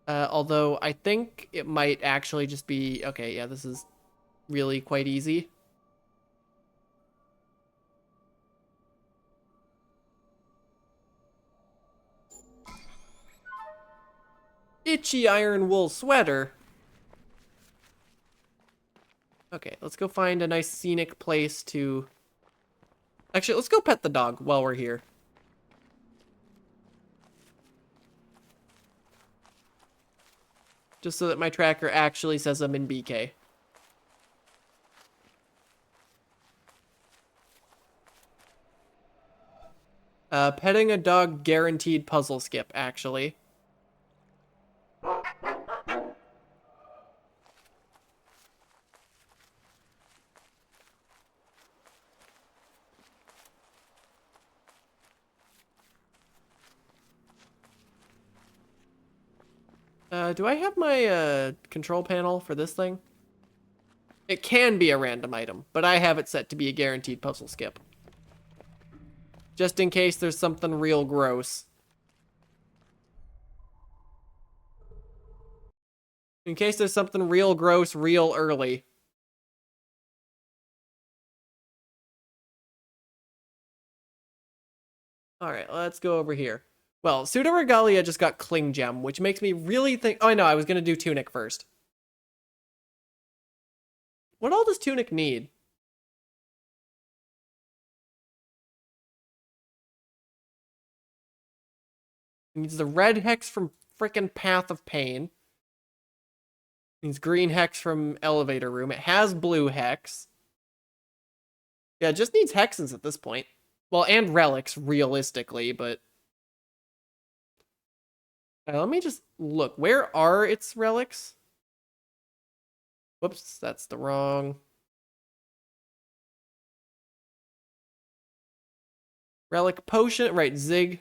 Although I think it might actually just be... Okay, yeah, this is really quite easy. Itchy iron wool sweater. Okay, let's go find a nice scenic place to... Actually, let's go pet the dog while we're here. Just so that my tracker actually says I'm in BK. Petting a dog guaranteed puzzle skip, actually. Do I have my control panel for this thing? It can be a random item, but I have it set to be a guaranteed puzzle skip. Just in case there's something real gross. In case there's something real gross real early. Alright, let's go over here. Well, Pseudo-Regalia just got Cling Gem, which makes me really think... Oh, I know, I was going to do Tunic first. What all does Tunic need? It needs the red hex from frickin' Path of Pain. It needs green hex from Elevator Room. It has blue hex. Yeah, it just needs hexes at this point. Well, and relics, realistically, but... let me just look. Where are its relics? Whoops, that's the wrong... Relic Potion. Right, Zig.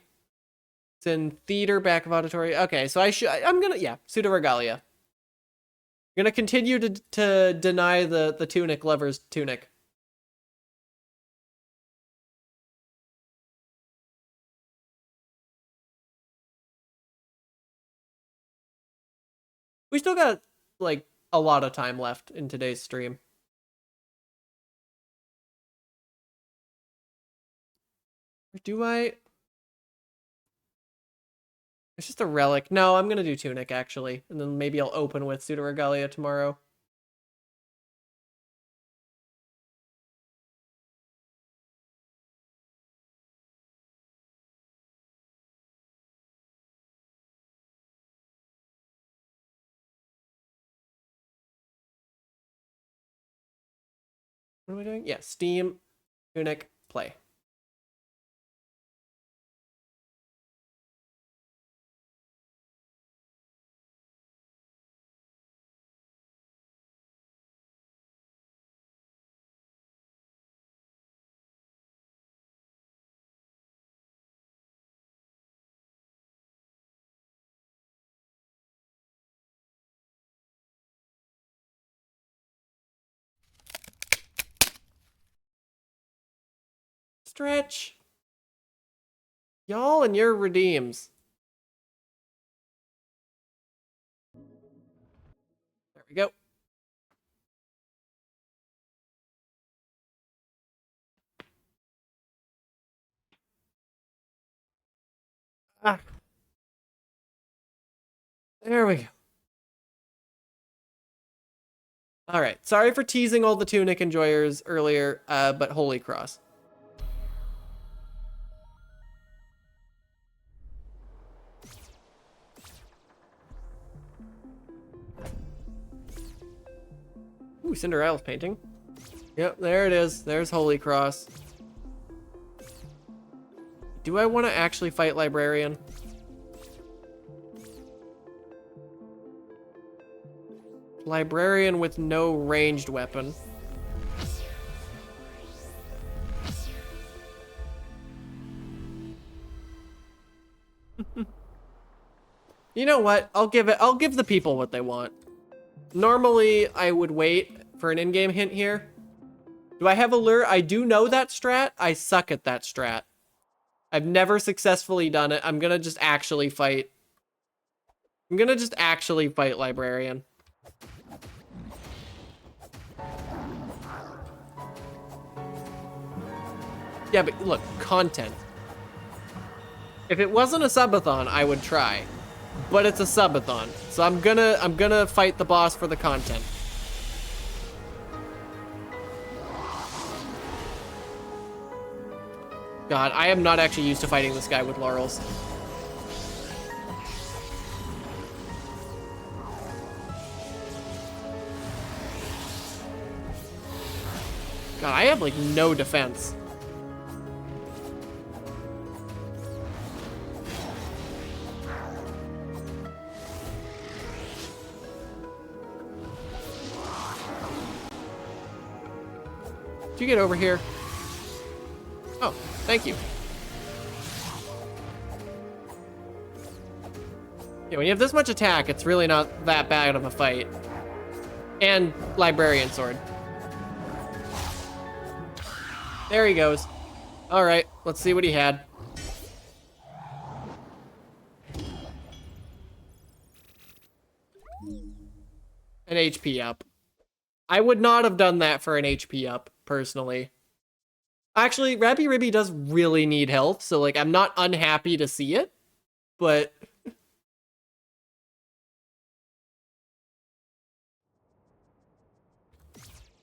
It's in Theater, back of Auditory. Okay, so I'm gonna... Yeah, Pseudo-Regalia. I'm gonna continue to deny the Tunic lover's Tunic. We still got, like, a lot of time left in today's stream. Or do I? It's just a relic. No, I'm gonna do Tunic, actually. And then maybe I'll open with Pseudo-Regalia tomorrow. What am I doing? Yeah, Steam, Tunic, play. Stretch. Y'all and your redeems. There we go. Ah. There we go. All right. Sorry for teasing all the Tunic enjoyers earlier, but holy cross. Ooh, Cinderella's painting. Yep, there it is. There's Holy Cross. Do I want to actually fight Librarian? librarian with no ranged weapon. You know what? I'll give the people what they want. Normally, I would wait for an in-game hint here. Do I have a lure? I do know that strat. I suck at that strat. I've never successfully done it. I'm gonna just actually fight. I'm gonna just actually fight librarian. Yeah, but look, content. If it wasn't a subathon, I would try. But it's a subathon. So I'm gonna fight the boss for the content. God, I am not actually used to fighting this guy with laurels. God, I have like no defense. Did you get over here? Oh, thank you. Yeah, when you have this much attack, it's really not that bad of a fight. And librarian sword. There he goes. All right, let's see what he had. An HP up. I would not have done that for an HP up, personally. Actually, Rabby Ribby does really need health, so like I'm not unhappy to see it, but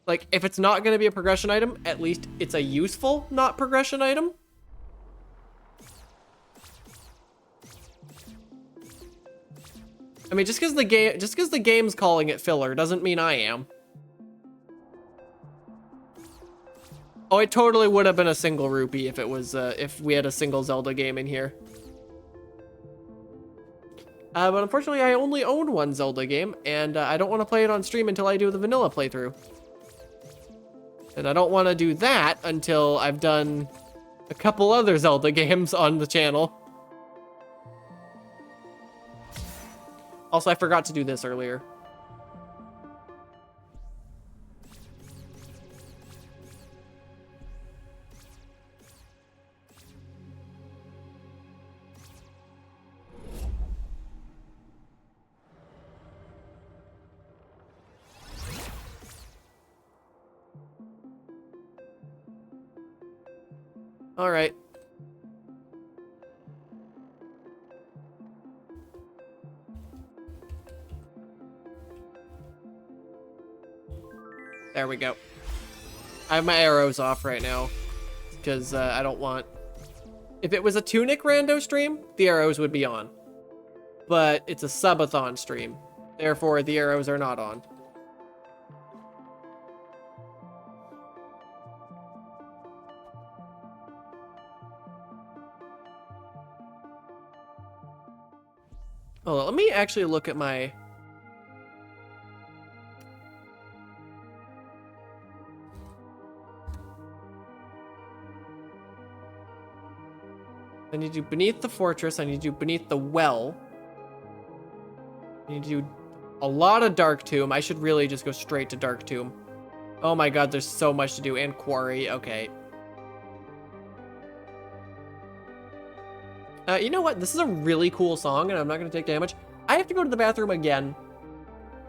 like if it's not going to be a progression item, at least it's a useful not progression item. I mean, just because the game's calling it filler doesn't mean I am. Oh, it totally would have been a single rupee if it was if we had a single Zelda game in here. But unfortunately, I only own one Zelda game, and I don't want to play it on stream until I do the vanilla playthrough. And I don't want to do that until I've done a couple other Zelda games on the channel. Also, I forgot to do this earlier. All right. There we go. I have my arrows off right now because I don't want... If it was a Tunic rando stream, the arrows would be on. But it's a subathon stream. Therefore, the arrows are not on. Oh, let me actually look at my... I need to do beneath the fortress. I need to do beneath the well. I need to do a lot of Dark Tomb. I should really just go straight to Dark Tomb. Oh my god, there's so much to do. And Quarry, okay. You know what? This is a really cool song, and I'm not going to take damage. I have to go to the bathroom again.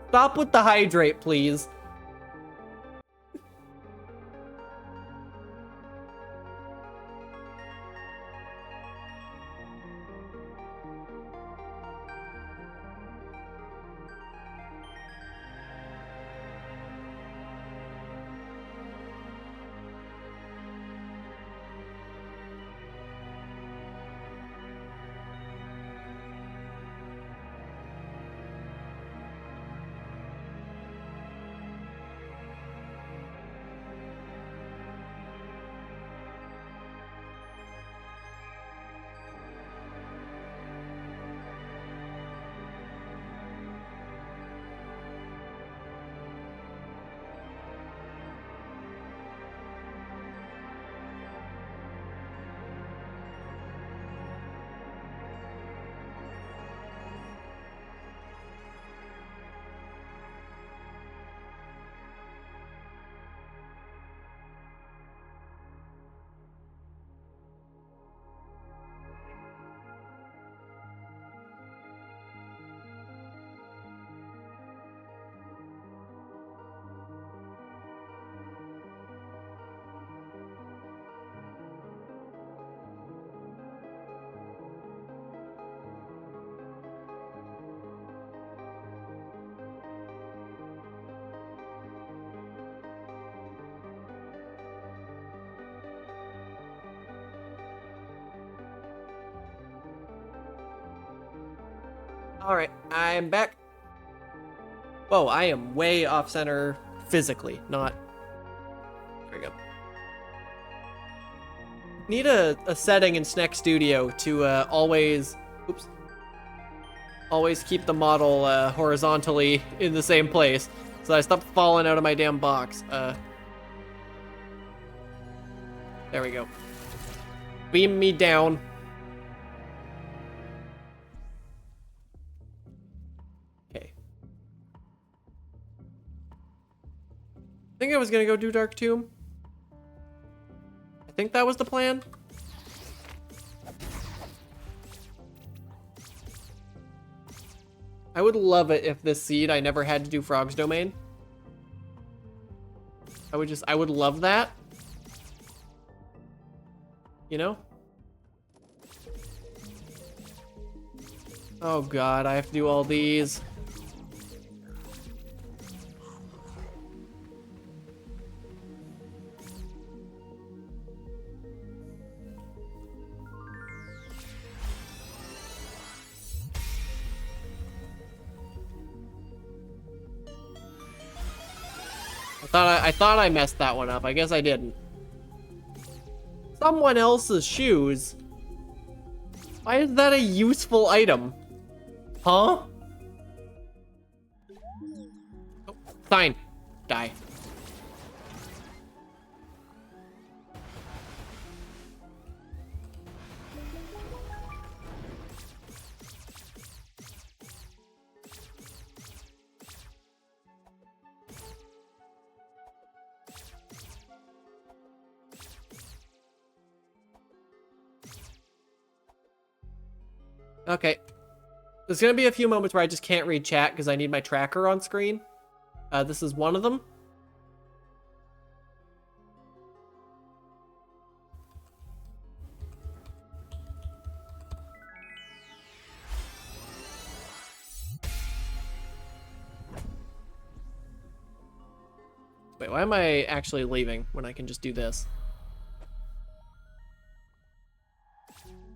Stop with the hydrate, please. Alright, I'm back. Whoa, I am way off center physically, not... There we go. Need a setting in Snack Studio to always... Oops. Always keep the model horizontally in the same place, so I stop falling out of my damn box. There we go. Beam me down. Okay. I think I was gonna go do Dark Tomb. I think that was the plan. I would love it if this seed I never had to do Frog's Domain. I would love that. You know? Oh god, I have to do all these. I thought I messed that one up. I guess I didn't. Someone else's shoes? Why is that a useful item? Huh? Oh, fine. Die. Okay. There's gonna be a few moments where I just can't read chat because I need my tracker on screen. This is one of them. Wait, why am I actually leaving when I can just do this?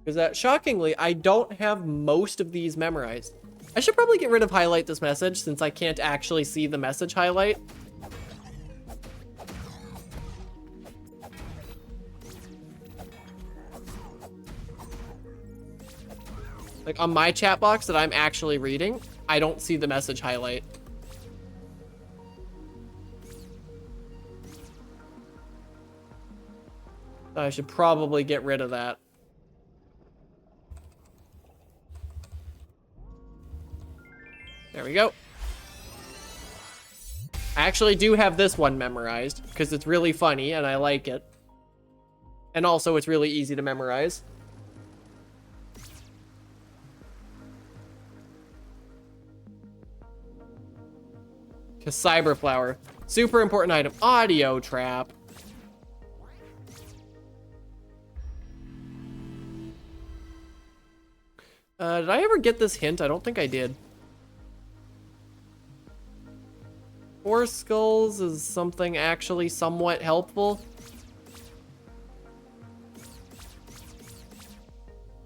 Because shockingly, I don't have most of these memorized. I should probably get rid of highlight this message since I can't actually see the message highlight. Like on my chat box that I'm actually reading, I don't see the message highlight. So I should probably get rid of that. There we go. I actually do have this one memorized because it's really funny and I like it. And also it's really easy to memorize. To Cyberflower. Super important item. Audio trap. Did I ever get this hint? I don't think I did. 4 skulls is something actually somewhat helpful.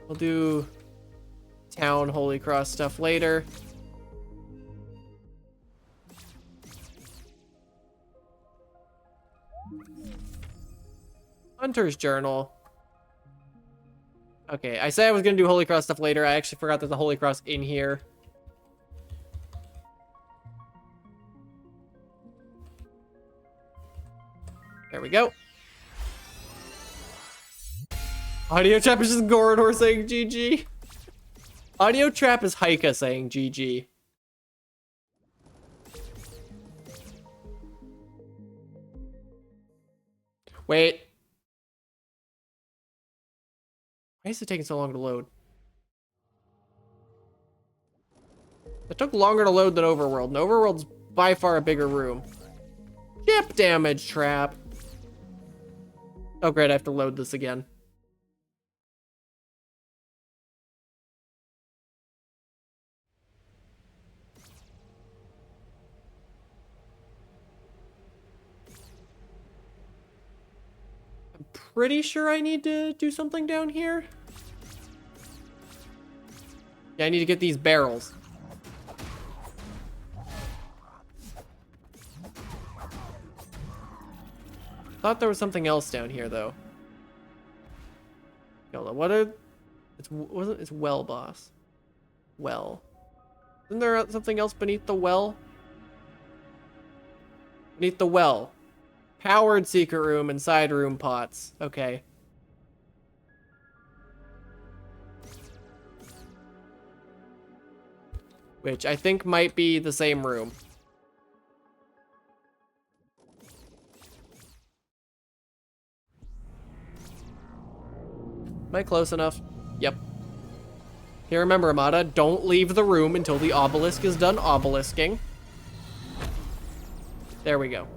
We'll do town Holy Cross stuff later. Hunter's Journal. Okay, I said I was gonna do Holy Cross stuff later. I actually forgot there's a Holy Cross in here. There we go. Audio Trap is just Gorador saying GG. Audio Trap is Haika saying GG. Wait. Why is it taking so long to load? It took longer to load than Overworld, and Overworld's by far a bigger room. Chip damage trap. Oh great, I have to load this again. I'm pretty sure I need to do something down here. Yeah, I need to get these barrels. Thought there was something else down here though. Hold on, what are... It's well, boss. Well. Isn't there something else beneath the well? Beneath the well. Powered secret room and side room pots. Okay. Which I think might be the same room. Am I close enough? Yep. Here, remember, Amada, don't leave the room until the obelisk is done obelisking. There we go.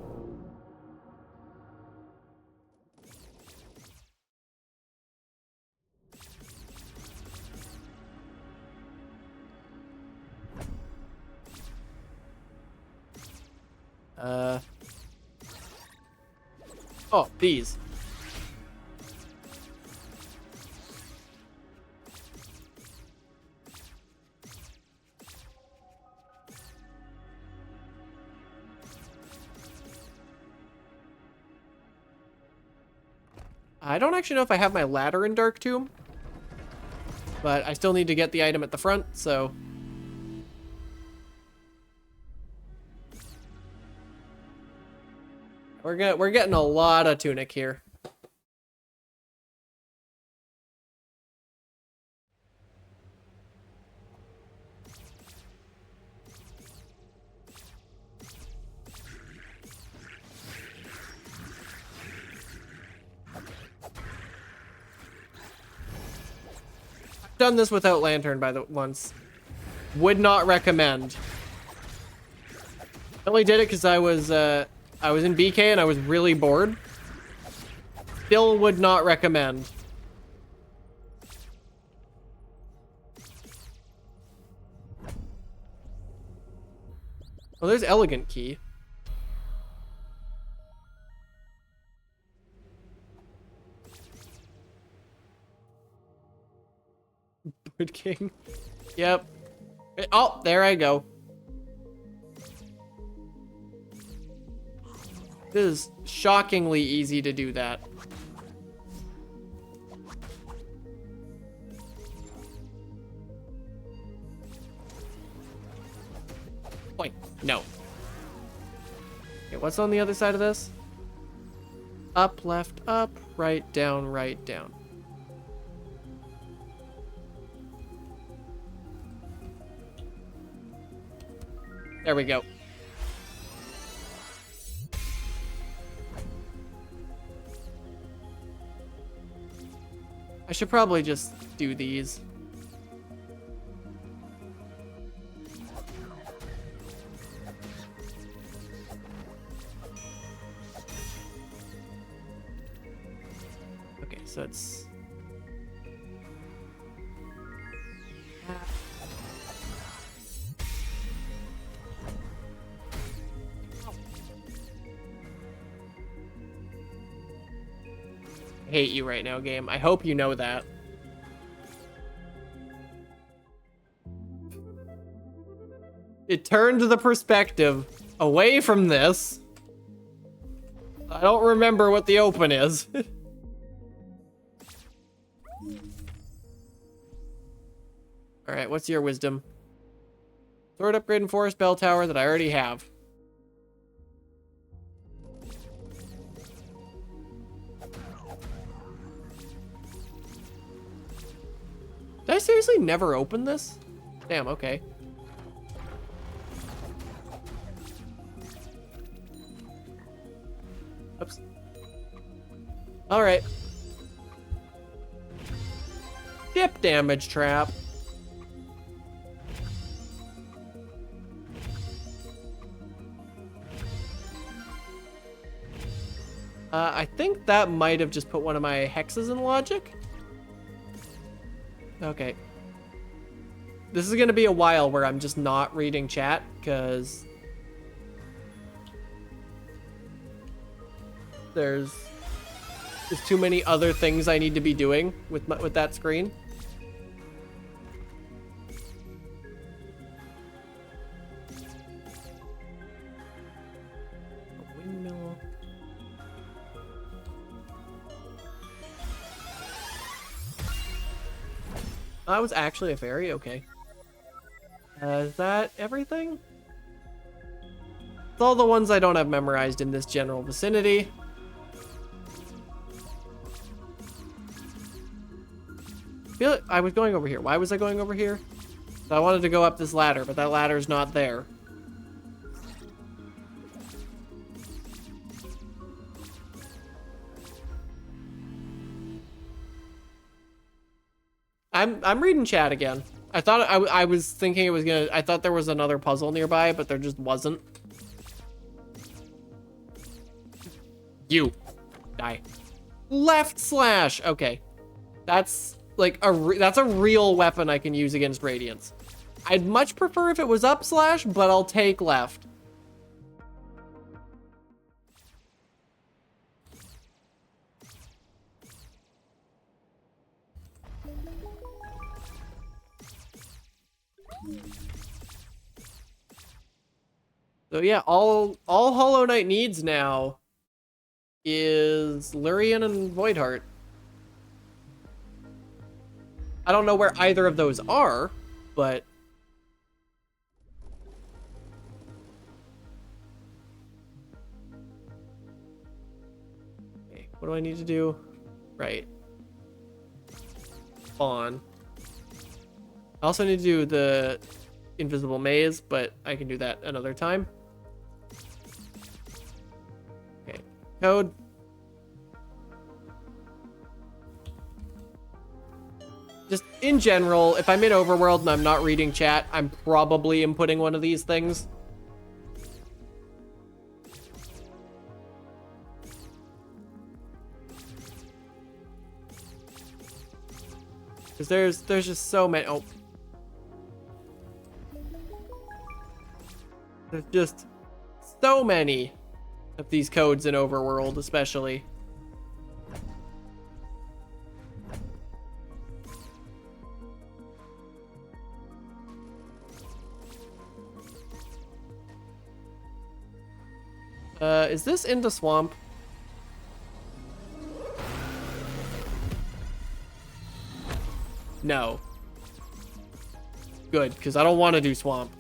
Oh, these. I don't actually know if I have my ladder in Dark Tomb, but I still need to get the item at the front, so... We're getting a lot of tunic here. I've done this without lantern once. Would not recommend. I only did it because I was in BK and I was really bored. Still would not recommend. Oh, there's elegant key. Bird King. Yep. Oh, there I go. It is shockingly easy to do that. Wait, no. Okay, what's on the other side of this? Up, left, up, right, down, right, down. There we go. I should probably just do these. Okay, so it's... I hate you right now, game. I hope you know that. It turned the perspective away from this. I don't remember what the open is. Alright, what's your wisdom? Sword upgrade and forest bell tower that I already have. Did I seriously never open this? Damn, okay. Oops. Alright. Ship damage trap. I think that might have just put one of my hexes in logic. Okay. This is gonna be a while where I'm just not reading chat, because there's too many other things I need to be doing with that screen. A windmill. That was actually a fairy? Okay. Is that everything? It's all the ones I don't have memorized in this general vicinity. I feel like I was going over here. Why was I going over here? So I wanted to go up this ladder, but that ladder's not there. I'm reading chat again. I thought I was thinking it was gonna. I thought there was another puzzle nearby, but there just wasn't. You die. Left slash. Okay, that's like that's a real weapon I can use against Radiants. I'd much prefer if it was up slash, but I'll take left. So yeah, all Hollow Knight needs now is Lurian and Voidheart. I don't know where either of those are, but okay, what do I need to do? Right. Spawn. I also need to do the invisible maze, but I can do that another time. Okay, code. Just in general, if I'm in Overworld and I'm not reading chat, I'm probably inputting one of these things. Because there's just so many. Oh. There's just so many of these codes in Overworld, especially. Is this in the swamp? No. Good, because I don't want to do swamp.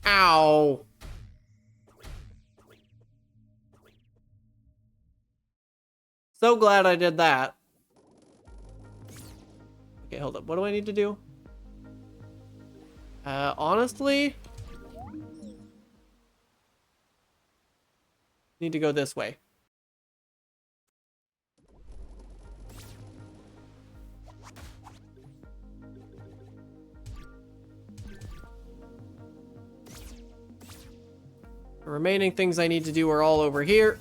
Ow. So glad I did that. Okay, hold up. What do I need to do? Honestly, need to go this way. The remaining things I need to do are all over here.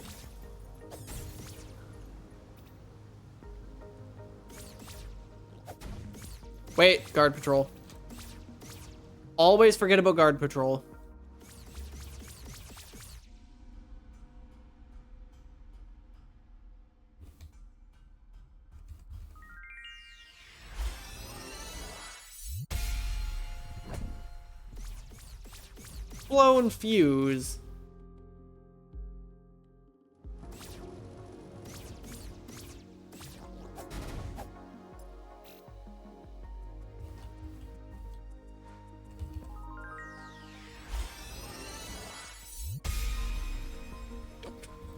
Wait, guard patrol. Always forget about guard patrol. Blown fuse.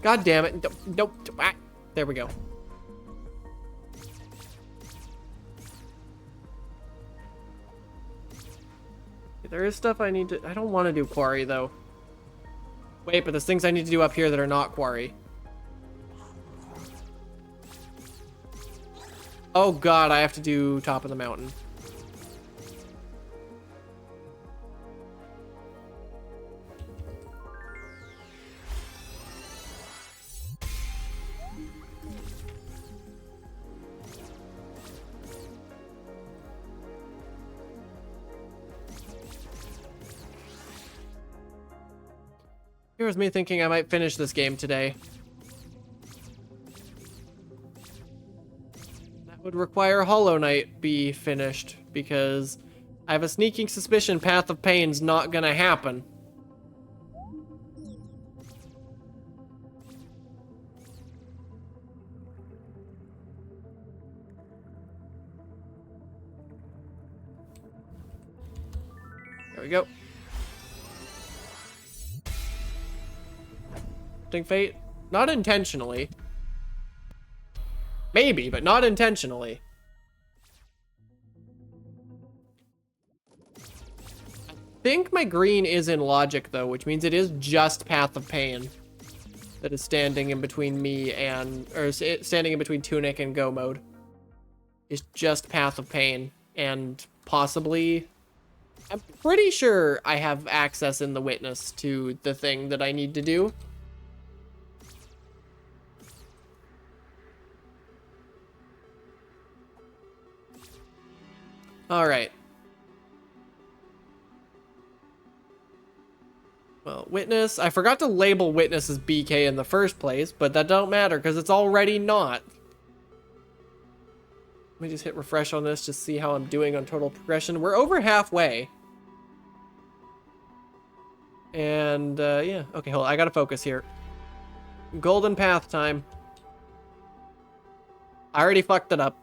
God damn it. Nope. Ah, there we go. There is stuff I need to... I don't want to do quarry, though. Wait, but there's things I need to do up here that are not quarry. Oh god, I have to do top of the mountain. Here's me thinking I might finish this game today. require Hollow Knight be finished, because I have a sneaking suspicion Path of Pain's not gonna happen. There we go. Fate? Not intentionally. Maybe, but not intentionally. I think my green is in logic, though, which means it is just Path of Pain that is standing in between me and... or standing in between Tunic and Go mode. It's just Path of Pain. And possibly... I'm pretty sure I have access in the Witness to the thing that I need to do. Alright. Well, Witness. I forgot to label Witness as BK in the first place, but that don't matter because it's already not. Let me just hit refresh on this, just see how I'm doing on total progression. We're over halfway. And, yeah. Okay, hold on. I gotta focus here. Golden Path time. I already fucked it up.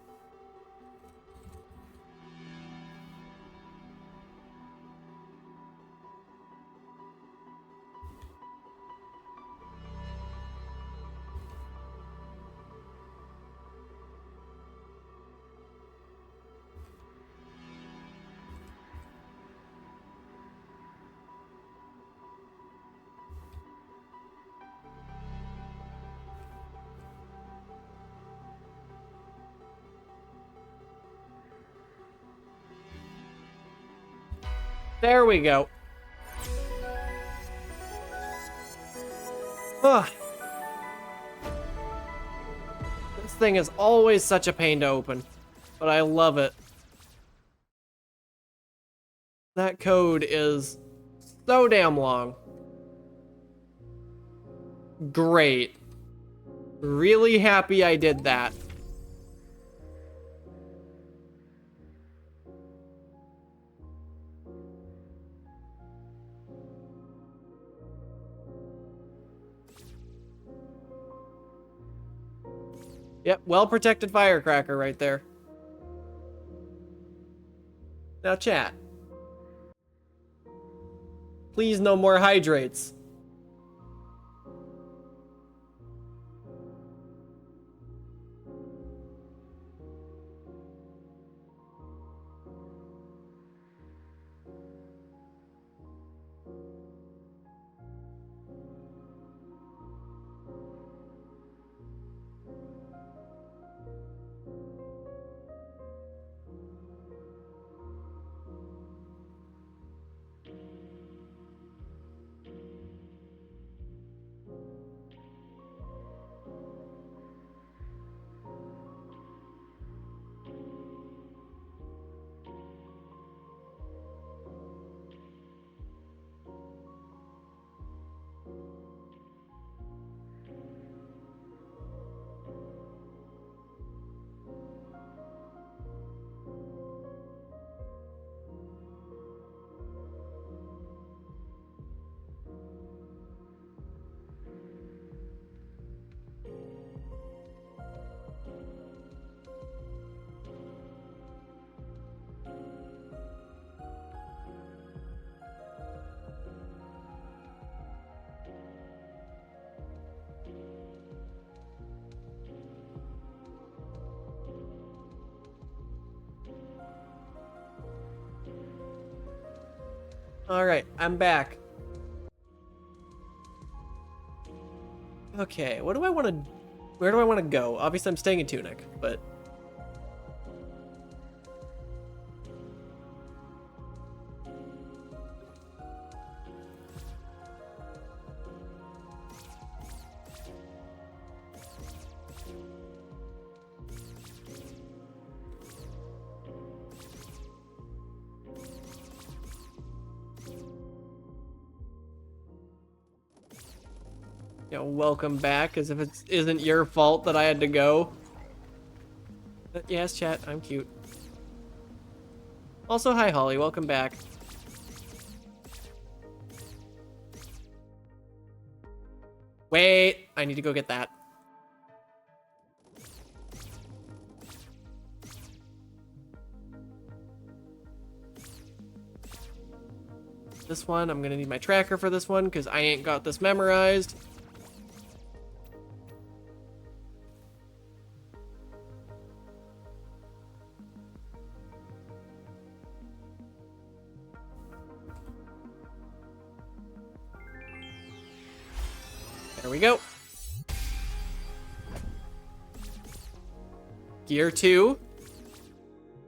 There we go. Ugh. This thing is always such a pain to open, but I love it. That code is so damn long. Great. Really happy I did that. Yep, well-protected firecracker right there. Now, chat. Please, no more hydrates. Alright, I'm back. Okay, what do I want to... where do I want to go? Obviously, I'm staying in Tunic, but... welcome back, as if it isn't your fault that I had to go. Yes, chat, I'm cute. Also, hi, Holly. Welcome back. Wait, I need to go get that. This one, I'm gonna need my tracker for this one because I ain't got this memorized. There we go. Gear 2.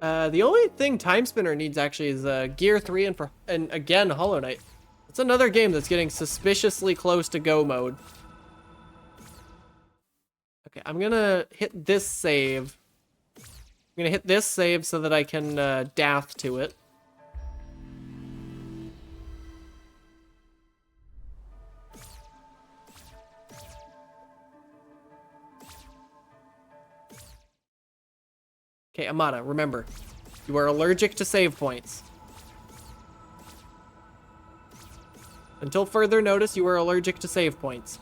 The only thing Time Spinner needs actually is Gear 3 and again Hollow Knight. It's another game that's getting suspiciously close to go mode. Okay, I'm gonna hit this save. I'm gonna hit this save so that I can dath to it. Okay, Amada, remember, you are allergic to save points. Until further notice, you are allergic to save points.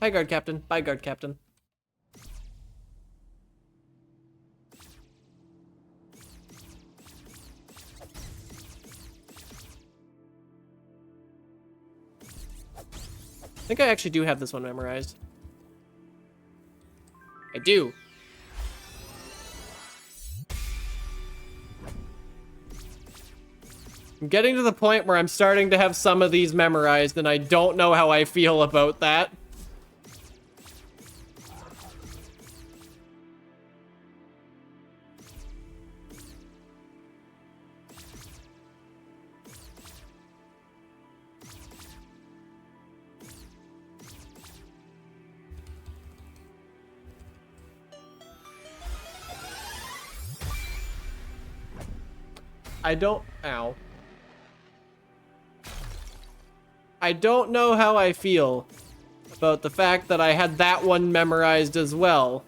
Hi, Guard Captain. Bye, Guard Captain. I think I actually do have this one memorized. I do. I'm getting to the point where I'm starting to have some of these memorized, and I don't know how I feel about that. Ow. I don't know how I feel about the fact that I had that one memorized as well.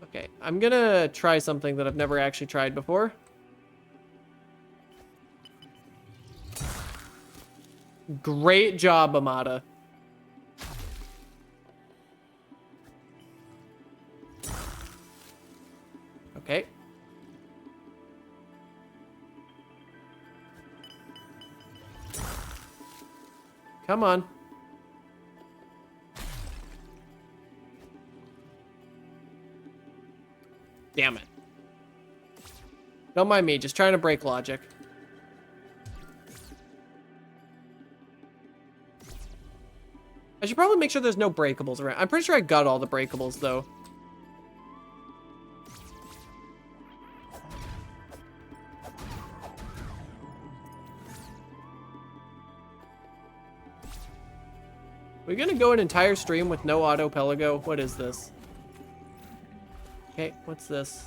Okay, I'm gonna try something that I've never actually tried before. Great job, Amada. Okay. Come on. Damn it. Don't mind me, just trying to break logic. I should probably make sure there's no breakables around. I'm pretty sure I got all the breakables, though. We're gonna go an entire stream with no auto pelago. What is this? Okay, what's this?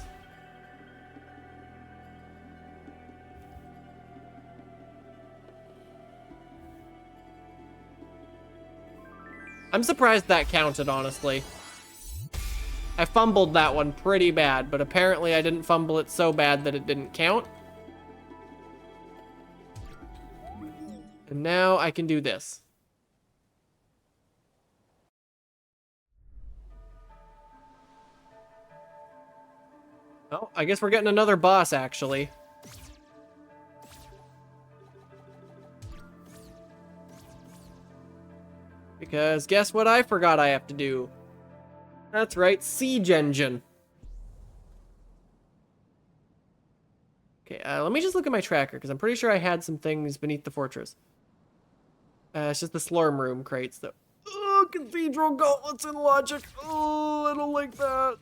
I'm surprised that counted, honestly. I fumbled that one pretty bad, but apparently I didn't fumble it so bad that it didn't count. And now I can do this. Oh, I guess we're getting another boss, actually. Because guess what I forgot I have to do? That's right, Siege Engine. Okay, let me just look at my tracker, because I'm pretty sure I had some things beneath the fortress. It's just the Slurm Room crates, though. Oh, Cathedral Gauntlets and Logic. Oh, I don't like that.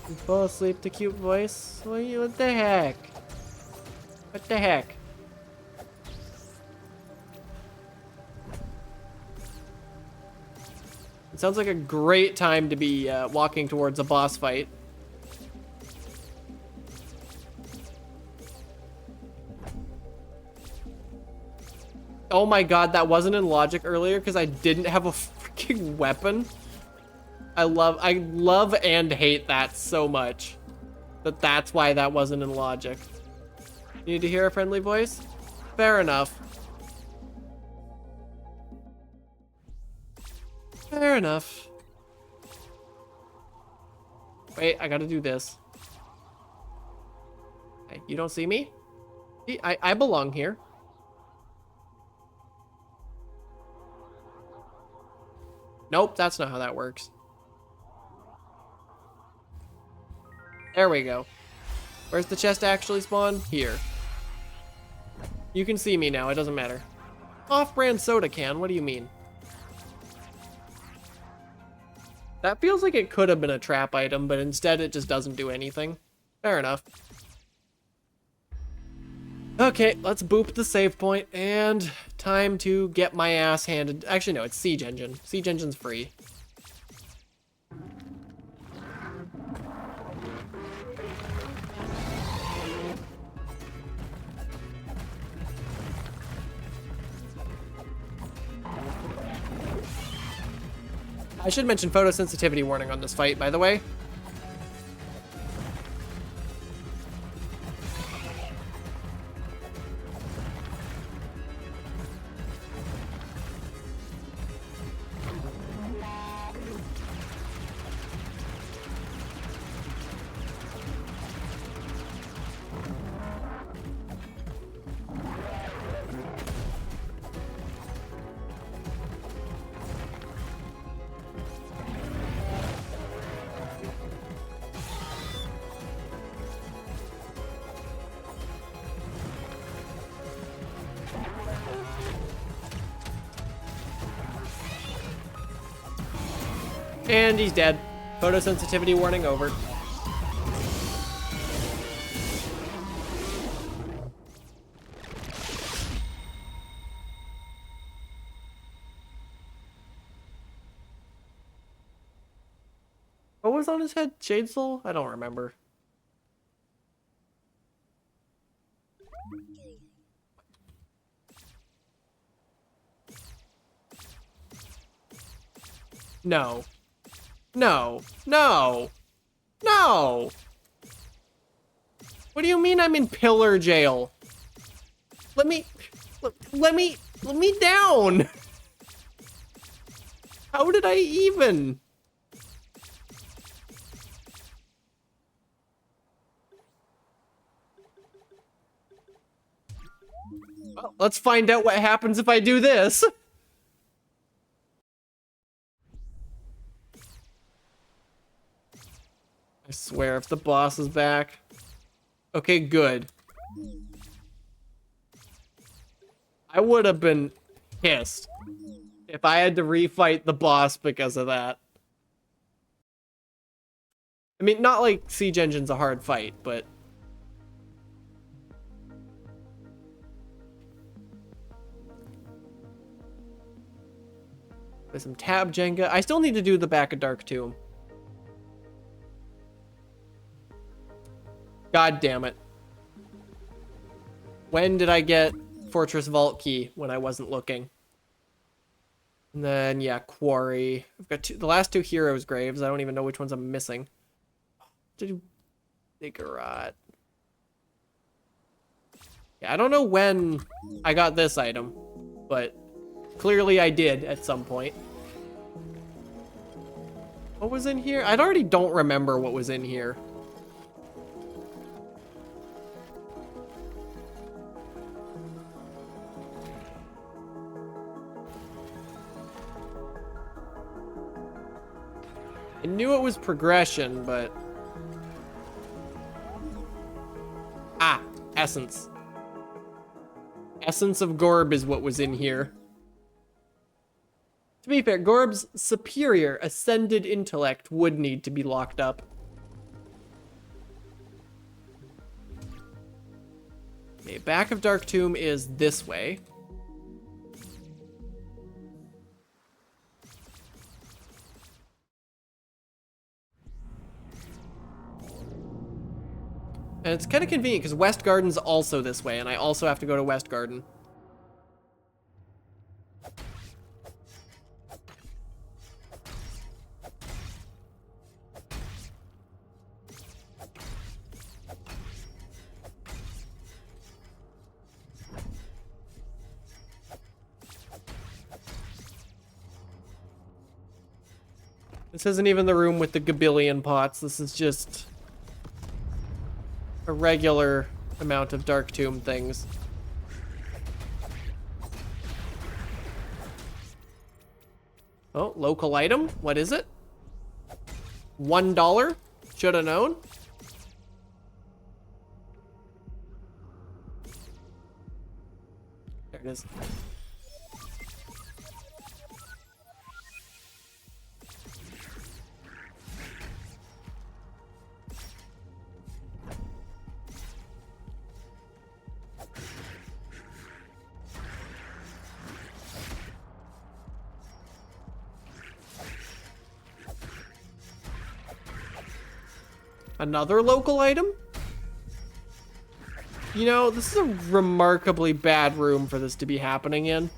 You fall asleep to cute voice? What the heck? What the heck? It sounds like a great time to be walking towards a boss fight. Oh my god, that wasn't in logic earlier because I didn't have a freaking weapon. I love and hate that so much. That's why that wasn't in logic. You need to hear a friendly voice? Fair enough. Fair enough. Wait, I gotta do this. Hey, you don't see me? See, I belong here. Nope, that's not how that works. There we go. Where's the chest actually spawn? Here. You can see me now, it doesn't matter. Off-brand soda can, what do you mean? That feels like it could have been a trap item, but instead it just doesn't do anything. Fair enough. Okay, let's boop the save point, and time to get my ass handed. Actually, no, it's Siege Engine. Siege Engine's free. I should mention photosensitivity warning on this fight, by the way. And he's dead. Photosensitivity warning over. What was on his head? Shade Soul? I don't remember. No. No. No. No. What do you mean I'm in pillar jail? Let me down. How did I even? Well, let's find out what happens if I do this. I swear, if the boss is back. Okay, good. I would have been pissed if I had to refight the boss because of that. I mean, not like Siege Engine's a hard fight, but... With some tab Jenga. I still need to do the back of Dark Tomb. God damn it. When did I get Fortress Vault Key when I wasn't looking? And then, yeah, Quarry. I've got the last two Heroes' Graves. I don't even know which ones I'm missing. Ziggurat. Yeah, I don't know when I got this item, but clearly I did at some point. What was in here? I already don't remember what was in here. I knew it was progression, but... Ah, Essence. Essence of Gorb is what was in here. To be fair, Gorb's superior ascended intellect would need to be locked up. Okay, back of Dark Tomb is this way. And it's kind of convenient because West Garden's also this way, and I also have to go to West Garden. This isn't even the room with the gabillion pots. This is just a regular amount of Dark Tomb things. Oh, local item? What is it? $1? Should have known. There it is. Another local item? You know, this is a remarkably bad room for this to be happening in.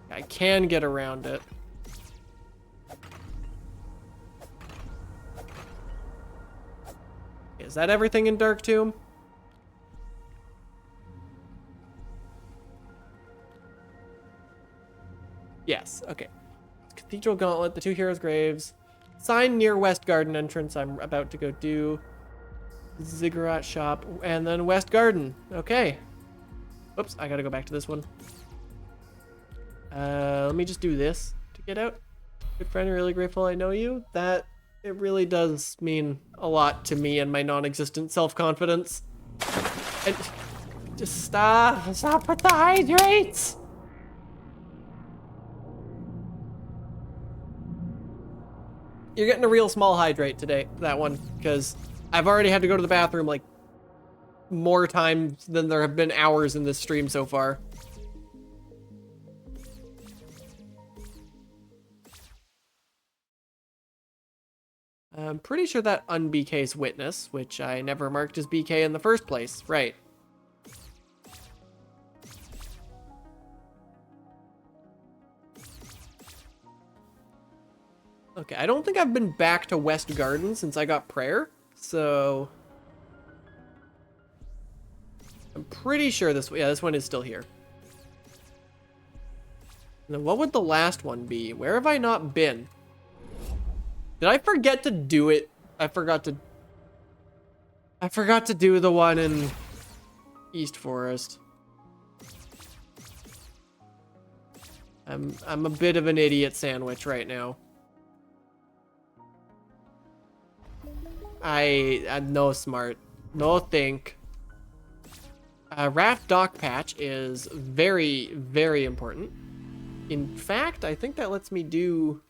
I can get around it. Is that everything in Dark Tomb? Yes, okay. Cathedral Gauntlet, the two heroes' graves. Sign near West Garden entrance I'm about to go do. Ziggurat shop, and then West Garden. Okay. Oops, I gotta go back to this one. Let me just do this to get out. Good friend, really grateful I know you. That, it really does mean a lot to me and my non-existent self-confidence. And just stop with the hydrates! You're getting a real small hydrate today, that one, because I've already had to go to the bathroom like more times than there have been hours in this stream so far. I'm pretty sure that un-BK's witness, which I never marked as BK in the first place, right. Okay, I don't think I've been back to West Garden since I got prayer, so I'm pretty sure this one is still here. Now, what would the last one be? Where have I not been? Did I forget to do it? I forgot to do the one in East Forest. I'm a bit of an idiot sandwich right now. I'm no smart. No think. Raft Dock Patch is very, very important. In fact, I think that lets me do...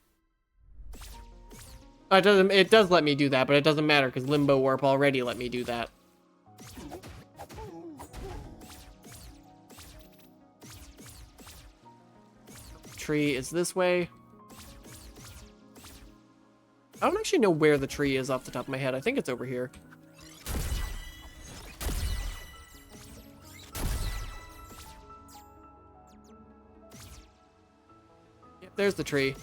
It does let me do that, but it doesn't matter because Limbo Warp already let me do that. Tree is this way. I don't actually know where the tree is off the top of my head. I think it's over here. Yep, there's the tree.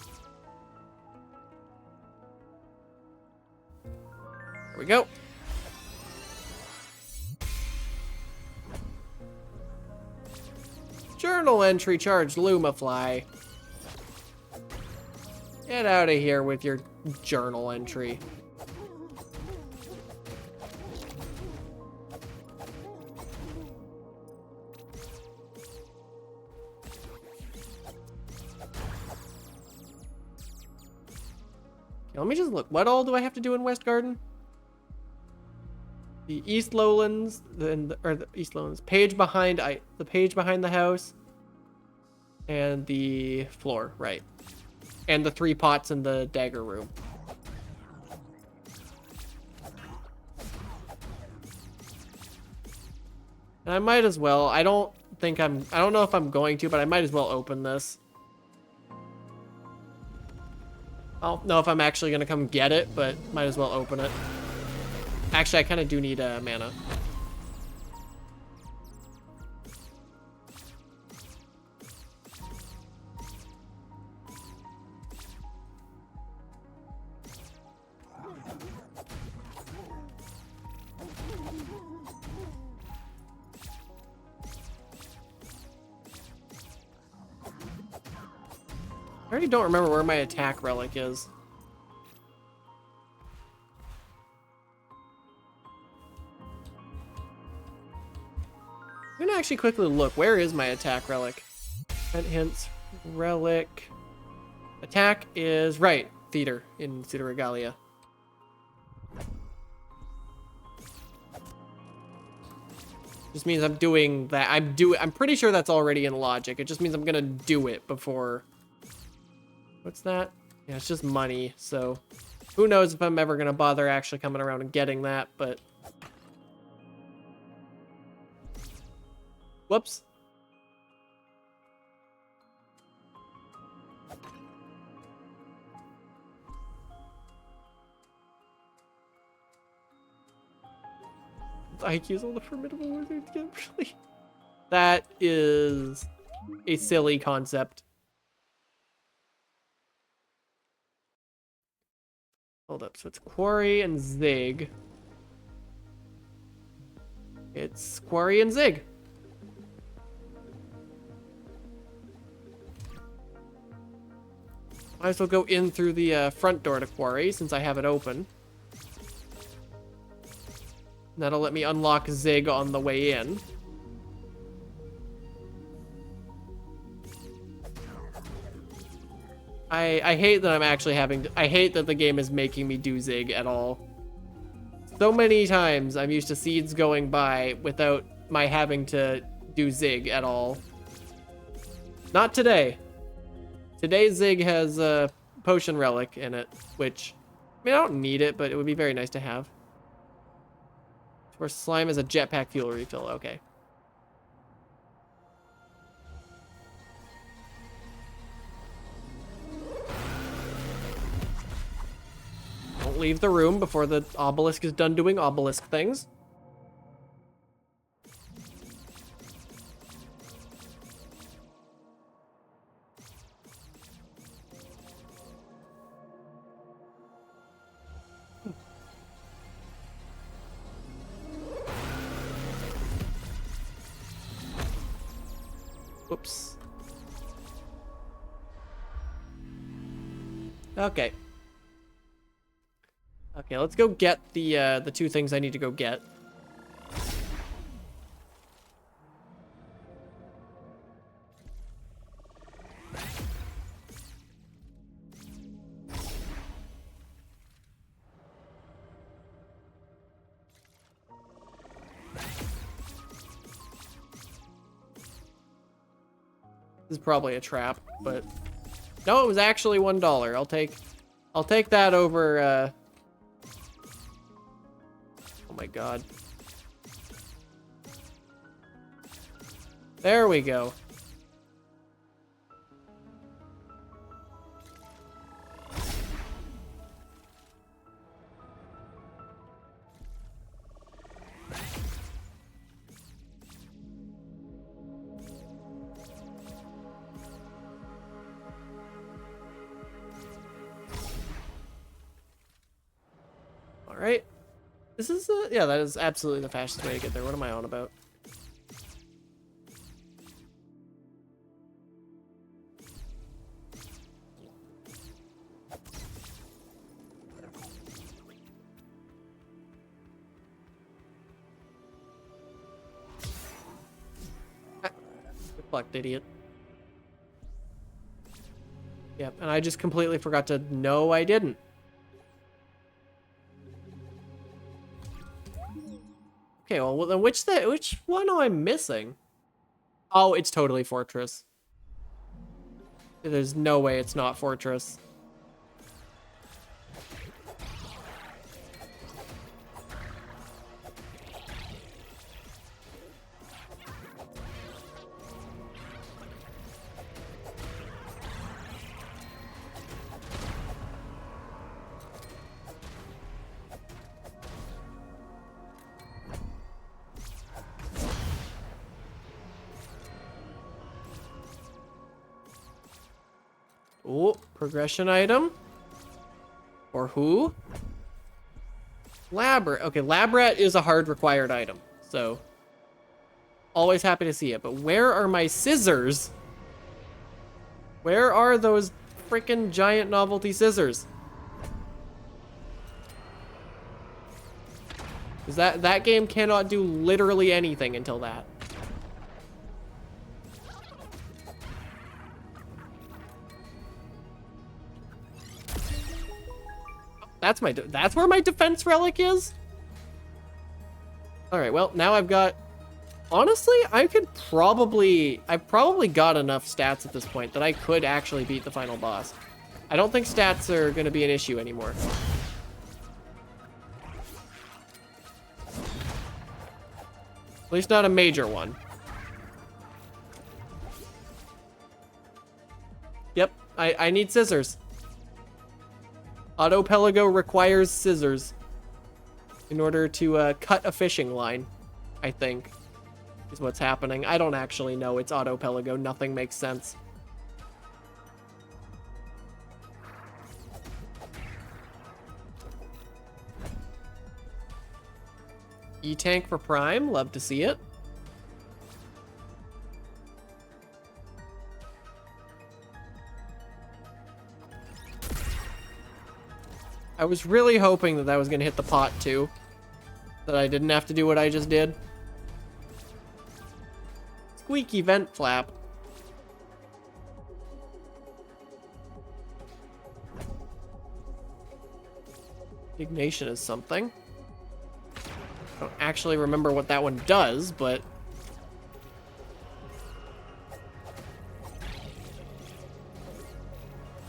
There we go. Journal entry charged Lumafly. Get out of here with your journal entry. Okay, let me just look. What all do I have to do in West Garden? The East Lowlands, or the East Lowlands page behind the page behind the house, And the floor, right. And the 3 pots in the dagger room. And I might as well. I don't know if I'm going to, but I might as well open this. I don't know if I'm actually going to come get it, but might as well open it. Actually, I kind of do need mana. I already don't remember where my attack relic is. I'm gonna actually quickly look. Where is my attack relic? Hints, relic. Attack is right. Theater in Pseudo Regalia. Just means I'm doing that. I'm pretty sure that's already in logic. It just means I'm gonna do it before. What's that? Yeah, it's just money. So who knows if I'm ever gonna bother actually coming around and getting that, but whoops. IQ's all the formidable wizards get really. That is a silly concept. Hold up, so it's Quarry and Zig. It's Quarry and Zig. Might as well go in through the front door to Quarry since I have it open. That'll let me unlock Zig on the way in. I hate that I'm actually having to, I hate that the game is making me do Zig at all. So many times I'm used to seeds going by without my having to do Zig at all. Not today. Today Zig has a potion relic in it, which, I mean, I don't need it, but it would be very nice to have. Where slime is a jetpack fuel refill, okay. Don't leave the room before the obelisk is done doing obelisk things. Whoops. Okay. Okay, let's go get the 2 things I need to go get. This is probably a trap, but no, it was actually $1. I'll take that over oh my god. There we go. All right. This is, yeah, that is absolutely the fastest way to get there. What am I on about? Fucked idiot. Yep, and I just completely forgot to. No, I didn't. Okay, well then which one am I missing? Oh, it's totally Fortress. There's no way it's not Fortress. Oh, progression item. Or who? Lab rat. Okay, lab rat is a hard required item. So, always happy to see it. But where are my scissors? Where are those freaking giant novelty scissors? Because that game cannot do literally anything until that. That's where my defense relic is? All right, well, now I've got, honestly, I've probably got enough stats at this point that I could actually beat the final boss. I don't think stats are gonna be an issue anymore. At least not a major one. Yep, I need scissors. Auto Pelago requires scissors in order to cut a fishing line, I think, is what's happening. I don't actually know. It's Auto Pelago. Nothing makes sense. E-Tank for Prime. Love to see it. I was really hoping that was going to hit the pot, too. That I didn't have to do what I just did. Squeaky vent flap. Ignition is something. I don't actually remember what that one does, but...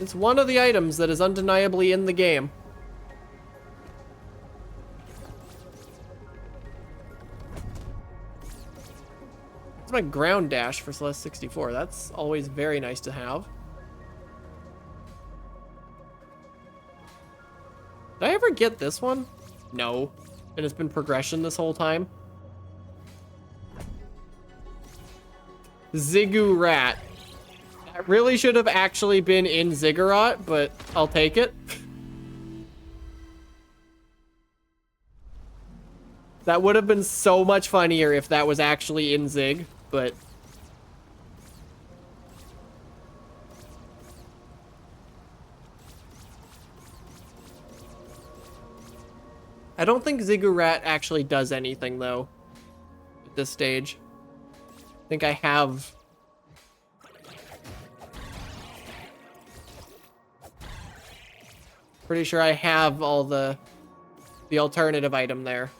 it's one of the items that is undeniably in the game. My ground dash for Celeste 64. That's always very nice to have. Did I ever get this one? No. And it's been progression this whole time. Ziggurat. That really should have actually been in Ziggurat, but I'll take it. That would have been so much funnier if that was actually in Zig, but... I don't think Ziggurat actually does anything, though, at this stage. I think I have... pretty sure I have all the alternative item there.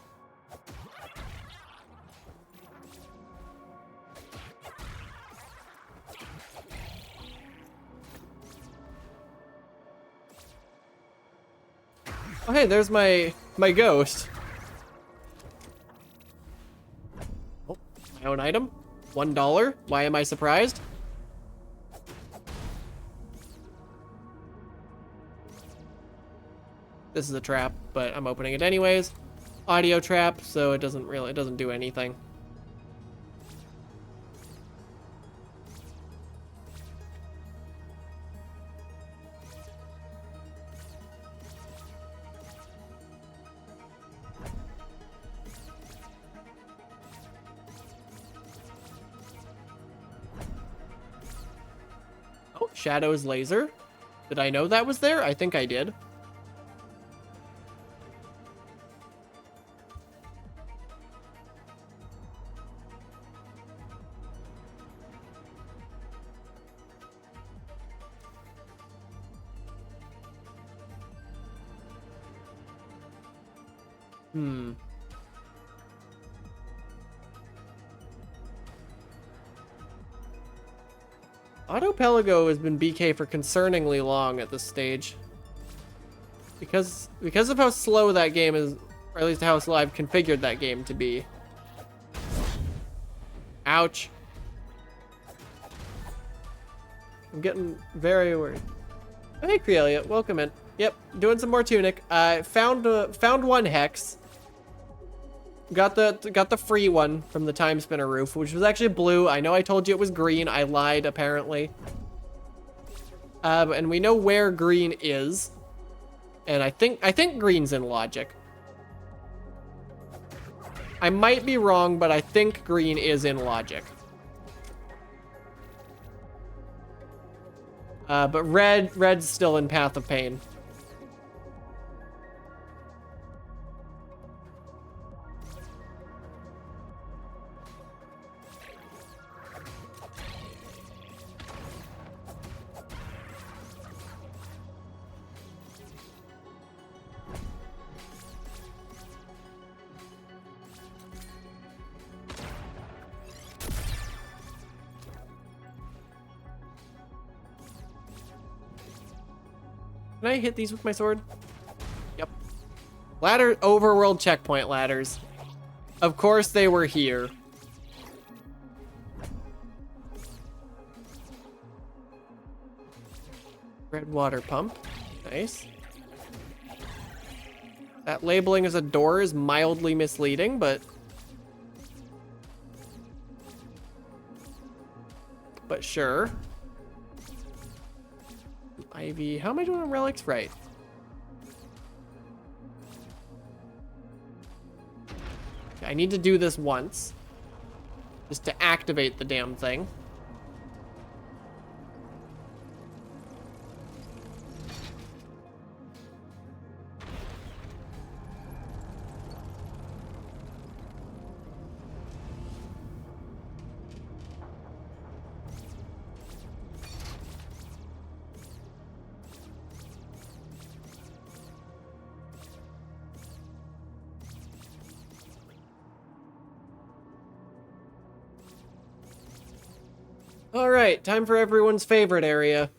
Oh, hey, there's my ghost. Oh, my own item. $1. Why am I surprised? This is a trap, but I'm opening it anyways. Audio trap, so it doesn't do anything. Oh, Shadow's laser. Did I know that was there? I think I did. Autopelago has been BK for concerningly long at this stage. Because of how slow that game is, or at least how slow I've configured that game to be. Ouch. I'm getting very worried. Oh, hey, Crealia, welcome in. Yep, doing some more Tunic. Found one hex. Got the free one from the Time Spinner roof, which was actually blue. I know I told you it was green. I lied, apparently. And we know where green is. And I think green's in logic. I might be wrong, but I think green is in logic. But red's still in Path of Pain. Can I hit these with my sword? Yep. Ladder, overworld checkpoint ladders. Of course they were here. Red water pump. Nice. That labeling as a door is mildly misleading, but sure. Ivy. How am I doing on relics? Right. Okay, I need to do this once. Just to activate the damn thing. All right, time for everyone's favorite area.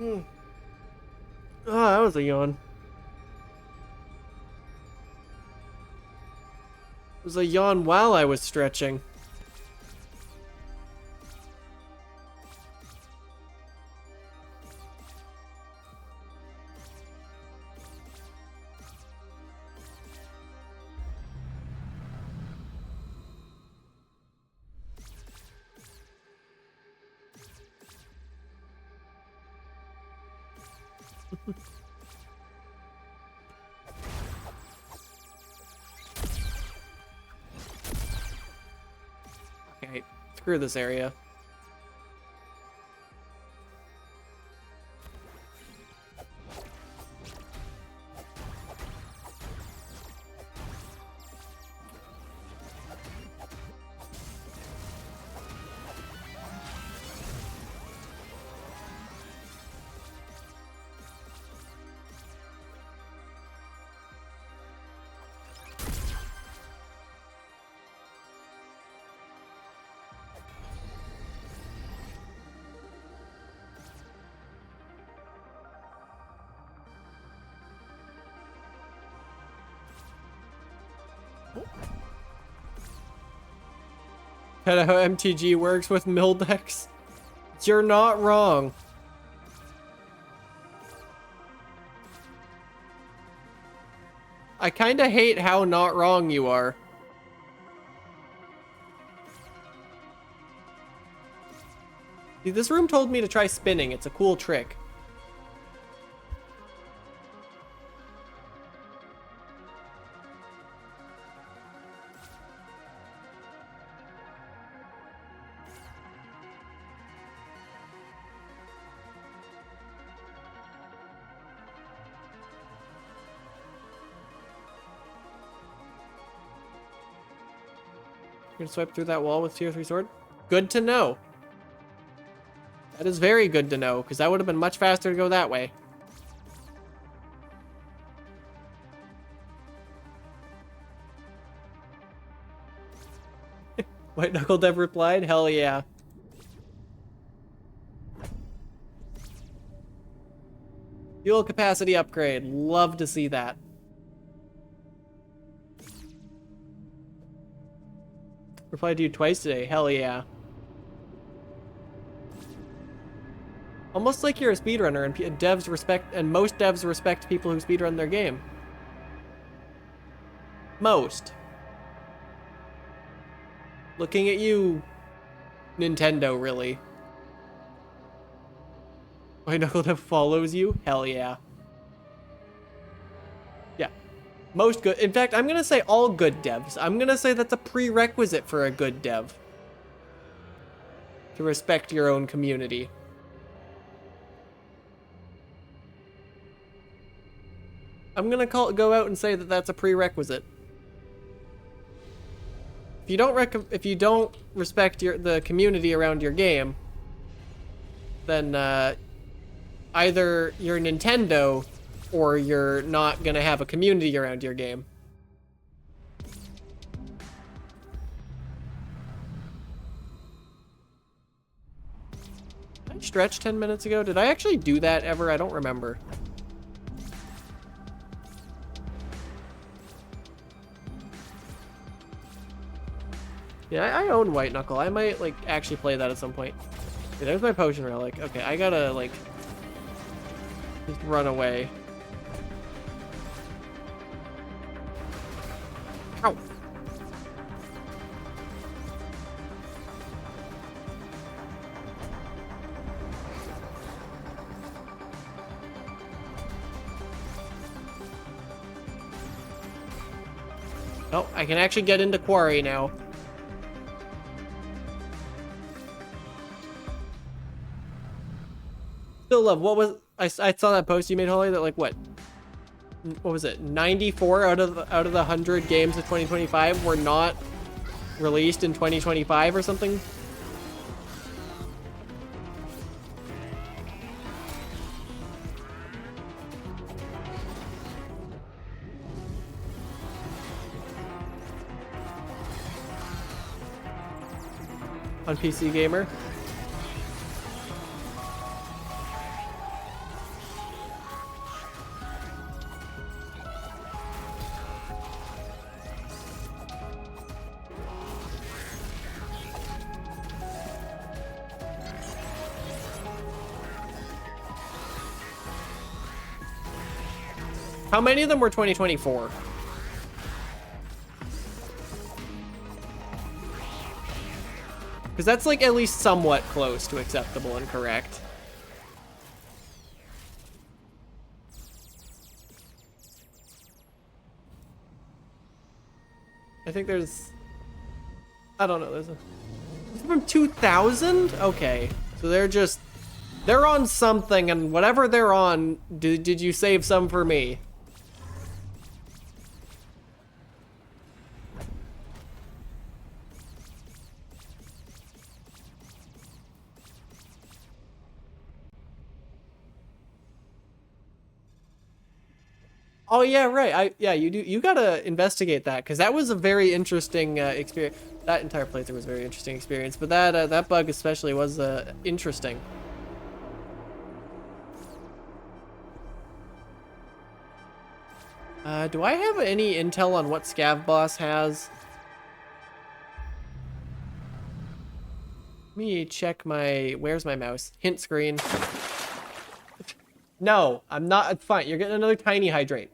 Oh, that was a yawn. It was a yawn while I was stretching. Okay, screw this area. Kind how MTG works with Mildex. You're not wrong. I kinda hate how not wrong you are. See, this room told me to try spinning. It's a cool trick. You're gonna swipe through that wall with tier 3 sword? Good to know. That is very good to know, because that would have been much faster to go that way. White Knuckle Dev replied, hell yeah. Fuel capacity upgrade. Love to see that. Replied to you twice today. Hell yeah. Almost like you're a speedrunner and devs respect, and most devs respect people who speedrun their game. Most. Looking at you, Nintendo, really. White Knuckle Dev follows you? Hell yeah. Yeah. Most good. In fact, I'm gonna say all good devs. I'm gonna say that's a prerequisite for a good dev. To respect your own community. I'm gonna go out and say that that's a prerequisite. If you don't respect the community around your game, then either you're Nintendo or you're not gonna have a community around your game. Did I stretch 10 minutes ago? Did I actually do that ever? I don't remember. Yeah, I own White Knuckle. I might, like, actually play that at some point. Okay, there's my potion relic. Okay, I gotta, like, just run away. Ow! Oh, I can actually get into Quarry now. Still love, what was, I saw that post you made, Holly, that like, what was it, 94 out of the 100 games of 2025 were not released in 2025 or something? On PC Gamer. How many of them were 2024? Because that's like at least somewhat close to acceptable and correct. I think there's, I don't know, there's a, from 2000? Okay, so they're on something, and whatever they're on, did you save some for me? Oh yeah, right. Yeah, you do. You gotta investigate that because that was a very interesting experience. That entire playthrough was a very interesting experience, but that bug especially was interesting. Do I have any intel on what Scav Boss has? Let me check my. Where's my mouse? Hint screen. No, I'm not. It's fine. You're getting another tiny hydrate.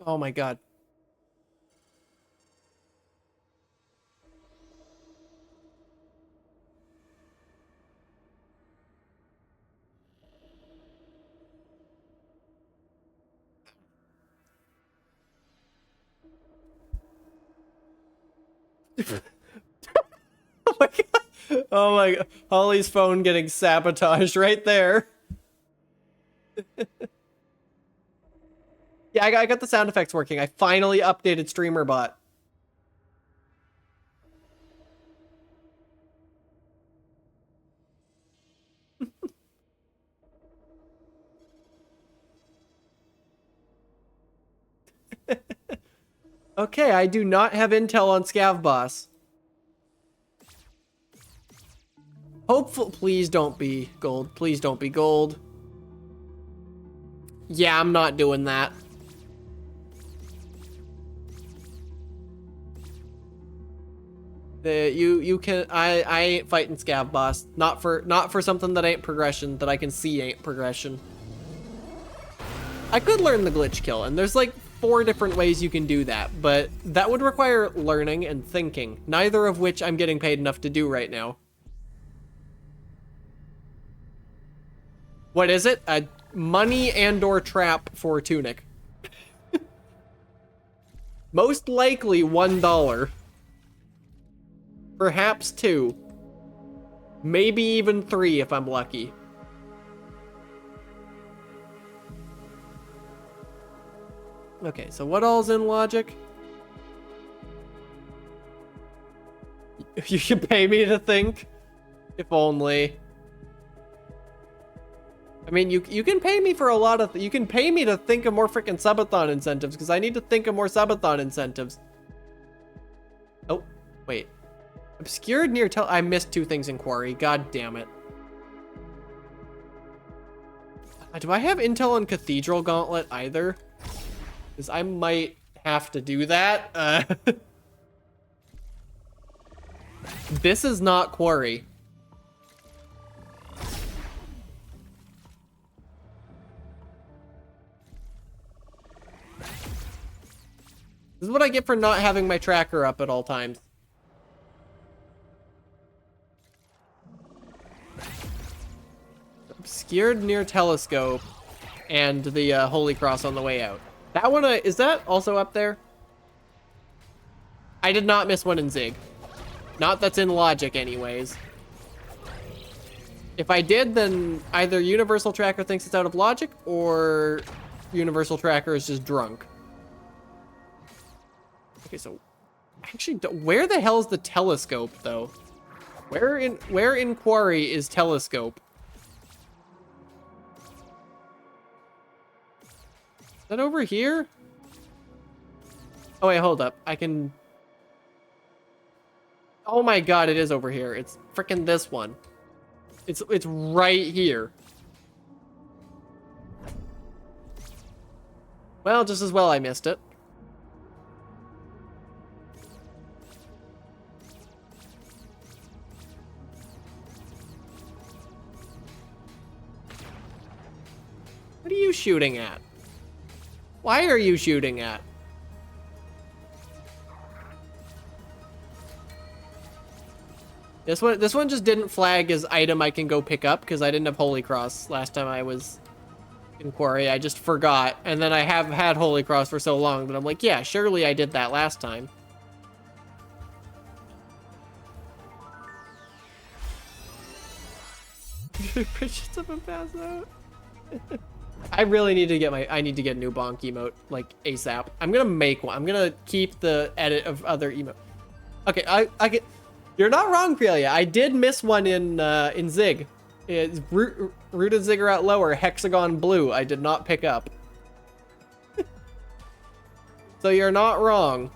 Oh my god. Oh my god. Oh my god. Holly's phone getting sabotaged right there. Yeah, I got the sound effects working. I finally updated StreamerBot. Okay, I do not have intel on Scav Boss. Hopeful, please don't be gold. Please don't be gold. Yeah, I'm not doing that. You can I ain't fighting Scav Boss. Not for something that ain't progression, that I can see ain't progression. I could learn the glitch kill, and there's like 4 different ways you can do that, but that would require learning and thinking, neither of which I'm getting paid enough to do right now. What is it? A money and or trap for Tunic. Most likely $1. Perhaps 2. Maybe even 3 if I'm lucky. Okay, so what all's in logic? You can pay me to think? If only. I mean, you can pay me for a lot of... You can pay me to think of more freaking Subathon incentives, because I need to think of more Subathon incentives. Oh, wait. Obscured near I missed 2 things in Quarry. God damn it. Do I have intel on Cathedral Gauntlet either? Because I might have to do that. This is not Quarry. This is what I get for not having my tracker up at all times. Obscured near Telescope and the Holy Cross on the way out. That one, is that also up there? I did not miss one in Zig. Not that's in logic anyways. If I did, then either Universal Tracker thinks it's out of logic or Universal Tracker is just drunk. Okay, so actually, where the hell is the Telescope though? Where in Quarry is Telescope? Is that over here? Oh wait, hold up. I can... Oh my god, it is over here. It's freaking this one. It's right here. Well, just as well I missed it. What are you shooting at? Why are you shooting at? This one just didn't flag as item I can go pick up because I didn't have Holy Cross last time I was in Quarry. I just forgot. And then I have had Holy Cross for so long that I'm like, yeah, surely I did that last time. Christians up and pass out. I really need to get I need to get a new bonk emote, like, ASAP. I'm gonna make one. I'm gonna keep the edit of other emote. Okay, I get... You're not wrong, Prelia. I did miss one in Zig. It's rooted Ziggurat lower, hexagon blue. I did not pick up. So you're not wrong.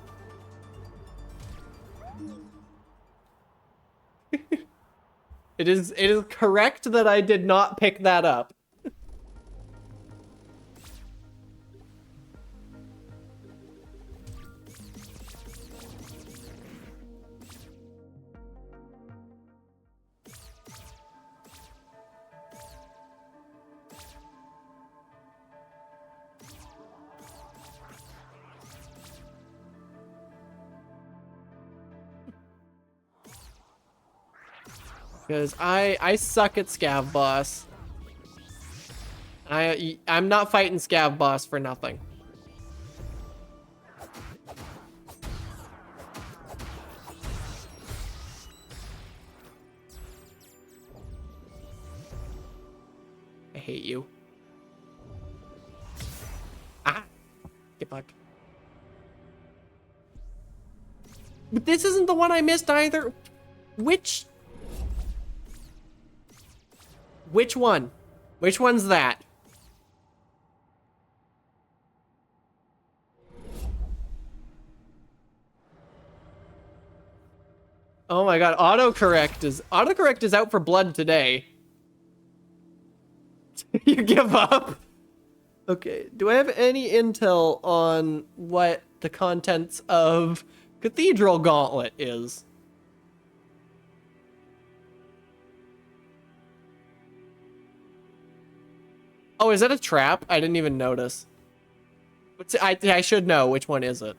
It is correct that I did not pick that up. Because I suck at Scav Boss. I'm not fighting Scav Boss for nothing. hate you. Ah! Get fucked. But this isn't the one I missed either. Which one? Which one's that? Oh my god, autocorrect is out for blood today. You give up? Okay, do I have any intel on what the contents of Cathedral Gauntlet is? Oh, is that a trap? I didn't even notice. I should know. Which one is it?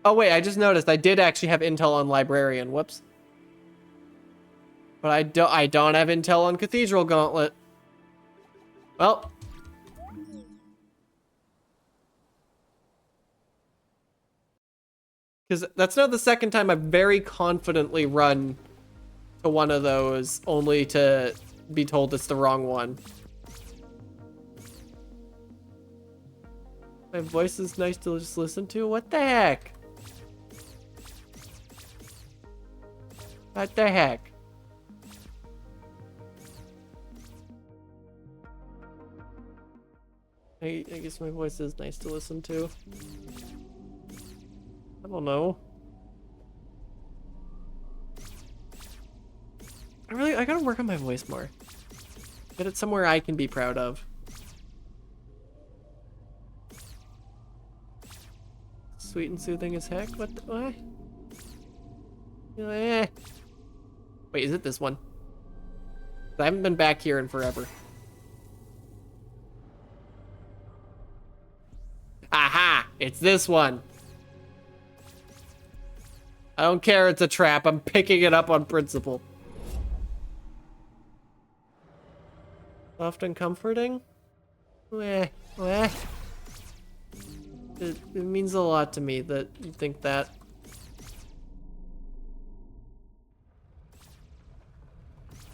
Oh wait, I just noticed I did actually have intel on Librarian. Whoops. But I don't have intel on Cathedral Gauntlet. Well. Because that's not the second time I've very confidently run to one of those, only to be told it's the wrong one. My voice is nice to just listen to? What the heck? What the heck? I guess my voice is nice to listen to. I don't know. I gotta work on my voice more. Get it somewhere I can be proud of. Sweet and soothing as heck? What the, what? Eh. Wait, is it this one? I haven't been back here in forever. Aha! It's this one. I don't care, it's a trap. I'm picking it up on principle. Soft and comforting? It means a lot to me that you think that.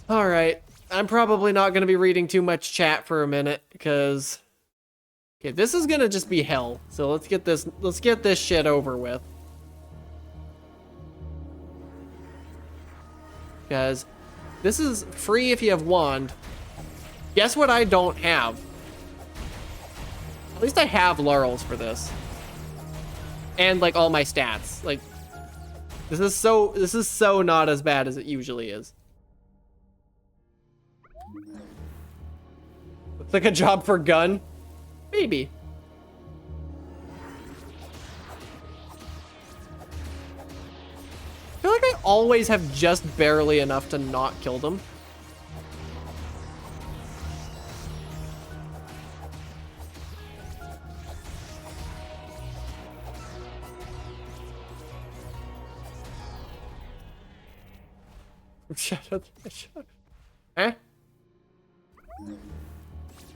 Alright, I'm probably not gonna be reading too much chat for a minute, because... Okay, this is gonna just be hell. So let's get this shit over with. Because this is free if you have wand. Guess what I don't have? At least I have laurels for this. And like all my stats. Like this is so not as bad as it usually is. Looks like a job for gun. Maybe. I feel like I always have just barely enough to not kill them. Shut up. Eh?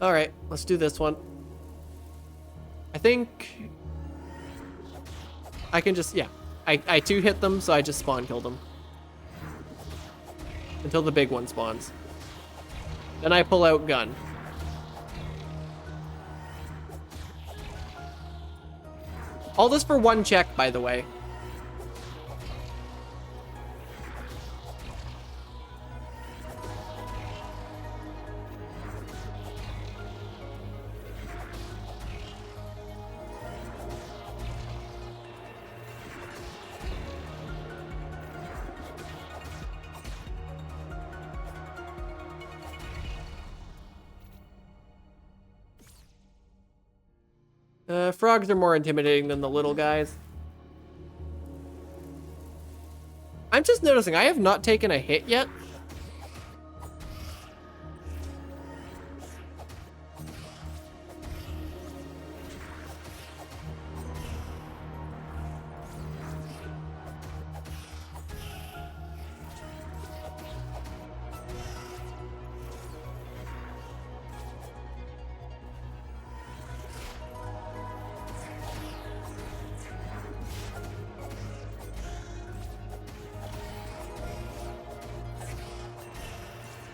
Alright, let's do this one. I think I can just, yeah. I two hit them, so I just spawn killed them. Until the big one spawns. Then I pull out gun. All this for one check, by the way. Frogs are more intimidating than the little guys. I'm just noticing I have not taken a hit yet.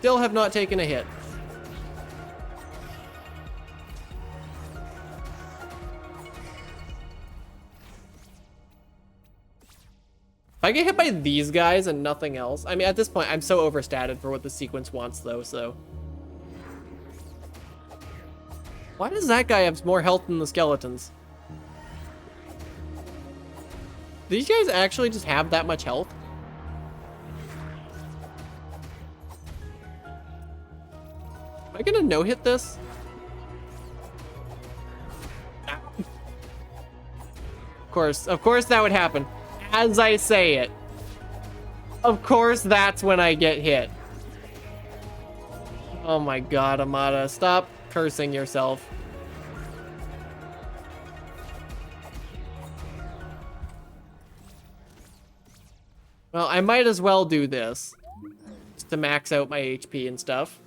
Still have not taken a hit. If I get hit by these guys and nothing else, I mean, at this point, I'm so overstated for what the sequence wants, though, so. Why does that guy have more health than the skeletons? These guys actually just have that much health? Am I gonna no-hit this? Of course that would happen. As I say it. Of course that's when I get hit. Oh my god, Amada, stop cursing yourself. Well, I might as well do this. Just to max out my HP and stuff.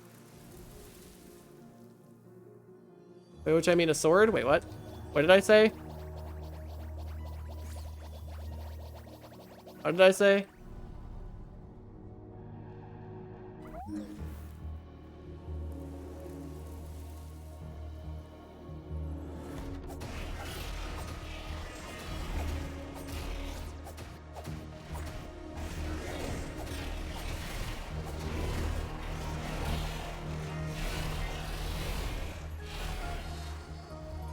By which I mean a sword? Wait, what? What did I say? What did I say?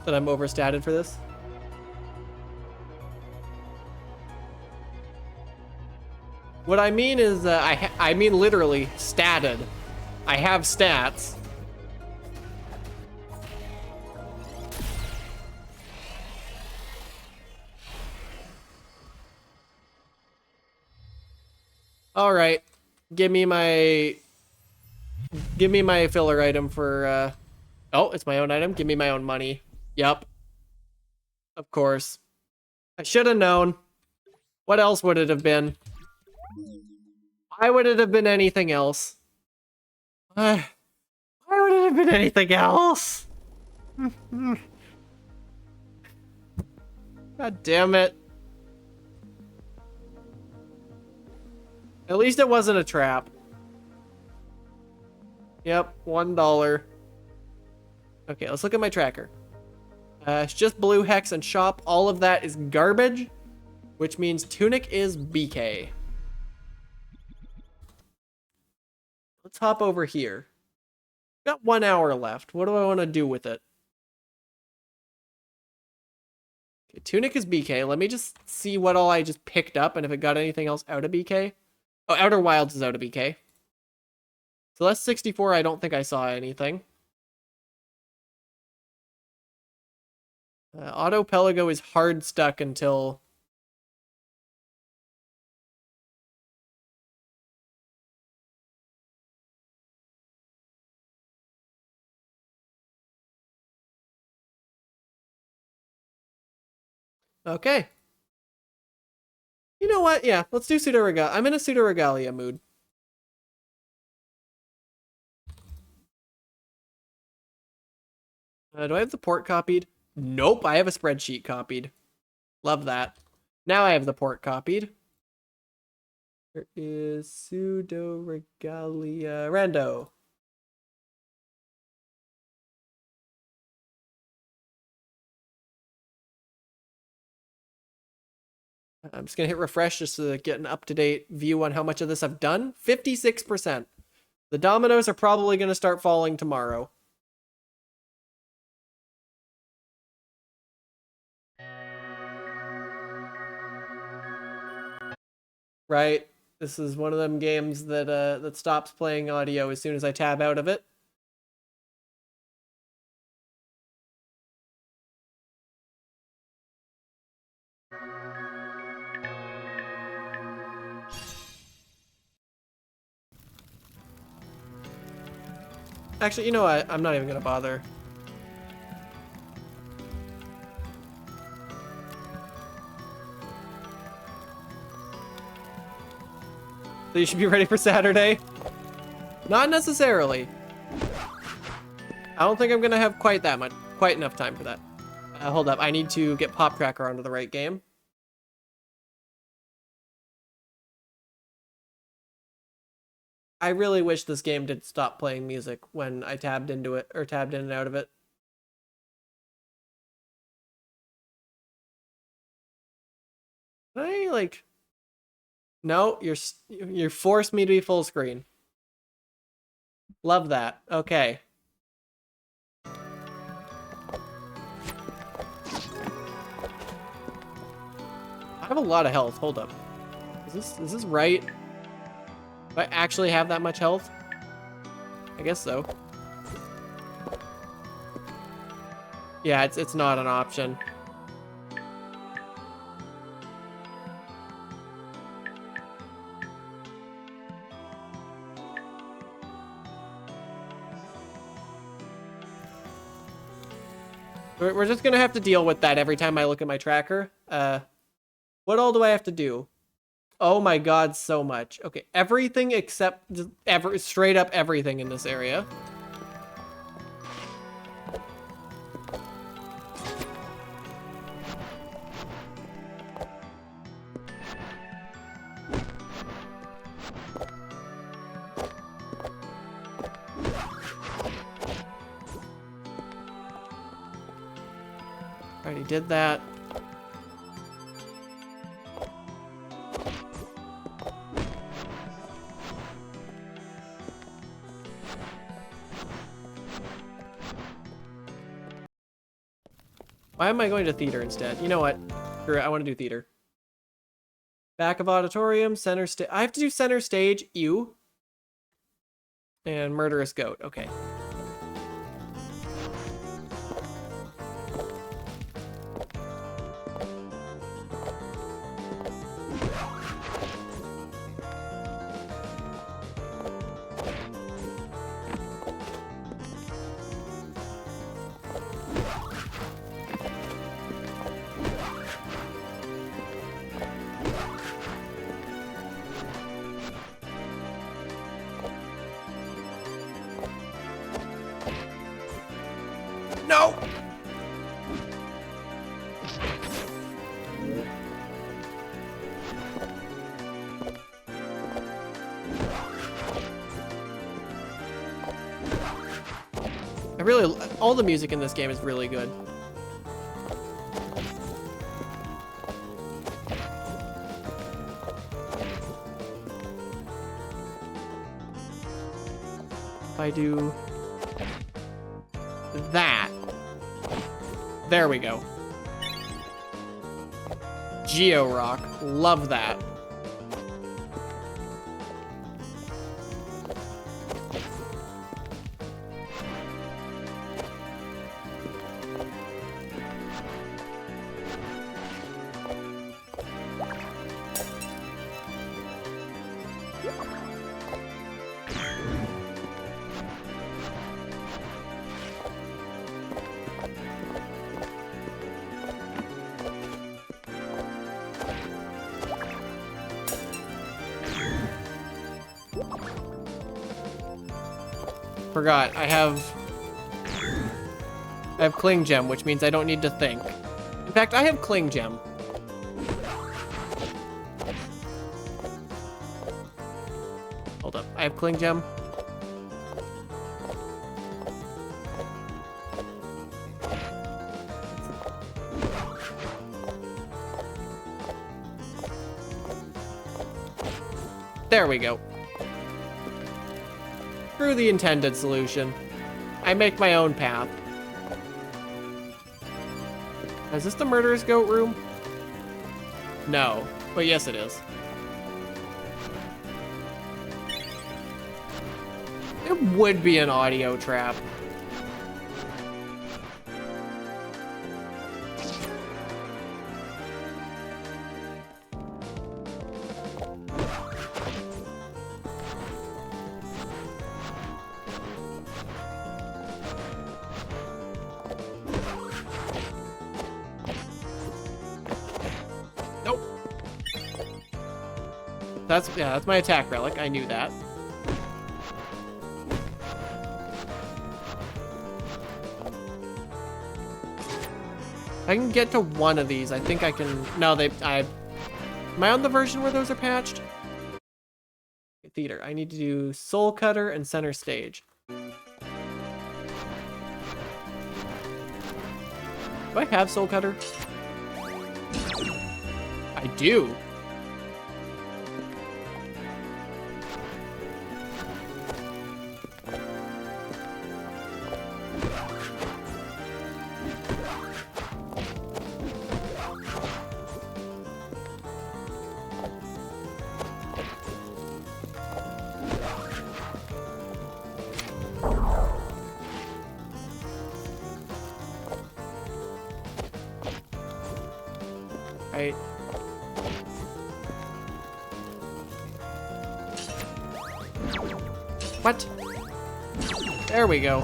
That I'm overstated for this? What I mean is, I mean literally statted. I have stats. All right, give me my filler item for. Oh, it's my own item. Give me my own money. Yup. Of course. I should have known. What else would it have been? Why would it have been anything else? Why would it have been anything else? God damn it. At least it wasn't a trap. Yep, $1. Okay, let's look at my tracker. It's just blue, hex, and shop. All of that is garbage, which means tunic is BK. Let's hop over here. Got 1 hour left. What do I want to do with it? Okay, tunic is BK. Let me just see what all I just picked up and if it got anything else out of BK. Oh, Outer Wilds is out of BK. So that's 64. I don't think I saw anything. Auto Pelago is hard stuck until... Okay. You know what? Yeah, let's do Pseudo Regalia. I'm in a Pseudo Regalia mood. Do I have the port copied? Nope, I have a spreadsheet copied. Love that. Now I have the port copied. There is Pseudo Regalia Rando. I'm just gonna hit refresh just to get an up-to-date view on how much of this I've done. 56%. The dominoes are probably gonna start falling tomorrow. Right? This is one of them games that that stops playing audio as soon as I tab out of it. Actually, you know what? I'm not even gonna bother. So you should be ready for Saturday? Not necessarily. I don't think I'm gonna have quite enough time for that. Hold up, I need to get Pop Cracker onto the right game. I really wish this game did stop playing music when I tabbed into it, or tabbed in and out of it. Can I, like... No, you're forced me to be full screen. Love that. Okay. I have a lot of health. Hold up. Is this right? Do I actually have that much health? I guess so. Yeah, it's not an option. We're just gonna have to deal with that every time I look at my tracker. What all do I have to do? Oh my god, so much. Okay, everything except just straight up everything in this area. Already did that. Why am I going to theater instead? You know what? Screw it, I want to do theater. Back of auditorium, center stage. I have to do center stage. Ew. And murderous goat. Okay. No! All the music in this game is really good. If I do that. There we go. Geo Rock. Love that. Forgot, I have Cling Gem, which means I don't need to think. In fact, I have Cling Gem. Hold up, I have Cling Gem. There we go. Through the intended solution. I make my own path. Is this the murderous goat room? No, but yes it is. It would be an audio trap. That's my attack relic. I knew that. I can get to one of these. I think I can. No, am I on the version where those are patched? Theater. I need to do Soul Cutter and Center Stage. Do I have Soul Cutter? I do. Right. What? There we go.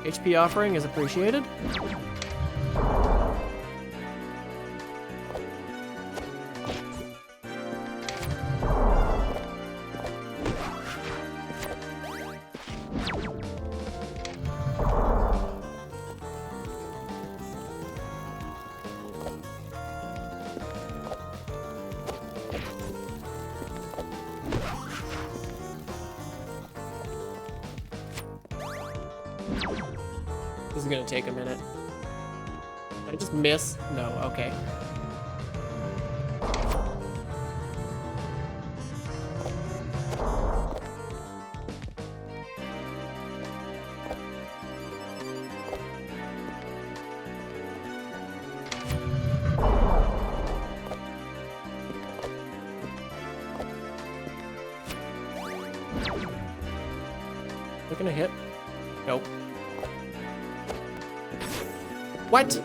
HP offering is appreciated. This is gonna take a minute. Did I just miss? No, okay. They're gonna hit? Nope. What?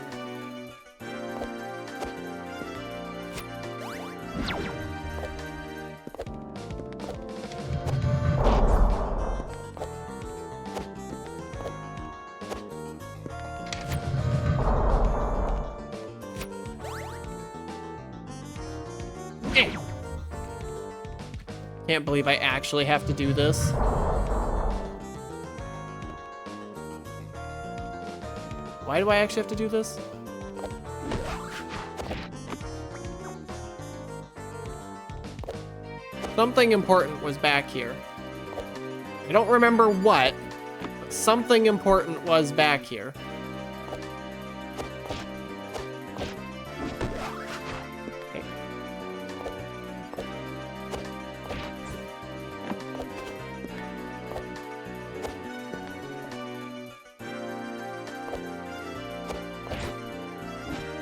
Can't believe I actually have to do this. Why do I actually have to do this? Something important was back here. I don't remember what, but something important was back here. Okay.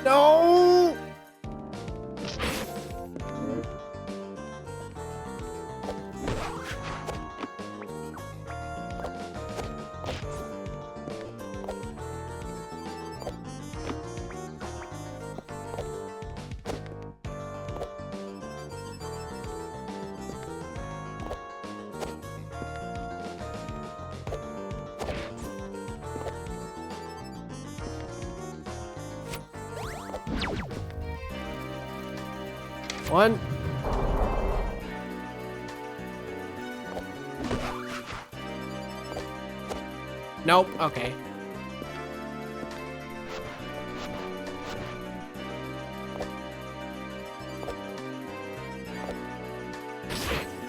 No! One. Nope, okay.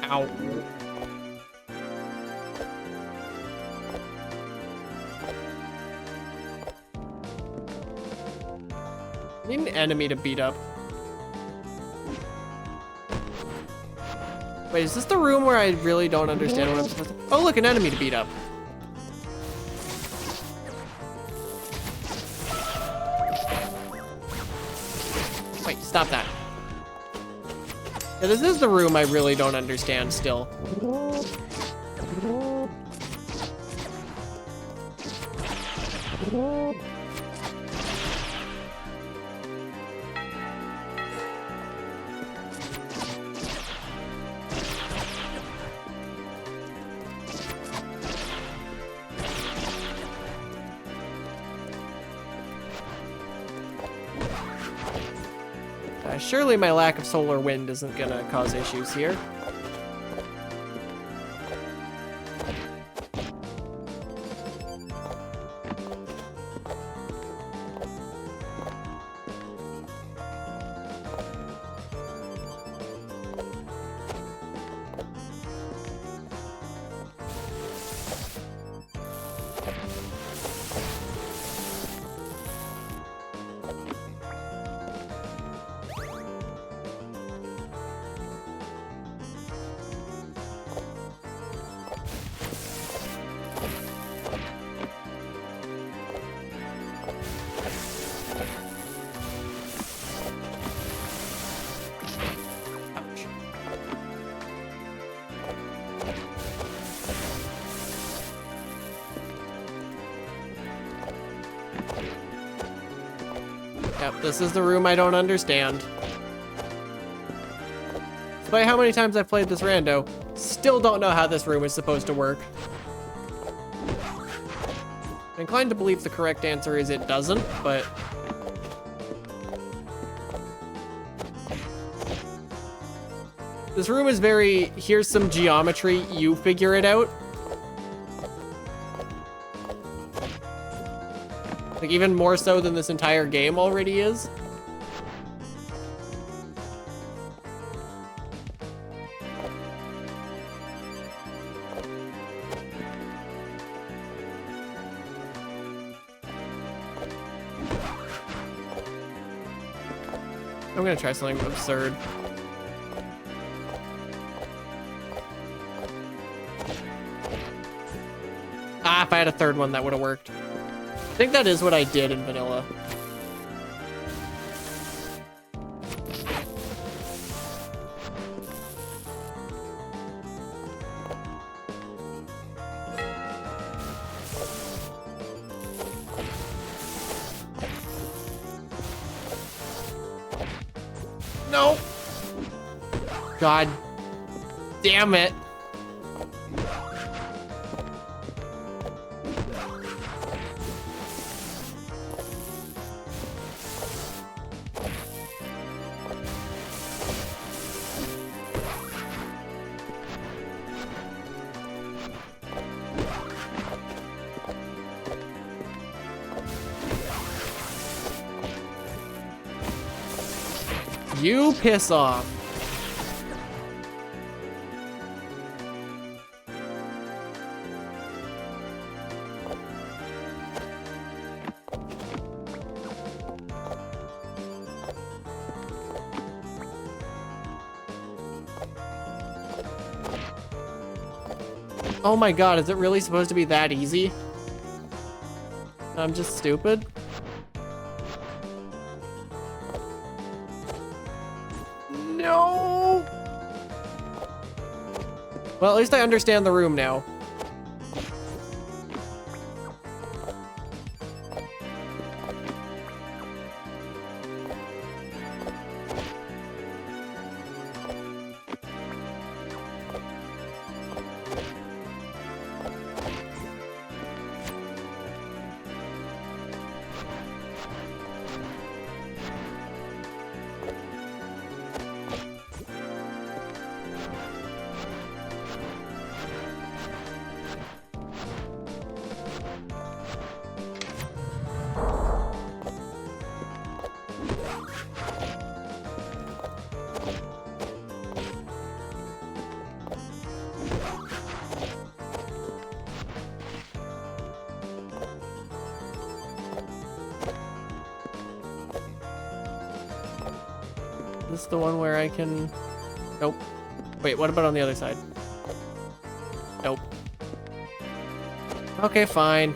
Ow. I need an enemy to beat up. Wait, is this the room where I really don't understand what I'm supposed to... Oh, look, an enemy to beat up. Wait, stop that. Yeah, this is the room I really don't understand still. Surely my lack of solar wind isn't gonna cause issues here. Yep, this is the room I don't understand. Despite how many times I've played this rando, still don't know how this room is supposed to work. I'm inclined to believe the correct answer is it doesn't, but... This room is very, here's some geometry, you figure it out. Like, even more so than this entire game already is. I'm gonna try something absurd. Ah, if I had a third one, that would have worked. I think that is what I did in vanilla. No! God damn it. You piss off. Oh my god, is it really supposed to be that easy? I'm just stupid. No! Well, at least I understand the room now. This is the one where I can... Nope. Wait, what about on the other side? Nope. Okay, fine.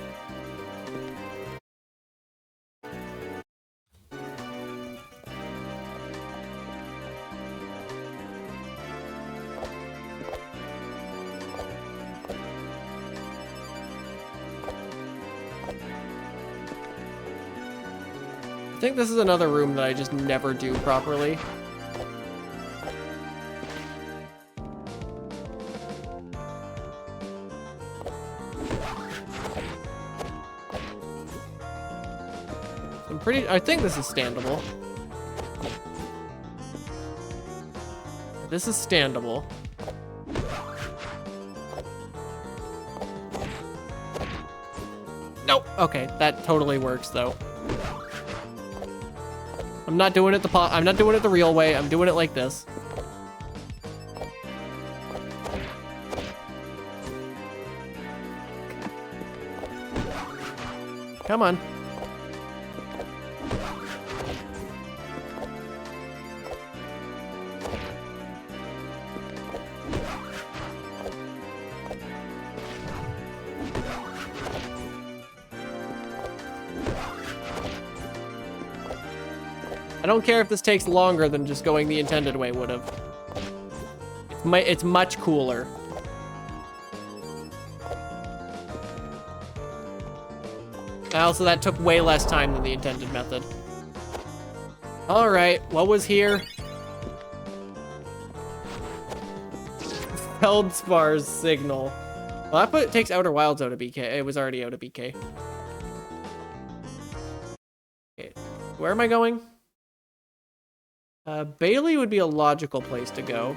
I think this is another room that I just never do properly. I think this is standable. This is standable. Nope. Okay, that totally works though. I'm not doing it I'm not doing it the real way. I'm doing it like this. Come on. I don't care if this takes longer than just going the intended way would have. It's much cooler. Also, that took way less time than the intended method. All right, what was here? Feldspar's signal. Well, that takes Outer Wilds out of BK. It was already out of BK. Okay, where am I going? Bailey would be a logical place to go.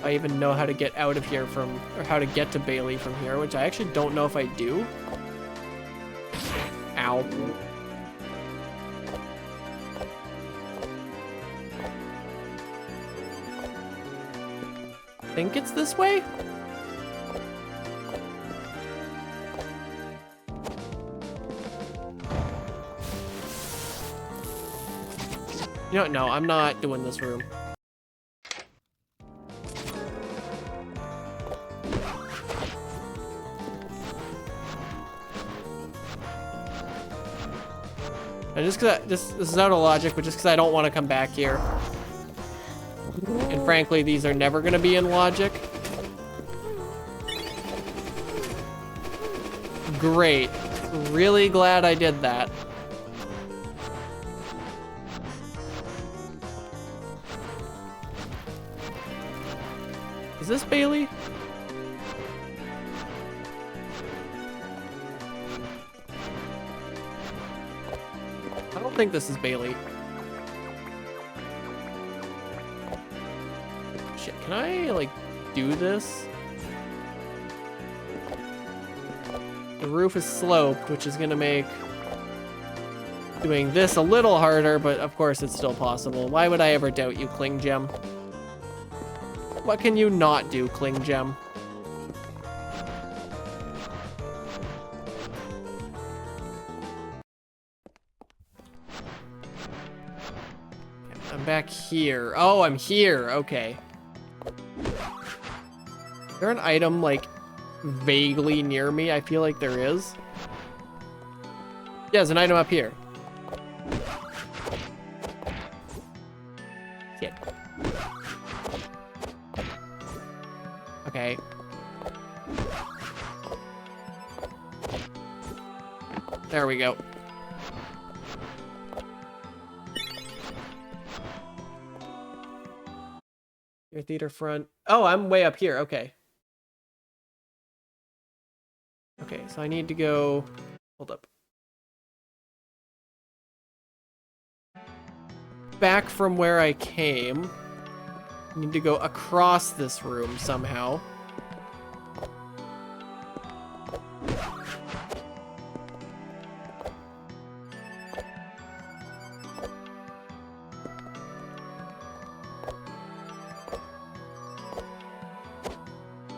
I even know how to get out of here from, or how to get to Bailey from here, which I actually don't know if I do. Ow. I think it's this way? You know what? No, I'm not doing this room. And just because this is out of logic, but just because I don't want to come back here. And frankly, these are never going to be in logic. Great. Really glad I did that. Is this Bailey? I don't think this is Bailey. Shit, can I, like, do this? The roof is sloped, which is gonna make doing this a little harder, but of course it's still possible. Why would I ever doubt you, Cling Gem? What can you not do, Cling Gem? I'm back here. Oh, I'm here. Okay. Is there an item, like, vaguely near me? I feel like there is. Yeah, there's an item up here. Shit. Okay. There we go. Your theater front. Oh, I'm way up here. Okay. Okay, so I need to go. Hold up. Back from where I came. I need to go across this room somehow.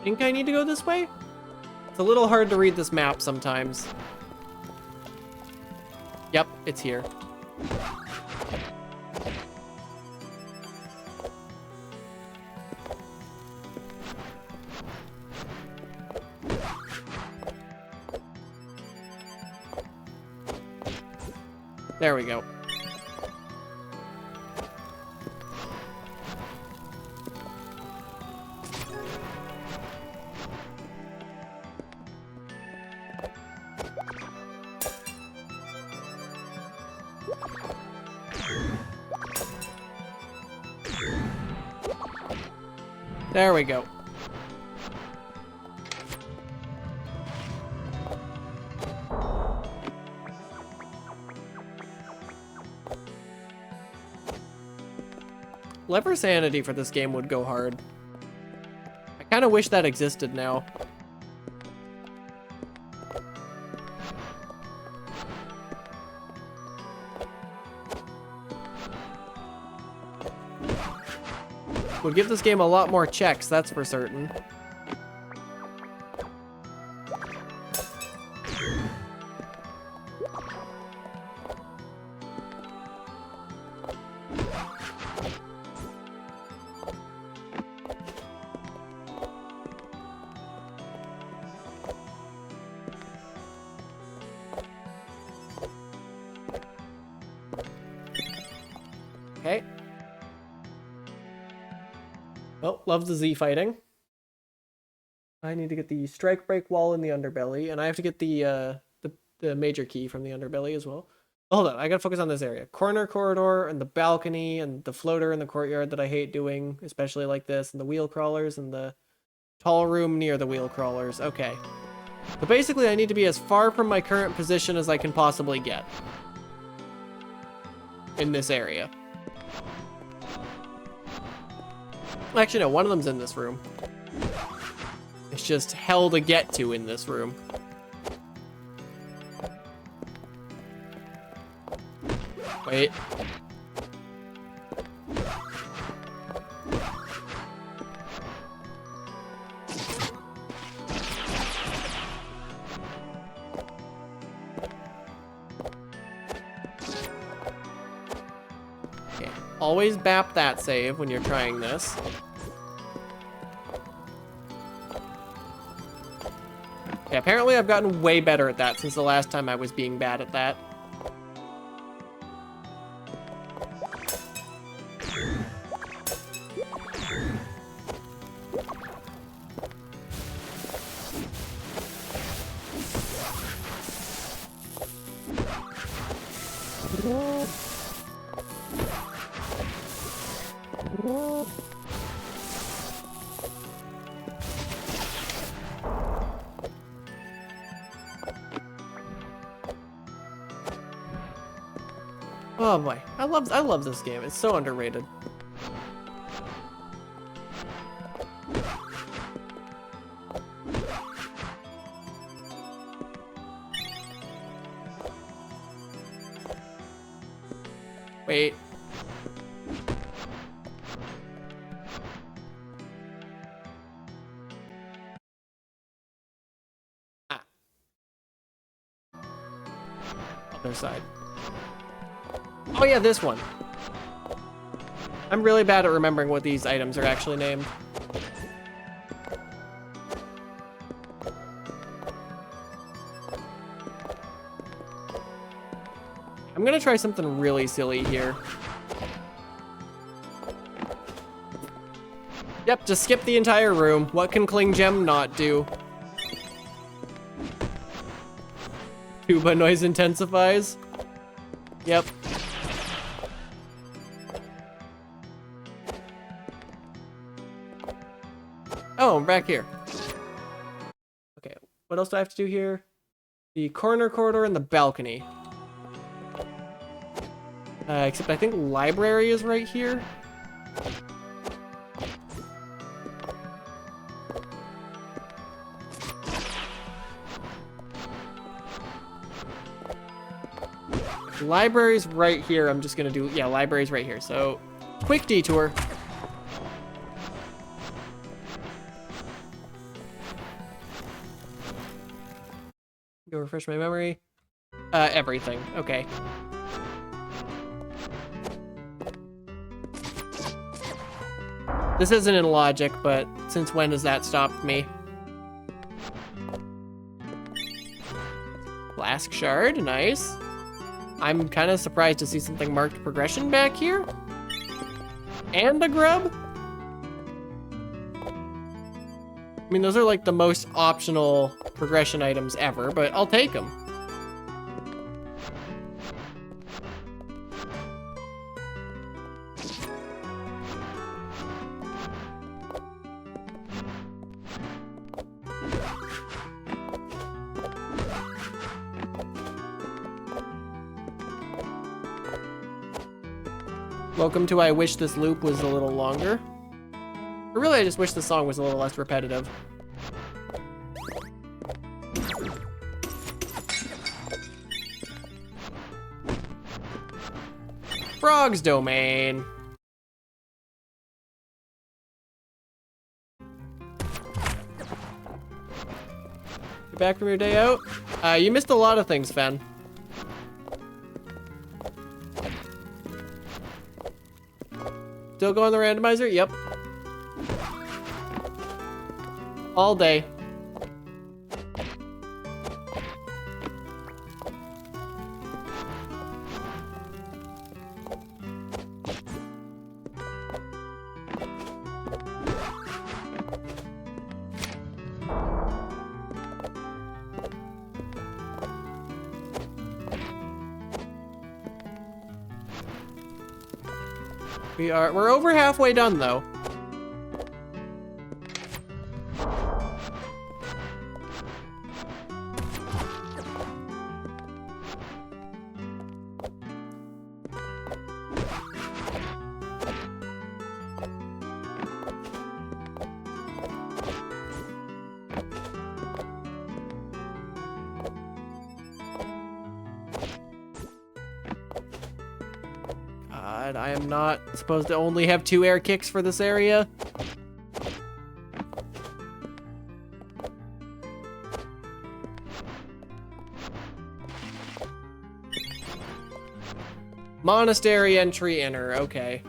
Think I need to go this way? It's a little hard to read this map sometimes. Yep, it's here. There we go. There we go. Lever sanity for this game would go hard. I kind of wish that existed now. Would give this game a lot more checks, that's for certain. Okay. Oh, love the Z fighting. I need to get the strike break wall in the underbelly, and I have to get the major key from the underbelly as well. Hold on, I gotta focus on this area. Corner corridor and the balcony and the floater in the courtyard that I hate doing, especially like this, and the wheel crawlers and the tall room near the wheel crawlers. Okay. So basically I need to be as far from my current position as I can possibly get in this area. Actually, no, one of them's in this room. It's just hell to get to in this room. Wait. Okay, always bap that save when you're trying this. Okay, apparently I've gotten way better at that since the last time I was being bad at that. Oh boy, I love this game. It's so underrated. Wait. Ah. Other side. Oh yeah, this one. I'm really bad at remembering what these items are actually named. I'm gonna try something really silly here. Yep, just skip the entire room. What can Cling Gem not do? Tuba noise intensifies. Yep. Oh, I'm back here. Okay, what else do I have to do here? The corner corridor and the balcony. Except I think library is right here. Library's right here. I'm just gonna do, yeah, library's right here. So, quick detour. Go refresh my memory. Everything. Okay. This isn't in logic, but since when has that stopped me? Flask shard, nice. I'm kind of surprised to see something marked progression back here. And a grub? I mean, those are like the most optional progression items ever, but I'll take them. Welcome to I Wish This Loop was a little longer. Or really, I just wish the song was a little less repetitive. Frog's Domain. You're back from your day out? You missed a lot of things, Fen. Still going the randomizer? Yep. All day. We're over halfway done though. God, I am not supposed to only have 2 air kicks for this area. Monastery entry inner, okay.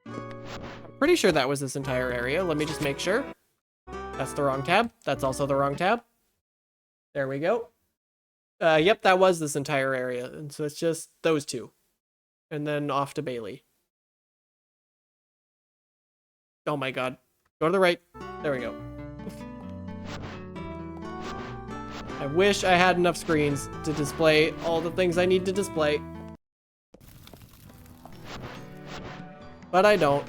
I'm pretty sure that was this entire area. Let me just make sure. That's the wrong tab. That's also the wrong tab. There we go. Yep, that was this entire area. And so it's just those 2. And then off to Bailey. Oh my god. Go to the right. There we go. I wish I had enough screens to display all the things I need to display. But I don't.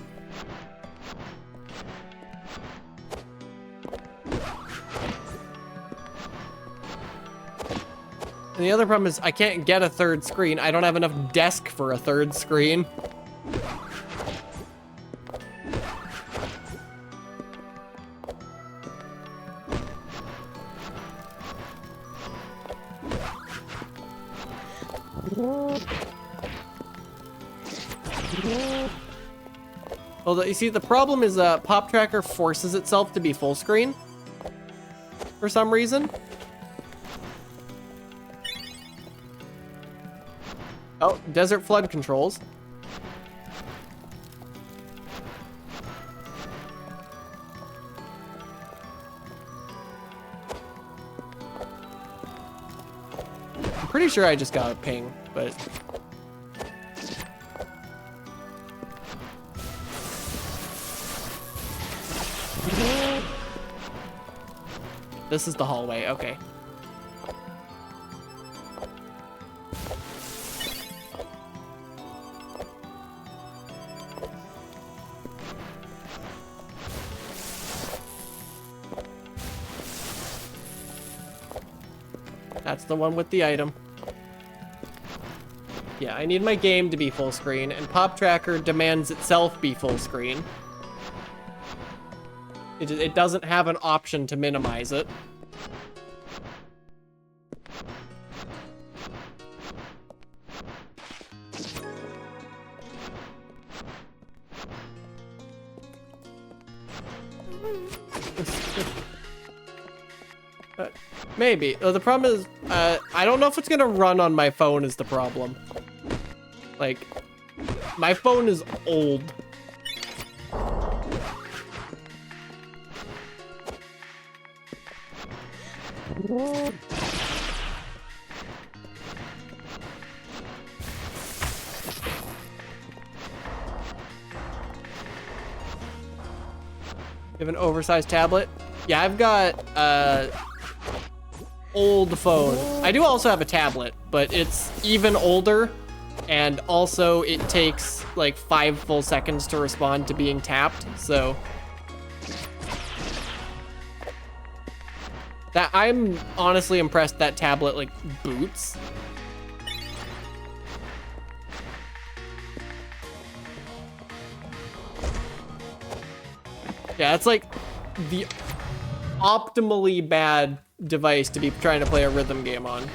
And the other problem is I can't get a 3rd screen. I don't have enough desk for a 3rd screen. Well, you see, the problem is Pop Tracker forces itself to be full screen for some reason. Oh, desert flood controls. I'm pretty sure I just got a ping, but... This is the hallway, okay. That's the one with the item. Yeah, I need my game to be full screen, and Pop Tracker demands itself be full screen. It doesn't have an option to minimize it. Maybe. The problem is, I don't know if it's gonna run on my phone is the problem. Like, my phone is old. You have an oversized tablet? Yeah, I've got, old phone. I do also have a tablet, but it's even older, and also it takes like 5 full seconds to respond to being tapped, so. That I'm honestly impressed that tablet like boots. Yeah, it's like the optimally bad device to be trying to play a rhythm game on.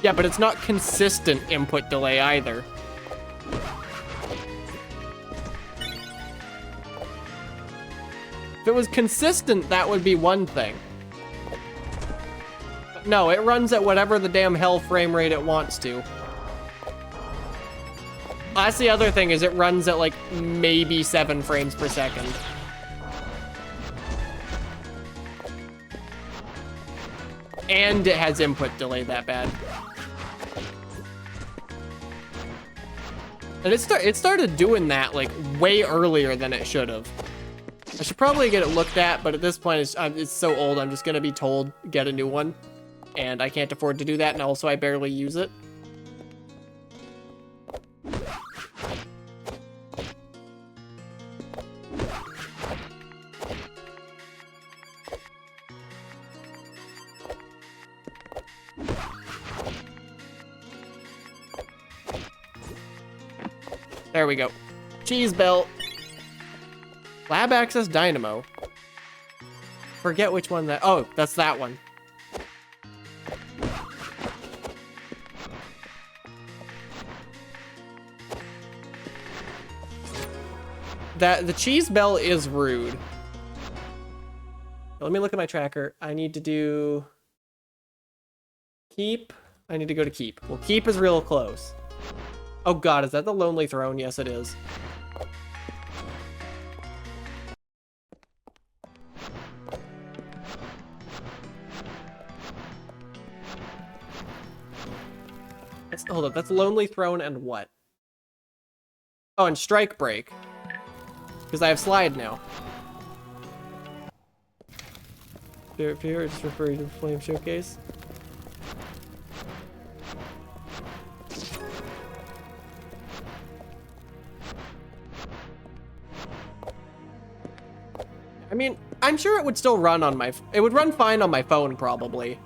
Yeah, but it's not consistent input delay either. If it was consistent, that would be one thing. But no, it runs at whatever the damn hell frame rate it wants to. That's the other thing, is it runs at like maybe 7 frames per second. And it has input delay that bad. And it started doing that like way earlier than it should have. I should probably get it looked at, but at this point it's so old, I'm just gonna be told get a new one. And I can't afford to do that, and also I barely use it. There we go. Cheese belt. Lab access dynamo. Forget which one that, oh, that's that one. The cheese bell is rude. Let me look at my tracker. I need to do keep. I need to go to keep. Well, keep is real close. Oh god, is that the Lonely Throne? Yes, it is. Hold up, that's Lonely Throne and what? Oh, and Strike Break. Because I have Slide now. Here, just referring to Flame Showcase. I mean, I'm sure it would still run on my... It would run fine on my phone, probably.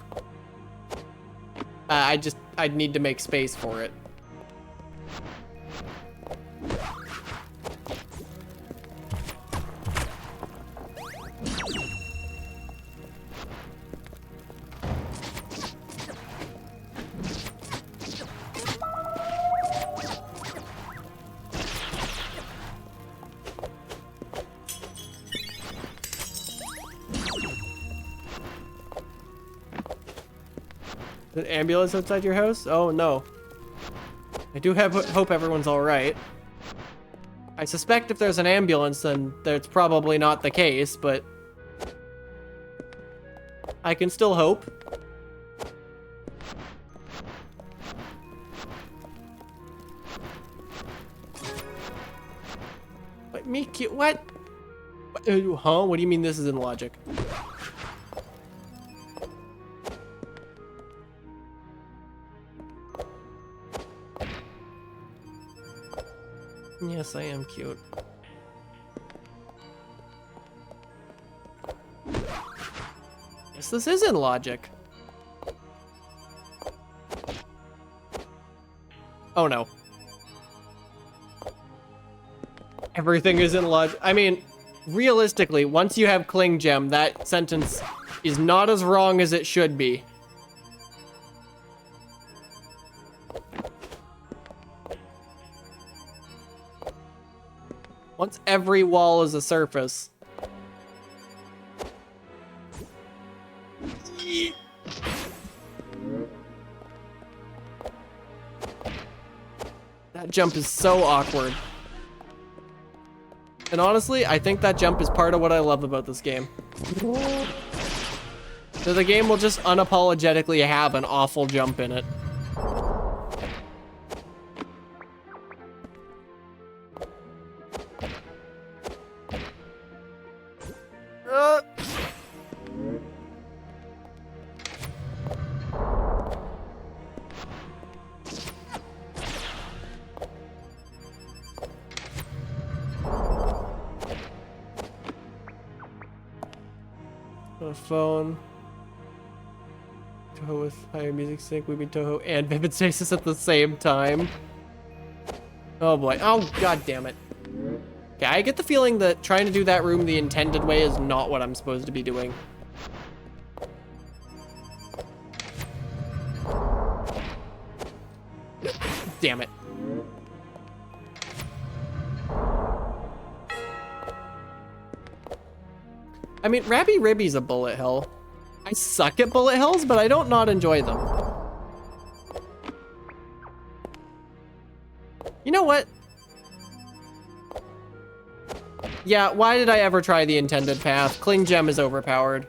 I'd need to make space for it. An ambulance outside your house? Oh no. I do hope everyone's alright. I suspect if there's an ambulance, then that's probably not the case, but I can still hope. What, me cute? What? Huh? What do you mean this isn't logic? Yes, I am cute. Yes, this is in logic. Oh no. Everything is in logic. I mean, realistically, once you have Cling Gem, that sentence is not as wrong as it should be. Once every wall is a surface. That jump is so awkward. And honestly, I think that jump is part of what I love about this game. So the game will just unapologetically have an awful jump in it. On a phone. Toho with higher music sync. We mean Toho and Vivid Stasis at the same time. Oh boy. Oh, god damn it. Okay, I get the feeling that trying to do that room the intended way is not what I'm supposed to be doing. Damn it. I mean, Rabby Ribby's a bullet hell. I suck at bullet hells, but I don't not enjoy them. You know what? Yeah, why did I ever try the intended path? Cling Gem is overpowered.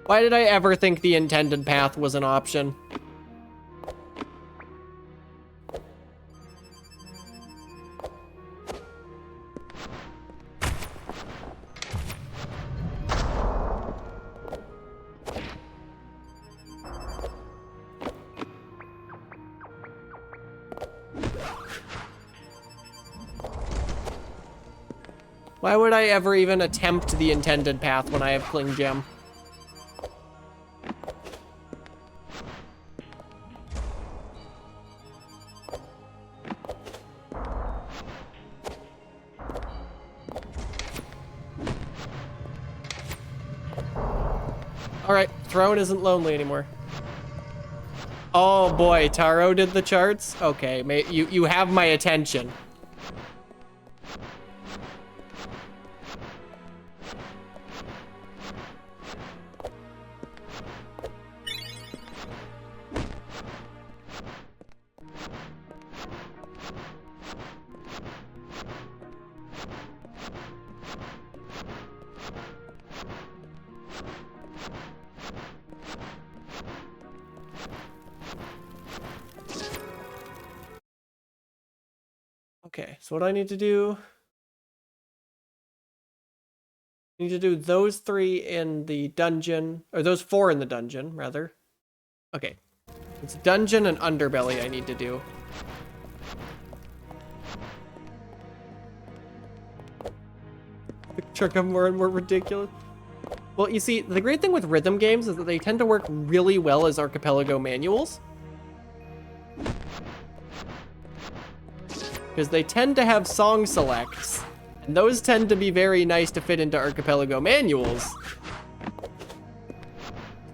Why did I ever think the intended path was an option? Why would I ever even attempt the intended path when I have Cling Gem? Alright, Throne isn't lonely anymore. Oh boy, Taro did the charts? Okay, you have my attention. Okay, so what I need to do... I need to do those 3 in the dungeon, or those 4 in the dungeon, rather. Okay. It's dungeon and underbelly I need to do. Trick them more and more ridiculous. Well, you see, the great thing with rhythm games is that they tend to work really well as archipelago manuals. Because they tend to have song selects, and those tend to be very nice to fit into archipelago manuals.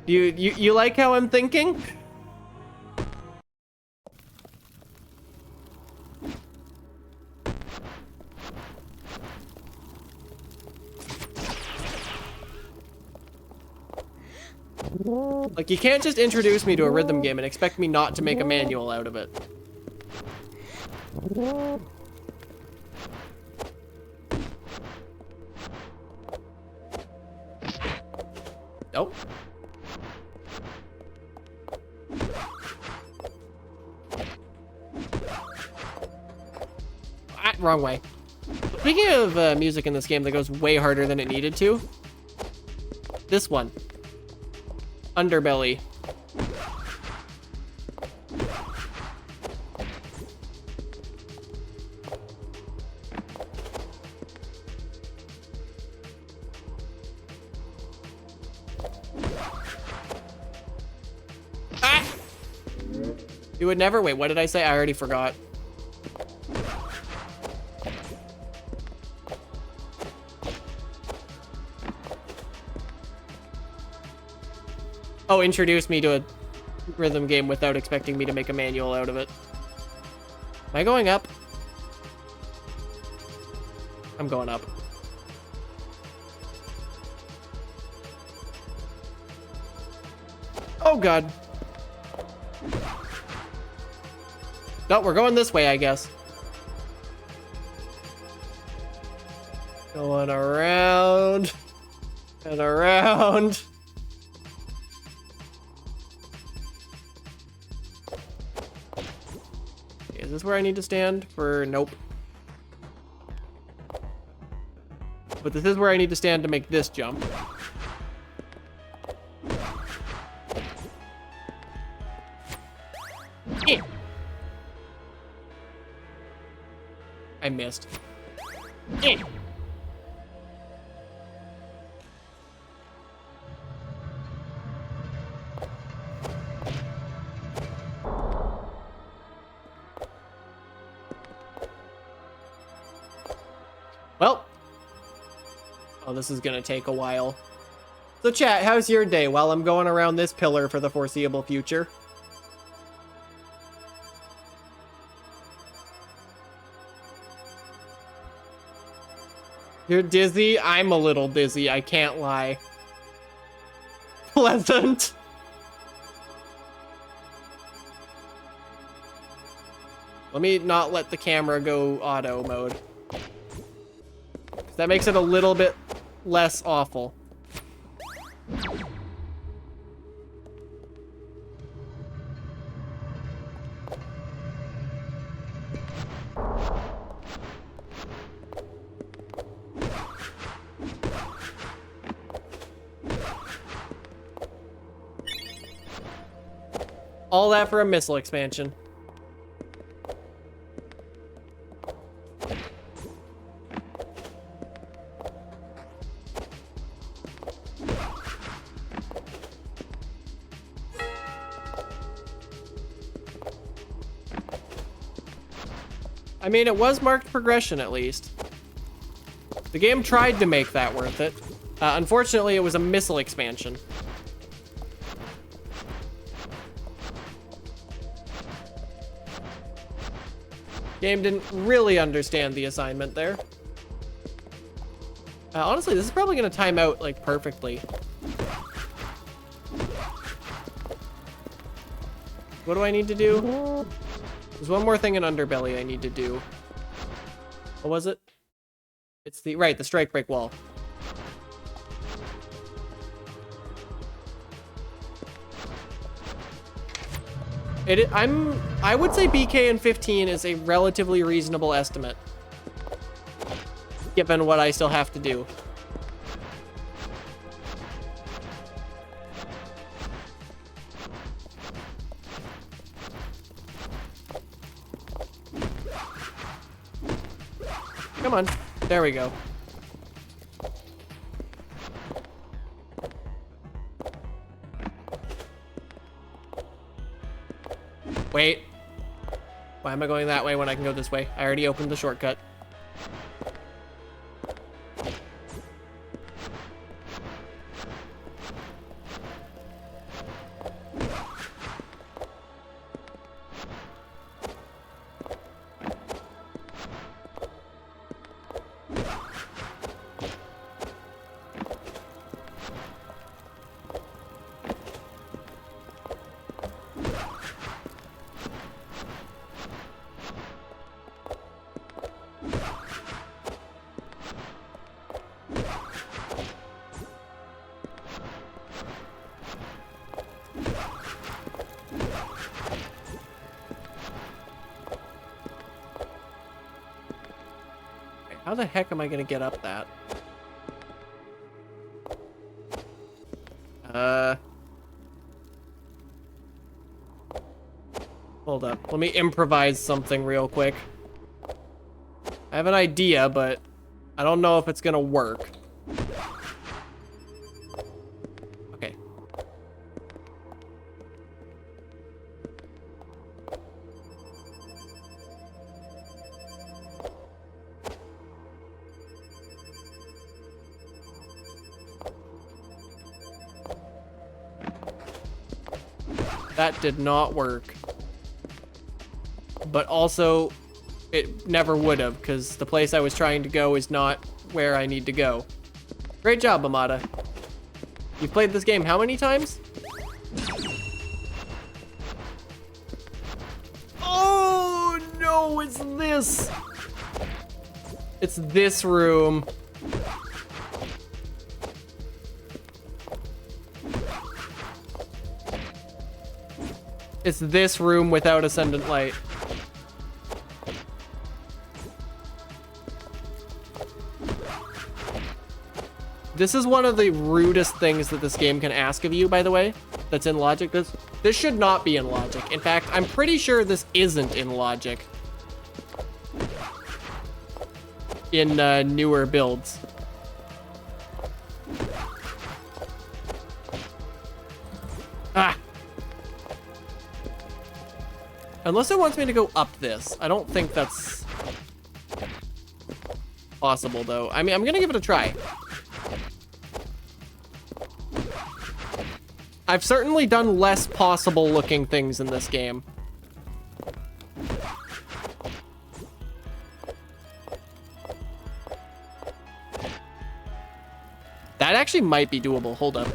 You like how I'm thinking? Like, you can't just introduce me to a rhythm game and expect me not to make a manual out of it. Nope. Ah, wrong way. Speaking of music in this game that goes way harder than it needed to, this one. Underbelly. Ah! You would never... Wait, what did I say? I already forgot. Oh, introduce me to a rhythm game without expecting me to make a manual out of it. Am I going up? I'm going up. Oh, God. No, we're going this way, I guess. Going around and around. Is this where I need to stand for... Nope. But this is where I need to stand to make this jump. Yeah. I missed. Yeah. Well. Oh, this is gonna take a while. So chat, how's your day while I'm going around this pillar for the foreseeable future? You're dizzy? I'm a little dizzy, I can't lie. Pleasant. Let me not let the camera go auto mode. That makes it a little bit less awful. All that for a missile expansion. I mean, it was marked progression at least. The game tried to make that worth it. Unfortunately, it was a missile expansion. Game didn't really understand the assignment there. Honestly, this is probably gonna time out like perfectly. What do I need to do? There's one more thing in Underbelly I need to do. What was it? It's the strike break wall. I would say BK in 15 is a relatively reasonable estimate, given what I still have to do. Come on. There we go. Wait. Why am I going that way when I can go this way? I already opened the shortcut. How the heck am I gonna get up that? Hold up. Let me improvise something real quick. I have an idea, but I don't know if it's gonna work. Okay. That did not work. But also, it never would have, because the place I was trying to go is not where I need to go. Great job, Amada. You've played this game how many times? Oh, no, it's this. It's this room. It's this room without Ascendant Light. This is one of the rudest things that this game can ask of you, by the way, that's in logic. This should not be in logic. In fact, I'm pretty sure this isn't in logic in newer builds. Ah! Unless it wants me to go up this. I don't think that's possible, though. I mean, I'm gonna give it a try. I've certainly done less possible looking things in this game. That actually might be doable. Hold up.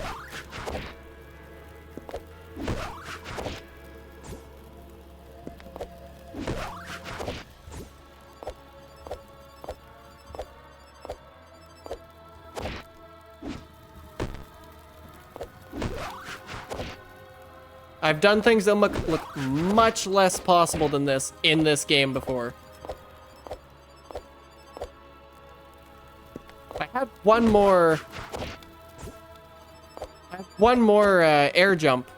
I've done things that look much less possible than this in this game before. If I had one more air jump,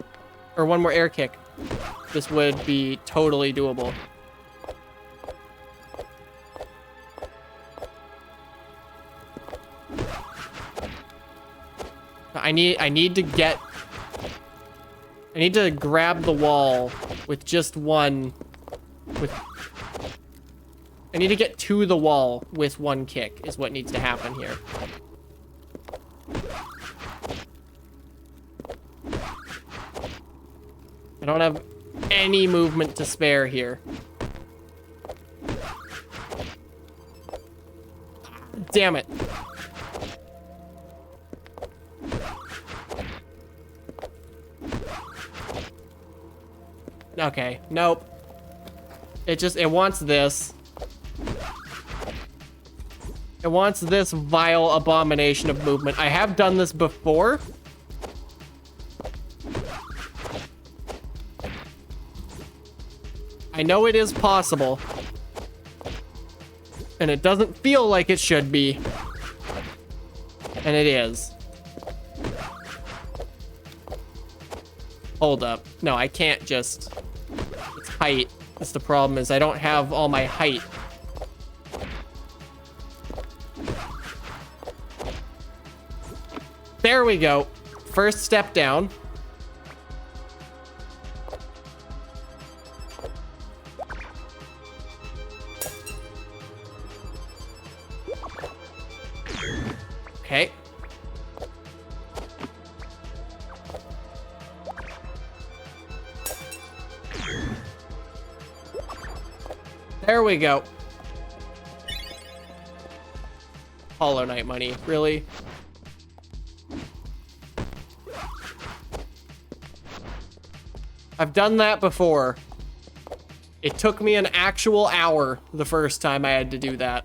or one more air kick, this would be totally doable. I need to grab the wall with just one, I need to get to the wall with one kick is what needs to happen here. I don't have any movement to spare here. Damn it. Okay, nope. It wants this. It wants this vile abomination of movement. I have done this before. I know it is possible. And it doesn't feel like it should be. And it is. Hold up. No, I can't just... It's height. That's the problem, is I don't have all my height. There we go. First step down. Okay. There we go. Hollow Knight money, really? I've done that before. It took me an actual hour the first time I had to do that.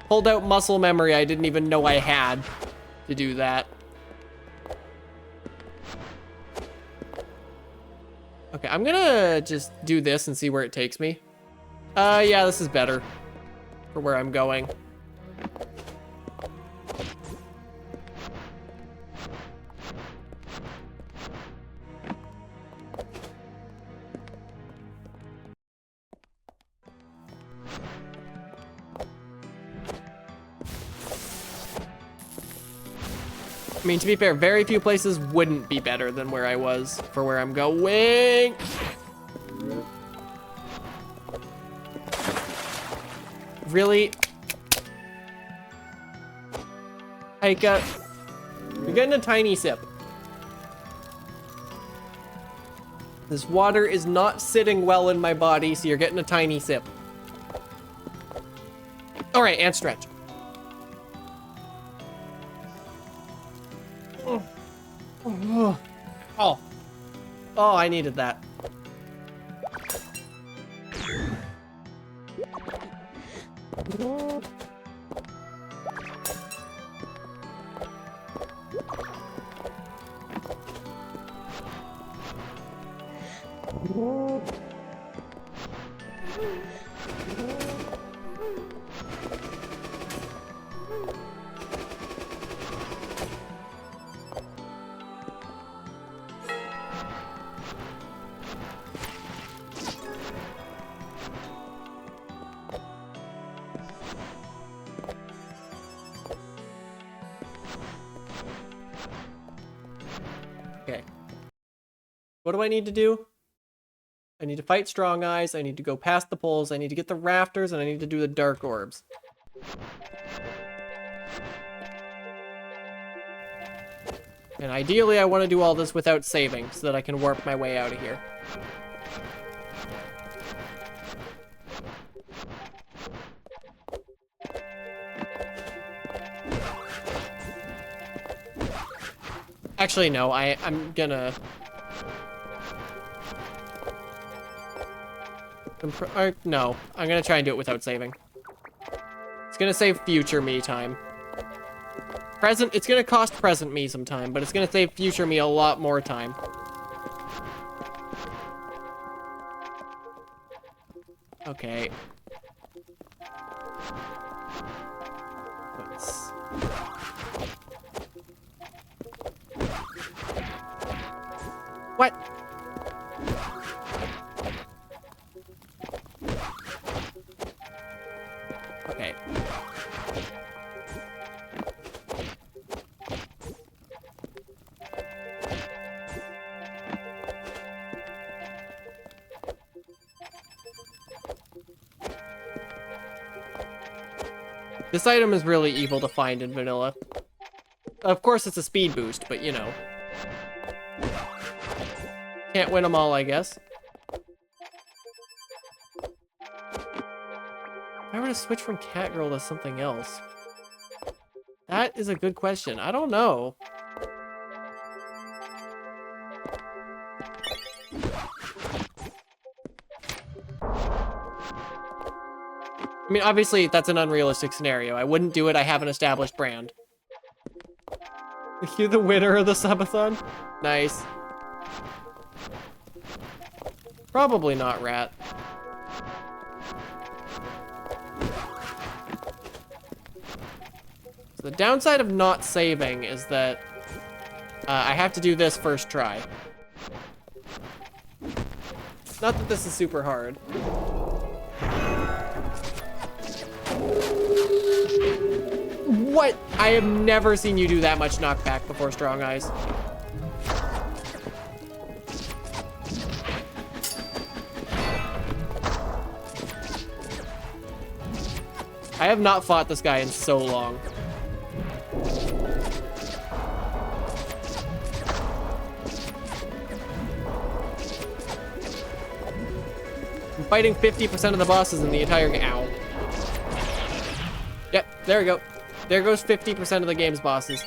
Pulled out muscle memory I didn't even know I had to do that. Okay, I'm gonna just do this and see where it takes me. Yeah, this is better for where I'm going. I mean, to be fair, very few places wouldn't be better than where I was for where I'm going. Really? You're getting a tiny sip. This water is not sitting well in my body, so you're getting a tiny sip. All right, and stretch. Oh, I needed that. Okay. What do I need to do? I need to fight Strong Eyes. I need to go past the poles. I need to get the rafters, and I need to do the dark orbs. And ideally, I want to do all this without saving so that I can warp my way out of here. Actually, no, I'm gonna... no, I'm gonna try and do it without saving. It's gonna save future me time. Present, it's gonna cost present me some time, but it's gonna save future me a lot more time. Okay. Let's... What? Okay. This item is really evil to find in vanilla. Of course, it's a speed boost, but you know. Can't win them all, I guess. If I were to switch from Catgirl to something else. That is a good question. I don't know. I mean, obviously, that's an unrealistic scenario. I wouldn't do it. I have an established brand. You're the winner of the Subathon? Nice. Probably not Rat. So the downside of not saving is that I have to do this first try. Not that this is super hard. What? I have never seen you do that much knockback before, Strong Eyes. I have not fought this guy in so long. I'm fighting 50% of the bosses in the entire game. Ow. Yep, there we go. There goes 50% of the game's bosses.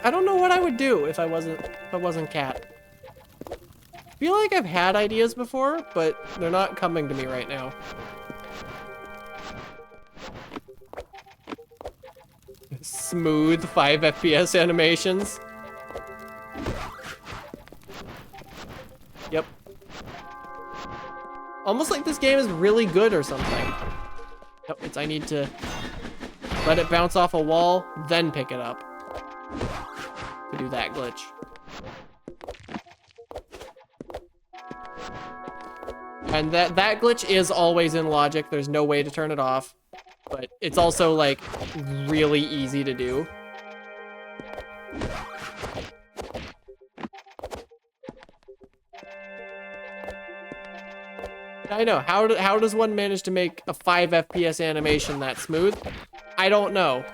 I don't know what I would do if I wasn't Cat. I feel like I've had ideas before, but they're not coming to me right now. Smooth 5 FPS animations. Yep. Almost like this game is really good or something. Yep, it's I need to let it bounce off a wall, then pick it up. To do that glitch. And that glitch is always in logic. There's no way to turn it off. But it's also, like, really easy to do. I know. How does one manage to make a 5 FPS animation that smooth? I don't know.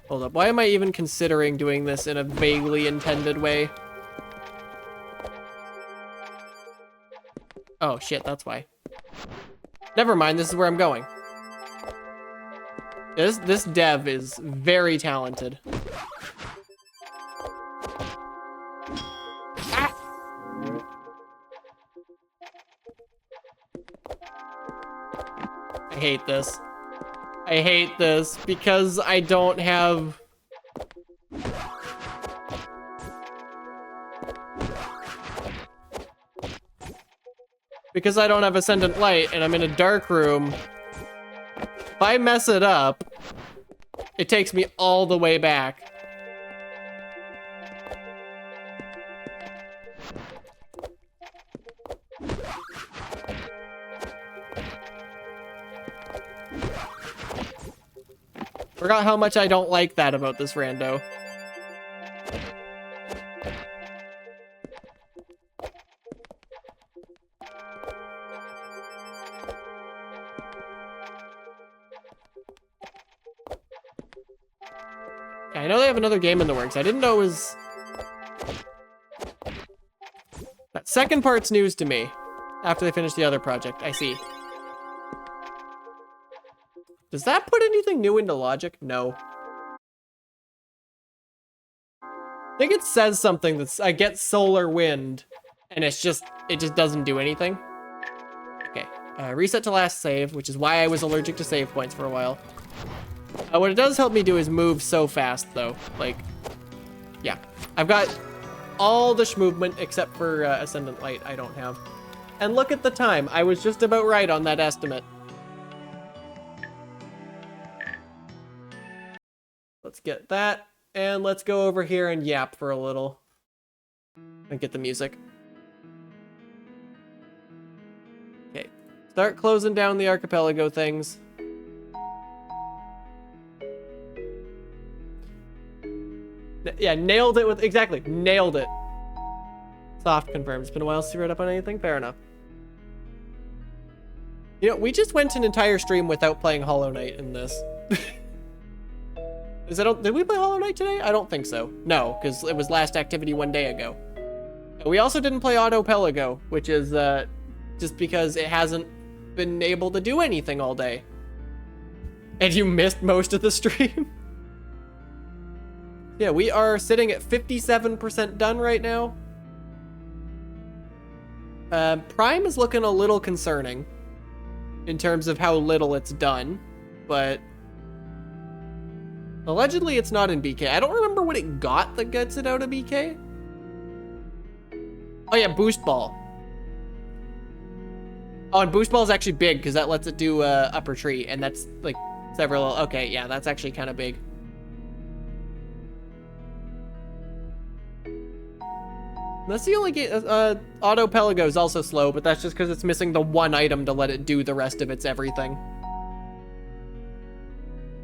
Hold up, why am I even considering doing this in a vaguely intended way? Oh shit, that's why. Never mind, this is where I'm going. This dev is very talented. Ah! I hate this. I hate this because I don't have... because I don't have Ascendant Light and I'm in a dark room, if I mess it up, it takes me all the way back. Forgot how much I don't like that about this rando. I know they have another game in the works. I didn't know it was... That second part's news to me. After they finish the other project, I see. Does that put anything new into logic? No. I think it says something that's, I get solar wind, and it just doesn't do anything. Okay, reset to last save, which is why I was allergic to save points for a while. What it does help me do is move so fast, though. Like, yeah. I've got all the movement except for Ascendant Light I don't have. And look at the time. I was just about right on that estimate. Let's get that, and let's go over here and yap for a little. And get the music. Okay, start closing down the archipelago things. Yeah, nailed it with, exactly, nailed it. Soft confirmed. It's been a while since you read up on anything? Fair enough. You know, we just went an entire stream without playing Hollow Knight in this. Did we play Hollow Knight today? I don't think so. No, because it was last activity 1 day ago. We also didn't play Autopelago, which is just because it hasn't been able to do anything all day. And you missed most of the stream. Yeah, we are sitting at 57% done right now. Prime is looking a little concerning in terms of how little it's done, but allegedly it's not in BK. I don't remember what it got that gets it out of BK. Oh yeah, Boost Ball. Oh, and Boost Ball is actually big because that lets it do upper tree, and that's like several. Okay, yeah, that's actually kind of big. That's the only game. Autopelago is also slow, but that's just because it's missing the one item to let it do the rest of its everything.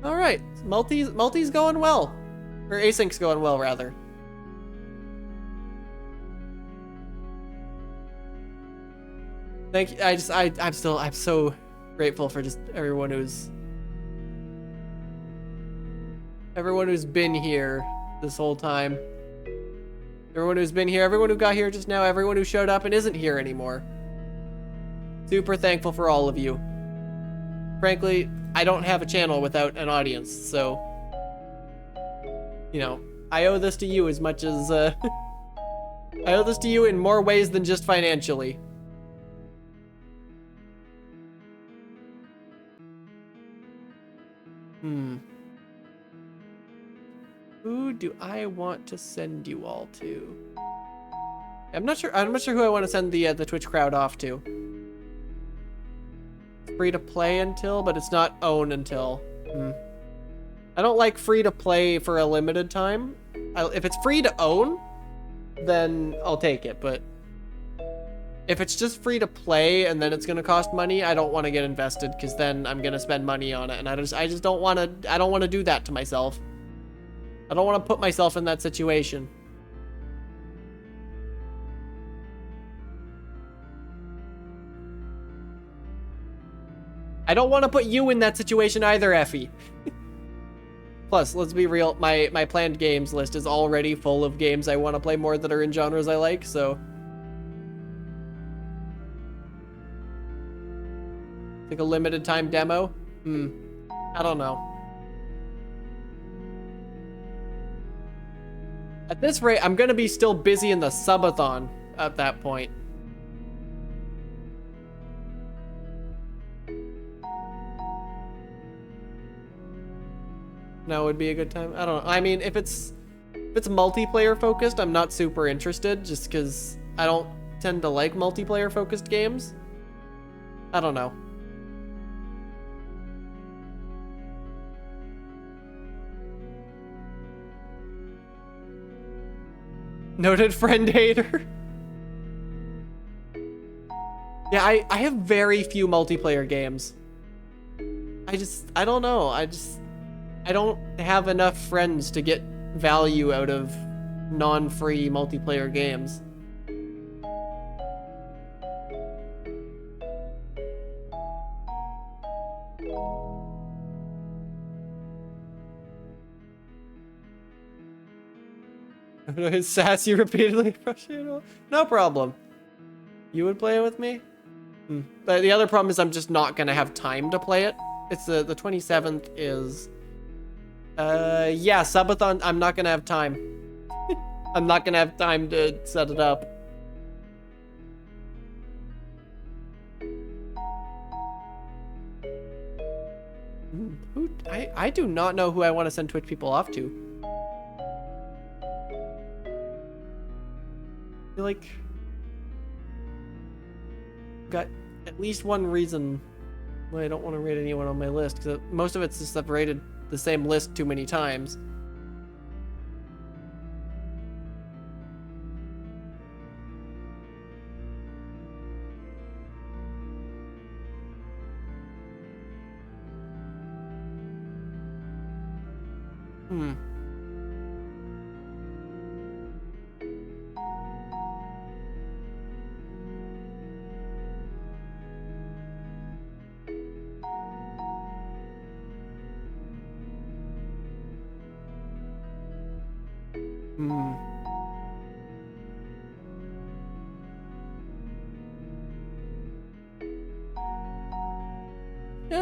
All right, multi's going well, or async's going well rather. Thank you. I'm so grateful for just everyone who's been here this whole time. Everyone who's been here, everyone who got here just now, everyone who showed up and isn't here anymore. Super thankful for all of you. Frankly, I don't have a channel without an audience, so, you know, I owe this to you as much as, I owe this to you in more ways than just financially. Who do I want to send you all to? I'm not sure who I want to send the Twitch crowd off to. It's free to play until, but it's not own until. I don't like free to play for a limited time. If it's free to own, then I'll take it, but if it's just free to play and then it's gonna cost money, I don't want to get invested because then I'm gonna spend money on it, and I just don't want to. I don't want to do that to myself. I don't want to put myself in that situation. I don't want to put you in that situation either, Effie. Plus, let's be real, my planned games list is already full of games I want to play more that are in genres I like, so. Like a limited time demo? I don't know. At this rate, I'm gonna be still busy in the subathon at that point. Now would be a good time. I don't know. I mean, if it's multiplayer focused, I'm not super interested just because I don't tend to like multiplayer focused games. I don't know. Noted friend hater. Yeah, I have very few multiplayer games. I don't know. I don't have enough friends to get value out of non-free multiplayer games. Sass you repeatedly. No problem. You would play it with me? But the other problem is I'm just not gonna have time to play it. It's the 27th is yeah, Subathon. I'm not gonna have time. I'm not gonna have time to set it up. I do not know who I want to send Twitch people off to. I feel like got at least one reason why I don't want to rate anyone on my list, because most of it's just I've rated the same list too many times.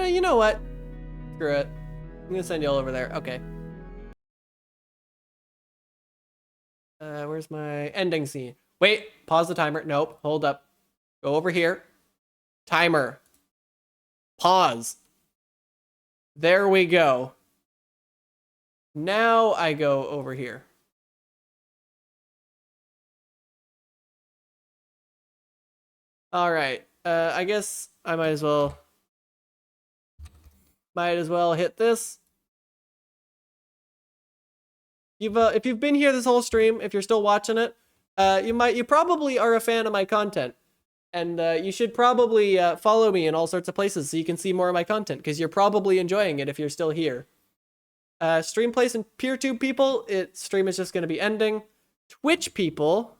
You know what? Screw it. I'm gonna send you all over there. Okay. Where's my ending scene? Wait, pause the timer. Nope, hold up. Go over here. Timer. Pause. There we go. Now I go over here. All right. I guess I might as well hit this. If you've been here this whole stream, if you're still watching it, you probably are a fan of my content, and you should probably follow me in all sorts of places so you can see more of my content, because you're probably enjoying it if you're still here. Stream place and PeerTube people, stream is just going to be ending. Twitch people,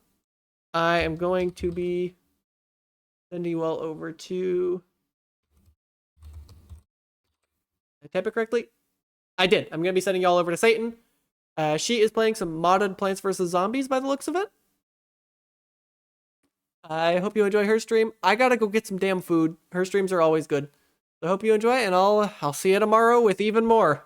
I am going to be sending you all over to. Did I type it correctly? I did. I'm going to be sending you all over to Satan. She is playing some modded Plants vs. Zombies by the looks of it. I hope you enjoy her stream. I gotta go get some damn food. Her streams are always good. So I hope you enjoy, and I'll see you tomorrow with even more.